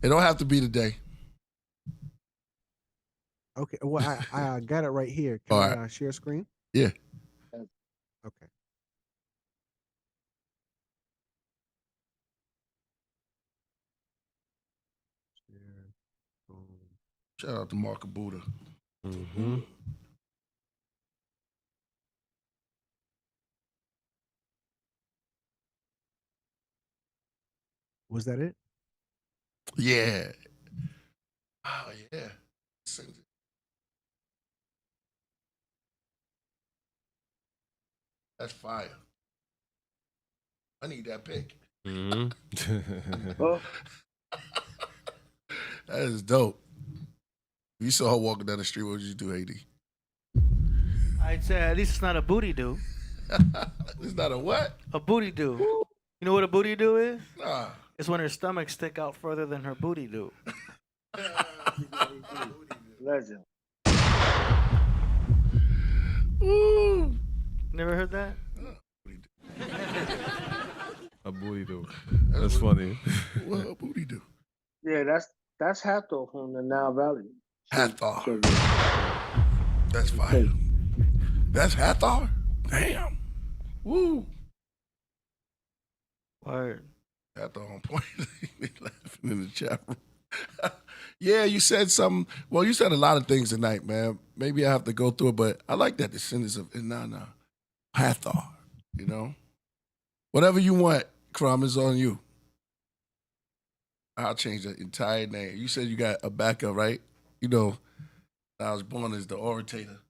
It don't have to be today. Okay, well, I got it right here. Can I share screen? Yeah. Okay. Shout out to Marco Buddha. Was that it? Yeah. Oh yeah. That's fire. I need that pic. That is dope. If you saw her walking down the street, what would you do, AD? I'd say at least it's not a booty do. It's not a what? A booty do. You know what a booty do is? Nah. It's when her stomach stick out further than her booty do. Legend. Ooh. Never heard that? A booty do. That's funny. What a booty do? Yeah, that's Hathor from the Nile Valley. Hathor. That's fire. That's Hathor? Damn. Woo. Word. Hathor on point. He laughing in the chat room. Yeah, you said something. Well, you said a lot of things tonight, man. Maybe I have to go through it, but I like that descendants of Inanna. Hathor, you know? Whatever you want, Crumb, is on you. I'll change the entire name. You said you got a backup, right? You know, I was born as the orator.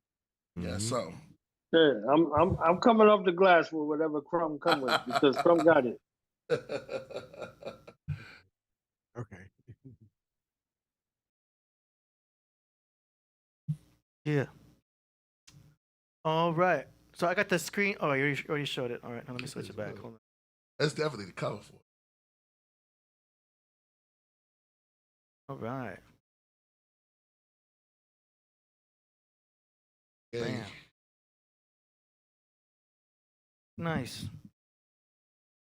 Yeah, something. Yeah, I'm coming off the glass with whatever Crumb come with because Crumb got it. Okay. Yeah. All right. So I got the screen. Oh, you already showed it. All right. Now let me switch it back. Hold on. That's definitely the cover for it. All right. Yeah. Bam. Nice.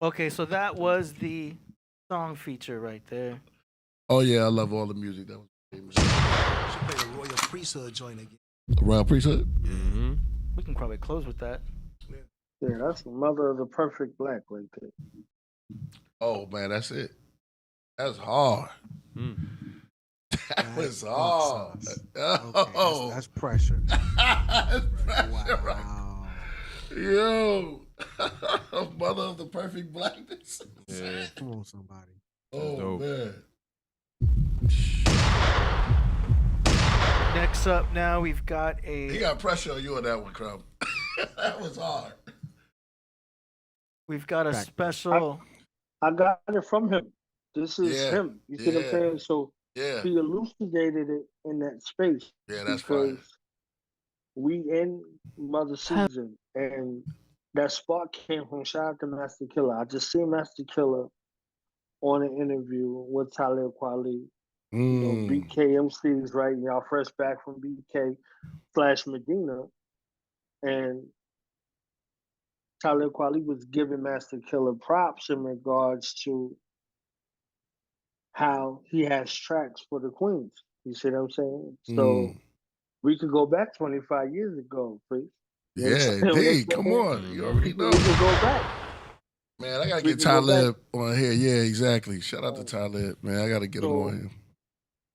Okay, so that was the song feature right there. Oh, yeah, I love all the music. That was famous. Should play the Royal Priesthood joint again. Royal Priesthood? Mm-hmm. We can probably close with that. Yeah, that's the mother of the perfect black right there. Oh, man, that's it. That's hard. That was hard. Oh. That's pressure. That's pressure, right? Wow. Yo. Mother of the perfect blackness. Yeah. Come on, somebody. Oh, man. Next up now, we've got He got pressure on you on that one, Crumb. That was hard. We've got a special. I got it from him. This is him. You see what I'm saying? So he elucidated it in that space. Yeah, that's because fine. we in Mother Season, and that spark came from shout out to Master Killah. I just seen Master Killah on an interview with Talib Kweli. You know, BKMC's right. Y'all fresh back from BK/Medina, and Talib Kweli was giving Master Killah props in regards to how he has tracks for the Queens. You see what I'm saying? So we could go back 25 years ago, Priest. Yeah, indeed. Come on. You already know. We could go back. Man, I got to get Talib on here. Yeah, exactly. Shout out to Talib, man. I got to get him on here.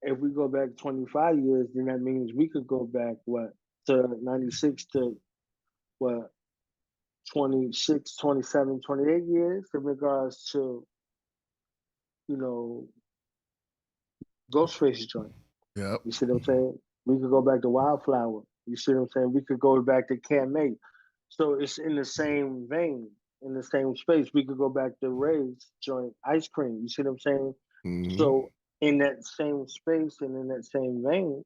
If we go back 25 years, then that means we could go back, to 96 to, 26, 27, 28 years in regards to, Ghostface's joint. Yep. You see what I'm saying? We could go back to Wildflower. You see what I'm saying? We could go back to Can May. So it's in the same vein, in the same space. We could go back to Ray's joint, Ice Cream. You see what I'm saying? So in that same space and in that same vein,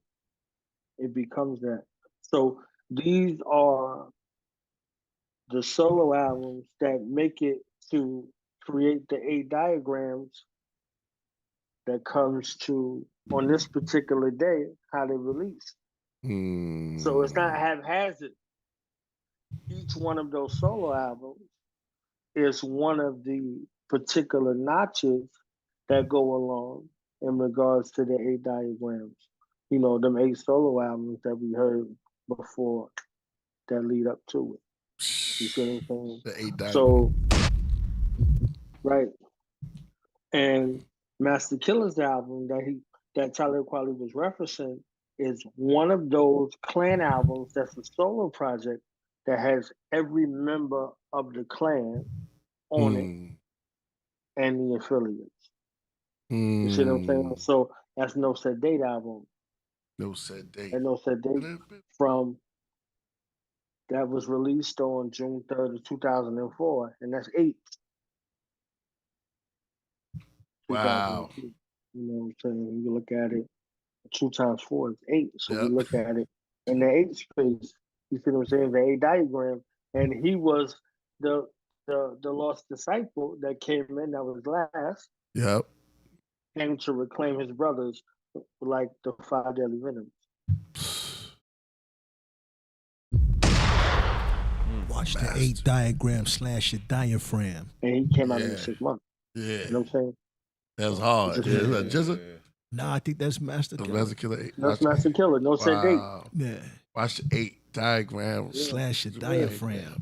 it becomes that. So these are the solo albums that make it to create the 8 diagrams that comes to, on this particular day, how they release. So it's not haphazard. Each one of those solo albums is one of the particular notches that go along in regards to the 8 diagrams. You know, them 8 solo albums that we heard before that lead up to it. You see what I'm saying? The 8 diagrams. So, right. And Master Killah's album that Talib Kweli was referencing is one of those clan albums that's a solo project that has every member of the clan on it and the affiliates. You see what I'm saying? So that's No Set Date album. No Set Date. And No Set Date that was released on June 3rd of 2004, and that's 8. Wow. You know what I'm saying? You look at it, 2 times 4 is 8. So we look at it in the 8 space. You see what I'm saying? The 8 diagram. and he was the lost disciple that came in. That was last. Yep. Came to reclaim his brothers, like the 5 deadly venoms. Watch the 8 diagram / your diaphragm. And he came out in 6 months. Yeah. You know what I'm saying? That's hard. Yeah. Is that Jizza? Nah, I think that's Master Killah. Master Killah 8. That's Master Killah. No set date. Yeah. Watch the 8 diagram / your diaphragm.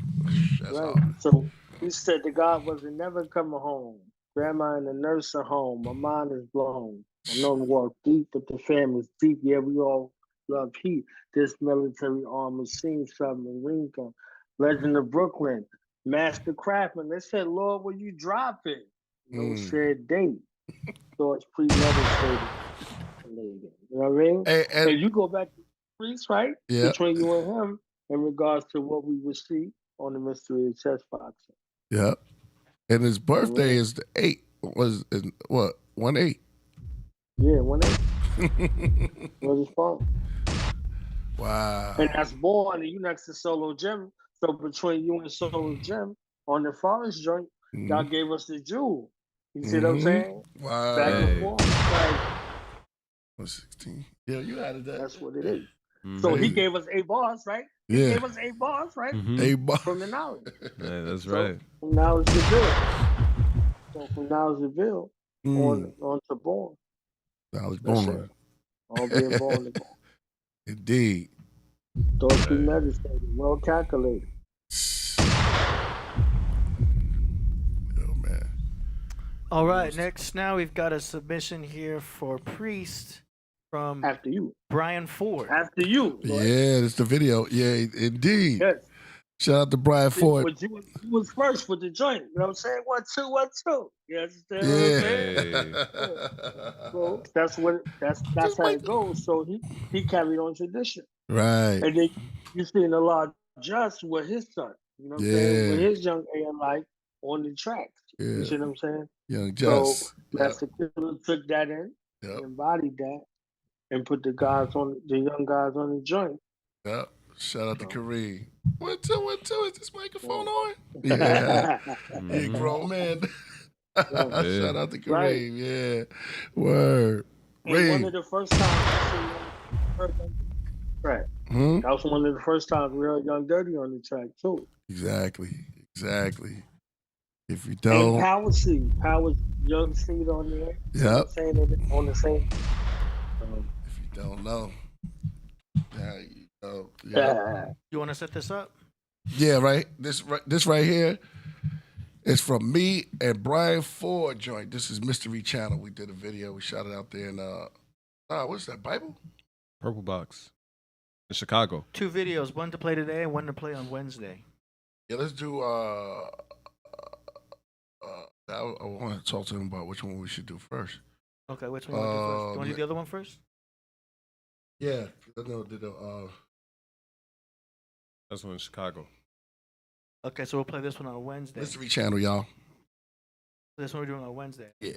That's Right. hard. So he said the God wasn't never coming home. Grandma in the nursing home. My mind is blown. I know we walk deep, but the family's deep. Yeah, we all love heat. This military armor scene submarine gun. Legend of Brooklyn. Master Craftsman. They said, Lord, will you drop it? No said date. So it's premeditated. You know what I mean? And you go back to the priest, right? Yeah. Between you and him in regards to what we would see on the mystery of chess boxing. Yep. And his birthday is the 8th. Was in, what? 1/8. Yeah, 1/8. Was his fault. Wow. And that's born, and you next to Solo Jim. So between you and Solo Jim on the forest joint, y'all gave us the jewel. You see what I'm saying? Wow. Back and forth. Like, 116. Yeah, you added that. that's what it is. So he gave us 8 bars, right? He Yeah. gave us 8 bars, right? 8 bars. From the knowledge. Yeah, that's So right. from knowledge to build. So from knowledge to build on to born. Knowledge That's born. it. All being born to born. Indeed. Thoughts premeditated, well calculated. Oh man. All right, next now we've got a submission here for Priest from After you. Brian Ford. After you. Yeah, that's the video. Yeah, indeed. Yes. Shout out to Brian Ford. But you was first with the joint. You know what I'm saying? 1, 2, 1, 2. You understand what I'm saying? Yeah. So that's how it goes. So he carried on tradition. Right. And then you seen a lot just with his son. You know what I'm saying? With his young AN life on the tracks. You see what I'm saying? Young Just. So Master Killah took that in, embodied that, and put the young guys on the joint. Yep. Shout out to Kareem. 1, 2, 1, 2. Is this microphone on? Yeah. Yeah, grown man. Shout out to Kareem. Right. Yeah. Word. And one of the first times I heard on the track. That was one of the first times we heard Young Dirty on the track too. Exactly. If you And don't, Power Young Seed on there. Yep. Saying it on the same. If you don't know, now you know. Yeah. You want to set this up? Yeah, right. This right here is from me and Brian Ford joint. This is Mystery Channel. We did a video. We shot it out there in what's that, Bible? Purple Box in Chicago. 2 videos, one to play today and one to play on Wednesday. Yeah, let's do I want to talk to him about which one we should do first. Okay, which one you want to do first? You want to do the other one first? Yeah, That's one in Chicago. Okay, so we'll play this one on Wednesday. Mystery Channel, y'all. This one we're doing on Wednesday. Yeah.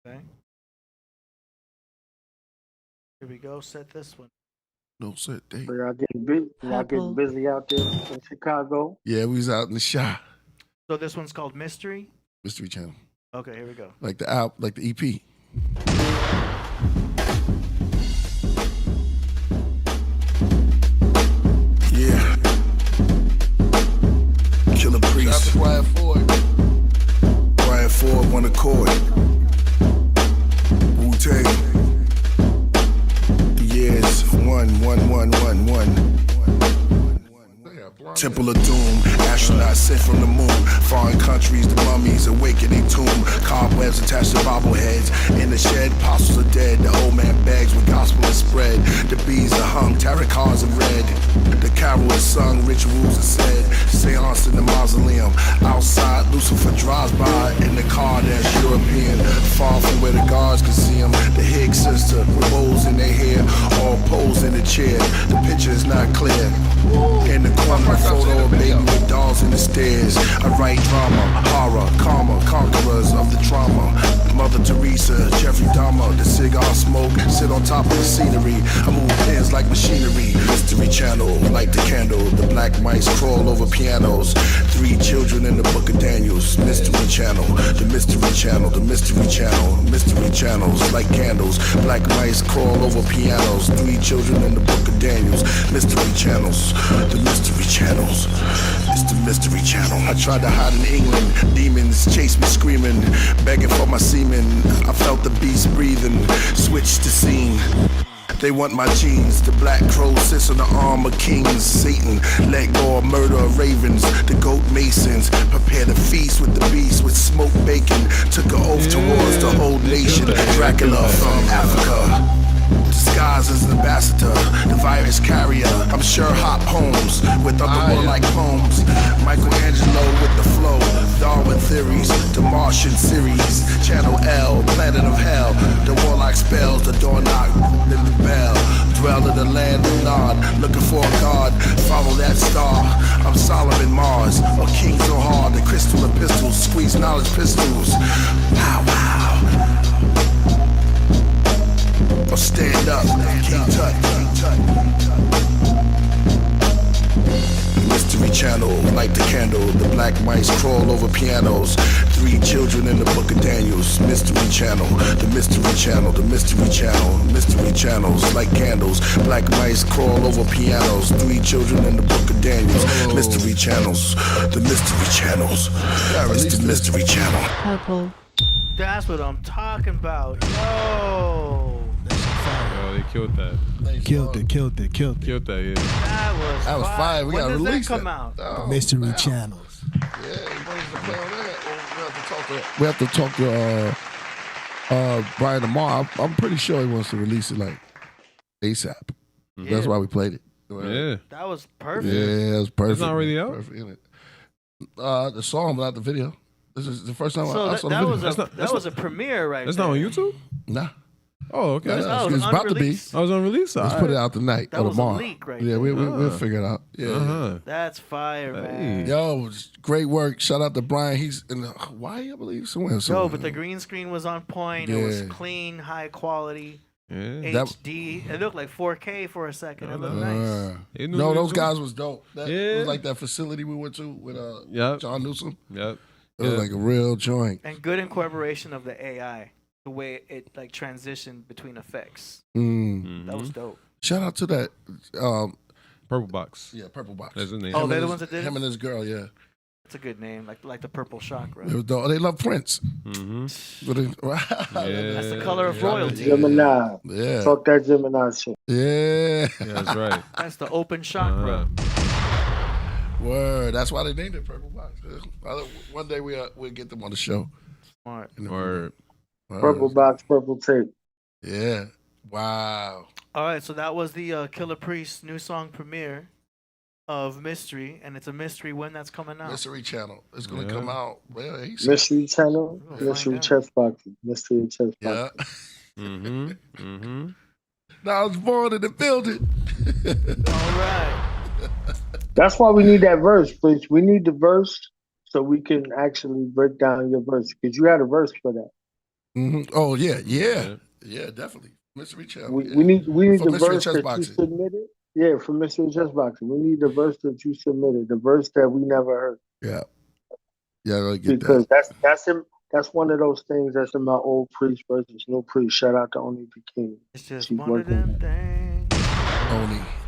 Okay. Here we go. Set this one. No set date. So y'all getting busy out there in Chicago. Yeah, we was out in the shop. So this one's called Mystery? Mystery Channel. Okay, here we go. Like the EP. Yeah. Killah Priest. Brian Ford. Brian Ford, One Accord. Wu-Tang. The years 11111. Temple of Doom, astronauts sent from the moon. Foreign countries, the mummies awake in their tomb. Cobwebs attached to bobbleheads. In the shed, apostles are dead. The old man begs when gospel is spread. The bees are hung, tarot cards are read. The carol is sung, rituals are said. Seance in the mausoleum. Outside, Lucifer drives by in the car that's European. Far from where the guards can see him. The Higgs sister with bows in their hair. All posed in a chair. The picture is not clear. In the corner, a photo of baby with dolls in the stairs. I write drama, horror, karma, conquerors of the trauma. Mother Teresa, Jeffrey Dahmer, the cigar smoke, sit on top of the scenery. I move pins like machinery. Mystery Channel, light the candle, the black black mice crawl over pianos. 3 children in the book of Daniels. Mystery channel, the mystery channel, the mystery channel. Mystery channels like candles. Black mice crawl over pianos. 3 children in the book of Daniels. Mystery channels, the mystery channels. It's the mystery channel. I tried to hide in England. Demons chase me screaming, begging for my semen. I felt the beast breathing. Switched the scene. They want my genes. The black crow sits on the arm of kings. Satan let go of murder of ravens. The goat masons prepare the feast with the beast with smoked bacon. Took an oath towards the whole nation. Dracula from Africa, disguised as an ambassador, the virus carrier. I'm Sherlock Holmes with other warlike poems. Michelangelo with the flow. Darwin theories, the Martian series. Channel L, planet of hell. The warlock spells, the door knock, then the bell. Dwell in the land of Nod, looking for a god. Follow that star. I'm Solomon Mars, or King Zohar. The crystal of pistols, squeeze knowledge pistols. Wow, wow. Or stand up, King Tut. Mystery channel, light the candle. The black mice crawl over pianos. 3 children in the book of Daniels. Mystery channel, the mystery channel, the mystery channel. Mystery channels like candles. Black mice crawl over pianos. 3 children in the book of Daniels. Mystery channels, the mystery channels. It's the mystery channel. Purple. That's what I'm talking about. Yo. Yo, they killed that. Killed it. Killed that, yeah. That was fire. We when gotta does release that come that. out? Oh, Mystery wow. channels. Yeah, he wants to play on that. We have to talk to Brian tomorrow. I'm pretty sure he wants to release it like ASAP. Yeah. That's why we played it. Yeah. That was perfect. Yeah, it was perfect. It's not really out? Perfect in it. The song, but not the video. This is the first time So I saw the video. that was a premiere right That's there. not on YouTube? Nah. Oh, okay. It's was about to be. unreleased. I was on release. Let's put it out tonight That or was a tomorrow. leak right yeah, there. we'll figure it out. Yeah. That's fire, man. Yo, it's great work. Shout out to Brian. He's in the Hawaii, I believe, somewhere. Yo, but the green screen was on point. It was Yeah. clean, high quality, Yeah. HD. It looked like 4K for a second. It looked nice. No, those guys was dope. It Yeah. was like that facility we went to with Yep. John Newsom. Yep. It was like a real joint. And good incorporation of the AI, the way it like transitioned between effects. That was dope. Shout out to that Purple Box. Yeah, Purple Box. That's his name. Oh, they're the ones that did it? Him and his girl, yeah. It's a good name, like the purple chakra. It was dope. They love Prince. Mm-hmm. That's the color of royalty. Gemini. Yeah. Fuck that Gemini shit. Yeah. Yeah, that's right. That's the open chakra. Word. That's why they named it Purple Box. One day we'll get them on the show. Smart. Word. Purple box, purple tape. Yeah. Wow. All right, so that was the Killah Priest new song premiere of Mystery, and it's a mystery when that's coming out. Mystery Channel. It's going to come out. Well, he said. Mystery channel, mystery chest boxing, mystery chest Yeah. boxing. Now I was born in the building. All right. That's why we need that verse, please. We need the verse so we can actually break down your verse because you had a verse for that. Oh yeah, definitely. Mystery Channel. We need For the Mystery verse Chess that Boxing. you submitted. Yeah, for mystery chess boxing, we need the verse that you submitted, the verse that we never heard. Yeah, I get Because that. that's one of those things that's in my old priest verses. No priest. Shout out to Only the King. It's just She's one of them things.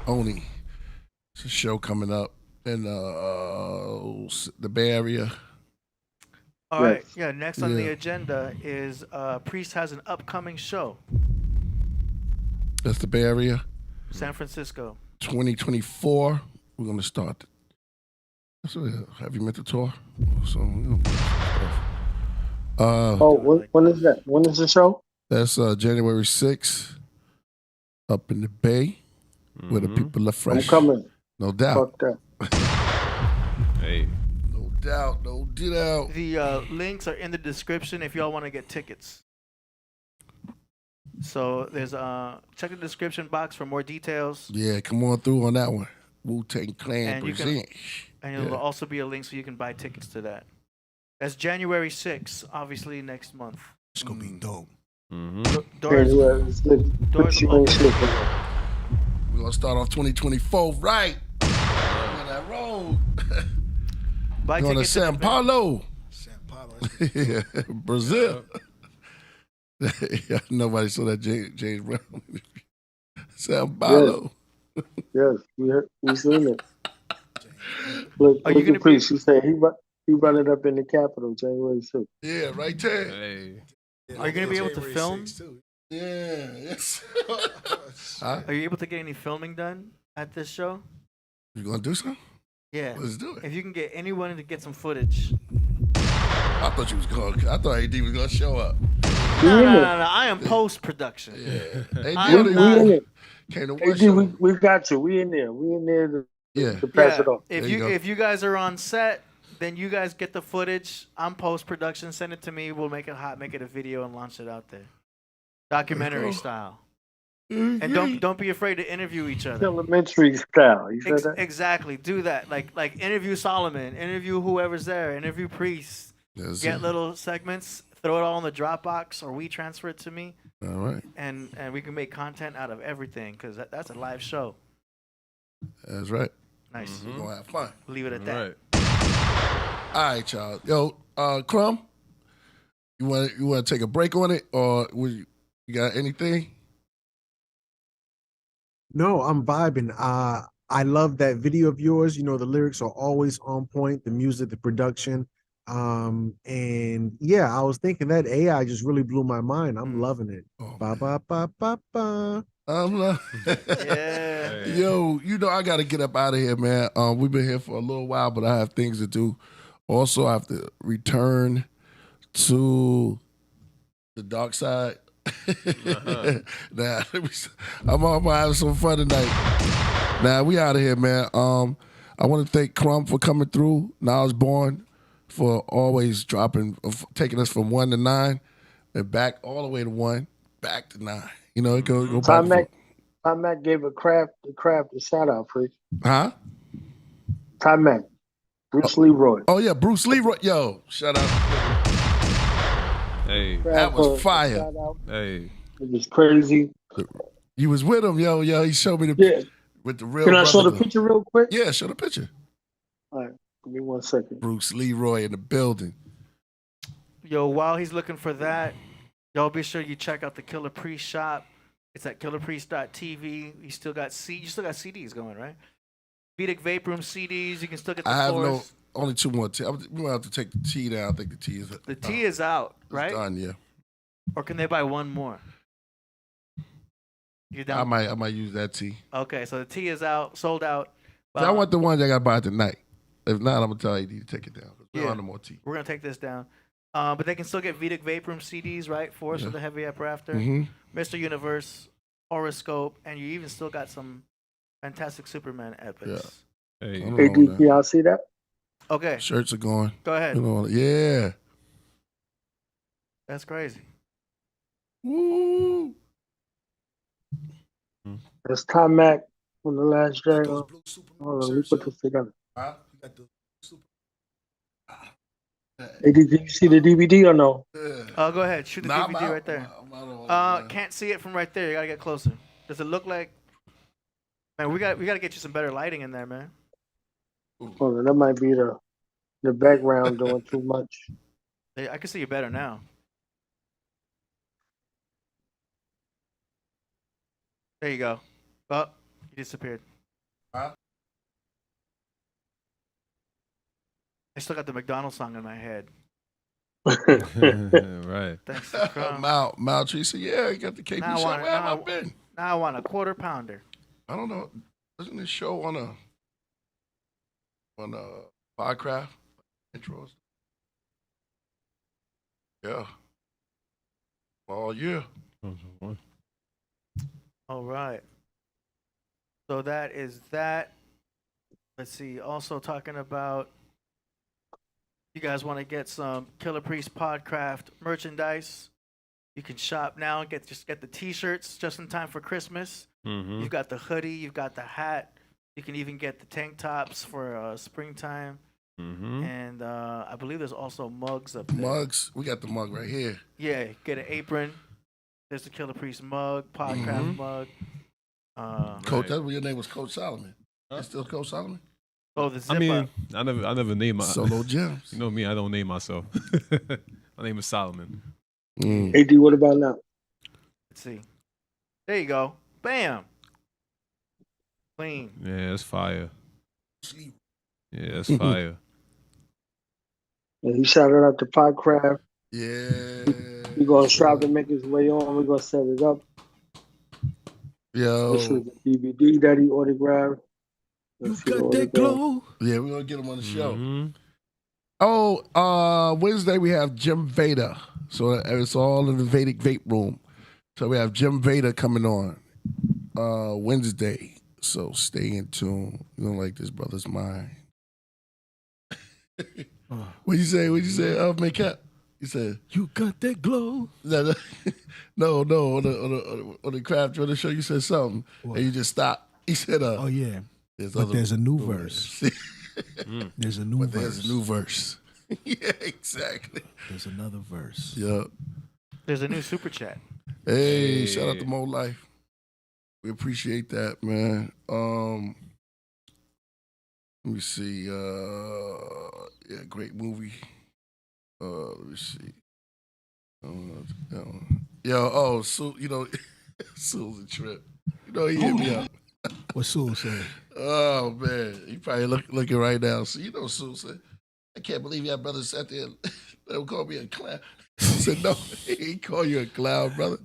Oni. It's a show coming up in the Bay Area. All right. Yeah. Next on the Yeah. agenda is Priest has an upcoming show, That's the Bay Area. San Francisco. 2024. We're gonna start. So have you met the tour? So, when is that? When is the show? That's January 6th up in the Bay where the people are fresh. I'm coming. No doubt. Fuck that. Hey. No doubt. The links are in the description if y'all want to get tickets. So there's check the description box for more details. Yeah, come on through on that one. Wu-Tang Clan And you can, present. and there'll also be a link so you can buy tickets to that. That's January 6th, obviously next month. It's gonna be dope. Doors We're gonna start off 2024 right. that road. Buy Going to tickets in Sao advance. Paulo. Sao Paulo. Yeah, Brazil. Yeah, nobody saw that James Brown. Sao Paulo. Yes, we seen it. Look, Are you look gonna at Priest. He said he run it up in the Capitol January 6th. Yeah, right there. Hey. Are you gonna be able to film? Yeah, yes. Are you able to get any filming done at this show? You gonna do something? Yeah. Let's do it. If you can get anyone to get some footage. I thought you was going. I thought AD was gonna show up. No. I am post production. Yeah. I am not. We in it. Came to AD, one show. we got you. We in there. We in there to pass it off. If you guys are on set, then you guys get the footage. I'm post production. Send it to me. We'll make it hot. Make it a video and launch it out there, documentary style. And don't be afraid to interview each other. Elementary style. You said that? Exactly. Do that. Like interview Solomon. Interview whoever's there. Interview Priest. Get little segments. Throw it all in the Dropbox, or we transfer it to me. All right. And we can make content out of everything because that's a live show. That's right. Nice. We're gonna have fun. Leave it at that. All right, y'all. Yo, Crumb, you want to take a break on it, or you got anything? No, I'm vibing. I love that video of yours. You know, the lyrics are always on point, the music, the production. And yeah, I was thinking that AI just really blew my mind. I'm loving it. Ba ba ba ba ba. I'm loving Yeah. Yo, you know I gotta get up out of here, man. We've been here for a little while, but I have things to do. Also, I have to return to the dark side. Nah, I'm gonna have some fun tonight. Nah, we out of here, man. I want to thank Crumb for coming through. Knowledge Born for always taking us from 1 to 9 and back all the way to 1, back to 9. You know, it go back. Ty Mac gave the craft a shout out, Priest. Huh? Ty Mac. Bruce Leroy. Oh yeah, Bruce Leroy. Yo, shout out. Hey, that was fire. Hey, it was crazy. You was with him, yo. He showed me the with the real. Can I show the picture real quick? Yeah, show the picture. All right, give me 1 second. Bruce Leroy in the building. Yo, while he's looking for that, y'all be sure you check out the Killah Priest shop. It's at killerpriest.tv. You still got CDs going, right? Vedic Vape Room CDs. You can still get the I have floors. only 2 more tea. We're gonna have to take the tea down. I think the tea is The tea is out, right? It's done, yeah. Or can they buy one more? You down? I might use that tea. Okay, so the tea is out, sold out. I want the ones I got to buy tonight. If not, I'm gonna tell AD to take it down. We don't have no more tea. We're gonna take this down. But they can still get Vedic Vape Room CDs, right? Force with the Heavy Upper After, Mr. Universe, Horoscope, and you even still got some Fantastic Superman epics. Yeah. Hey, can y'all see that? Okay. Shirts are going. Go ahead. Yeah. That's crazy. Woo. That's Ty Mac from The Last Dragon. Hold on, let me put this together. Hey, did you see the DVD or no? Go ahead. Shoot the DVD right there. Can't see it from right there. You gotta get closer. Does it look like? Man, we gotta get you some better lighting in there, man. Hold on, that might be the background doing too much. I can see you better now. There you go. Oh, you disappeared. I still got the McDonald's song in my head. Right. Thanks to Crumb. Maltree, yeah, you got the KP show. Where have I been? Now I want a quarter pounder. I don't know. Isn't this show on a Podcraft intros? Yeah. Oh yeah. All right. So that is that. Let's see. Also talking about, you guys want to get some Killah Priest Podcraft merchandise? You can shop now and get the T-shirts just in time for Christmas. You've got the hoodie, you've got the hat. You can even get the tank tops for springtime. And I believe there's also mugs up there. Mugs. We got the mug right here. Yeah, get an apron. There's the Killah Priest mug, Podcraft mug. Coach, that's what your name was, Coach Solomon. It's still Coach Solomon? Oh, the zip I mean, up. I never name my Solo gems. You know me, I don't name myself. My name is Solomon. AD, what about now? Let's see. There you go. Bam. Clean. Yeah, it's fire. Yeah, it's fire. And he shouted out to Podcraft. Yeah. We're gonna strive to make his way on. We're gonna set it up. Yo. This is the DVD that he autographed. You got that glow. Yeah, we're gonna get him on the show. Oh, Wednesday we have Jim Vader. So it's all in the Vedic Vape room. So we have Jim Vader coming on Wednesday. So stay in tune. You're gonna like this brother's mind. What'd you say? Make up. You said you got that glow. No. On the craft on the show, you said something, and you just stopped. He said, "Oh yeah, there's a new verse. There's a new verse. There's a new verse. Yeah, exactly. There's another verse. Yep. There's a new super chat. Hey, shout out to Mo Life. We appreciate that, man. Let me see. Yeah, great movie. Let me see. Sue, Sue's a trip. He hit me up. What Sue said? Oh man, he probably looking right now. So Sue said, "I can't believe your brother sat there and let him call me a clown." I said, "No, he ain't call you a clown, brother.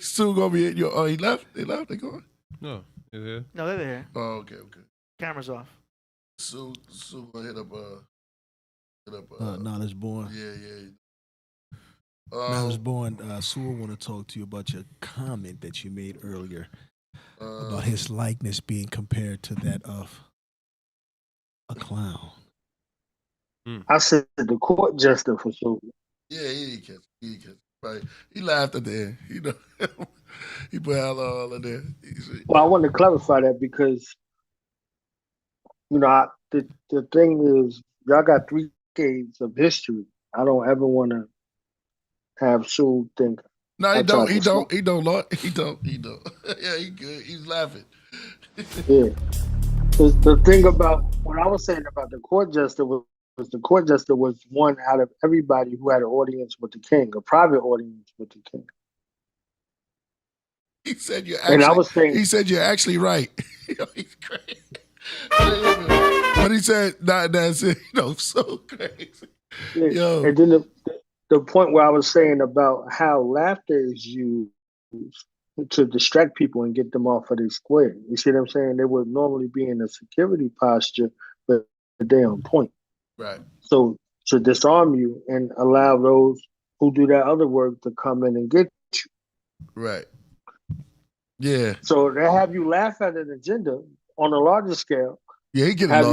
Sue gonna be in your." Oh, he left. They left. They gone. No, they're here. No, they're there. Oh, okay. Camera's off. Sue gonna hit up. Knowledge Born. Yeah. Knowledge Born. Sue want to talk to you about your comment that you made earlier about his likeness being compared to that of a clown. I said the court jester for sure. Yeah, he didn't catch it. Right. He laughed at the end. He put all in there. Well, I want to clarify that because, the thing is, y'all got 3 decades of history. I don't ever want to have Sue think. No, he don't. Lord. He don't. Yeah, he good. He's laughing. Yeah. The thing about what I was saying about the court jester was the court jester was one out of everybody who had an audience with the king, a private audience with the king. He said you're actually right. He's crazy. But he said, that's it. So crazy. Yeah. Yo. And then the point where I was saying about how laughter is used to distract people and get them off of their square. You see what I'm saying? They would normally be in a security posture, but they're on point. Right. So to disarm you and allow those who do that other work to come in and get you. Right. Yeah. So they have you laugh at an agenda on a larger scale. Yeah, he get it.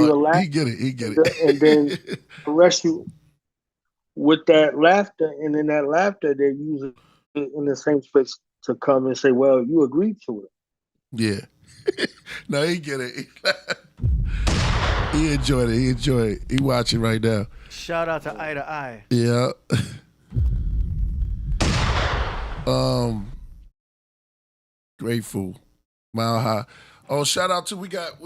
He get it. And then arrest you with that laughter, and in that laughter, they use it in the same space to come and say, "Well, you agreed to it." Yeah. No, he get it. He enjoyed it. He watching right now. Shout out to Eye to Eye. Yeah. Grateful. Mile High. Oh, shout out to we got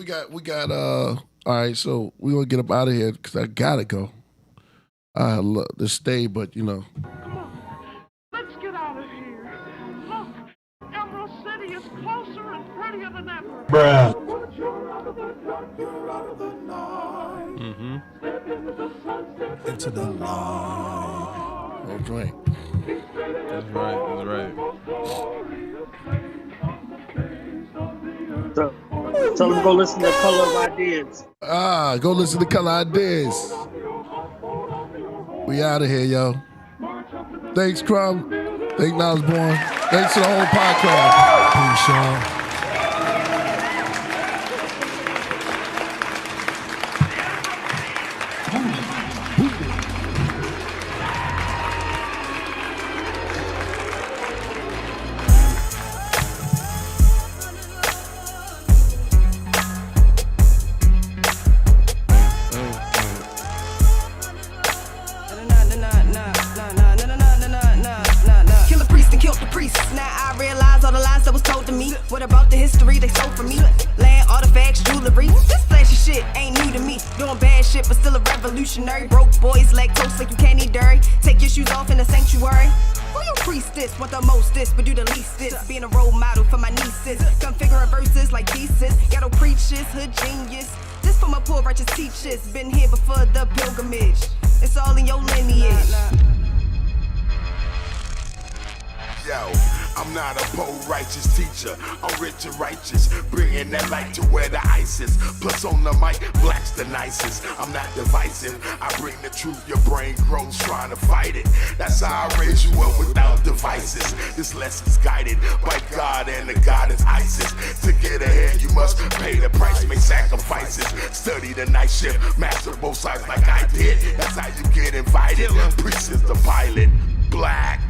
all right, so we're gonna get up out of here because I gotta go. I love to stay, but Come on, let's get out of here. Look, Emerald City is closer and prettier than ever. Bruh. Into the light. Oh, drink. That's right. Tell them go listen to Color of Ideas. Go listen to Color Ideas. We out of here, yo. Thanks, Crumb. Thanks, Knowledge Born. Thanks to the whole podcast. Peace, y'all. Killah Priest and killed the priest. Now I realize all the lies that was told to me. What about the history they stole from me? Land, artifacts, jewelry. This flashy shit ain't shit, but still a revolutionary. Broke boys, lactose like you can't eat dairy. Take your shoes off in the sanctuary. Who you priestess? Want the most this, but do the least this. Being a role model for my nieces. Configuring verses like thesis. Ghetto preachers, hood genius. This for my poor righteous teachers. Been here before the pilgrimage. It's all in your lineage. Yo, I'm not a poor righteous teacher. I'm rich and righteous, bringing that light to where the ice is. Plus on the mic, black's the nicest. I'm not divisive. I bring the truth. Your brain grows trying to fight it. That's how I raise you up without devices. This lesson's guided by God and the goddess Isis. To get ahead, you must pay the price, make sacrifices. Study the night shift, master both sides like I did. That's how you get invited. Priest is the pilot. Black.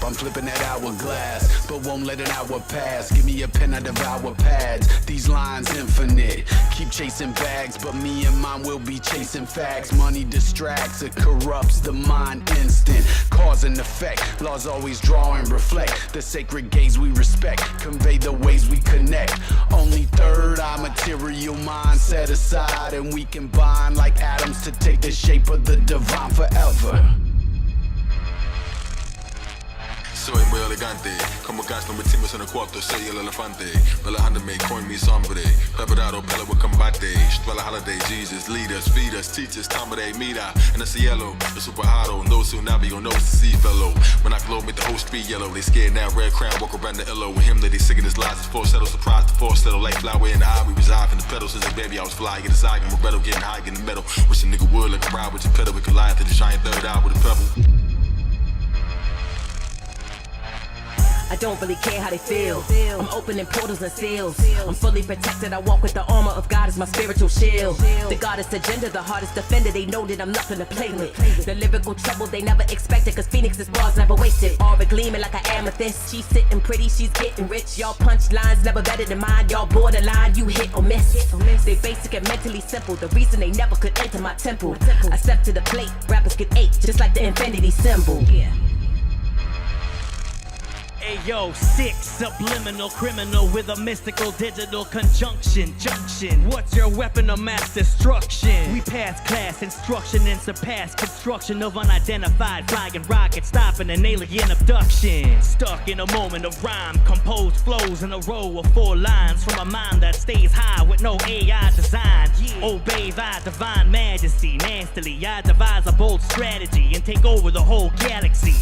I'm flipping that hourglass, but won't let an hour pass. Give me a pen, I devour pads. These lines infinite. Keep chasing bags, but me and mine will be chasing facts. Money distracts, it corrupts the mind instant. Cause and effect, laws always draw and reflect. The sacred gaze we respect, convey the ways we connect. Only third eye material mind set aside, and we combine like atoms to take the shape of the divine forever. Soy muy elegante, como gas lo metimos en el cuarto, soy el elefante. Relajándome con mi sombre, preparado para el combate. Estrella holiday, Jesus, lead us, feed us, teach us, tamare, mira. En el cielo, the superhero, those who navigate knows the sea fellow. When I glow, make the whole street yellow. They scared now, red crown, walk around the illo. With him, that they sick in his lies, it's falsetto, surprise, the falsetto. Like flower in the eye, we reside from the pedal. Since a baby, I was fly, get a side, get Moretto, getting high, getting the metal. Wish a nigga would like a ride with your pedal. We collide to the giant third eye with a pebble. I don't really care how they feel. I'm opening portals and seals. I'm fully protected. I walk with the armor of God as my spiritual shield. The goddess agenda, the hardest defender. They know that I'm nothing to play with. The lyrical trouble they never expected, cause Phoenix's bars never wasted. Aura gleaming like an amethyst. She's sitting pretty, she's getting rich. Y'all punch lines never better than mine. Y'all borderline, you hit or miss. They basic and mentally simple. The reason they never could enter my temple. I step to the plate, rappers get ate, just like the infinity symbol. Ayo, sick, subliminal criminal with a mystical digital junction. What's your weapon of mass destruction? We pass class instruction and surpass construction of unidentified flying rockets, stopping an alien abduction. Stuck in a moment of rhyme, composed flows in a row of 4 lines from a mind that stays high with no AI design. Obey thy divine majesty, nastily I devise a bold strategy and take over the whole galaxy.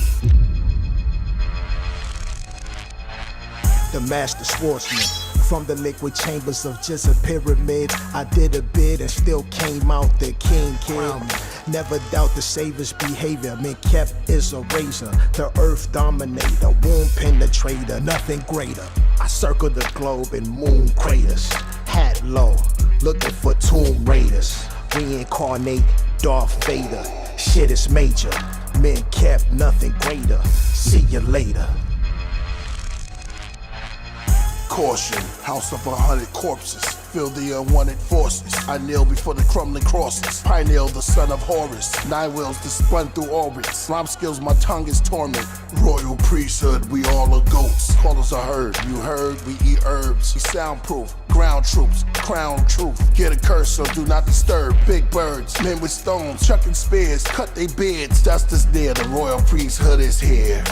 The master swordsman. From the liquid chambers of just a pyramid, I did a bid and still came out the king kid. Never doubt the savior's behavior. Men kept is a razor. The earth dominator, womb penetrator, nothing greater. I circle the globe in moon craters. Hat low, looking for tomb raiders. Reincarnate Darth Vader. Shit is major. Men kept nothing greater. See you later. Caution, house of 100 corpses, fill the unwanted forces. I kneel before the crumbling crosses. Pineal, the son of Horus. 9 wheels to spun through orbits. Rhyme skills, my tongue is torment. Royal priesthood, we all are goats. Call us a herd. You heard, we eat herbs. We soundproof. Ground troops, crown truth. Get a curse, so do not disturb. Big birds, men with stones, chucking spears. Cut they beards, justice near. The royal priesthood is here.